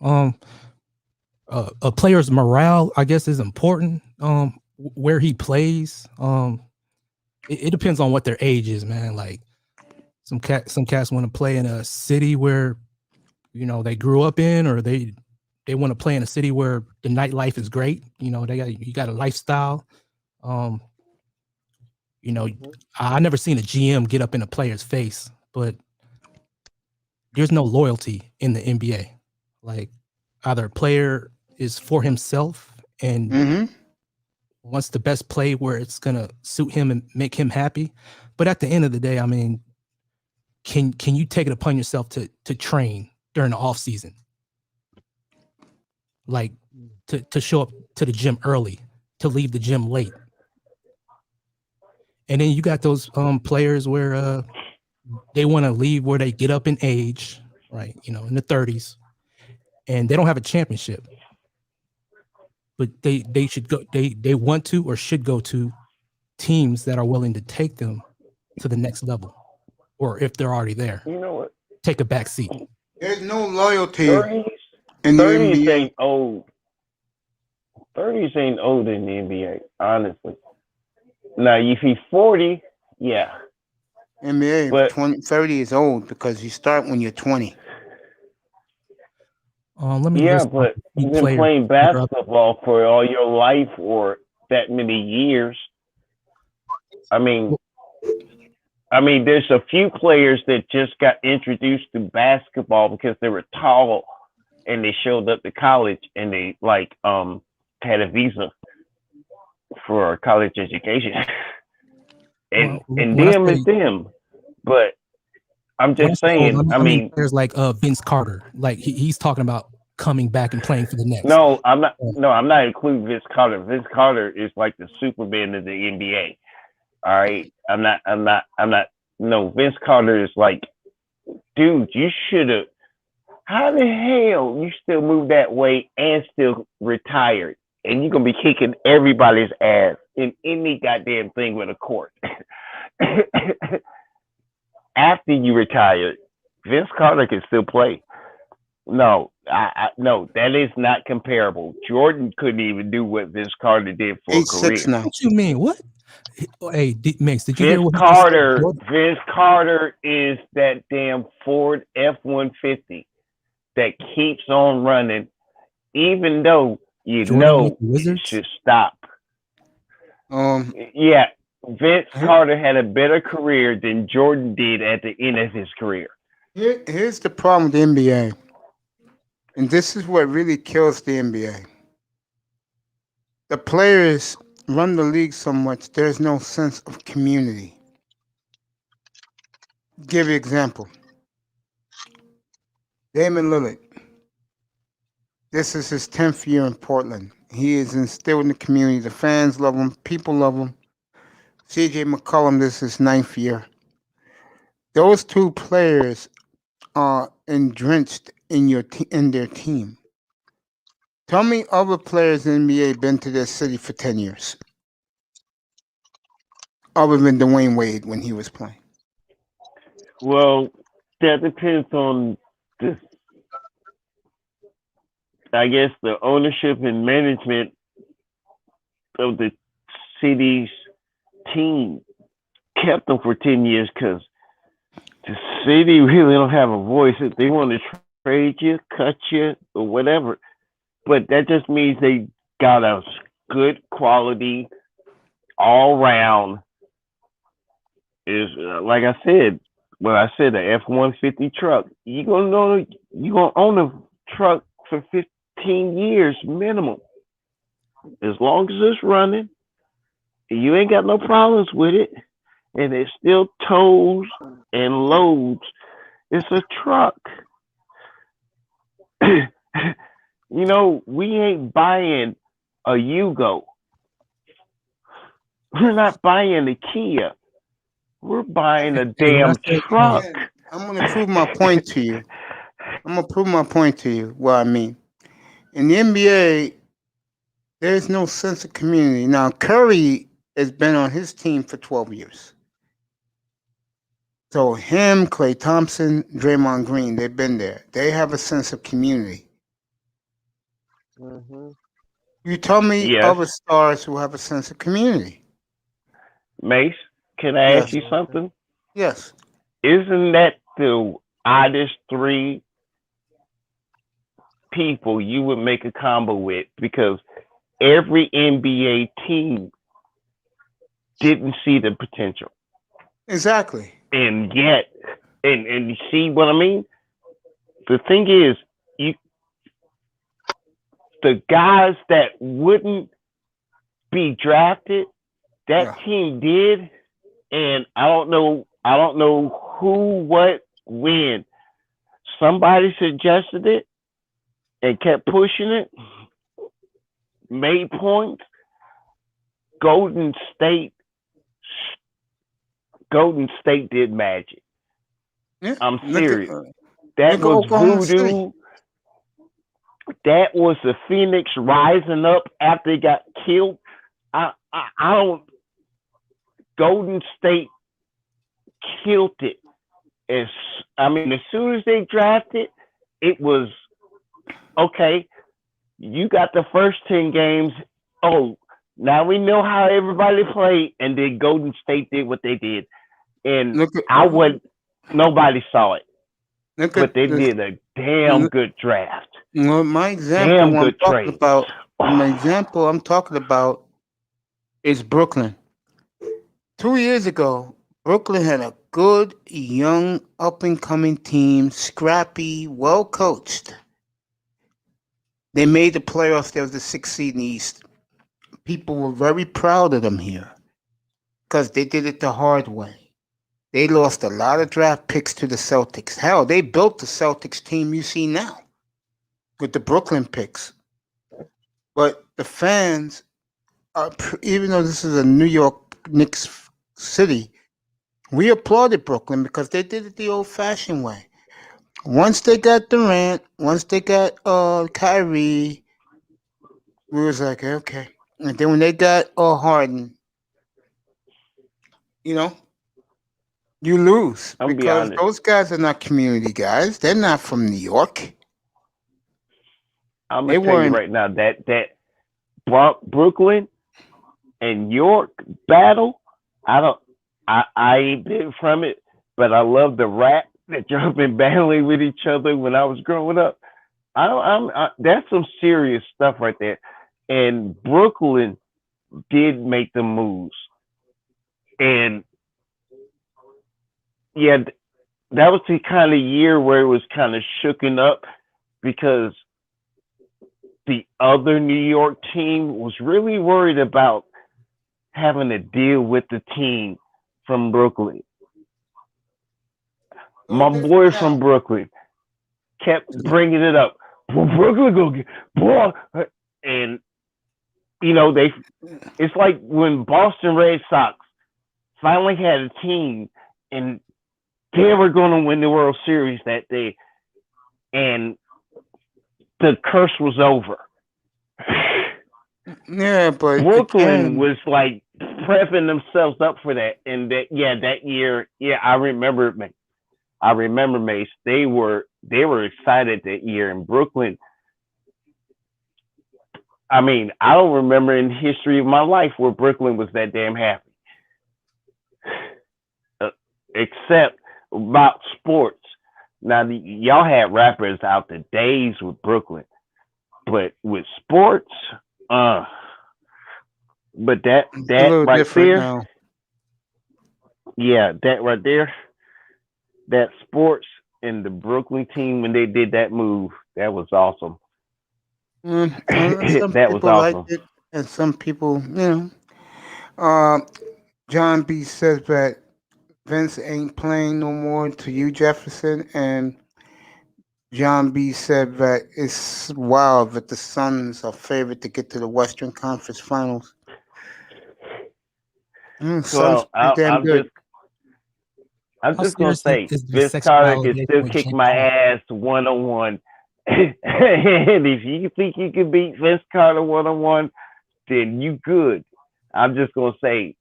A player's morale, I guess, is important. Where he plays, it depends on what their age is, man. Like some cats want to play in a city where, you know, they grew up in, or they want to play in a city where the nightlife is great. You know, you got a lifestyle. You know, I never seen a GM get up in a player's face, but there's no loyalty in the NBA. Like either a player is for himself and wants the best play where it's gonna suit him and make him happy. But at the end of the day, I mean, can you take it upon yourself to train during the off season? Like to show up to the gym early, to leave the gym late. And then you got those players where they want to leave where they get up in age, right? You know, in the 30s, and they don't have a championship, but they should go. They want to or should go to teams that are willing to take them to the next level, or if they're already there, You know what? take a back seat. There's no loyalty 30s, in the 30s NBA. ain't old. 30s ain't old in the NBA, honestly. Now, if he's 40, yeah. NBA But 30 is old because you start when you're 20. Let me yeah, list but key you've been players playing that are up. basketball for all your life or that many years. I mean, there's a few players that just got introduced to basketball because they were tall and they showed up to college and they had a visa for college education. and When them I is say, them. But I'm when I just say old, saying, I mean players like Vince Carter. Like he's talking about coming back and playing for the Nets. No, I'm not including Vince Carter. Vince Carter is like the Superman of the NBA. All right. I'm not. No, Vince Carter is like, dude, you should have. How the hell you still move that way and still retired? And you're going to be kicking everybody's ass in any goddamn thing with a court. After you retired, Vince Carter can still play. No, no, that is not comparable. Jordan couldn't even do what Vince Carter did for a career. 8'6" now. What you mean? What? Hey, Max, did you hear Vince what he just said? Vince Carter is that damn Ford F-150 that keeps on running, even though Jordan it should stop. Yeah, Vince Here- Carter had a better career than Jordan did at the end of his career. Here's the problem with the NBA. And this is what really kills the NBA. The players run the league so much, there's no sense of community. Give you an example. Damian Lillard. This is his 10th year in Portland. He is instilled in the community. The fans love him. People love him. CJ McCollum, this is his 9th year. Those two players are entrenched in their team. Tell me other players in the NBA been to their city for 10 years. Other than Dwayne Wade when he was playing. Well, that depends on this. I guess the ownership and management of the city's team kept them for 10 years because the city really don't have a voice. If they want to trade you, cut you, or whatever, but that just means they got a good quality all round. Is like I said, when I said the F-150 truck, you gonna own a truck for 15 years minimum, as long as it's running. You ain't got no problems with it, and it still tows and loads. It's a truck. We ain't buying a Yugo. We're not buying a Kia. We're buying a damn truck. I'm going to prove my point to you. What I mean. In the NBA, there's no sense of community. Now, Curry has been on his team for 12 years. So him, Klay Thompson, Draymond Green, they've been there. They have a sense of community. Mm-hmm. You tell me Yes. other stars who have a sense of community. Mace, can I ask Yes. you something? Yes. Isn't that the oddest three people you would make a combo with? Because every NBA team didn't see the potential. Exactly. And yet, and you see what I mean? The thing is, the guys that wouldn't be drafted, that team did, and I don't know who, what, when. Somebody suggested it and kept pushing it, made points. Golden State did magic. Yeah. I'm serious. That was voodoo. That was the Phoenix rising up after they got killed. Golden State killed it. As soon as they drafted, it was okay. You got the first 10 games. Oh, now we know how everybody played, and then Golden State did what they did, and nobody saw it. But they did a damn good draft. Well, my example I'm talking about is Brooklyn. 2 years ago, Brooklyn had a good, young, up-and-coming team, scrappy, well-coached. They made the playoffs. They was the 6th seed in the East. People were very proud of them here because they did it the hard way. They lost a lot of draft picks to the Celtics. Hell, they built the Celtics team you see now with the Brooklyn picks. But the fans, even though this is a New York Knicks city, we applauded Brooklyn because they did it the old-fashioned way. Once they got Durant, once they got Kyrie, we was like, okay. And then when they got Harden, you lose because those guys are not community guys. They're not from New York. I'm gonna tell you right now that Brooklyn and York battle. I ain't been from it, but I love the rap that y'all been battling with each other when I was growing up. That's some serious stuff right there. And Brooklyn did make the moves, and yeah, that was the kind of year where it was kind of shooken up because the other New York team was really worried about having to deal with the team from Brooklyn. My boy from Brooklyn kept bringing it up. Brooklyn go get boy, and it's like when Boston Red Sox finally had a team and they were going to win the World Series that day, and the curse was over. Yeah, but Brooklyn was like prepping themselves up for that, and that year, I remember, Mace. They were excited that year, and Brooklyn I mean, I don't remember in the history of my life where Brooklyn was that damn happy. Except about sports. Now, y'all had rappers out the days with Brooklyn, but with sports, but that It's a little right different there, now. yeah, that right there, that sports and the Brooklyn team when they did that move, that was awesome. Some That was people like awesome. it, and some people, John B says that Vince ain't playing no more to you, Jefferson, and John B said that it's wild that the Suns are favored to get to the Western Conference Finals. Suns Well, pretty damn good. I'm How just gonna serious say is the Vince sexual Carter can allegation still with kick James my Harden? ass 1-on-1. And if you think you can beat Vince Carter 1-on-1, then you good. I'm just gonna say,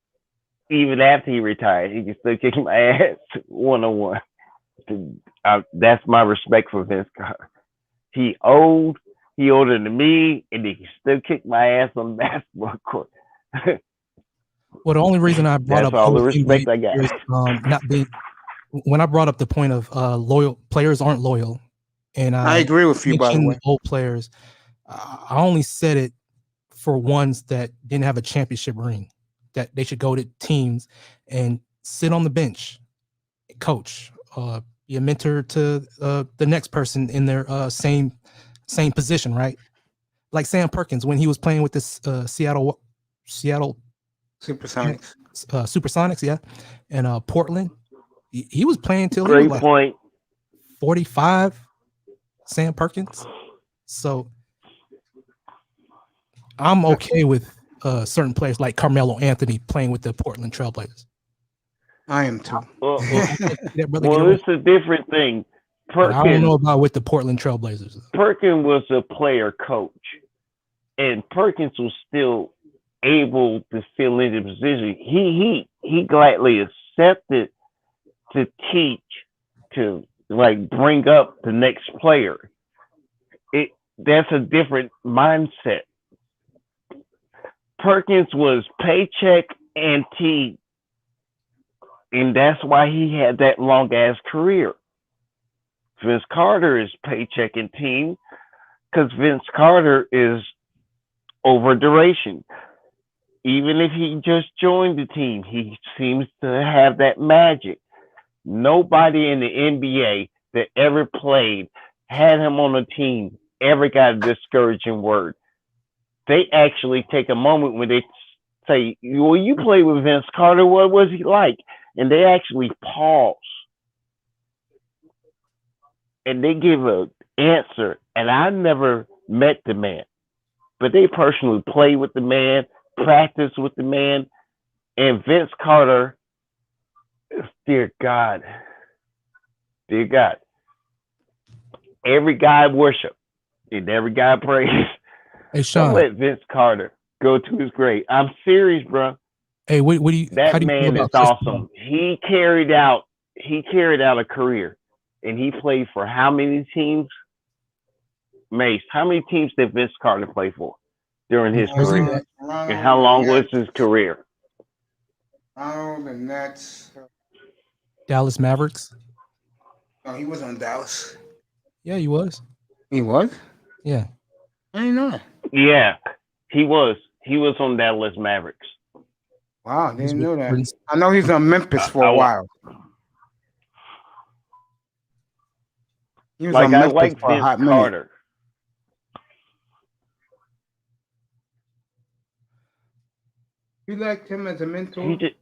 even after he retired, he can still kick my ass 1-on-1. That's my respect for Vince Carter. He old, he older than me, and he can still kick my ass on the basketball court. Well, the only reason I brought That's up all the old NBA respect I got. players not being when I brought up the point of loyal players aren't loyal, and I I agree with you, by the mentioned way. old players, I only said it for ones that didn't have a championship ring, that they should go to teams and sit on the bench, coach, be a mentor to the next person in their same position, right? Like Sam Perkins when he was playing with this Seattle Supersonics. Supersonics, yeah, and Portland. He was playing till he was Great like point. 45, Sam Perkins. So I'm okay with certain players like Carmelo Anthony playing with the Portland Trailblazers. I am too. Well, That brother get well, away, it's a different thing. but I don't know Perkins, about with the Portland Trailblazers. Perkins was a player coach, and Perkins was still able to fill in the position. He gladly accepted to teach, to like bring up the next player. That's a different mindset. Perkins was paycheck and team, and that's why he had that long ass career. Vince Carter is paycheck and team because Vince Carter is over duration. Even if he just joined the team, he seems to have that magic. Nobody in the NBA that ever played, had him on a team, ever got a discouraging word. They actually take a moment when they say, well, you played with Vince Carter, what was he like? And they actually pause. And they give an answer. And I never met the man, but they personally played with the man, practiced with the man. And Vince Carter, dear God, every guy worship and every guy praise. Hey, Don't Sean. let Vince Carter go to his grave. I'm serious, bro. Hey, what do you? That how do you feel man is about Chris awesome. He carried out a career, and he played for how many teams? Mace, how many teams did Vince Carter play for during his career? And how long was his career? The Nets. Dallas Mavericks? No, he was on Dallas. Yeah, he was. He was? Yeah. I didn't know that. Yeah, he was. He was on Dallas Mavericks. Wow, I didn't know that. I know he's on Memphis for a I while. He was like on I Memphis like for a Vince hot minute. Carter. You liked him as a mentor? He just,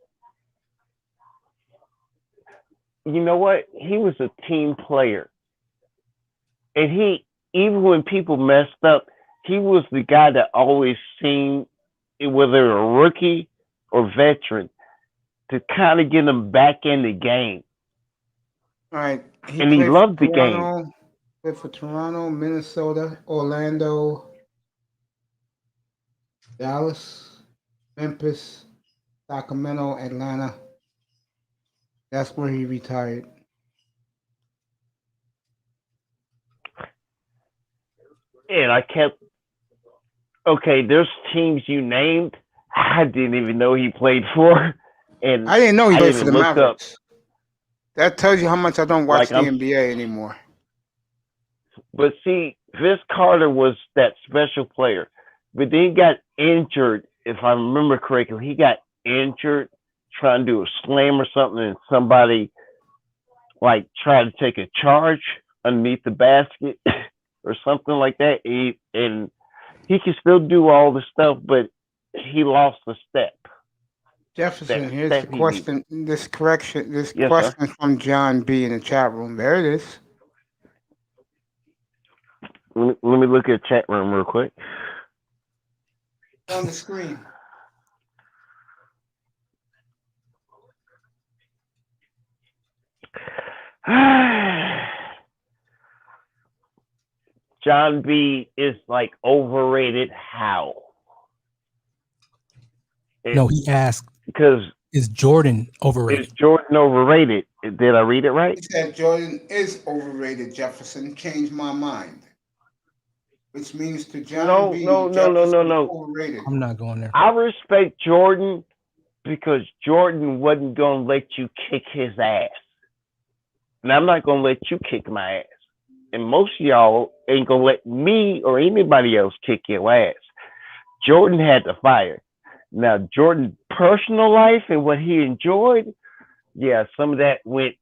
you know what? He was a team player. And he, even when people messed up, he was the guy that always seemed, whether a rookie or veteran, to kind of get them back in the game. All right. And he loved the game. Played for Toronto, Minnesota, Orlando, Dallas, Memphis, Sacramento, Atlanta. That's where he retired. And I kept okay, there's teams you named I didn't even know he played for, and I didn't know he I played for even the looked up. Mavericks. That tells you how much I don't watch Like, the NBA anymore. But see, Vince Carter was that special player, but then he got injured. If I remember correctly, he got injured trying to do a slam or something, and somebody like tried to take a charge underneath the basket or something like that. And he can still do all the stuff, but he lost a step. Jefferson, here's step the he question. This correction. This Yes, question sir. from John B in the chat room. There it is. Let me look at the chat room real quick. On the screen. John B is like overrated. How? No, he asked, Because is Jordan overrated? is Jordan overrated? Did I read it right? He said Jordan is overrated, Jefferson. Changed my mind. Which means to John B, Jefferson is overrated. I'm not going there. I respect Jordan because Jordan wasn't going to let you kick his ass. And I'm not going to let you kick my ass. And most of y'all ain't going to let me or anybody else kick your ass. Jordan had to fire. Now, Jordan's personal life and what he enjoyed, yeah, some of that went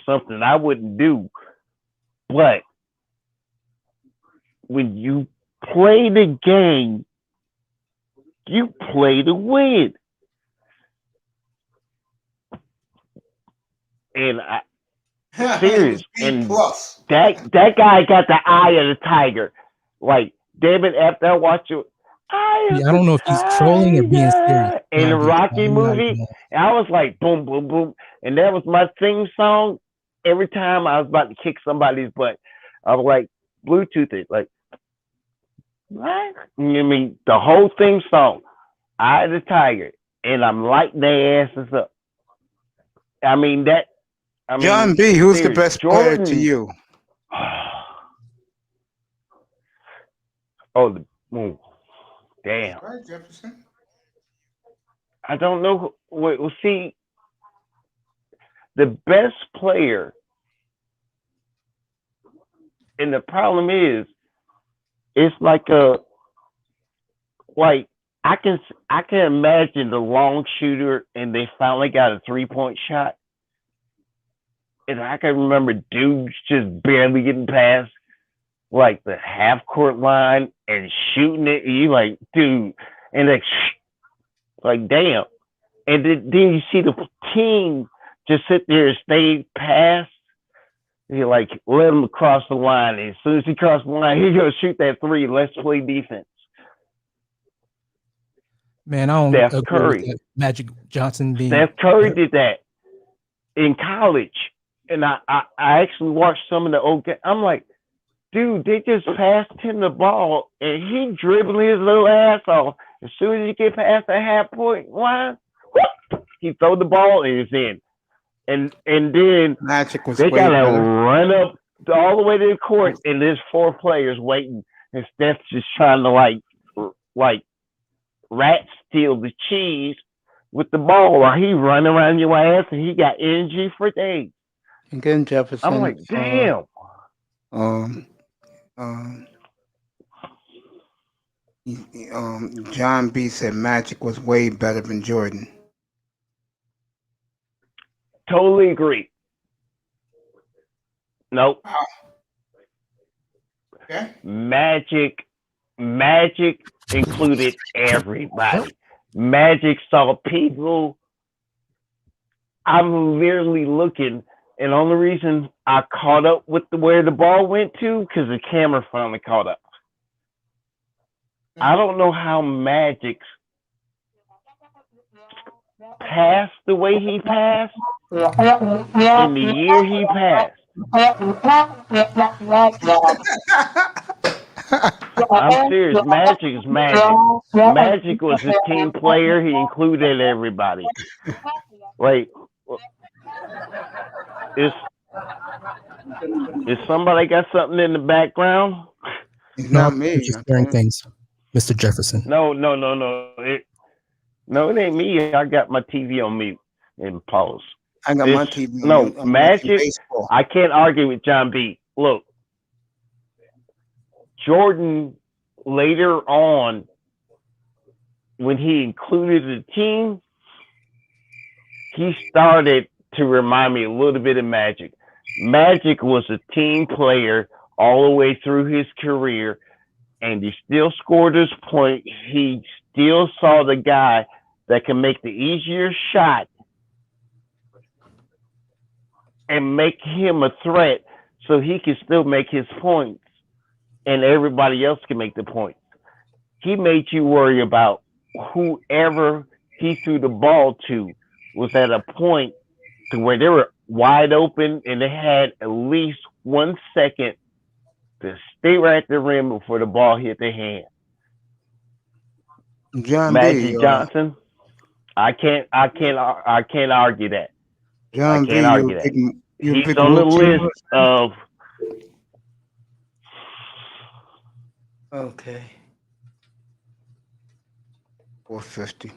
something I wouldn't do. But when you play the game, you play to win. And serious. And that guy got the eye of the tiger. Like, damn it, after I watch it, I don't know if he's trolling or being serious. in the Rocky movie, and I was like, boom, boom, boom. And that was my theme song. Every time I was about to kick somebody's butt, I was like, Bluetooth it. Like, what? I mean, the whole theme song, Eye of the Tiger, and I'm lighting their asses up. I mean, John B, who's the best player to you? Damn. All right, Jefferson. I don't know. Well, see, the best player, and the problem is, it's like I can imagine the long shooter, and they finally got a 3-point shot, and I can remember dudes just barely getting past like the half court line and shooting it. And you like, dude, and like damn. And then you see the team just sit there and stay past. You like let him cross the line. And as soon as he crosses the line, he's gonna shoot that three. Let's play defense. Man, I don't Steph agree Curry. with that Magic Johnson being. Steph Curry did that in college, and I actually watched some of the old games. I'm like, dude, they just passed him the ball, and he dribbling his little ass off. As soon as he get past the half-point line, he throw the ball and it's in. And then Magic was they way gotta better. run up all the way to the court, and there's 4 players waiting, and Steph's just trying to like rat steal the cheese with the ball while he running around your ass, and he got energy for days. Again, Jefferson. I'm like, damn. John B said Magic was way better than Jordan. Totally agree. Nope. Wow. Okay. Magic included everybody. Magic saw people. I'm literally looking, and the only reason I caught up with where the ball went to, because the camera finally caught up. I don't know how Magic passed the way he passed in the year he passed. I'm serious. Magic is Magic. Magic was his team player. He included everybody. Like, is somebody got something in the background? It's No, not me. just hearing things. Mr. Jefferson. No. It ain't me. I got my TV on mute and pause. I got my TV on No, mute. I'm watching Magic. baseball. I can't argue with John B. Look, Jordan later on, when he included the team, he started to remind me a little bit of Magic. Magic was a team player all the way through his career, and he still scored his point. He still saw the guy that can make the easier shot and make him a threat so he can still make his points and everybody else can make the points. He made you worry about whoever he threw the ball to was at a point to where they were wide open and they had at least 1 second to stay right at the rim before the ball hit their hand. John Magic B. Johnson, I can't argue that. John I can't argue that. He's on the list of. Okay. 450.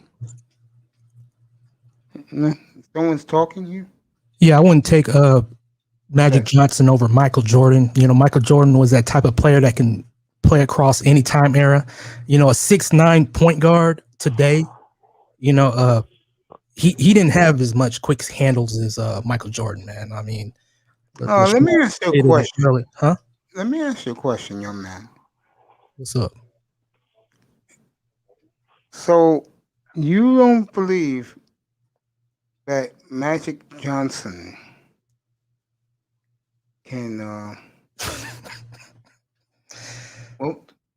Someone's talking here? Yeah, I wouldn't take Magic Johnson over Michael Jordan. You know, Michael Jordan was that type of player that can play across any time era. You know, a 6'9" point guard today, you know, he didn't have as much quick handles as Michael Jordan, man. I mean, let me ask you a question. Huh? Let me ask you a question, young man. What's up? So you don't believe that Magic Johnson can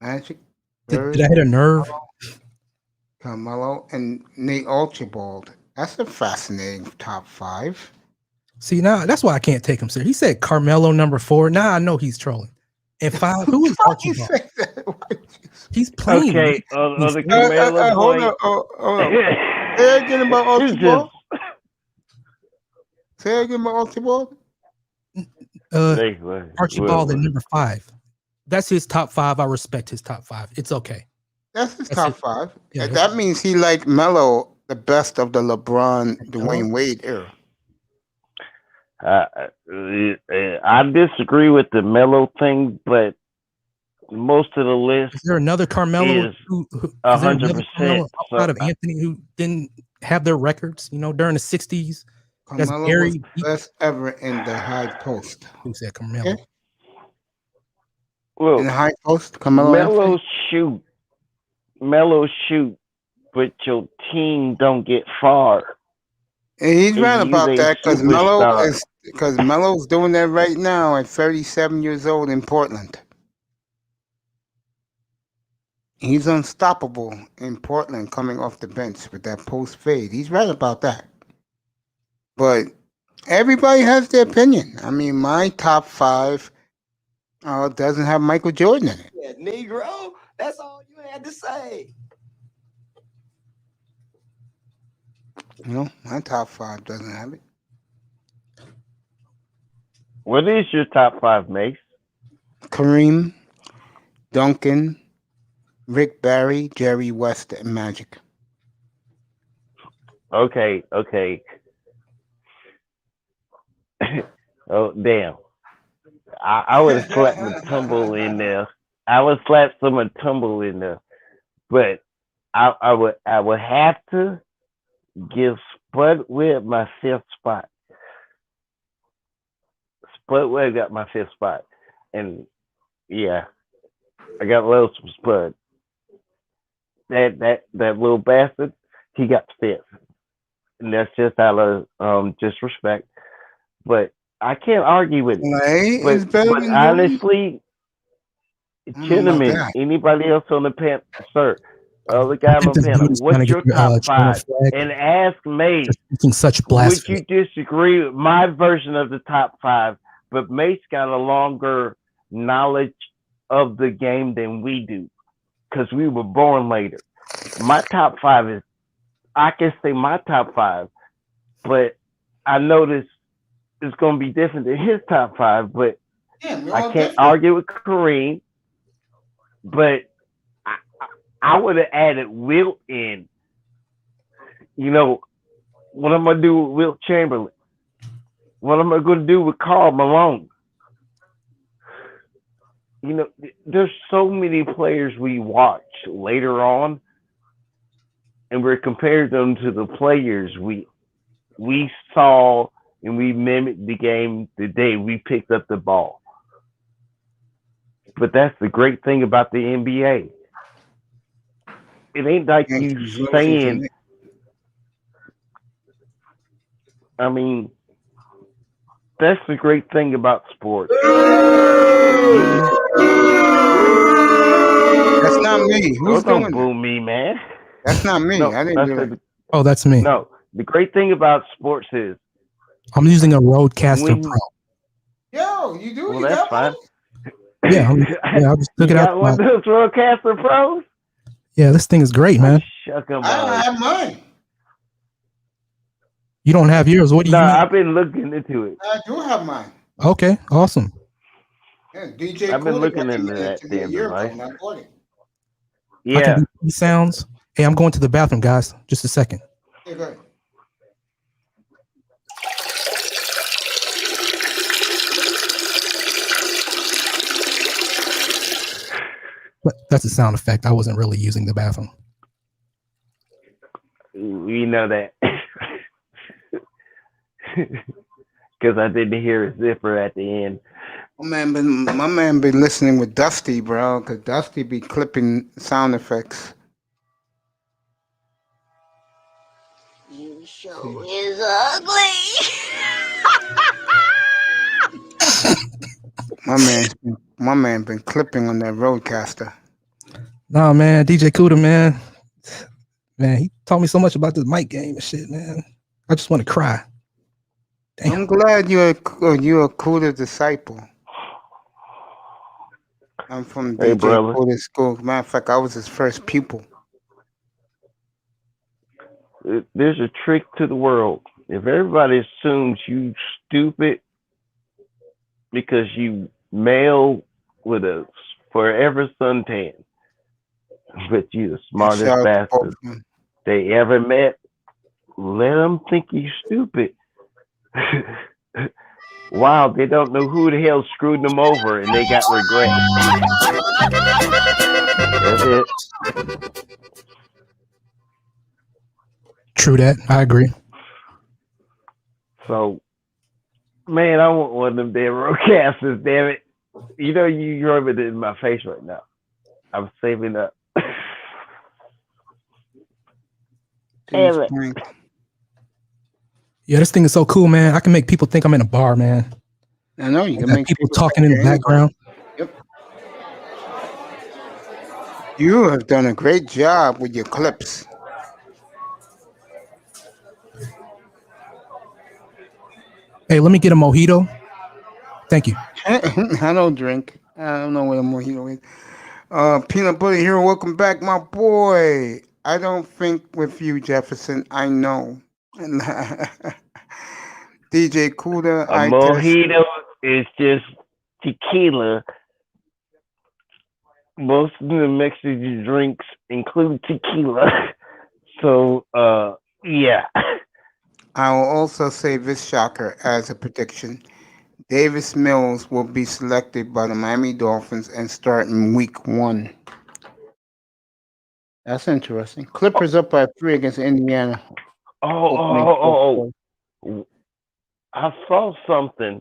Magic Did I hit a nerve? Carmelo and Nate Archibald. That's a fascinating top 5. See, now that's why I can't take him serious. He said Carmelo number 4. Now I know he's trolling. And 5, who is Archibald? He's playing. Okay, hold on. Say again about Archibald. Say again about Archibald. Archibald at number 5. That's his top 5. I respect his top 5. It's okay. That's his top 5. Yeah, that means he liked Melo the best of the LeBron, Dwayne Wade era. I disagree with the Melo thing, but most of the list is there another Carmelo is 100% outside of Anthony who didn't have their records, you know, during the 60s. Carmelo was the best ever in the high post. Who said Carmelo? Okay. Look, in the high post, Carmelo shoot, but your team don't get far. And he's right about that because Melo's doing that right now at 37 years old in Portland. He's unstoppable in Portland coming off the bench with that post fade. He's right about that. But everybody has their opinion. I mean, my top 5 doesn't have Michael Jordan in it. Yeah, Negro, that's all you had to say. No, my top 5 doesn't have it. What is your top 5, Mace? Kareem, Duncan, Rick Barry, Jerry West, and Magic. Okay. Oh, damn. I would have slapped the tumble in there. I would slap some of tumble in there. But I would have to give Spud Webb my 5th spot. Spud Webb got my 5th spot. And yeah, I got love from Spud. That little bastard, he got 5th. And that's just out of disrespect. But I can't argue with it. But honestly, gentlemen, anybody else on the panel, sir, the guy on the panel, what's your top 5? And ask Mace, would you disagree with my version of the top 5? But Mace got a longer knowledge of the game than we do because we were born later. My top 5 is, I can say my top 5, but I noticed it's going to be different than his top 5, but I can't argue with Kareem, but I would have added Wilt in. You know, what am I gonna do with Wilt Chamberlain? What am I gonna do with Karl Malone? You know, there's so many players we watch later on, and we're comparing them to the players we saw and we mimicked the game the day we picked up the ball. But that's the great thing about the NBA. It ain't like you saying, I mean, that's the great thing about sports. That's not me. Who's don't doing boo me, man. That's not me. No, I didn't do that. Oh, that's me. No, the great thing about sports is I'm using a Roadcaster Pro. Yo, you do? Well, you that's got fine. Yeah, I just took it out. One of those Roadcaster Pros? Yeah, this thing is great, man. Shuck 'em I up. have mine. You don't have yours. What do you mean? I've been looking into it. I do have mine. Okay, awesome. Yeah, DJ I've been Cooler looking got into me that a damn year ago, device. and I bought it. I Yeah. can do these sounds. Hey, I'm going to the bathroom, guys. Just a second. Yeah, go ahead. But that's a sound effect. I wasn't really using the bathroom. We know that. Because I didn't hear a zipper at the end. My man been listening with Dusty, bro, because Dusty be clipping sound effects. You show is ugly. My man been clipping on that Roadcaster. Nah, man, DJ Cuda, man, he taught me so much about this mic game and shit, man. I just want to cry. Damn. I'm glad you're a Cuda disciple. I'm from Hey, DJ brother. Cuda school. Matter of fact, I was his first pupil. There's a trick to the world. If everybody assumes you stupid because you male with a forever suntan, but you the smartest Shout out to bastard both of them. they ever met, let them think you stupid. Wow, they don't know who the hell screwed them over and they got regret. That's it. True that. I agree. So, man, I want one of them damn Roadcasters, damn it. You know, you rubbing it in my face right now. I'm saving up. Damn it. Yeah, this thing is so cool, man. I can make people think I'm in a bar, man. I know you can Got make people talking in the background. Yep. You have done a great job with your clips. Hey, let me get a mojito. Thank you. I don't drink. I don't know what a mojito is. Peanut Butter Hero, welcome back, my boy. I don't think with you, Jefferson. I know. DJ Cuda, A mojito is just tequila. Most of the Mexican drinks include tequila. So, yeah. I will also say this shocker as a prediction. Davis Mills will be selected by the Miami Dolphins and start in week 1. That's interesting. Clippers up by 3 against Indiana. Oh. I saw something,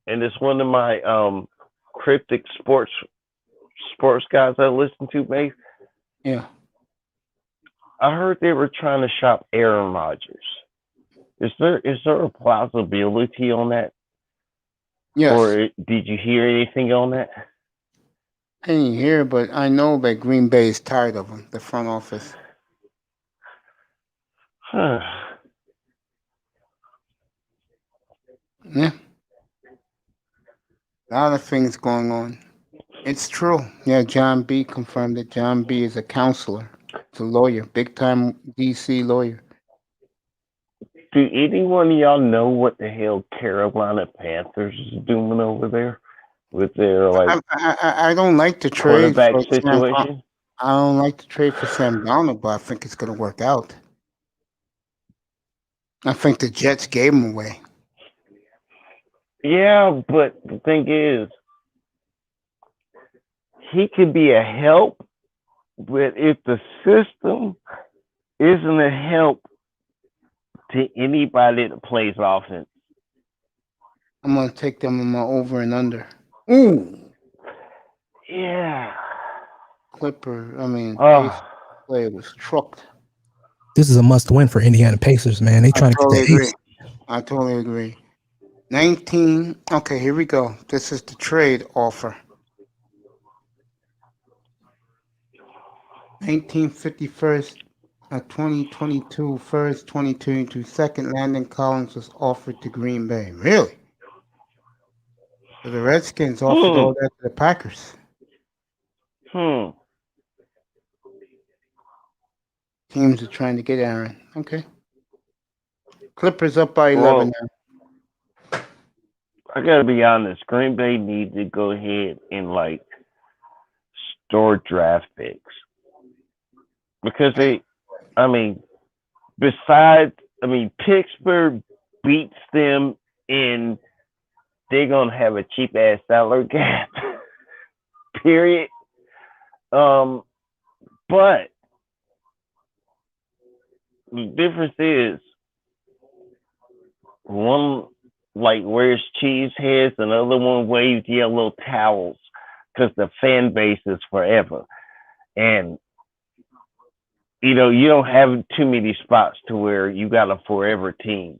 and it's one of my cryptic sports guys I listen to, mate. Yeah. I heard they were trying to shop Aaron Rodgers. Is there a plausibility on that? Yes. Or did you hear anything on that? I didn't hear, but I know that Green Bay is tired of him, the front office. Huh. Yeah. A lot of things going on. It's true. Yeah, John B. confirmed that John B. is a counselor. It's a lawyer, big-time D.C. lawyer. Do anyone of y'all know what the hell Carolina Panthers is doing over there with their I don't like the trade quarterback for situation? I don't like to trade for Sam Darnold, but I think it's going to work out. I think the Jets gave him away. Yeah, but the thing is, he could be a help, but if the system isn't a help to anybody that plays offense, I'm going to take them on my over and under. Ooh, yeah. Pace play was trucked. This is a must-win for Indiana Pacers, man. They trying to get the ace. I totally agree. 19. Okay, here we go. This is the trade offer. 1951st, 2022 first, 2022 second. Landon Collins was offered to Green Bay. Really? So the Redskins offered all that to the Packers. Teams are trying to get Aaron. Okay. Clippers up by 11 now. I gotta be honest. Green Bay needs to go ahead and store draft picks because Pittsburgh beats them and they're gonna have a cheap ass salary cap. Period. But the difference is one wears cheese heads, another one waves yellow towels because the fan base is forever. And you don't have too many spots to where you got a forever team.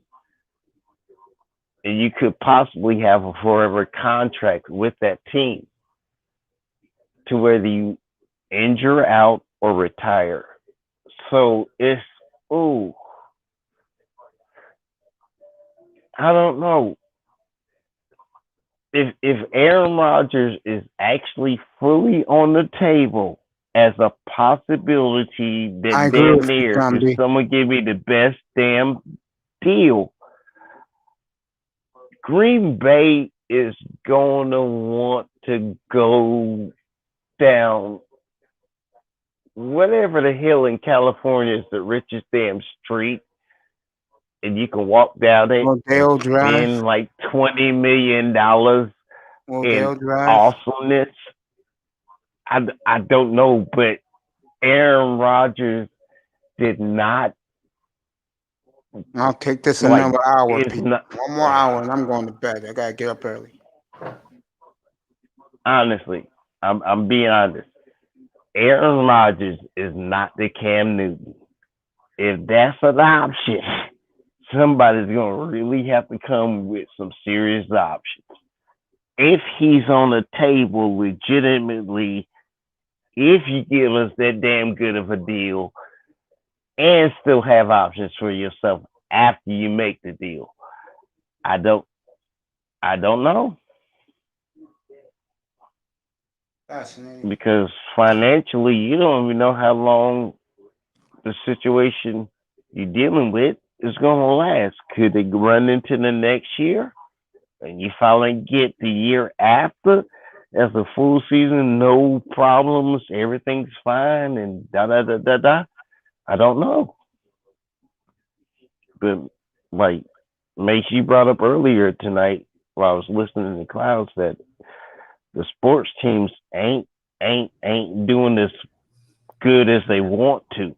And you could possibly have a forever contract with that team to whether you injure out or retire. So it's, I don't know. If Aaron Rodgers is actually fully on the table as a possibility that damn near if someone give me the best damn deal, Green Bay is going to want to go down whatever the hell in California is the richest damn street, and you can walk down it and spend like $20 million in awesomeness. I don't know, but Aaron Rodgers did not. I'll take this another hour. One more hour, and I'm going to bed. I gotta get up early. Honestly, I'm being honest. Aaron Rodgers is not the Cam Newton. If that's an option, somebody's going to really have to come with some serious options. If he's on the table legitimately, if you give us that damn good of a deal and still have options for yourself after you make the deal, I don't know. Fascinating. Because financially, you don't even know how long the situation you're dealing with is going to last. Could it run into the next year? And you finally get the year after as a full season, no problems, everything's fine, and da-da-da-da-da? I don't know. But like Mace, you brought up earlier tonight while I was listening to Clouds that the sports teams ain't doing as good as they want to.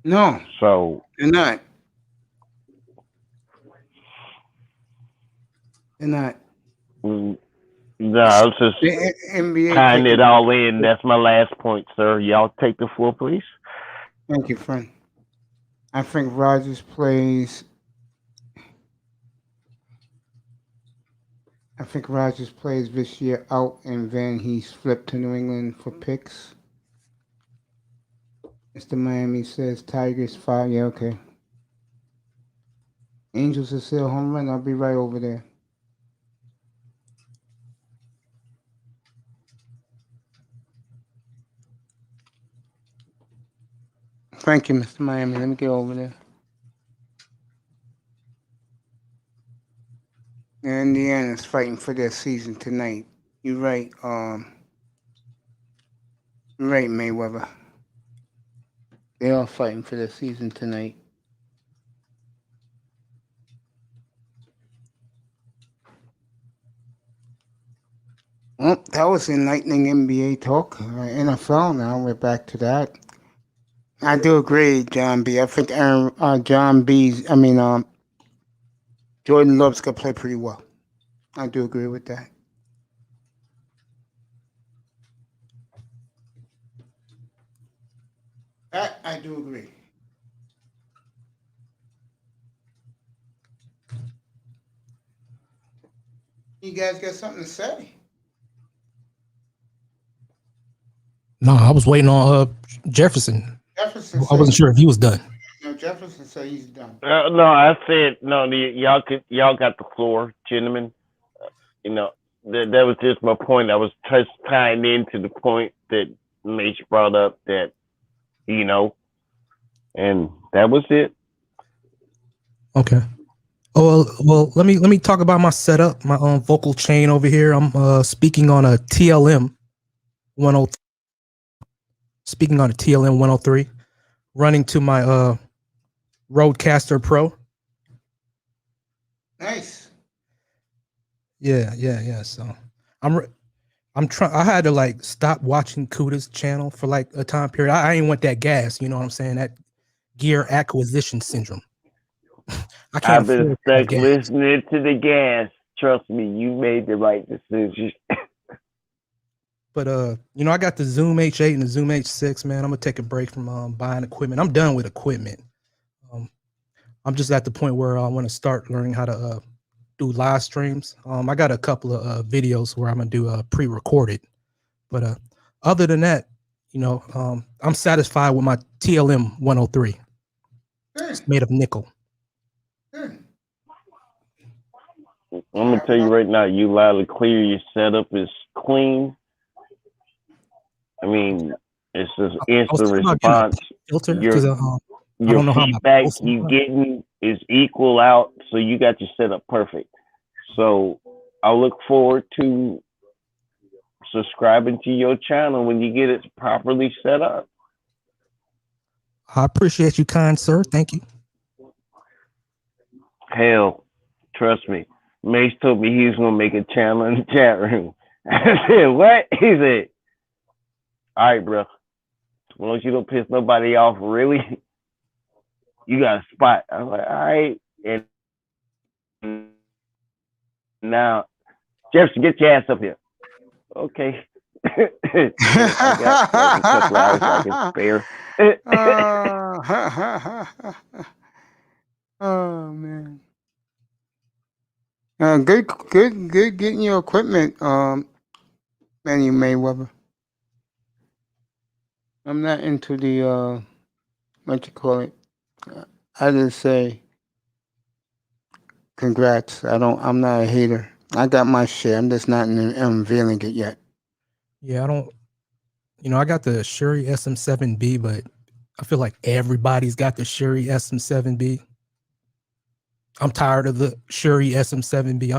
No. So they're not. They're not. No, I was just NBA tying it all in. That's my last point, sir. Y'all take the floor, please. Thank you, friend. I think Rodgers plays. This year out, and then he's flipped to New England for picks. Mr. Miami says Tigers 5. Yeah, okay. Angels are still home run. I'll be right over there. Thank you, Mr. Miami. Let me get over there. Indiana's fighting for their season tonight. You're right. Right, Mayweather. They are fighting for the season tonight. Well, that was enlightening NBA talk. NFL now, we're back to that. I do agree, John B. I think John B's, Jordan Love's going to play pretty well. I do agree with that. That I do agree. You guys got something to say? No, I was waiting on Jefferson. Jefferson I wasn't sure if he was done. No, Jefferson said he's done. No, I said no. Y'all got the floor, gentlemen. That was just my point. I was just tying into the point that Mace brought up that, and that was it. Okay. Oh well, let me talk about my setup, my vocal chain over here. I'm speaking on a TLM 103. Speaking on a TLM 103, running to my Rodecaster Pro. Nice. Yeah. So I'm trying. I had to stop watching Kuda's channel for a time period. I ain't want that gas. You know what I'm saying? That gear acquisition syndrome. I can't. I've been stuck listening to the gas. Trust me, you made the right decision. But I got the Zoom H8 and the Zoom H6, man. I'm gonna take a break from buying equipment. I'm done with equipment. I'm just at the point where I want to start learning how to do live streams. I got a couple of videos where I'm gonna do pre-recorded. But other than that, I'm satisfied with my TLM 103. It's made of nickel. Good. I'm gonna tell you right now, you loud and clear. Your setup is clean. I mean, it's just instant response. Your feedback you getting is equal out, so you got your setup perfect. So I look forward to subscribing to your channel when you get it properly set up. I appreciate you, kind sir. Thank you. Hell, trust me. Mace told me he was gonna make a channel in the chat room. I said, what? He said, all right, bro. As long as you don't piss nobody off, really, you got a spot. I was like, all right. And now, Jefferson, get your ass up here. Okay. I got a couple hours I can spare. Oh man. Good getting your equipment, Manny Mayweather. I'm not into the what you call it. I just say congrats. I'm not a hater. I got my share. I'm just not unveiling it yet. Yeah, I don't. I got the Shuri SM7B, but I feel like everybody's got the Shuri SM7B. I'm tired of the Shuri SM7B.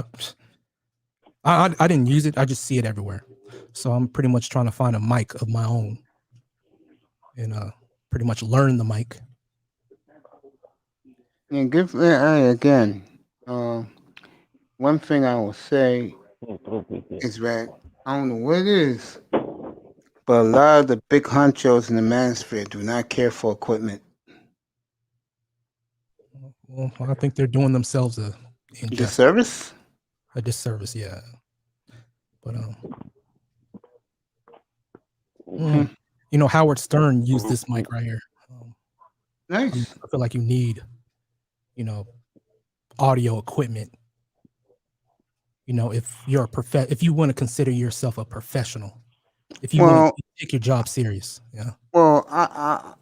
I didn't use it. I just see it everywhere. So I'm pretty much trying to find a mic of my own and pretty much learn the mic. And again, one thing I will say is that I don't know what it is, but a lot of the big honchos in the manosphere do not care for equipment. Well, I think they're doing themselves a disservice. A disservice, yeah. But Howard Stern used this mic right here. Nice. I feel like you need, audio equipment. If you're if you want to consider yourself a professional, if you want to take your job serious, yeah. Well, I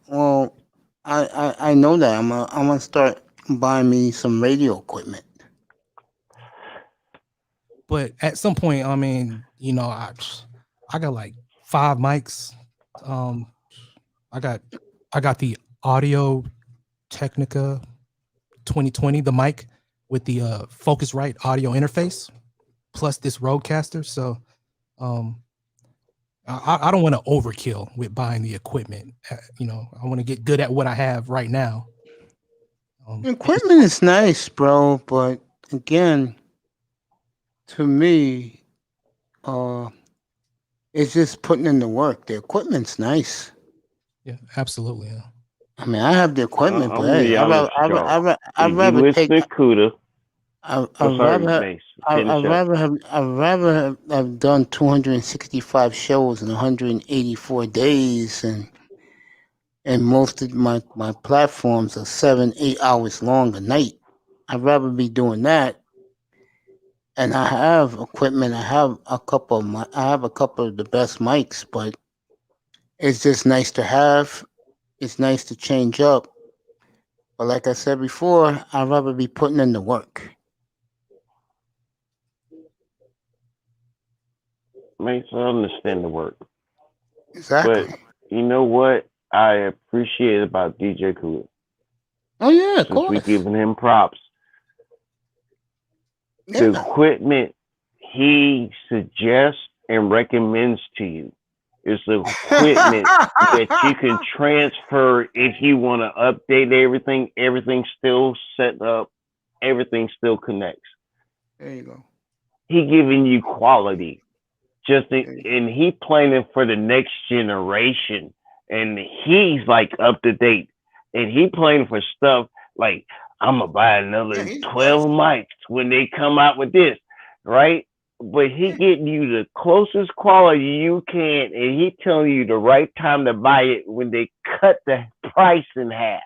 know that I'm gonna start buying me some radio equipment. But at some point, I mean, I got like 5 mics. I got the Audio Technica 2020, the mic with the Focusrite audio interface, plus this Rodecaster. So I don't want to overkill with buying the equipment. You know, I want to get good at what I have right now. Equipment is nice, bro, but again, to me, it's just putting in the work. The equipment's nice. Yeah, absolutely. Yeah. I mean, I have the equipment, I'm but gonna hey, be honest with y'all. I'd If you rather listen take. to Cuda, I'd sorry, rather Mace, finish up. I'd rather have done 265 shows in 184 days, and most of my platforms are 7-8 hours long a night. I'd rather be doing that. And I have equipment. I have a couple of the best mics, but it's just nice to have. It's nice to change up. But like I said before, I'd rather be putting in the work. Mace, I understand the work. Exactly. But you know what I appreciate about DJ Cuda? Oh yeah, of Since we course. giving him props. The Yeah. equipment he suggests and recommends to you is the equipment that you can transfer if you want to update everything. Everything's still set up. Everything still connects. There you go. He giving you quality. And he planning for the next generation. And he's like up to date. And he planning for stuff like, I'm gonna buy another 12 mics when they come out with this, right? But he getting you the closest quality you can, and he telling you the right time to buy it when they cut the price in half.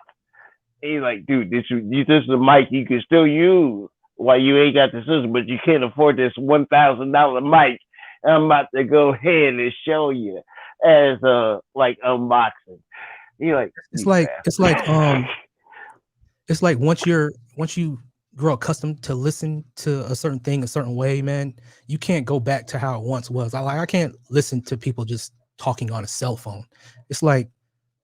And he's like, dude, this is a mic you can still use while you ain't got the system, but you can't afford this $1,000 mic. I'm about to go ahead and show you as like unboxing. You're like, it's like once you grow accustomed to listen to a certain thing a certain way, man, you can't go back to how it once was. I can't listen to people just talking on a cell phone. It's like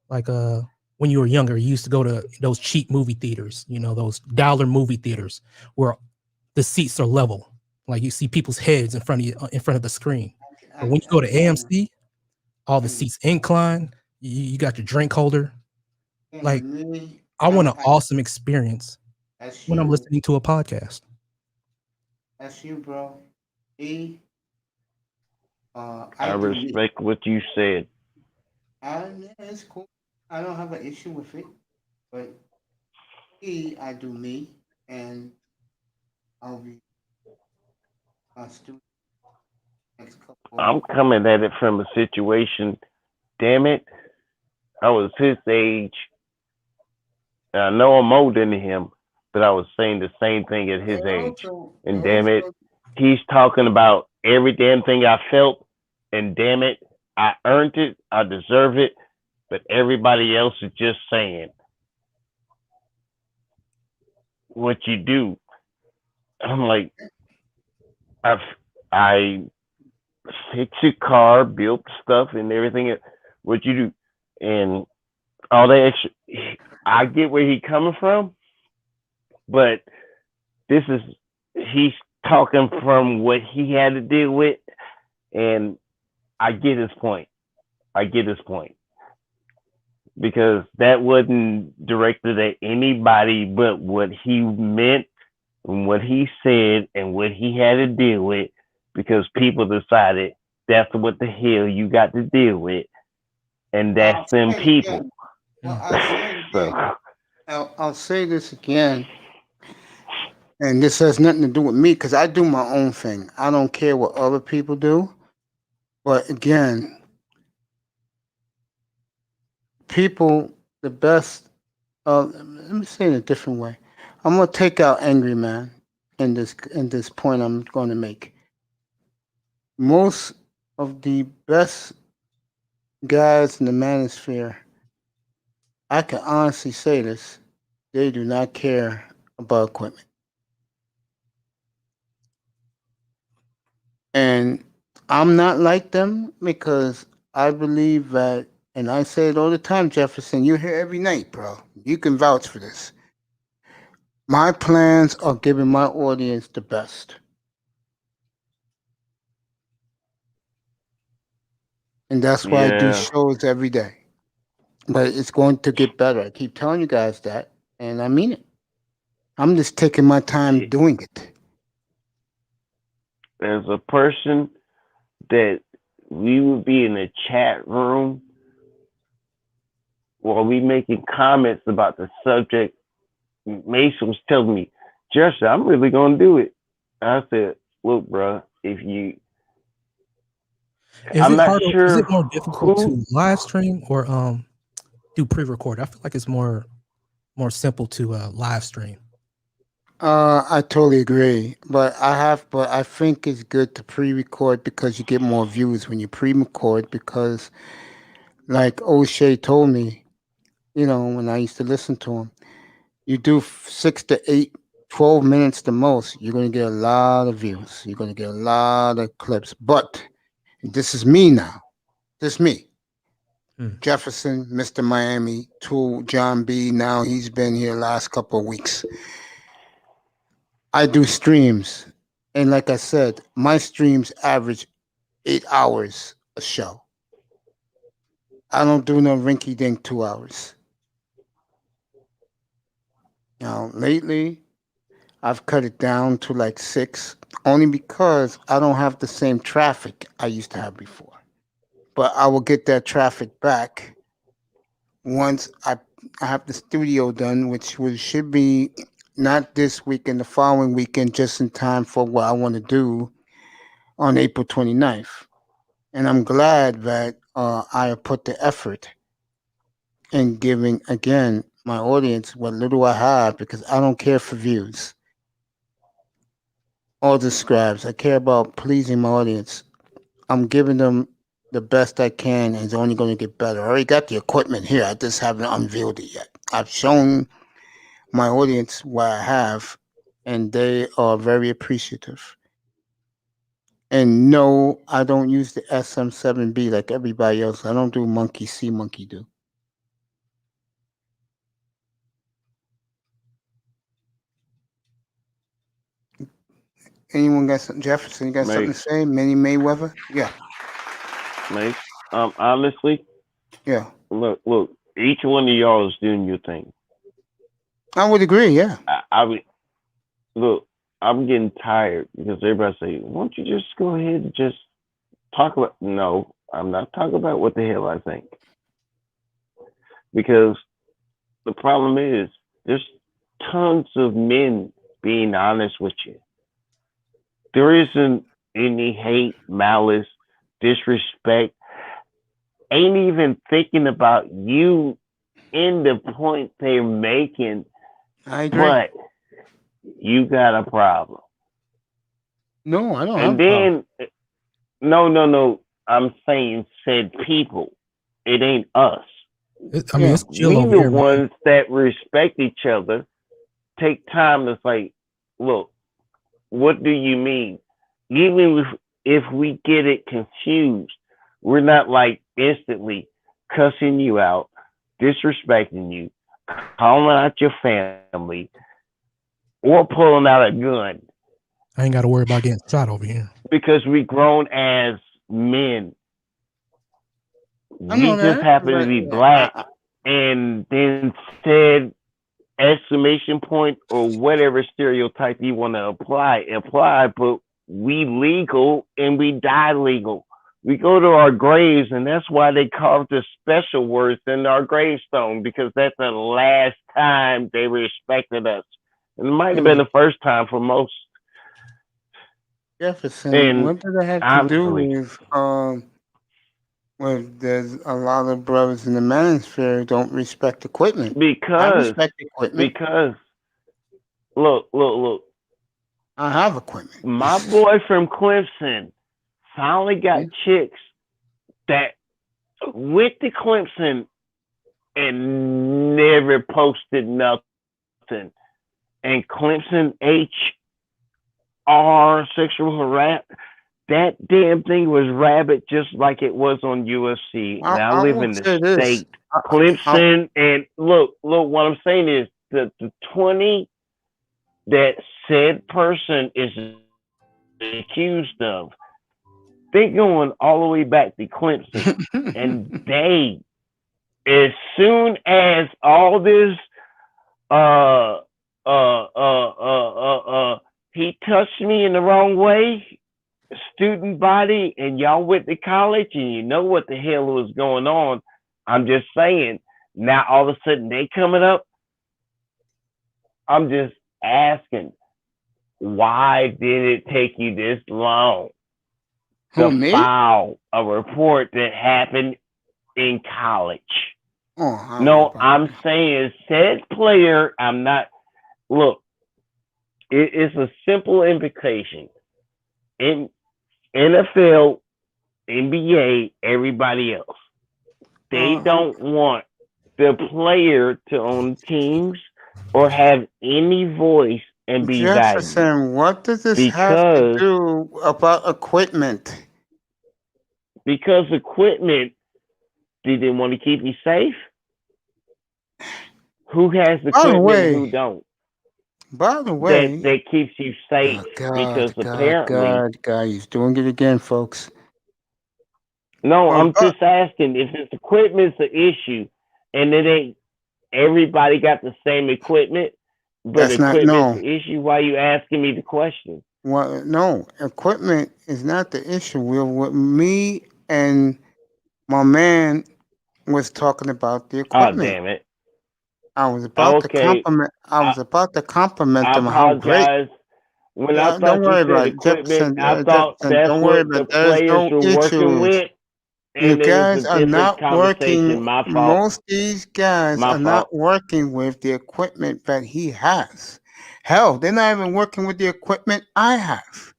when you were younger, you used to go to those cheap movie theaters, you know, those dollar movie theaters where the seats are level. Like you see people's heads in front of the screen. But when you go to AMC, all the seats incline. You got your drink holder. Like I want an awesome experience when I'm listening to a podcast. That's you, bro. I respect what you said. It's cool. I don't have an issue with it, but I do me, and I'll be a student next couple. I'm coming at it from a situation. Damn it, I was his age. And I know I'm older than him, but I was saying the same thing at his age. And damn it, he's talking about every damn thing I felt. And damn it, I earned it. I deserve it. But everybody else is just saying what you do. I'm like, I fix your car, built stuff and everything. What you do. And all that extra. I get where he's coming from, but he's talking from what he had to deal with, and I get his point. Because that wasn't directed at anybody but what he meant and what he said and what he had to deal with, because people decided that's what the hell you got to deal with, and that's them people. Well, I'll say this again, and this has nothing to do with me because I do my own thing. I don't care what other people do. But again, the best, let me say it a different way. I'm going to take out Angry Man in this point I'm going to make. Most of the best guys in the manosphere, I can honestly say this, they do not care about equipment. And I'm not like them because I believe that, and I say it all the time, Jefferson, you're here every night, bro. You can vouch for this. My plans are giving my audience the best. And that's why I do shows every day. But it's going to get better. I keep telling you guys that, and I mean it. I'm just taking my time doing it. As a person that we would be in a chat room while we making comments about the subject, Mason was telling me, Jesse, I'm really gonna do it. I said, look, bro, if you Is I'm it not harder? Is sure it more difficult who to live stream or do pre-record? I feel like it's more simple to live stream. I totally agree, but I think it's good to pre-record because you get more views when you pre-record. Because, like O'Shea told me, when I used to listen to him, you do 6 to 8, 12 minutes the most, you're going to get a lot of views. You're going to get a lot of clips. But this is me now. This is me. Jefferson, Mr. Miami, to John B. Now he's been here last couple of weeks. I do streams, and like I said, my streams average 8 hours a show. I don't do no rinky dink 2 hours. Now, lately, I've cut it down to like 6, only because I don't have the same traffic I used to have before. But I will get that traffic back once I have the studio done, which should be not this weekend, the following weekend, just in time for what I want to do on April 29th. And I'm glad that I have put the effort in giving, again, my audience what little I have, because I don't care for views or the subscribes. I care about pleasing my audience. I'm giving them the best I can, and it's only going to get better. I already got the equipment here. I just haven't unveiled it yet. I've shown my audience what I have, and they are very appreciative. And no, I don't use the SM7B like everybody else. I don't do monkey see, monkey do. Anyone got something? Jefferson, you got something to say? Manny Mayweather? Yeah. Mate, honestly, yeah. Look, each one of y'all is doing your thing. I would agree, yeah. I would look. I'm getting tired because everybody say, "Why don't you just go ahead and just talk about?" No, I'm not talking about what the hell I think, because the problem is there's tons of men being honest with you. There isn't any hate, malice, disrespect. Ain't even thinking about you in the point they're making. I agree. But you got a problem. No, I don't have And a problem. then, no. I'm saying said people. It ain't us. It's chill We over the here, man. ones that respect each other. Take time to say, look, what do you mean? Even if we get it confused, we're not like instantly cussing you out, disrespecting you, calling out your family, or pulling out a gun. I ain't got to worry about getting shot over here. Because we grown as men. I We know just that, happen to but be black and then said exclamation point or whatever stereotype you want to apply, but we legal and we die legal. We go to our graves, and that's why they carved the special words in our gravestone, because that's the last time they respected us. And it might have been the first time for most. Jefferson, And what does that have to honestly, do with well, there's a lot of brothers in the manosphere who don't respect equipment. I respect equipment. Because look. I have equipment. My boy from Clemson finally got chicks that went to Clemson and never posted nothing. And Clemson HR sexual harassment, that damn thing was rabid just like it was on UFC. And I live in the state. Clemson, and look, what I'm saying is the 20 that said person is accused of, They going all the way back to Clemson, and they, as soon as all this, he touched me in the wrong way, student body, and y'all went to college, and you know what the hell was going on. I'm just saying. Now all of a sudden they coming up. I'm just asking, why did it take you this long to file a report that happened in college? No, I'm saying said player. I'm not. Look, it's a simple implication. In NFL, NBA, everybody else, they don't want the player to own teams or have any voice and be Jefferson, valued. what does this have to do about equipment? Because equipment, do they want to keep you safe? Who has equipment and who don't? By the way, that keeps you safe, because apparently, God, he's doing it again, folks. No, I'm just asking if it's equipment's the issue, and it ain't everybody got the same equipment, but equipment's the issue. Why are you asking me the question? Well, no, equipment is not the issue. What me and my man was talking about the equipment. Oh, damn it! I was about to compliment. I was about to compliment them how great. When I thought don't worry you said about equipment, it, I thought that's don't worry what the about there's players no were working issues. with. You And guys it was a are different not conversation. working. My fault. Most of these guys are not working with the equipment that he has. Hell, they're not even working with the equipment I have.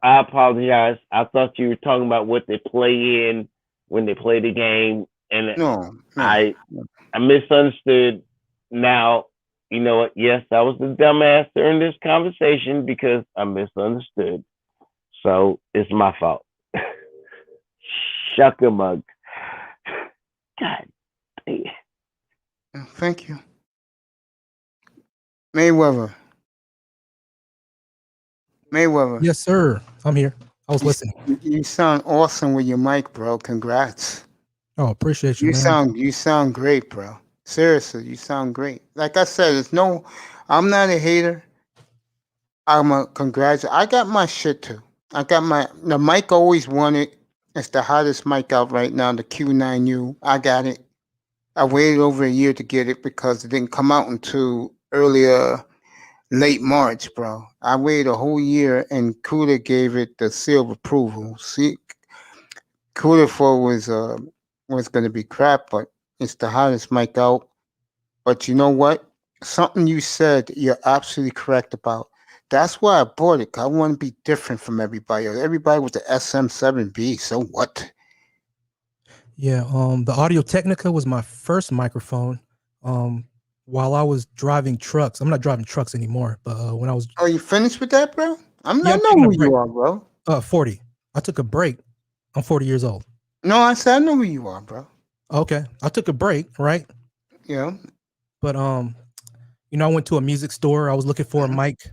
I apologize. I thought you were talking about what they play in when they play the game, and I misunderstood. Now, you know what? Yes, I was the dumbass during this conversation because I misunderstood. So it's my fault. Shucker mug. God damn. Thank you. Mayweather. Yes, sir. I'm here. I was listening. You sound awesome with your mic, bro. Congrats. Oh, appreciate you, man. You sound great, bro. Seriously, you sound great. Like I said, I'm not a hater. I'm a congratulate. I got my shit too. I got the mic always wanted. It's the hottest mic out right now, the Q9U. I got it. I waited over a year to get it because it didn't come out until late March, bro. I waited a whole year, and Cuda gave it the seal of approval. See, Cuda 4 was going to be crap, but it's the hottest mic out. But you know what? Something you said, you're absolutely correct about. That's why I bought it. 'Cause I want to be different from everybody else. Everybody with the SM7B. So what? Yeah, the Audio Technica was my first microphone. While I was driving trucks, I'm not driving trucks anymore, but when I was. Oh, you finished with that, bro? I know who you are, bro. 40. I took a break. I'm 40 years old. No, I said I know who you are, bro. Okay, I took a break, right? Yeah. But I went to a music store. I was looking for a mic.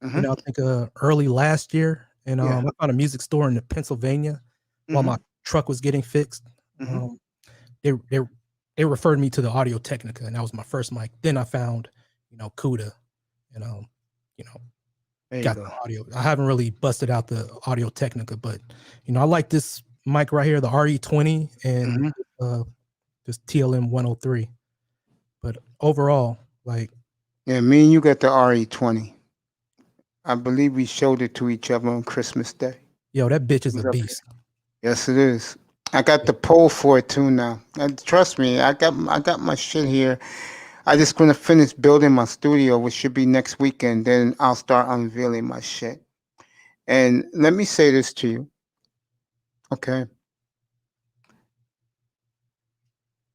Mm-hmm. I think early last year, and I found a music store in Pennsylvania while my truck was getting fixed. They referred me to the Audio Technica, and that was my first mic. Then I found, Cuda, and got the audio. I haven't really busted out the Audio Technica, but I like this mic right here, the RE20 and this TLM 103. But overall, me and you got the RE20. I believe we showed it to each other on Christmas Day. Yo, that bitch is a beast. Yes, it is. I got the pole for it too now. And trust me, I got my shit here. I just gonna finish building my studio, which should be next weekend. Then I'll start unveiling my shit. And let me say this to you, okay?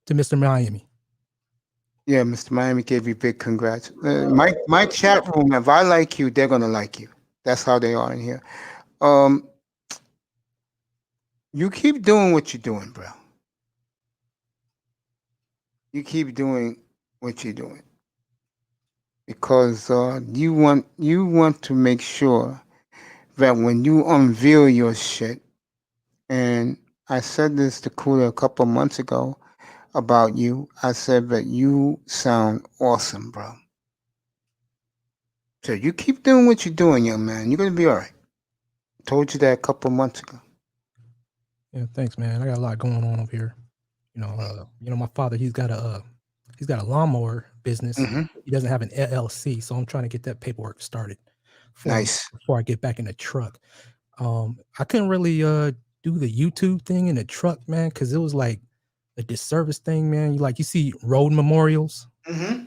To Mr. Miami. Yeah, Mr. Miami gave you big congrats. My chat room, if I like you, they're gonna like you. That's how they are in here. You keep doing what you're doing, bro. You keep doing what you're doing because you want to make sure that when you unveil your shit, and I said this to Kuda a couple months ago about you, I said that you sound awesome, bro. So you keep doing what you're doing, young man. You're gonna be all right. Told you that a couple months ago. Yeah, thanks, man. I got a lot going on over here. My father, he's got a lawnmower business. Mm-hmm. He doesn't have an LLC, so I'm trying to get that paperwork started Nice. before I get back in the truck. I couldn't really do the YouTube thing in the truck, man, because it was like a disservice thing, man. You see road memorials. Mm-hmm.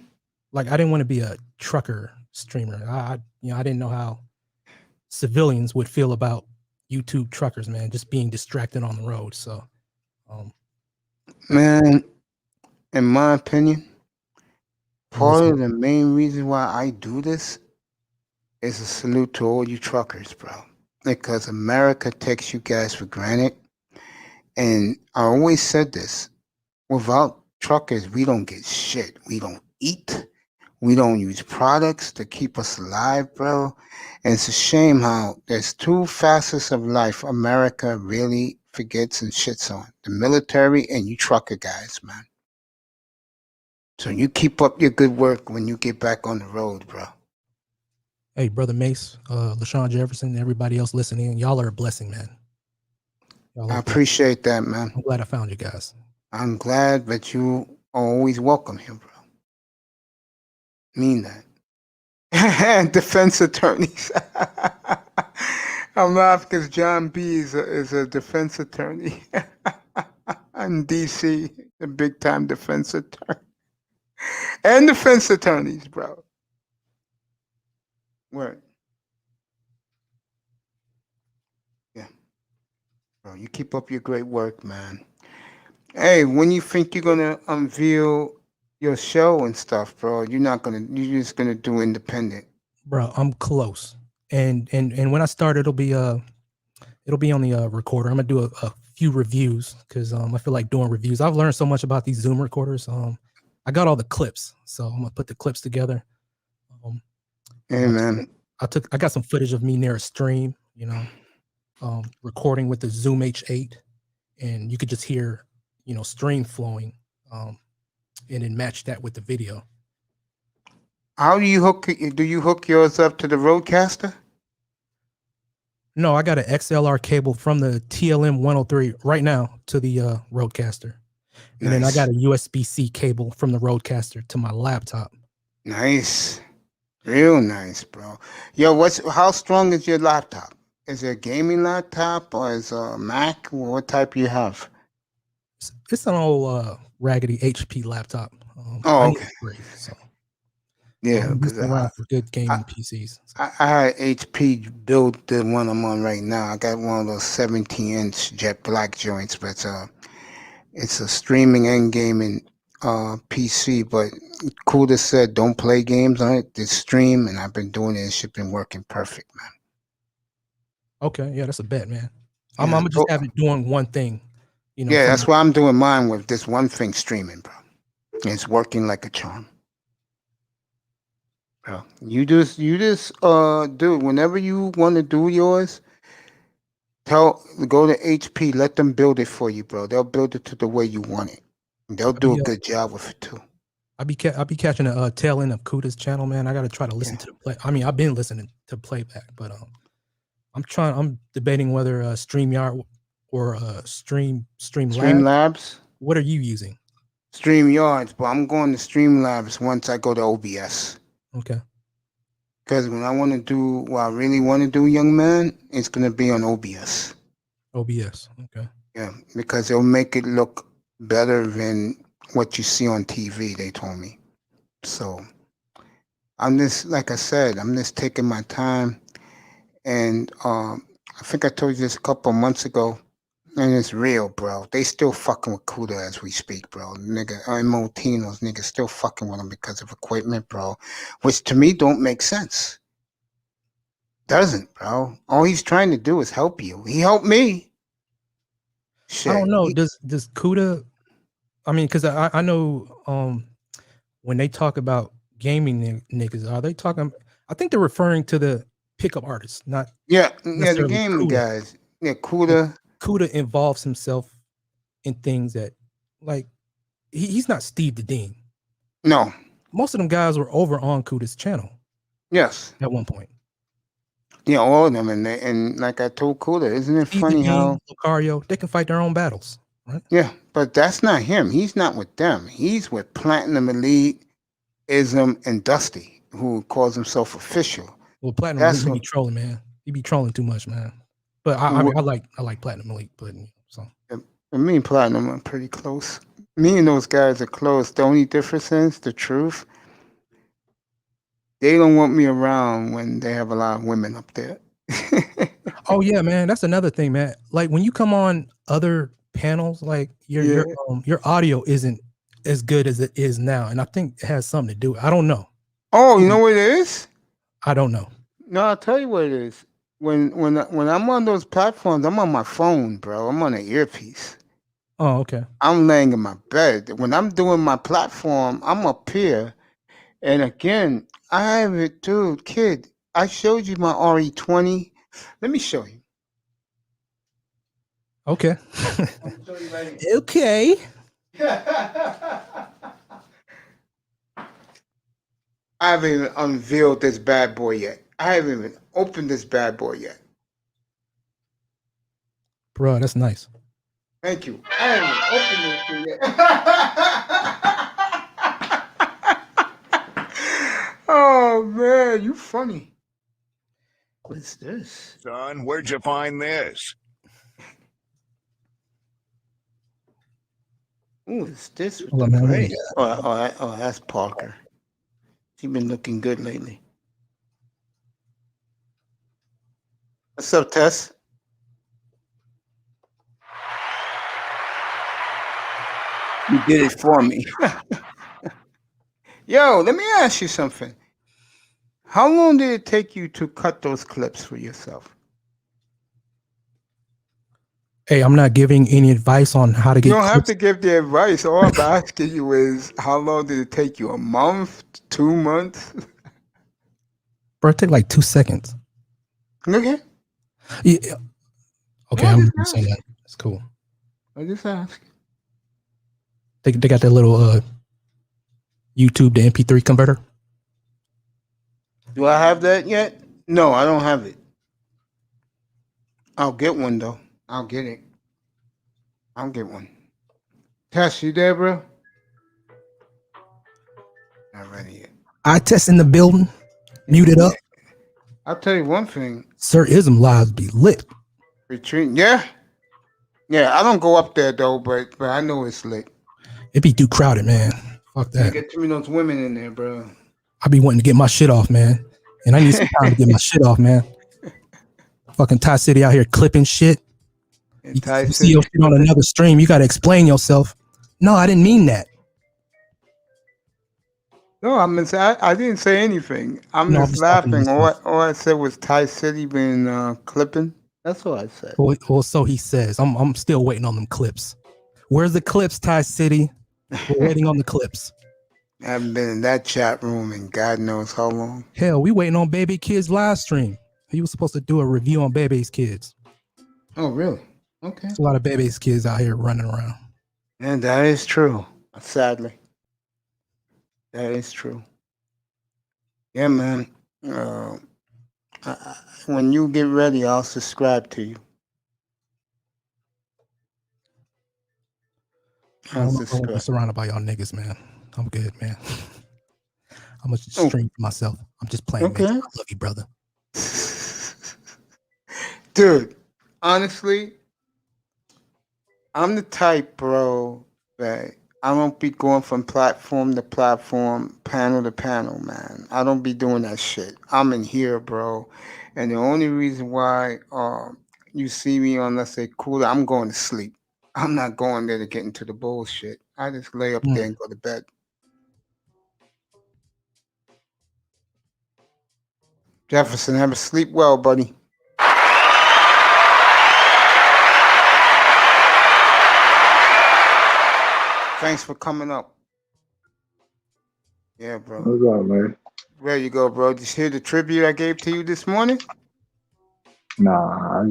Like, I didn't want to be a trucker streamer. I didn't know how civilians would feel about YouTube truckers, man, just being distracted on the road. So, man, in my opinion, part of the main reason why I do this is a salute to all you truckers, bro. Because America takes you guys for granted. And I always said this, without truckers, we don't get shit. We don't eat. We don't use products to keep us alive, bro. And it's a shame how there's two facets of life America really forgets and shits on. The military and you trucker guys, man. So you keep up your good work when you get back on the road, bro. Hey, Brother Mace, LaShawn Jefferson, everybody else listening, y'all are a blessing, man. I appreciate that, man. I'm glad I found you guys. I'm glad that you are always welcome here, bro. Mean that. Defense attorneys. I'm laughing because John B is a defense attorney in D.C., a big-time defense attorney. And defense attorneys, bro. Word. Yeah. Bro, you keep up your great work, man. Hey, when you think you're going to unveil your show and stuff, bro, you're just going to do independent. Bro, I'm close. And when I start, it'll be on the recorder. I'm gonna do a few reviews because I feel like doing reviews. I've learned so much about these Zoom recorders. I got all the clips, so I'm gonna put the clips together. Hey, man. I got some footage of me near a stream, recording with the Zoom H8, and you could just hear, stream flowing, and then match that with the video. How do you hook yours up to the Rodecaster? No, I got an XLR cable from the TLM 103 right now to the Rodecaster. And then I got a USB-C cable from the Rodecaster to my laptop. Nice. Real nice, bro. Yo, how strong is your laptop? Is it a gaming laptop or is it a Mac? What type you have? It's an old raggedy HP laptop. Okay. So. Yeah, because around for good gaming PCs. I had HP build the one I'm on right now. I got one of those 17-inch jet black joints, but it's a streaming and gaming PC. But Kuda said don't play games on it, just stream, and I've been doing it. It's been working perfect, man. Okay, yeah, that's a bet, man. I'm gonna just have it doing one thing. Yeah, that's what I'm doing mine with. This one thing streaming, bro. It's working like a charm. Bro, you just do whenever you want to do yours. Go to HP, let them build it for you, bro. They'll build it to the way you want it. They'll do a good job with it too. I'll be catching a tail end of Kuda's channel, man. I gotta try to listen to the play. I mean, I've been listening to playback, but I'm debating whether StreamYard or Streamlabs. What are you using? StreamYards, but I'm going to Streamlabs once I go to OBS. Okay. Because when I want to do what I really want to do, young man, it's going to be on OBS. OBS, okay. Yeah, because it'll make it look better than what you see on TV, they told me. So I'm just, like I said, I'm just taking my time. And I think I told you this a couple of months ago, and it's real, bro. They still fucking with Kuda as we speak, bro. Nigga, Motino's niggas still fucking with him because of equipment, bro. Which to me don't make sense. Doesn't, bro. All he's trying to do is help you. He helped me. Shit. I don't know. Does Kuda? I mean, because I know when they talk about gaming niggas, are they talking? I think they're referring to the pickup artists, not the necessarily gaming Kuda. guys. Yeah, Kuda. Kuda involves himself in things that, like, he's not Steve the Dean. No. Most of them guys were over on Kuda's channel. Yes. At one point. Yeah, all of them, and like I told Kuda, isn't it Steve funny the Dean, how Lucario, they can fight their own battles, right? Yeah, but that's not him. He's not with them. He's with Platinum Elite, Ism, and Dusty, who calls himself official. Well, Platinum That's Elite, he what- be trolling, man. He be trolling too much, man. But I mean, I like Platinum Elite, but so And me and Platinum are pretty close. Me and those guys are close. The only difference is the truth. They don't want me around when they have a lot of women up there. oh yeah, man, that's another thing, man. Like when you come on other panels, like your audio isn't as good as it is now, and I think it has something to do. I don't know. Oh, you know what it is? I don't know. No, I'll tell you what it is. When I'm on those platforms, I'm on my phone, bro. I'm on an earpiece. Oh, okay. I'm laying in my bed. When I'm doing my platform, I'm up here. And again, I have it, dude, kid. I showed you my RE20. Let me show you. Okay. Okay. I haven't even unveiled this bad boy yet. I haven't even opened this bad boy yet. Bro, that's nice. Thank you. I haven't opened this yet. Oh man, you funny. What's this? Son, where'd you find this? Ooh, it's this with Hold the on, man, what gray. is Oh, that's Parker. He been looking good lately. What's up, Tess? You did it for me. Yo, let me ask you something. How long did it take you to cut those clips for yourself? Hey, I'm not giving any advice on how to get You don't have clips. to give the advice. All I'm asking you is, how long did it take you? A month? 2 months? Bro, it take like 2 seconds. Okay. Yeah. Okay, I'm not saying that. It's cool. I just ask. They got that little YouTube to MP3 converter. Do I have that yet? No, I don't have it. I'll get one though. I'll get it. I'll get one. Tess, you there, bro? Not ready yet. I test in the building. Muted up. I'll tell you one thing. Sir Ism lives be lit. Retreat. Yeah. Yeah, I don't go up there though, but I know it's lit. It be too crowded, man. Fuck You that. get too many of those women in there, bro. I be wanting to get my shit off, man. And I need some time to get my shit off, man. Fucking Thai City out here clipping shit. You see your shit on another stream, you gotta explain yourself. No, I didn't mean that. No, I didn't say anything. I'm No, I'm just just talking to laughing. All I said was Thai City been clipping. That's what I said. Well, so he says. I'm still waiting on them clips. Where's the clips, Thai City? We're waiting on the clips. I haven't been in that chat room in God knows how long. Hell, we waiting on Baby Kids live stream. He was supposed to do a review on Baby's Kids. Oh, really? Okay. There's a lot of Baby's Kids out here running around. And that is true. Sadly. That is true. Yeah, man. When you get ready, I'll subscribe to you. I'm surrounded by y'all niggas, man. I'm good, man. I'm gonna just stream for myself. I'm just playing. Okay. Man. I love you, brother. Dude, honestly, I'm the type, bro, that I don't be going from platform to platform, panel to panel, man. I don't be doing that shit. I'm in here, bro. And the only reason why you see me on, let's say, Cooler, I'm going to sleep. I'm not going there to get into the bullshit. I just lay up there and go to bed. Jefferson, have a sleep well, buddy. Thanks for coming up. Yeah, bro. What's up, man? There you go, bro. Did you hear the tribute I gave to you this morning? Nah, I've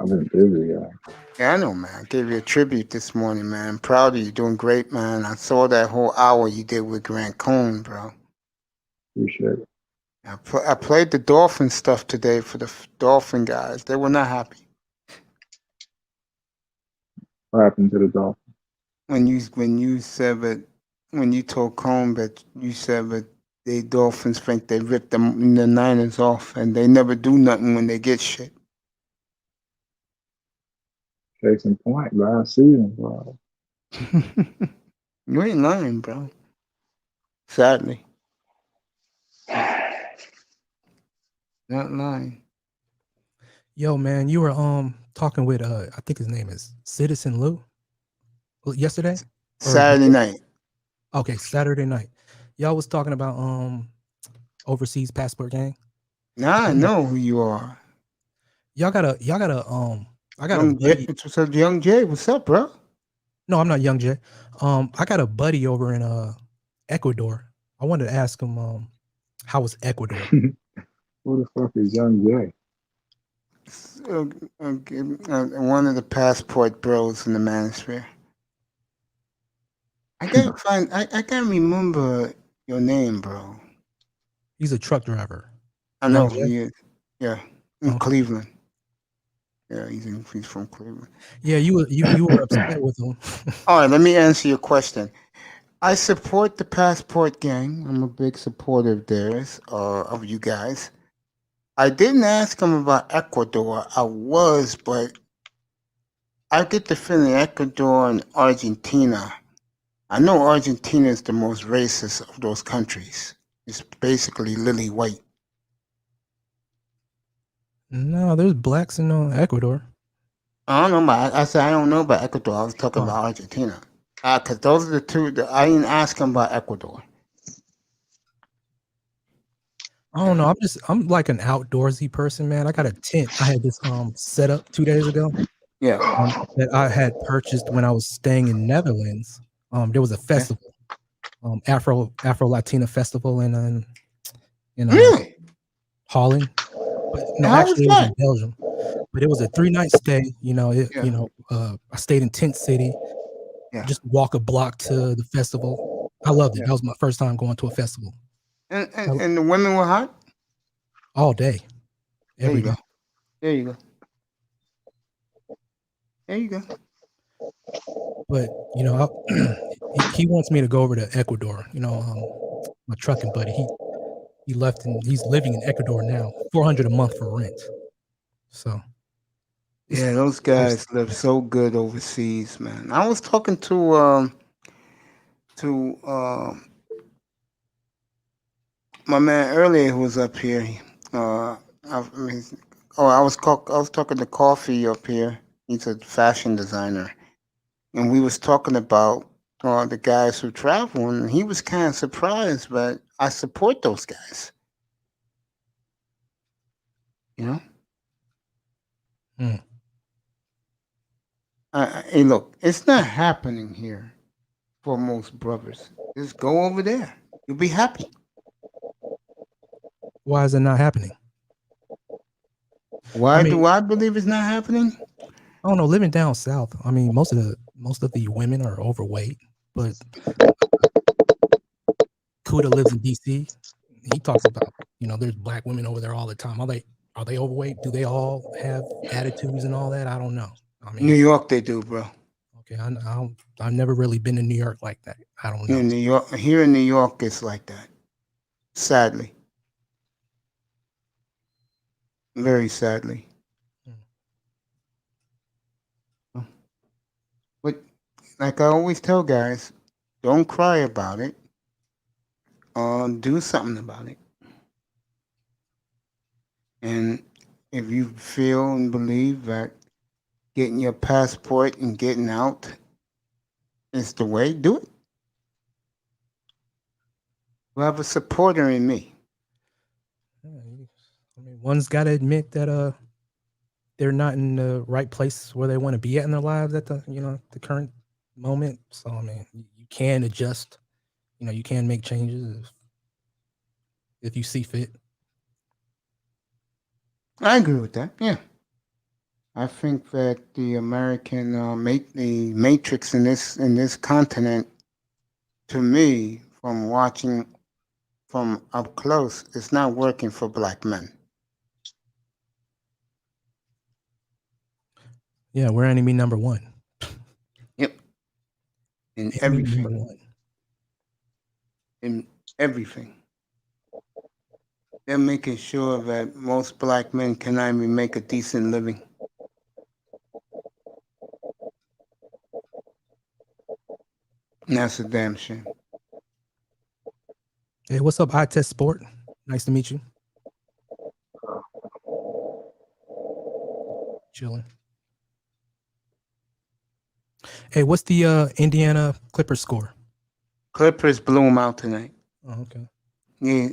been busy. Yeah, I know, man. I gave you a tribute this morning, man. I'm proud of you. Doing great, man. I saw that whole hour you did with Grant Cohn, bro. Appreciate it. I played the Dolphin stuff today for the Dolphin guys. They were not happy. What happened to the Dolphins? When you said that, when you told Cohn that you said that the Dolphins think they ripped the Niners off and they never do nothing when they get shit. Case in point, last season, bro. You ain't lying, bro. Sadly. Not lying. Yo, man, you were talking with I think his name is Citizen Lou yesterday? Saturday night. Okay, Saturday night. Y'all was talking about overseas passport gang. Nah, I know who you are. I got a Young buddy. What's up, Young Jay? What's up, bro? No, I'm not Young Jay. I got a buddy over in Ecuador. I wanted to ask him how was Ecuador? Who the fuck is Young Jay? One of the passport bros in the manosphere. I can't remember your name, bro. He's a truck driver. I know Young Jay? he is. Yeah, in Okay. Cleveland. Yeah, he's from Cleveland. Yeah, you were upset with him. All right, let me answer your question. I support the passport gang. I'm a big supporter of theirs, of you guys. I didn't ask him about Ecuador. I was, but I get the feeling Ecuador and Argentina. I know Argentina is the most racist of those countries. It's basically lily white. No, there's blacks in Ecuador. I don't know about. I said I don't know about Ecuador. I was talking about Argentina. Because those are the two. I didn't ask him about Ecuador. I don't know. I'm like an outdoorsy person, man. I got a tent. I had this set up 2 days ago. Yeah. That I had purchased when I was staying in Netherlands. There was a festival, Afro Latina festival in really? Holland. But no, How actually was it was in Belgium. But it was a 3-night stay. I stayed in Tent City. Yeah. Just walk a block to the festival. I loved it. That was my first time going to a festival. And the women were hot? All day. Every day. There you go. There you go. But he wants me to go over to Ecuador. My trucking buddy. He left and he's living in Ecuador now. $400 a month for rent. So yeah, those guys live so good overseas, man. I was talking to my man earlier who was up here. I was talking to Coffee up here. He's a fashion designer, and we was talking about the guys who travel, and he was kind of surprised, but I support those guys. Hey, look, it's not happening here for most brothers. Just go over there. You'll be happy. Why is it not happening? Why do I believe it's not happening? I don't know. Living down south, I mean, most of the women are overweight, but Kuda lives in DC. He talks about, there's black women over there all the time. Are they overweight? Do they all have attitudes and all that? I don't know. I mean, New York, they do, bro. Okay, I've never really been in New York like that. I don't know. Here in New York, it's like that. Sadly, very sadly. But like I always tell guys, don't cry about it. Do something about it. And if you feel and believe that getting your passport and getting out is the way, do it. You have a supporter in me. I mean, one's got to admit that they're not in the right place where they want to be at in their lives at the current moment. So I mean, you can adjust. You can make changes if you see fit. I agree with that. Yeah. I think that the American the matrix in this continent, to me, from watching from up close, it's not working for black men. Yeah, we're enemy number one. Yep. In Enemy everything. number one. In everything. They're making sure that most black men cannot even make a decent living. And that's a damn shame. Hey, what's up, I Test Sport? Nice to meet you. Chilling. Hey, what's the Indiana Clippers score? Clippers blew them out tonight. Oh, okay. Yeah,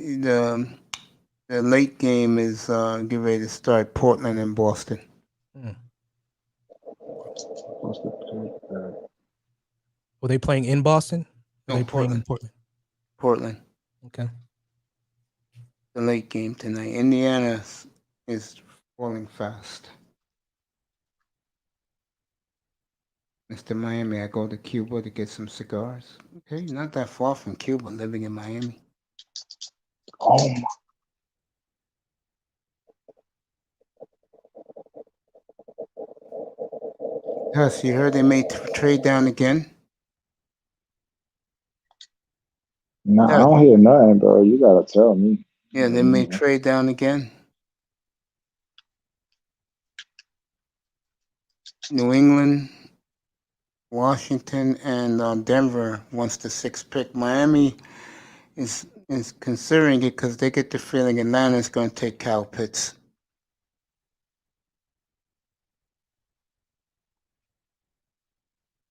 the late game is getting ready to start. Portland and Boston. Were they playing in Boston? Or No, they playing in Portland. Portland? Portland. Okay. The late game tonight. Indiana is falling fast. Mr. Miami, I go to Cuba to get some cigars. Okay, not that far from Cuba, living in Miami. Oh my. Yes, you heard they made trade down again? Nah, I don't hear nothing, bro. You gotta tell me. Yeah, they made trade down again. New England, Washington, and Denver wants the 6th pick. Miami is considering it because they get the feeling Atlanta's going to take Kyle Pitts.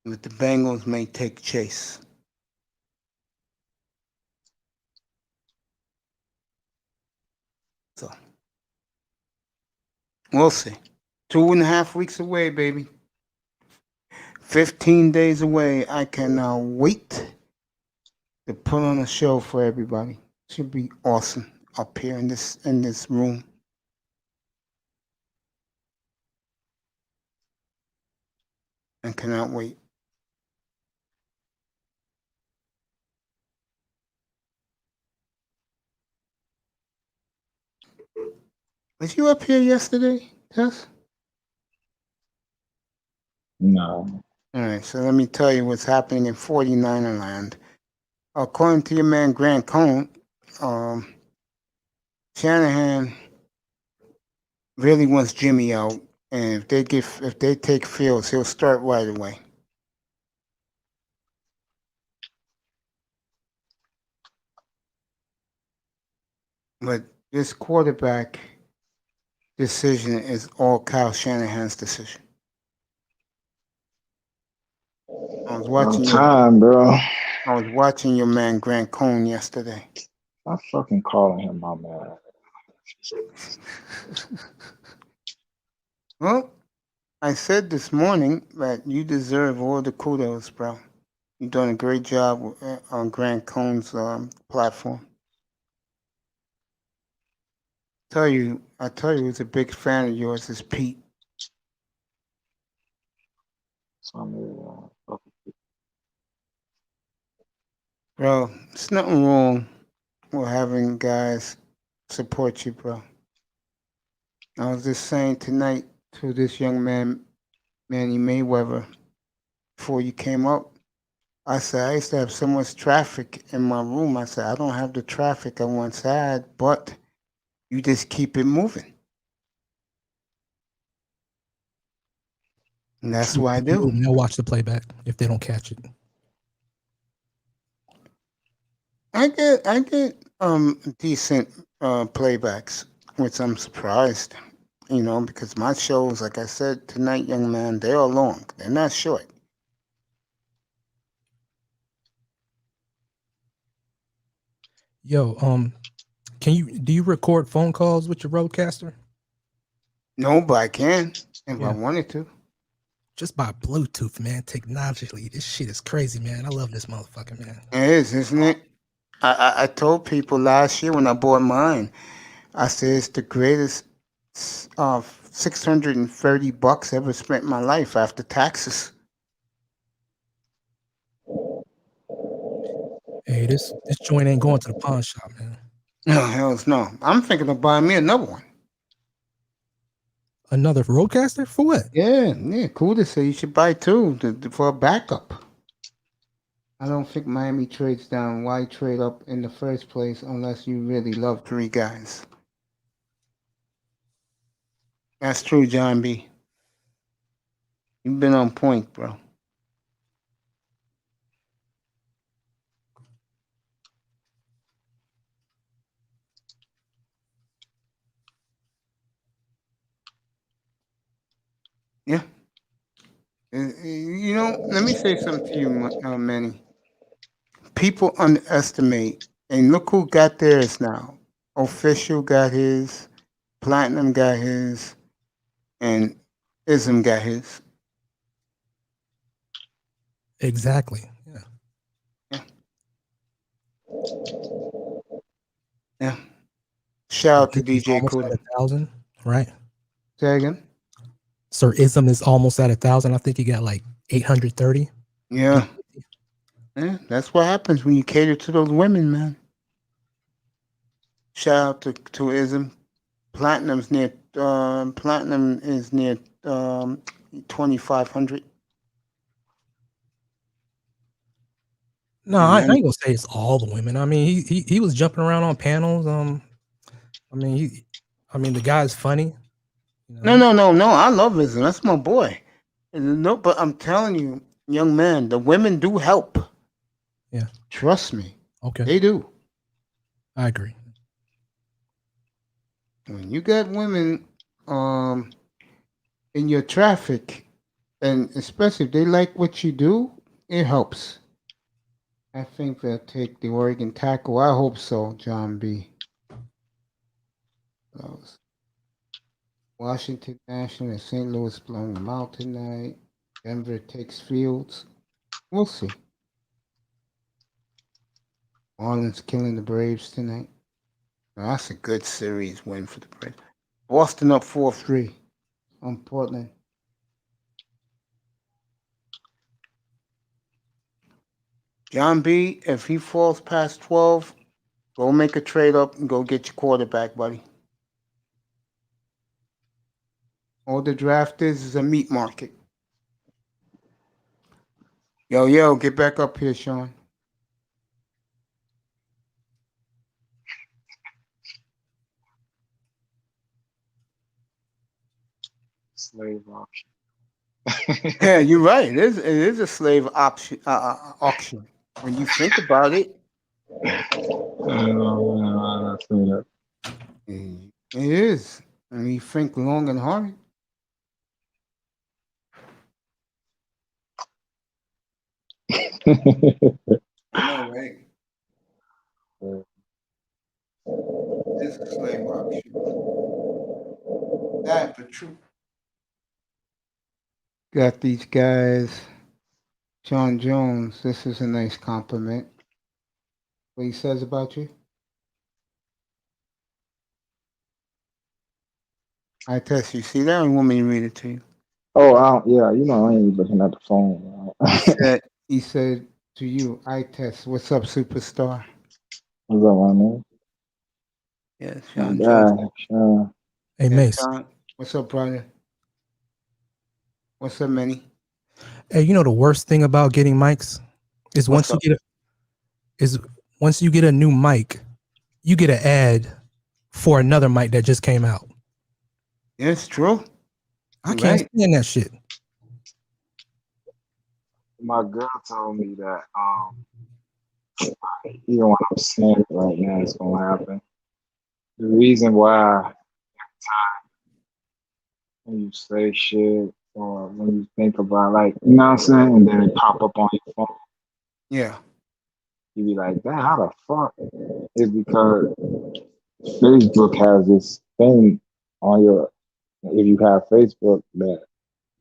But the Bengals may take Chase. So we'll see. 2.5 weeks away, baby. 15 days away. I cannot wait to put on a show for everybody. Should be awesome up here in this room. I cannot wait. Was you up here yesterday, Tess? No. All right, so let me tell you what's happening in 49er land. According to your man Grant Cohn, Shanahan really wants Jimmy out, and if they take Fields, he'll start right away. But this quarterback decision is all Kyle Shanahan's decision. I was watching bro. I was watching your man Grant Cohn yesterday. I'm fucking calling him my man. Well, I said this morning that you deserve all the kudos, bro. You've done a great job on Grant Cohn's platform. I tell you, who's a big fan of yours is Pete. Bro, there's nothing wrong with having guys support you, bro. I was just saying tonight to this young man, Manny Mayweather, before you came up, I said, I used to have so much traffic in my room. I said, I don't have the traffic I once had, but you just keep it moving. And that's what I do. They'll watch the playback if they don't catch it. I get decent playbacks, which I'm surprised, because my shows, like I said tonight, young man, they are long. They're not short. Yo, do you record phone calls with your Rodecaster? No, but I can if I wanted to. Just by Bluetooth, man. Technologically, this shit is crazy, man. I love this motherfucker, man. It is, isn't it? I told people last year when I bought mine, I said it's the greatest $630 ever spent in my life after taxes. Hey, this joint ain't going to the pawn shop, man. No, hells no. I'm thinking of buying me another one. Another roadcaster for what? Yeah, cool to say you should buy two for a backup. I don't think Miami trades down. Why trade up in the first place unless you really love three guys? That's true, John B. You've been on point, bro. Yeah. You know, let me say something to you, Manny. People underestimate, and look who got theirs now. Official got his, Platinum got his, and Ism got his. Exactly. Yeah. Shout out to DJ almost Kuda. at 1,000, right? Say again. Sir Ism is almost at 1,000. I think he got like 830. Yeah. Yeah, that's what happens when you cater to those women, man. Shout out to Ism. Platinum is near 2,500. No, I ain't gonna say it's all the women. I mean, he was jumping around on panels. I mean, the guy's funny. No. I love Ism. That's my boy. No, but I'm telling you, young man, the women do help. Yeah. Trust me. Okay. They do. I agree. When you got women in your traffic, and especially if they like what you do, it helps. I think they'll take the Oregon tackle. I hope so, John B. Washington National and St. Louis blowing them out tonight. Denver takes Fields. We'll see. Marlins killing the Braves tonight. Now, that's a good series win for the Braves. Boston up 4-3 on Portland. John B., if he falls past 12, go make a trade up and go get your quarterback, buddy. All the draft is a meat market. Yo, get back up here, Sean. Slave auction. Yeah, you're right. It is a slave auction. When you think about it, it is. And you think long and hard. No way. It's a slave auction. That's the truth. Got these guys. John Jones, this is a nice compliment. What he says about you? I test you. See that? Or you want me to read it to you? Oh, yeah. You know, I ain't looking at the phone. He said to you, I test. What's up, superstar? What's up, my man? Yes, Sean Jones. Hey, Mace. Sean. What's up, brother? What's up, Manny? Hey, you know the worst thing about getting mics is once you get a new mic, you get an ad for another mic that just came out. Yeah, it's true. I can't stand that shit. My girl told me that even when I'm saying it right now, it's gonna happen. The reason why every time when you say shit or when you think about, like, you know what I'm saying, and then it pop up on your phone. Yeah. You be like, damn, how the fuck? It's because Facebook has this thing on your, if you have Facebook, that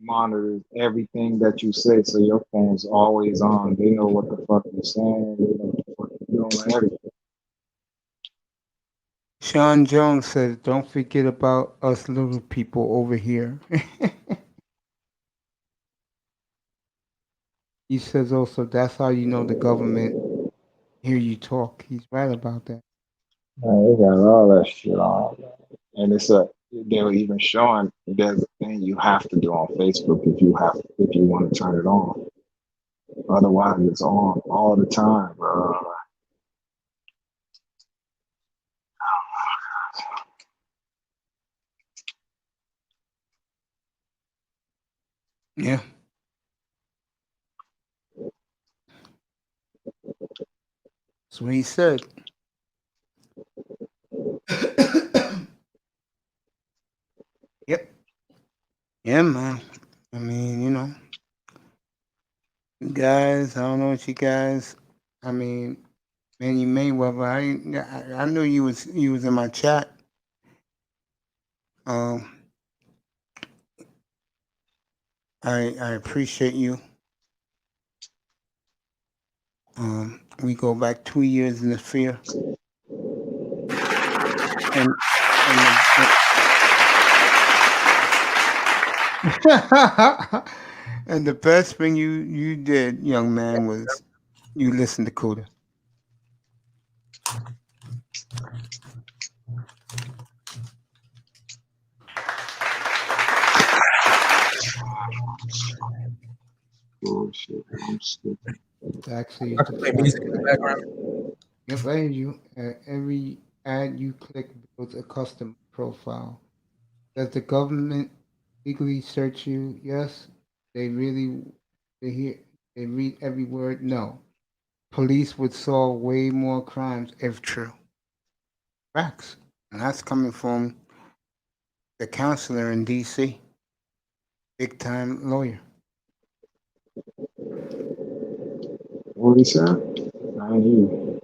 monitors everything that you say, so your phone's always on. They know what the fuck you're saying, they know what the fuck you're doing, everything. Sean Jones says, "Don't forget about us little people over here." He says also, "That's how you know the government hear you talk." He's right about that. Man, they got all that shit on. And they were even showing there's a thing you have to do on Facebook if you want to turn it on. Otherwise, it's on all the time, bro. Yeah. That's what he said. Yep. Yeah, man. I mean, you know, you guys, I don't know what you guys. I mean, Manny Mayweather. I knew you was in my chat. I appreciate you. We go back 2 years in the sphere. And and the best thing you did, young man, was you listened to Kuda. Bullshit. I'm stupid. Actually, I can play music in the background. Yep, I hear you. Every ad you click builds a custom profile. Does the government legally search you? Yes. They really they read every word? No. Police would solve way more crimes if true. Facts. And that's coming from the counselor in DC. Big time lawyer. What he said? I hear you.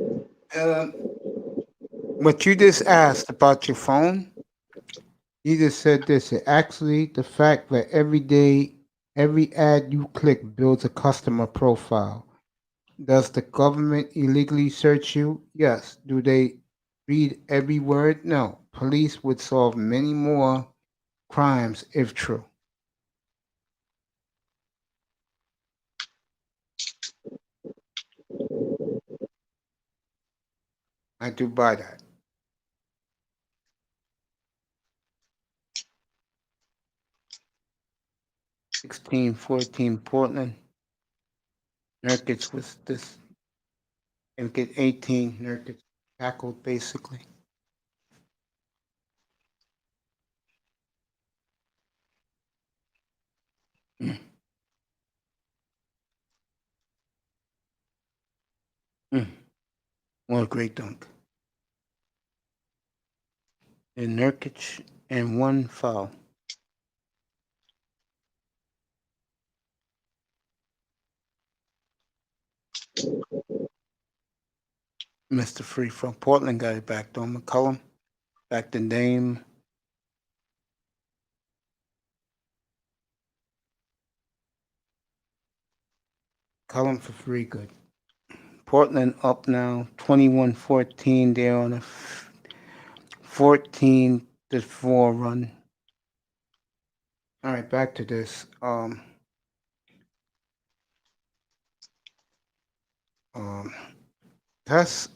What you just asked about your phone, you just said this. Actually, the fact that every ad you click builds a customer profile. Does the government illegally search you? Yes. Do they read every word? No. Police would solve many more crimes if true. I do buy that. 16-14 Portland. Nurkic was this. And get 18. Nurkic tackled basically. What a great dunk. And Nurkic and one foul. Mr. Free from Portland got it back to McCullum. Back to Dame. Cullum for free, good. Portland up now 21-14. They're on a 14-4 run. All right, back to this. That's,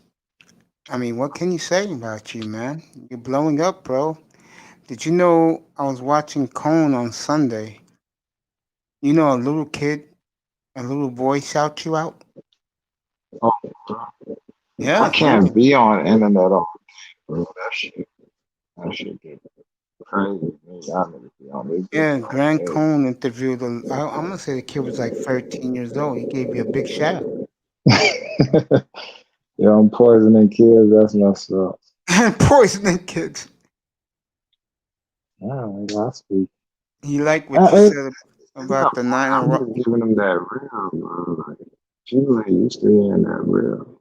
I mean, what can you say about you, man? You're blowing up, bro. Did you know I was watching Cone on Sunday? You know, a little boy shout you out? Oh, Yeah. I can't be on internet all day, bro. That shit get crazy. Y'all niggas be on this Yeah, bitch all Grant day. Cone interviewed, I'm going to say the kid was like 13 years old. He gave you a big shout. Yo, I'm poisoning kids. That's messed up. Poisoning kids. Yeah, I speak. He liked what you said about the nine. I'm just giving them that real, bro. Like, people ain't used to hearing that real.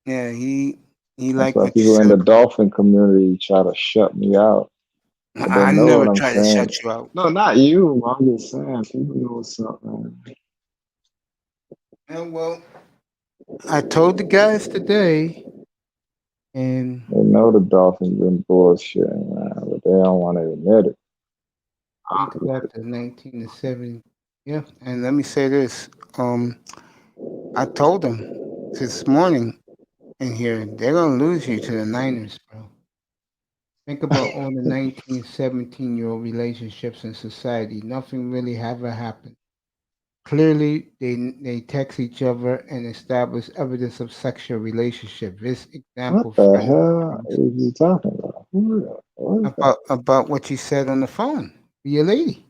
Yeah, he That's liked why what you people in said. the dolphin community try to shut me out. But they I know never what I'm tried to saying. shut you out. No, not you. I'm just saying, people know what's up, man. Yeah, well, I told the guys today, And They know the Dolphins been bullshitting, man, but they don't want to admit it. think about the 19 to 7. Yeah, and let me say this. I told them this morning in here, they're gonna lose you to the Niners, bro. Think about all the 19, 17-year-old relationships in society. Nothing really ever happened. Clearly, they text each other and establish evidence of sexual relationship. This What example, the friend, hell is you talking about? What is that? about what you said on the phone, your lady.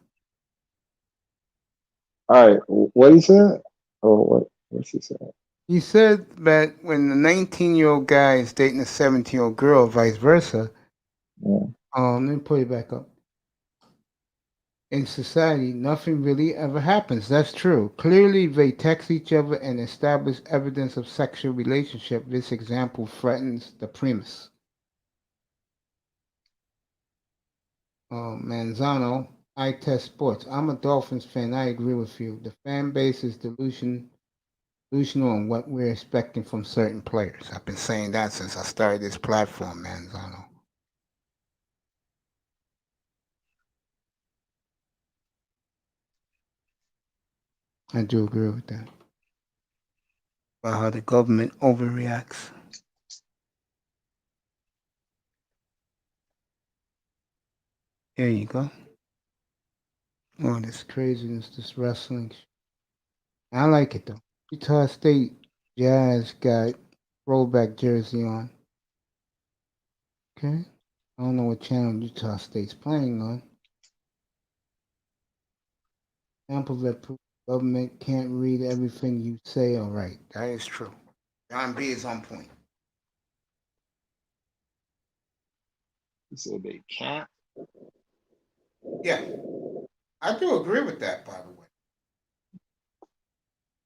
All right, what he said? Oh, what she said? He said that when the 19-year-old guy is dating a 17-year-old girl, vice versa. Yeah. Let me put it back up. In society, nothing really ever happens. That's true. Clearly, they text each other and establish evidence of sexual relationship. This example threatens the premise. Manzano, I test sports. I'm a Dolphins fan. I agree with you. The fan base is delusional on what we're expecting from certain players. I've been saying that since I started this platform, Manzano. I do agree with that. About how the government overreacts. There you go. Oh, this craziness, this wrestling. I like it though. Utah State Jazz got throwback jersey on. Okay. I don't know what channel Utah State's playing on. Example that proves government can't read everything you say. All right, that is true. John B is on point. He said they can't. Yeah, I do agree with that. By the way,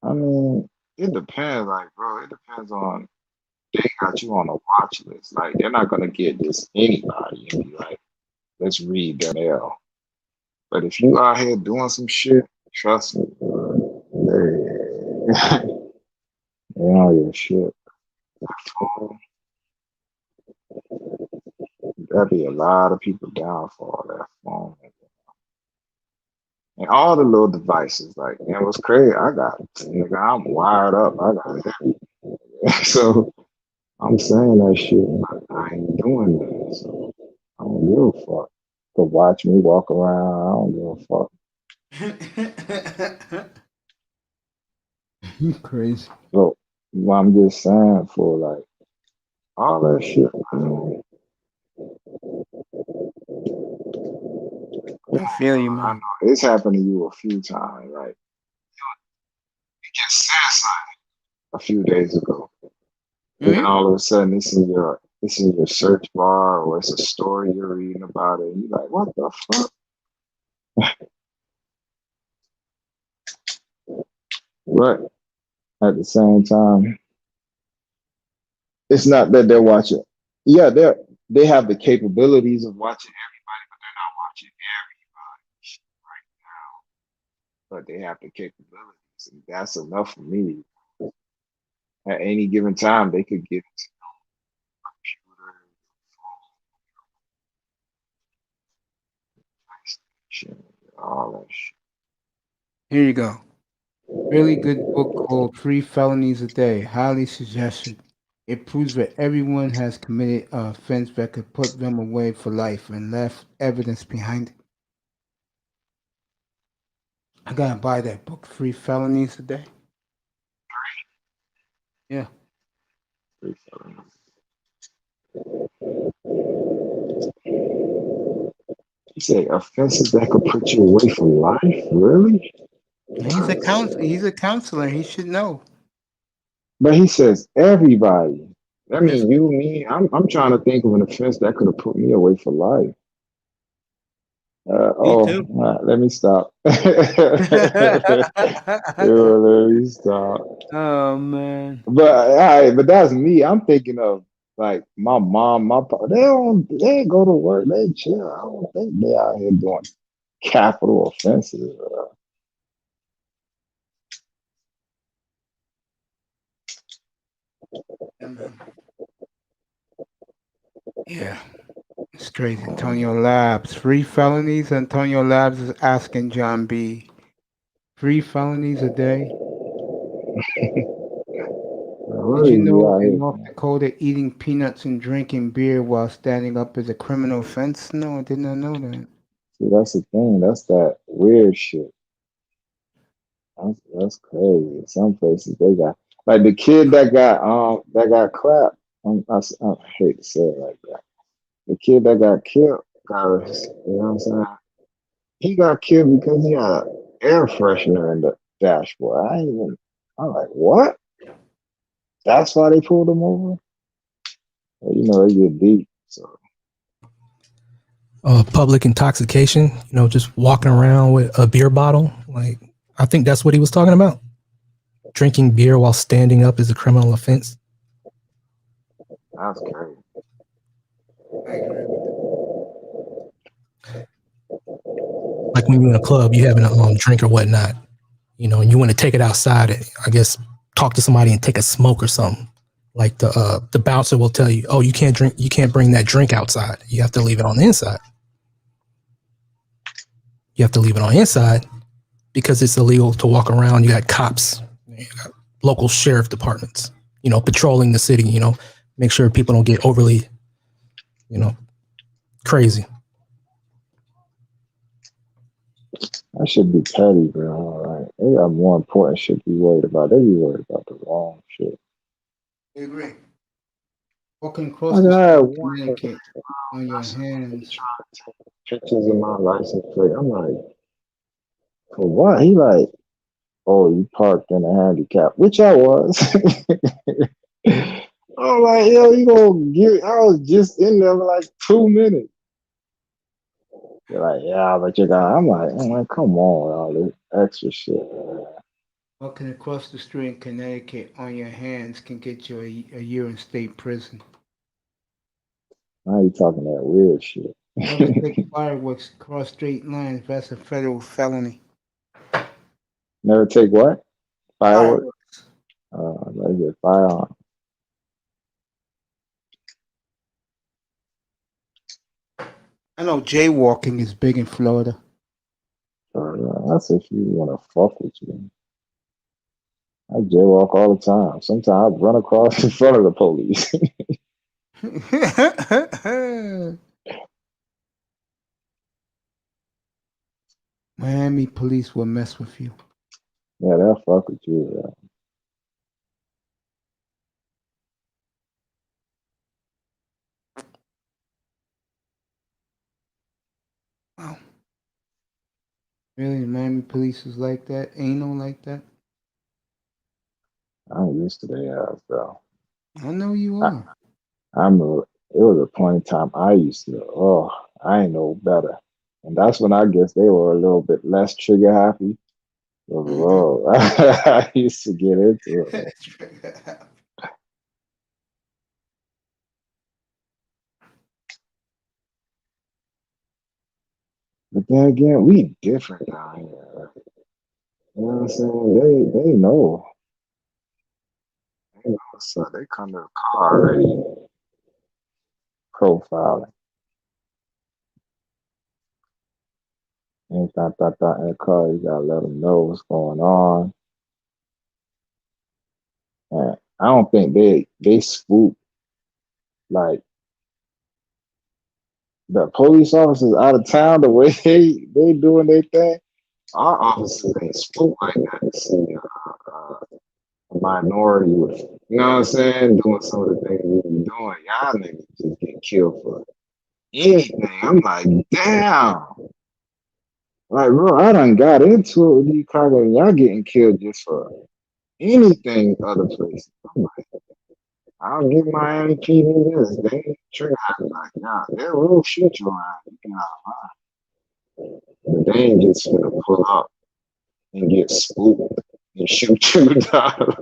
I mean, it depends. Like, bro, it depends on. They got you on a watch list. Like, they're not gonna get this anybody and be like, let's read their mail. But if you out here doing some shit, trust me, bro, they know your shit. There'll be a lot of people down for all that phone. And all the little devices, like, man, what's crazy? Nigga, I'm wired up. I got it. So I'm saying that shit, but I ain't doing that. So I don't give a fuck. To watch me walk around, I don't give a fuck. you crazy. So what I'm just saying for like all that shit, man. I feel you, I man. know it's happened to you a few times, right? You just said something a few days ago. And then all of a sudden it's in your search bar or it's a story you're reading about it. And you're like, what the fuck? But at the same time, it's not that they're watching. Yeah, they have the capabilities of watching everybody, but they're not watching everybody right now. But they have the capabilities, and that's enough for me. At any given time, they could get into your computer, PlayStation, all that shit. Here you go. Really good book called Three Felonies a Day. Highly suggested. It proves that everyone has committed an offense that could put them away for life and left evidence behind it. I gotta buy that book, Three Felonies a Day. Yeah. You say offenses that could put you away from life? Really? He's a counselor. He should know. But he says everybody. That means you, me. I'm trying to think of an offense that could have put me away for life. Let me stop. Let me stop. Oh man. But all right, but that's me. I'm thinking of like my mom, my papa. They go to work. They chill. I don't think they out here doing capital offenses. Yeah, straight Antonio Labs. 3 felonies. Antonio Labs is asking John B. 3 felonies a day. Did you know in North Dakota eating peanuts and drinking beer while standing up is a criminal offense? No, I did not know that. See, that's the thing. That's that weird shit. That's crazy. Some places they got like the kid that got clapped. I hate to say it like that. The kid that got killed, you know what I'm saying? He got killed because he had air freshener in the dashboard. I'm like, what? That's why they pulled him over? Well, you know, they get deep. So Public intoxication, just walking around with a beer bottle. Like, I think that's what he was talking about. Drinking beer while standing up is a criminal offense. that's crazy. Like when you're in a club, you having a drink or whatnot, and you want to take it outside. I guess talk to somebody and take a smoke or something. Like the bouncer will tell you, oh, you can't bring that drink outside. You have to leave it on the inside. You have to leave it on the inside because it's illegal to walk around. You got cops, you got local sheriff departments, patrolling the city, make sure people don't get overly, crazy. That should be petty, bro. Like, they got more important shit to be worried about. They be worried about the wrong shit. I agree. Walking across the street, Connecticut, on your hands. Pictures of my license plate. I'm like, for what? He like, oh, you parked in a handicap, which I was. I'm like, yo, you gonna get? I was just in there for like 2 minutes. They're like, yeah, but you got. I'm like, come on, with all this extra shit. Man. Walking across the street in Connecticut on your hands can get you a year in state prison. Now you talking that weird shit. Never take fireworks across straight lines. That's a federal felony. Never take what? Fireworks? Let's get firearm. I know jaywalking is big in Florida. That's if you want to fuck with you. I jaywalk all the time. Sometimes I run across in front of the police. Miami police will mess with you. Yeah, they'll fuck with you. Yeah. Wow. Really? Miami police is like that? Anal like that? I'm used to their ass, though. I know you are. It was a point in time I used to, I ain't know better. And that's when I guess they were a little bit less trigger happy. I used to get into it. But then again, we different down here. You know what I'm saying? They know. They know what's up. They come to the car already profiling. Anything in the car, you gotta let them know what's going on. And I don't think they swoop like the police officers out of town the way they doing their thing. Our officers ain't spook like that to see a minority with, you know what I'm saying, doing some of the things we be doing. Y'all niggas just get killed for anything. I'm like, damn. Like, bro, I done got into it with these cars and y'all getting killed just for anything other places. I'm like, I'll give Miami PD this. They ain't trigger happy like, nah, they will shoot you around. You know, but they ain't just gonna pull up and get spooked and shoot you down.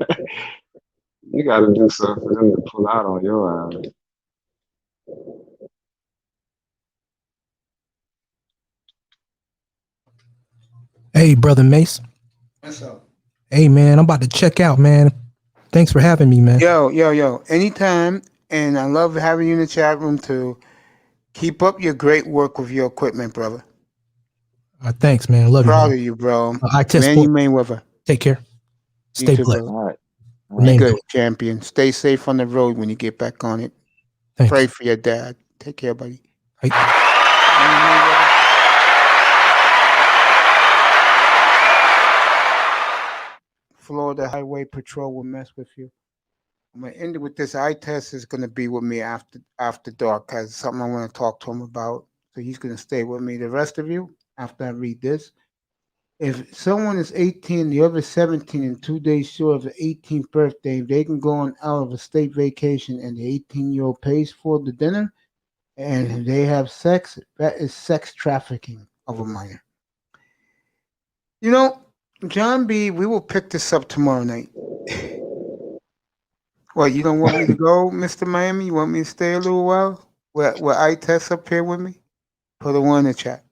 You gotta do something for them to pull out on your ass. Hey, brother Mace. What's up? Hey, man, I'm about to check out, man. Thanks for having me, man. Yo. Anytime. and I love having you in the chat room too. Keep up your great work with your equipment, brother. Thanks, man. Love you, Proud man. of you, bro. I test Man, you sport. Mayweather. Take care. You Stay too, blessed. brother. All right. Be Remain good, blessed. champion. Stay safe on the road when you get back on it. Thanks. Pray for your dad. Take care, buddy. Hey. Florida Highway Patrol will mess with you. I'm gonna end it with this. Eye test is gonna be with me after dark, cause something I want to talk to him about. So he's gonna stay with me. The rest of you, after I read this, if someone is 18, the other 17, and 2 days short of the 18th birthday, they can go on out of a state vacation, and the 18-year-old pays for the dinner, and they have sex. That is sex trafficking of a minor. You know, John B., we will pick this up tomorrow night. What, you don't want me to go, Mr. Miami? You want me to stay a little while? Will I test up here with me? Put a one in the chat.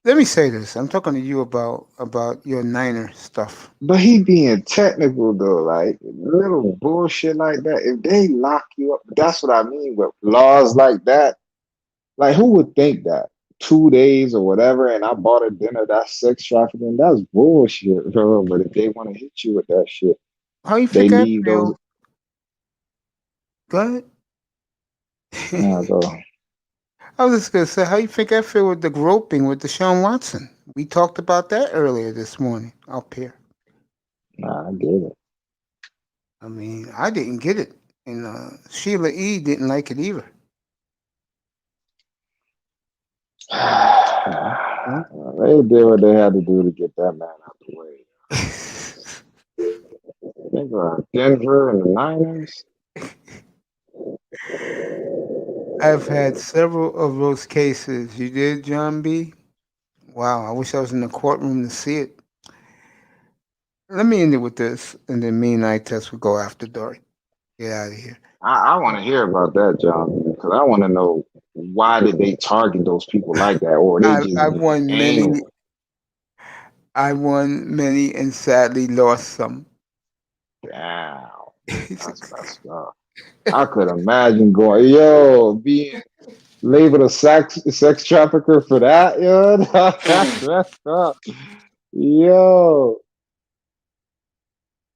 Let me say this. I'm talking to you about your Niner stuff. But he being technical though, like little bullshit like that. If they lock you up, that's what I mean with laws like that. Like who would think that 2 days or whatever, and I bought a dinner, that's sex trafficking. That's bullshit, bro. But if they want to hit you with that shit, How you they think I leave those. feel? Go ahead. Nah, go. I was just gonna say, how you think I feel with the groping with Deshaun Watson? We talked about that earlier this morning up here. Nah, I get it. I mean, I didn't get it, and Sheila E. didn't like it either. They did what they had to do to get that man out the way. Think about Denver and the Niners. I've had several of those cases. You did, John B? Wow, I wish I was in the courtroom to see it. Let me end it with this, and then me and I test will go after dark. Get out of here. I want to hear about that, John, because I want to know why did they target those people like that, or they just I being won many. anal. I won many and sadly lost some. Damn, that's messed up. I could imagine being labeled a sex trafficker for that, yo. That's messed up. Yo,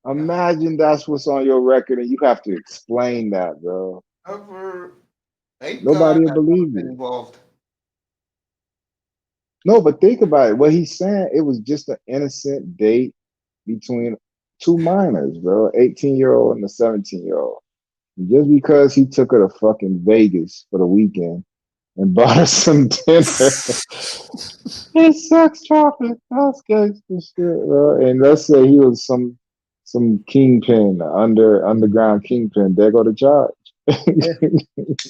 imagine that's what's on your record and you have to explain that, bro. Thank Nobody God will I've never believe been you. involved. No, but think about it. What he's saying, it was just an innocent date between two minors, bro, 18-year-old and a 17-year-old. Just because he took her to fucking Vegas for the weekend and bought her some dinner. It's sex trafficking. That's gangster shit, bro. And let's say he was some kingpin, underground kingpin. There go the charge. Yeah.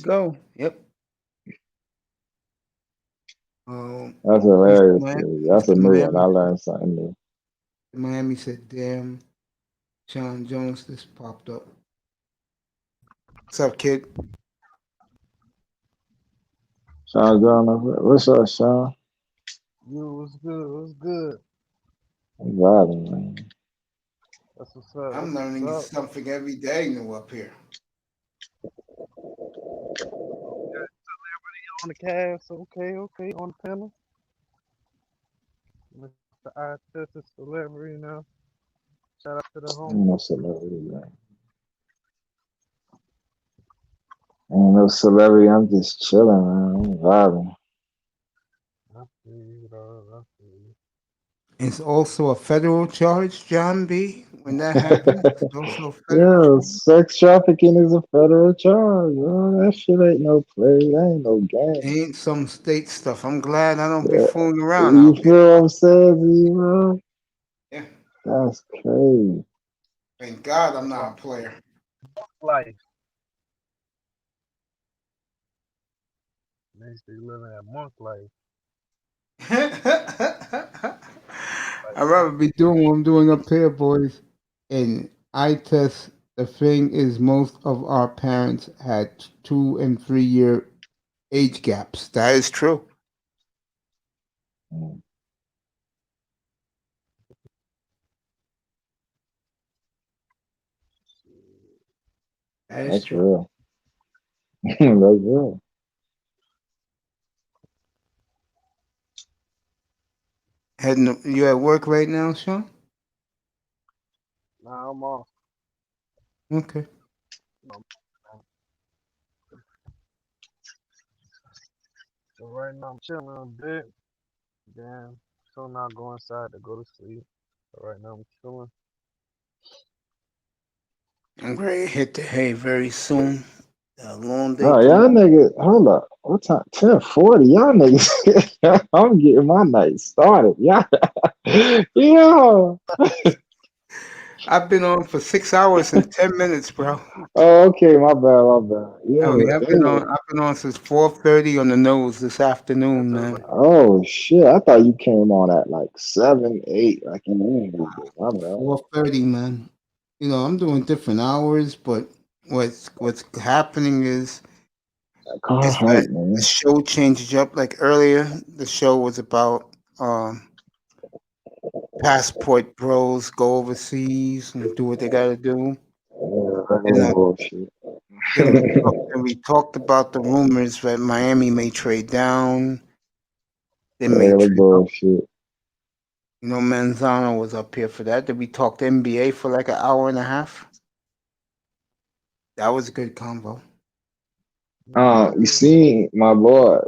Go. Yep. That's hilarious. That's a Mr. new one. Miami, I learned something new. Miami said, "Damn, Sean Jones just popped up." What's up, kid? Sean John, what's up, Sean? Yo, what's good? What's good? I'm vibing, man. That's what's up. I'm learning something every day new up here. On the cast, okay, on the panel. Mr. I Test is celebrity now. Shout out to the Ain't no homie. celebrity, man. Ain't no celebrity. I'm just chilling, man. I'm vibing. I feel you, dog. I feel you. It's also a federal charge, John B. When that happens, it's also a federal Yeah, charge. sex trafficking is a federal charge, bro. That shit ain't no play. That ain't no game. Ain't some state stuff. I'm glad I don't be Yeah. fooling around You out feel here. what I'm saying to you, bro? Yeah. That's crazy. Thank God I'm not a player. Life. Next they living that monk life. I'd rather be doing what I'm doing up here, boys. And I test the thing is most of our parents had 2 and 3 year age gaps. That is true. That's true. real. That's real. You at work right now, Sean? Nah, I'm off. Okay. So right now I'm chilling a bit. Damn. So now go inside to go to sleep. But right now I'm chilling. I'm ready to hit the hay very soon. A long day Oh, y'all tomorrow. niggas, hold up. What time? 10:40. Y'all niggas, I'm getting my night started. Yeah. Yo. I've been on for 6 hours and 10 minutes, bro. Oh, okay. My bad. Oh, Yo, yeah, I've been on since 4:30 on the nose this afternoon, man. oh shit. I thought you came on at like 7, 8, like you usually do. My bad. 4:30, man. You know, I'm doing different hours, but what's happening is That car is that hurt, the man. show changes up. Like earlier, the show was about passport bros go overseas and do what they gotta do. Yeah, And regular bullshit. then we talked about the rumors that Miami may trade down. They may Regular trade up. bullshit. You know, Manzano was up here for that. Did we talk NBA for like an hour and a half? That was a good combo. You seen my boy,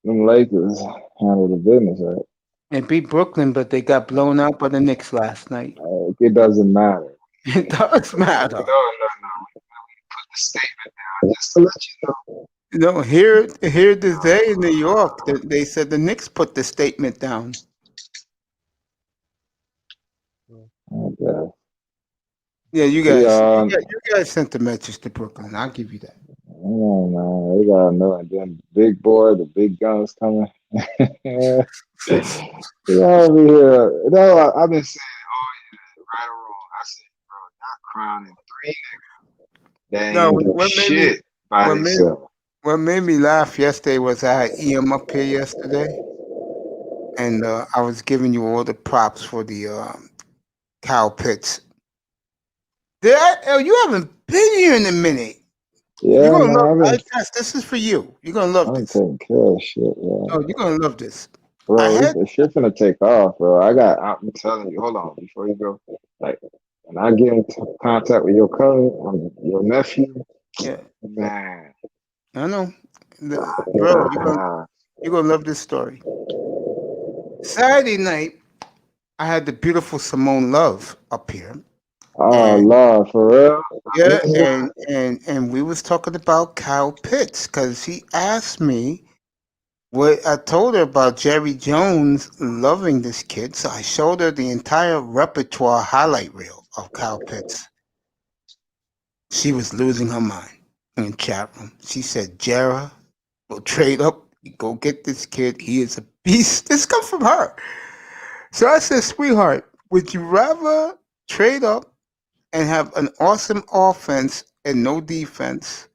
them Lakers handle the business, right? They beat Brooklyn, but they got blown out by the Knicks last night. It doesn't matter. It does matter. No. Put the statement down just to let you know. You know, here today in New York, they said the Knicks put the statement down. Okay. Yeah, you Yeah, guys sent the message to Brooklyn. I'll give you that. oh man, they gotta know. And then big boy, the big guns coming. Yeah, over here. You know, I've been saying, oh yeah, right or wrong. I said, bro, not crowning 3 niggas. They No, ain't do shit by themselves. what made me laugh yesterday was I had EM up here yesterday, and I was giving you all the props for the cow pits. You haven't been here in a minute. You're Yeah, gonna love man, this is for you. You're gonna love I've been this. taking care of shit, bro. Oh, you're gonna love this. Bro, this shit finna take off, bro. I'm telling you, hold on, before you go. Like, when I get into contact with your cousin, your nephew, Yeah, man. I know. Bro, you're gonna love this story. Saturday night, I had the beautiful Simone Love up here. Oh, Lord, for real? Yeah, and we was talking about Kyle Pitts because he asked me what I told her about Jerry Jones loving this kid, so I showed her the entire repertoire highlight reel of Kyle Pitts. She was losing her mind in the chat room. She said, "Jera, go trade up, go get this kid. He is a beast." This comes from her. So I said, "Sweetheart, would you rather trade up and have an awesome offense and no defense,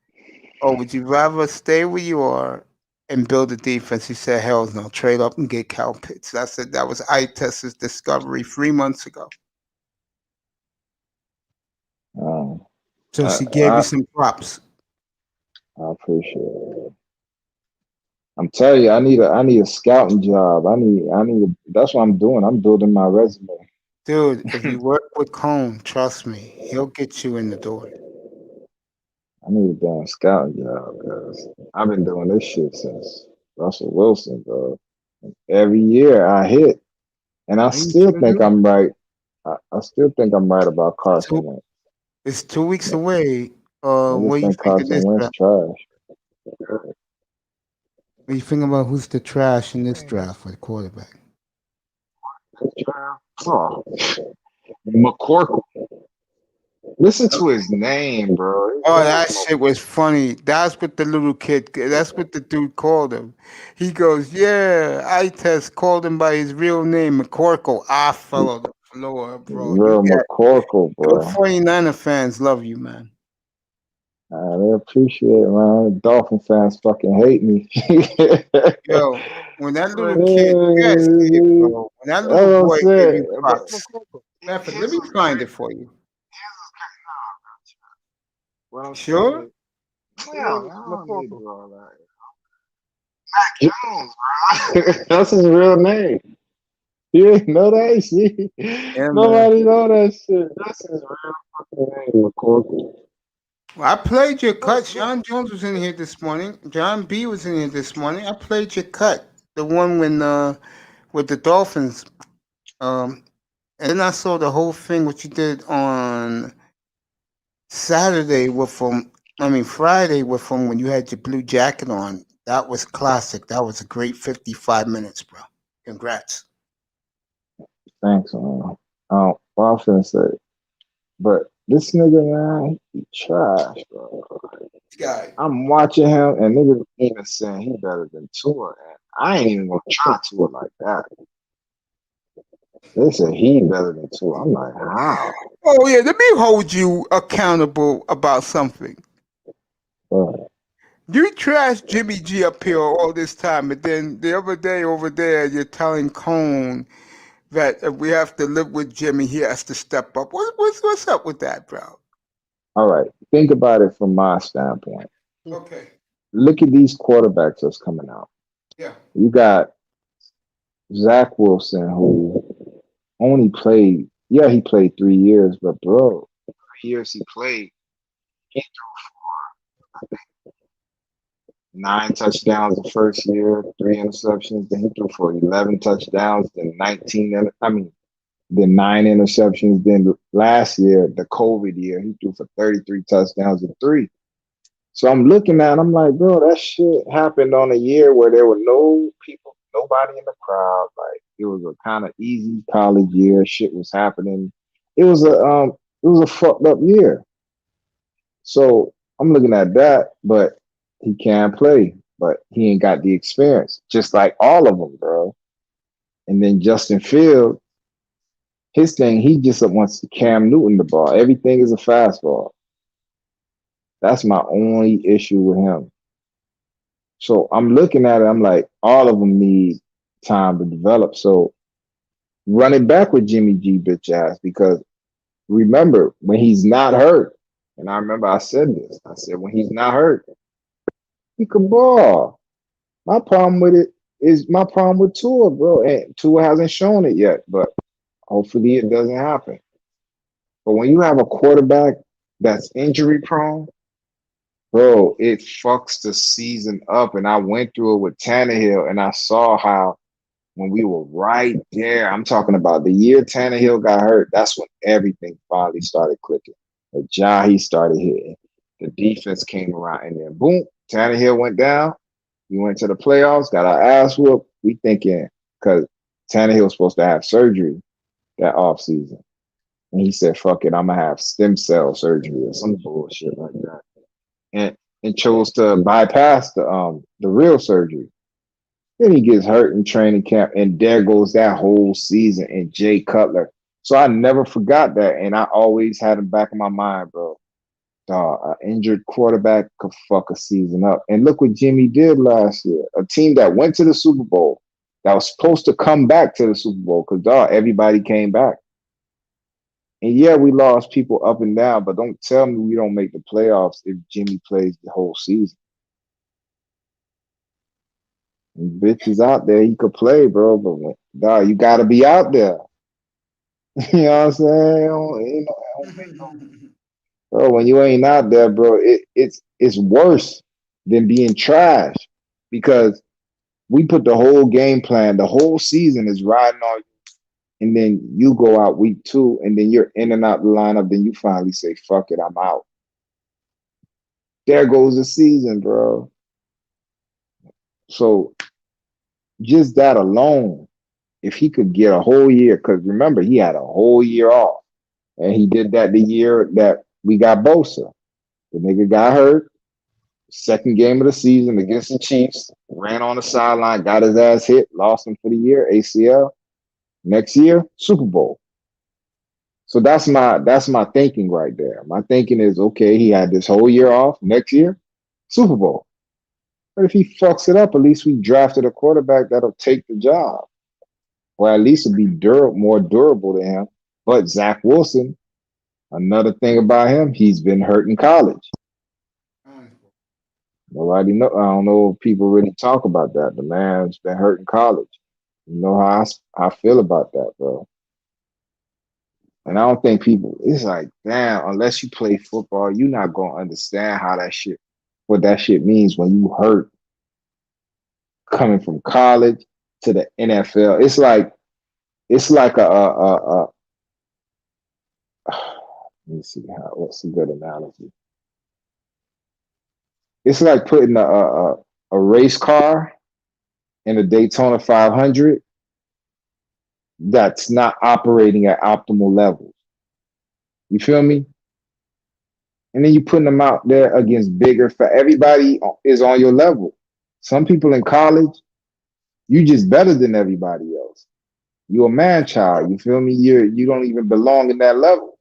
or would you rather stay where you are and build a defense?" He said, "Hell no, trade up and get Cal Pitts." I said that was Test's discovery 3 months ago. So she gave me some props. I appreciate it. I'm telling you, I need a scouting job. That's what I'm doing. I'm building my resume. Dude, if you work with Cone, trust me, he'll get you in the door. I need a damn scouting job, because I've been doing this shit since Russell Wilson, bro. Every year I hit, and I still think I'm right. I still think I'm right about Carson Wentz. It's 2 weeks away. I What just do you think think of Carson this Wentz draft? trash. What do you think about who's the trash in this draft for the quarterback? Oh, McCorkle. Listen to his name, bro. Oh, that shit was funny. That's what the little kid, that's what the dude called him. He goes, "Yeah, Test called him by his real name, McCorkle." I fell on the floor, bro. Real McCorkle, bro. Your 49er fans love you, man. They appreciate it, man. Dolphin fans fucking hate me. Yo, when that little kid, yes, bro. When that little boy gave you props. Let me find it for you. What I'm saying Sure? is, Yeah, I don't need to McCorkle. do all that. Mac Jones, bro. That's his real name. You didn't know that? See? Yeah, man. Nobody know that shit. That's his real fucking name, McCorkle. Well, I played your What, cut. what, John Jones was in here this morning. John B was in here this morning. I played your cut, the one when with the Dolphins. And then I saw the whole thing what you did on Saturday Friday with from when you had your blue jacket on. That was classic. That was a great 55 minutes, bro. Congrats. Thanks, man. What I was finna say. But this nigga, man, he trash, bro. This guy. I'm watching him, and niggas even saying he better than Tua, and I ain't even gonna try Tua like that. They said he better than Tua. I'm like, how? Oh yeah, let me hold you accountable about something. Bro, You trashed Jimmy G up here all this time, and then the other day over there, you're telling Cone that if we have to live with Jimmy, he has to step up. What's up with that, bro? all right, think about it from my standpoint. Okay. Look at these quarterbacks that's coming out. Yeah. You got Zach Wilson, who only played, yeah, he played 3 years, but bro, 3 years he played, he threw for, I think, 9 touchdowns the first year, 3 interceptions. Then he threw for 11 touchdowns, then 9 interceptions. Then last year, the COVID year, he threw for 33 touchdowns and 3. So I'm looking at, I'm like, bro, that shit happened on a year where there were no people, nobody in the crowd. Like it was a kind of easy college year. Shit was happening. It was a fucked up year. So I'm looking at that, but he can play, but he ain't got the experience, just like all of them, bro. And then Justin Fields, his thing, he just wants to Cam Newton the ball. Everything is a fastball. That's my only issue with him. So I'm looking at it, I'm like, all of them need time to develop. So running back with Jimmy G bitch ass, because remember, when he's not hurt, and I remember I said this, I said, when he's not hurt, he can ball. My problem with it is my problem with Tua, bro. And Tua hasn't shown it yet, but hopefully it doesn't happen. But when you have a quarterback that's injury prone, bro, it fucks the season up. And I went through it with Tannehill, and I saw how when we were right there, I'm talking about the year Tannehill got hurt, that's when everything finally started clicking. The he started hitting. The defense came around, and then boom, Tannehill went down. We went to the playoffs, got our ass whooped. We thinking, because Tannehill was supposed to have surgery that offseason. And he said, fuck it, I'm going to have stem cell surgery or some bullshit like that. And chose to bypass the real surgery. Then he gets hurt in training camp, and there goes that whole season and Jay Cutler. So I never forgot that, and I always had him back in my mind, bro. An injured quarterback could fuck a season up. And look what Jimmy did last year. A team that went to the Super Bowl, that was supposed to come back to the Super Bowl, because everybody came back. And yeah, we lost people up and down, but don't tell me we don't make the playoffs if Jimmy plays the whole season. And bitches out there, he could play, bro, but you gotta be out there. You know what I'm saying? Bro, when you ain't out there, bro, it's worse than being trash, because we put the whole game plan, the whole season is riding on you, and then you go out week 2, and then you're in and out the lineup, then you finally say, fuck it, I'm out. There goes the season, bro. So just that alone, if he could get a whole year, because remember, he had a whole year off, and he did that the year that we got Bosa. The nigga got hurt, second game of the season against the Chiefs, ran on the sideline, got his ass hit, lost him for the year, ACL. Next year, Super Bowl. So that's my thinking right there. My thinking is, okay, he had this whole year off. Next year, Super Bowl. But if he fucks it up, at least we drafted a quarterback that'll take the job, or at least it'll be more durable than him. But Zach Wilson, another thing about him, he's been hurt in college. Nobody know. I don't know if people really talk about that. The man's been hurt in college. You know how I feel about that, bro. And I don't think people. It's like, damn. Unless you play football, you're not gonna understand how that shit, what that shit means when you hurt coming from college to the NFL. It's like a let me see what's a good analogy. It's like putting a race car in a Daytona 500 that's not operating at optimal levels. You feel me? And then you putting them out there against bigger. For everybody is on your level. Some people in college, you just better than everybody else. You're a man child. You feel me? You don't even belong in that level.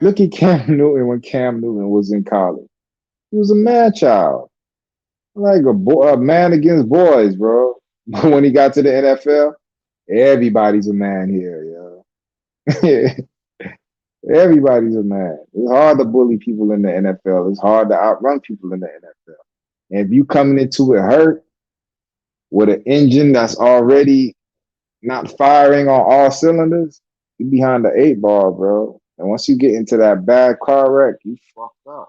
Look at Cam Newton when Cam Newton was in college. He was a man child, like a man against boys, bro. But when he got to the NFL, everybody's a man here, yo. Everybody's a man. It's hard to bully people in the NFL. It's hard to outrun people in the NFL. And if you coming into it hurt with an engine that's already not firing on all cylinders, you behind the 8 ball, bro. And once you get into that bad car wreck, you fucked up.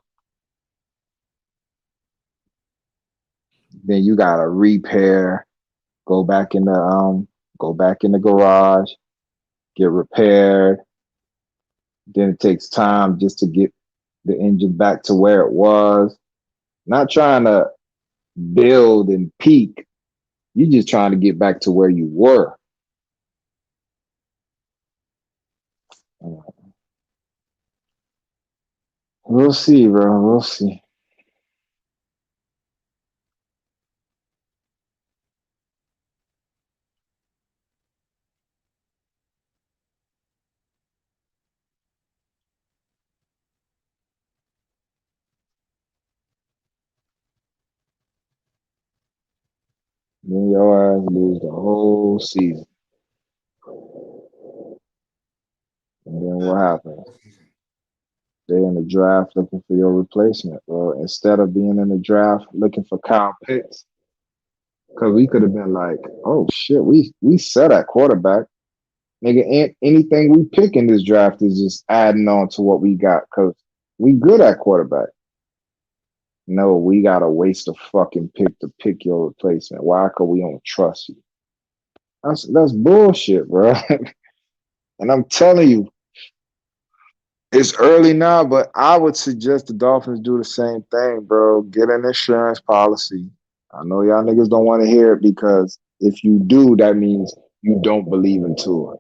Then you gotta repair, go back in the garage, get repaired. Then it takes time just to get the engine back to where it was. Not trying to build and peak. You're just trying to get back to where you were. We'll see, bro. We'll see. Then your ass lose the whole season. And then what happens? They're in the draft looking for your replacement, bro. Instead of being in the draft looking for Kyle Pitts, because we could have been like, oh shit, we set at quarterback. Nigga, anything we pick in this draft is just adding on to what we got because we good at quarterback. No, we got to waste a fucking pick to pick your replacement. Why? Because we don't trust you. That's bullshit, bro. And I'm telling you, it's early now, but I would suggest the Dolphins do the same thing, bro. Get an insurance policy. I know y'all niggas don't want to hear it because if you do, that means you don't believe in Tua.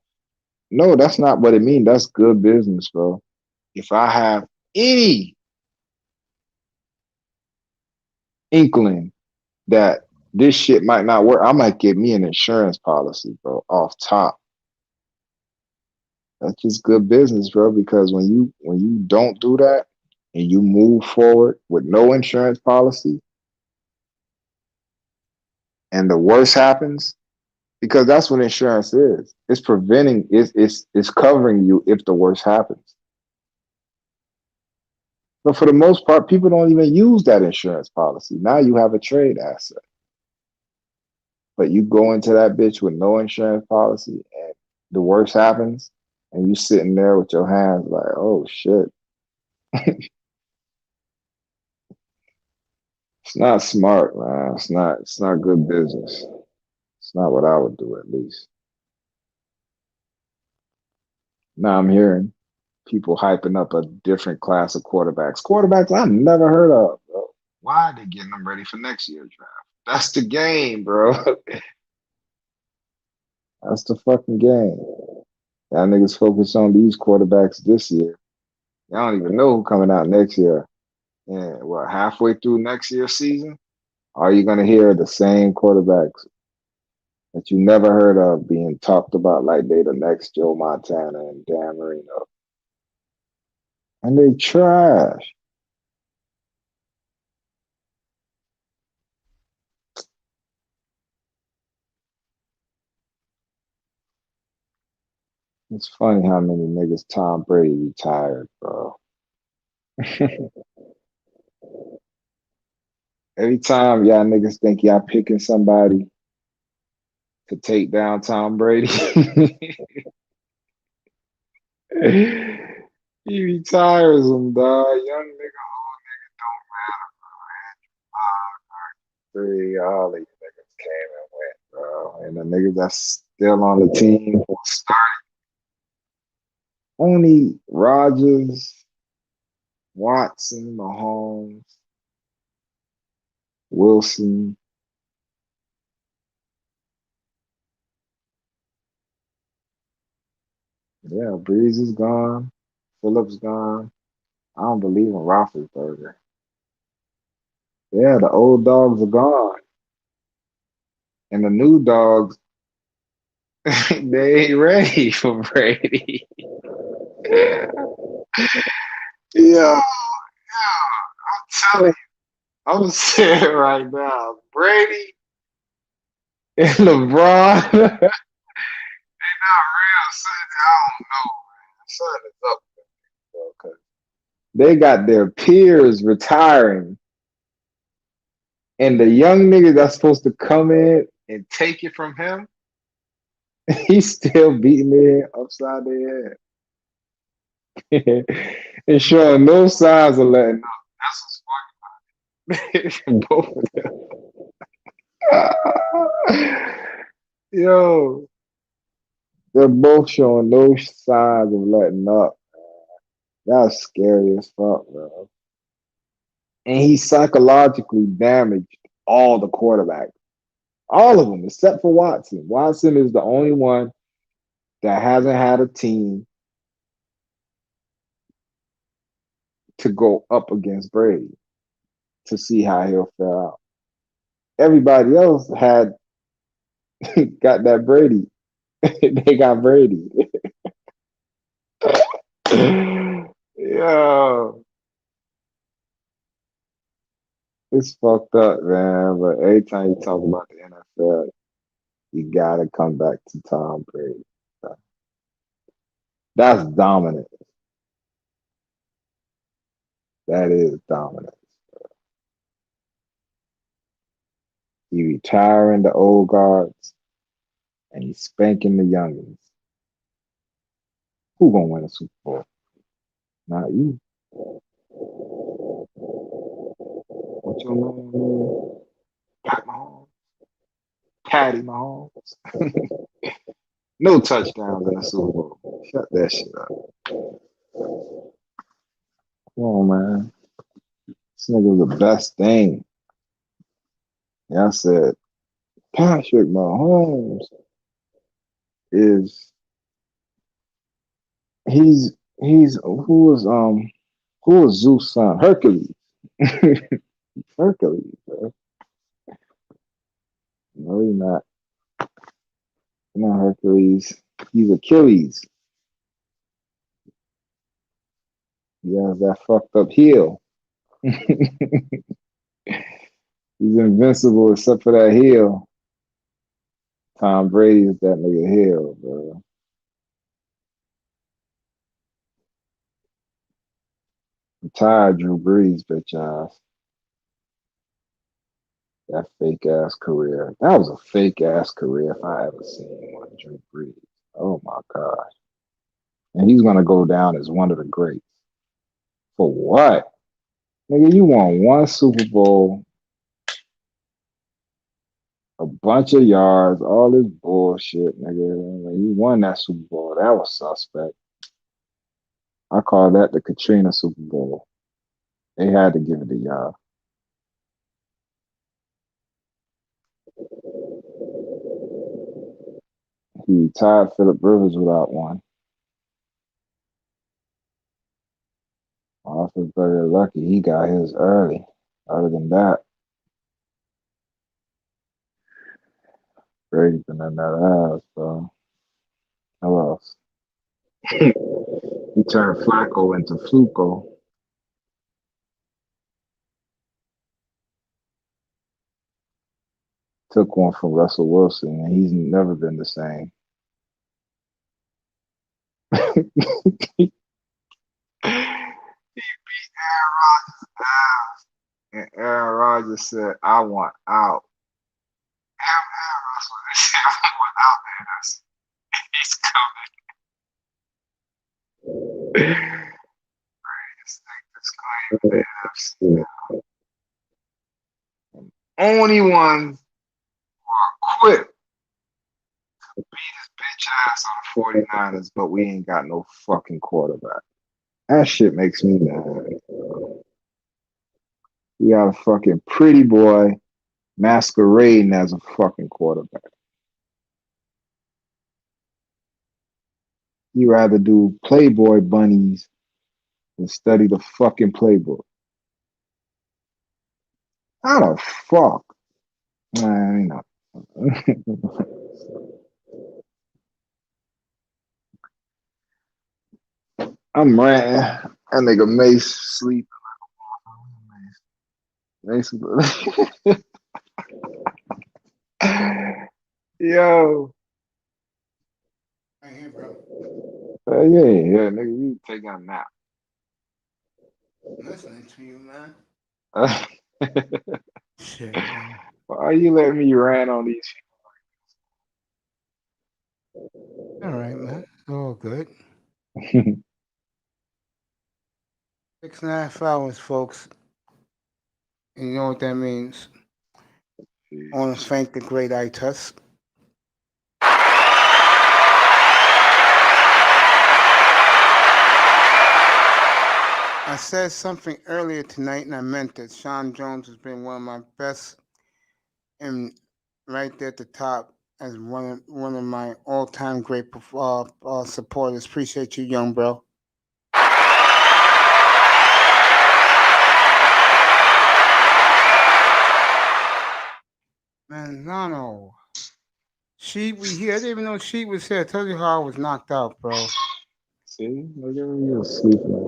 No, that's not what it means. That's good business, bro. If I have any inkling that this shit might not work, I might get me an insurance policy, bro, off top. That's just good business, bro, because when you don't do that and you move forward with no insurance policy and the worst happens, because that's what insurance is. It's preventing, it's covering you if the worst happens. But for the most part, people don't even use that insurance policy. Now you have a trade asset. But you go into that bitch with no insurance policy and the worst happens and you sitting there with your hands like, oh shit. It's not smart, man. It's not good business. It's not what I would do, at least. Now I'm hearing people hyping up a different class of quarterbacks. Quarterbacks I never heard of, bro. Why are they getting them ready for next year's draft? That's the game, bro. That's the fucking game. Y'all niggas focus on these quarterbacks this year. Y'all don't even know who coming out next year. And what, halfway through next year's season? Are you gonna hear the same quarterbacks that you never heard of being talked about like they the next Joe Montana and Dan Marino? And they trash. It's funny how many niggas Tom Brady retired, bro. Every time y'all niggas think y'all picking somebody to take down Tom Brady, he retires him, dog. Young nigga, old nigga, don't matter, bro. All these niggas came and went, bro. And the niggas that's still on the team will start. Only Rodgers, Watson, Mahomes, Wilson. Yeah, Breeze is gone. Phillips gone. I don't believe in Roethlisberger. Yeah, the old dogs are gone. And the new dogs, they ain't ready for Brady. Yeah, yeah, I'm telling you. I'm saying right now, Brady and LeBron, they're not real. Son, I don't know, man. Son is up there, bro, 'cause they got their peers retiring, and the young nigga that's supposed to come in and take it from him, he's still beating their head upside their head. And showing no signs of letting up. That's what's funny about it. Both of them. Yo, they're both showing no signs of letting up. That's scary as fuck, bro. And he psychologically damaged all the quarterbacks. All of them, except for Watson. Watson is the only one that hasn't had a team to go up against Brady to see how he'll fare out. Everybody else had got that Brady. They got Brady. Yo, it's fucked up, man. But every time you talk about the NFL, you gotta come back to Tom Brady. That's dominant. That is dominant. He retiring the old guards and he's spanking the youngins. Who gonna win a Super Bowl? Not you. What's your name? Pat Mahomes. Patty Mahomes. No touchdowns in the Super Bowl. Shut that shit up. Come on, man. This nigga's the best thing. Yeah, I said Patrick Mahomes is he's who was Zeus' son? Hercules. Hercules, bro. No, he's not. He's not Hercules. He's Achilles. He has that fucked up heel. He's invincible except for that heel. Tom Brady is that nigga heel, bro. Retired Drew Brees, bitch ass. That fake ass career. That was a fake ass career if I ever seen one. Drew Brees. Oh my gosh. And he's gonna go down as one of the greats. For what? Nigga, you won one Super Bowl, a bunch of yards, all this bullshit, nigga. When you won that Super Bowl, that was suspect. I call that the Katrina Super Bowl. They had to give it to y'all. He tied Phillip Rivers without one. Office very lucky he got his early. Other than that, Brady's been in that ass, bro. How else? He turned Flacco into Fluco. Took one from Russell Wilson, and he's never been the same. He beat Aaron Rodgers' ass. And Aaron Rodgers said, I want out. Aaron Rodgers said, I want out. He's coming. Greatest thing that's claimed the NFC. Only ones who are quick to beat his bitch ass on the 49ers, but we ain't got no fucking quarterback. That shit makes me mad. We got a fucking pretty boy masquerading as a fucking quarterback. You rather do Playboy bunnies than study the fucking playbook. How the fuck? Nah, you know. I'm ranting. That nigga Mace sleep. Mace. Yo. Right here, bro. Yeah, nigga, you take a nap. I'm listening to you, man. Why Shit, man. are you letting me rant on these? All right, man. It's all good. 6.5 hours, folks. And you know what that means. I want to thank the great Itus. I said something earlier tonight, and I meant it. Sean Jones has been one of my best, and right there at the top as one of my all-time great supporters. Appreciate you, young bro. Manzano. Sheet, we here. I didn't even know Sheet was here. I told you how I was knocked out, bro. See, look at you sleeping.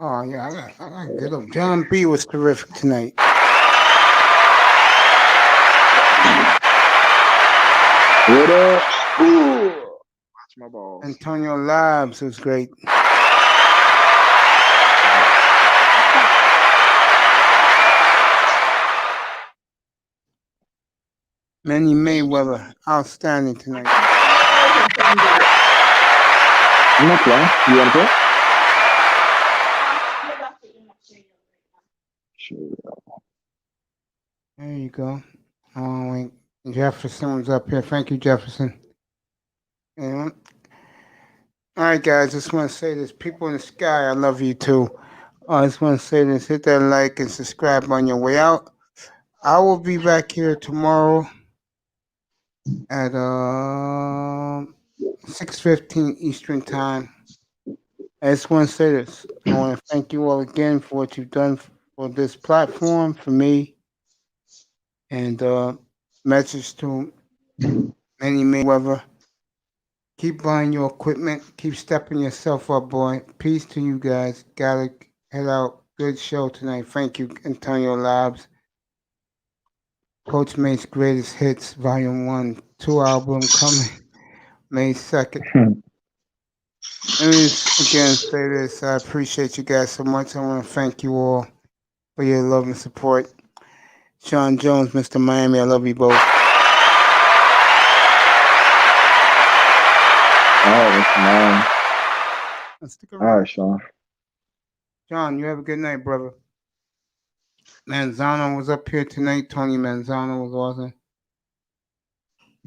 Oh yeah, I got to get up. John B was terrific tonight. What up? Ooh. Watch my balls. Antonio Labs was great. Manny Mayweather, outstanding tonight. I'm not playing. You want to play? Sure. There you go. Oh, wait. Jefferson was up here. Thank you, Jefferson. Yeah. All right, guys. Just want to say this. People in the sky, I love you too. I just want to say this. Hit that like and subscribe on your way out. I will be back here tomorrow at 6:15 Eastern Time. I just want to say this. I want to thank you all again for what you've done for this platform, for me, and message to Manny Mayweather. Keep buying your equipment. Keep stepping yourself up, boy. Peace to you guys. Gotta head out. Good show tonight. Thank you, Antonio Labs. Coach Mate's Greatest Hits, Volume 1, 2 album coming May 2nd. Let me again say this. I appreciate you guys so much. I want to thank you all for your love and support. Sean Jones, Mr. Miami, I love you both. All right, Mr. Man. Let's stick All around. right, Sean. John, you have a good night, brother. Manzano was up here tonight. Tony Manzano was awesome.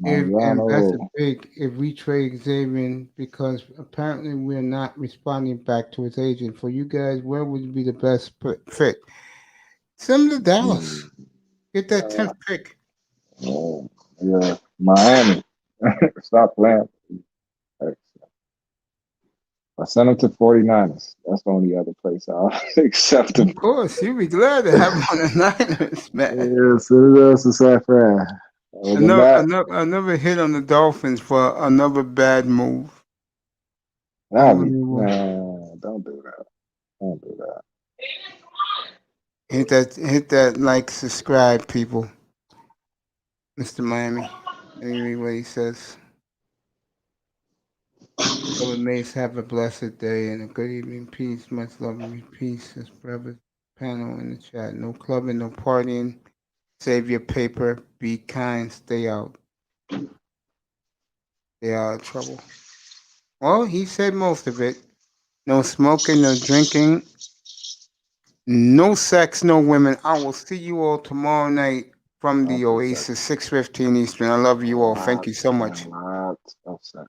And that's a big if we trade Xavier because apparently we're not responding back to his agent. For you guys, where would be the best fit? Send him to Dallas. Get that 10th pick. Yeah, Miami. Stop playing. I sent him to 49ers. That's the only other place I'll accept him. Of course, you'd be glad to have him on the Niners, man. Yeah, so else is San Fran. Another hit on the Dolphins for another bad move. Nah, don't do that. Don't do that. Hit that like, subscribe, people. Mr. Miami. Anyway, what he says. Brother Mace, have a blessed day and a good evening. Peace. Much love and peace, his brothers. Panel in the chat. No clubbing, no partying. Save your paper. Be kind. Stay out. Stay out of trouble. Well, he said most of it. No smoking, no drinking, no sex, no women. I will see you all tomorrow night from the Oasis, 6:15 Eastern. I love you all. Thank you so much. Lots of sex.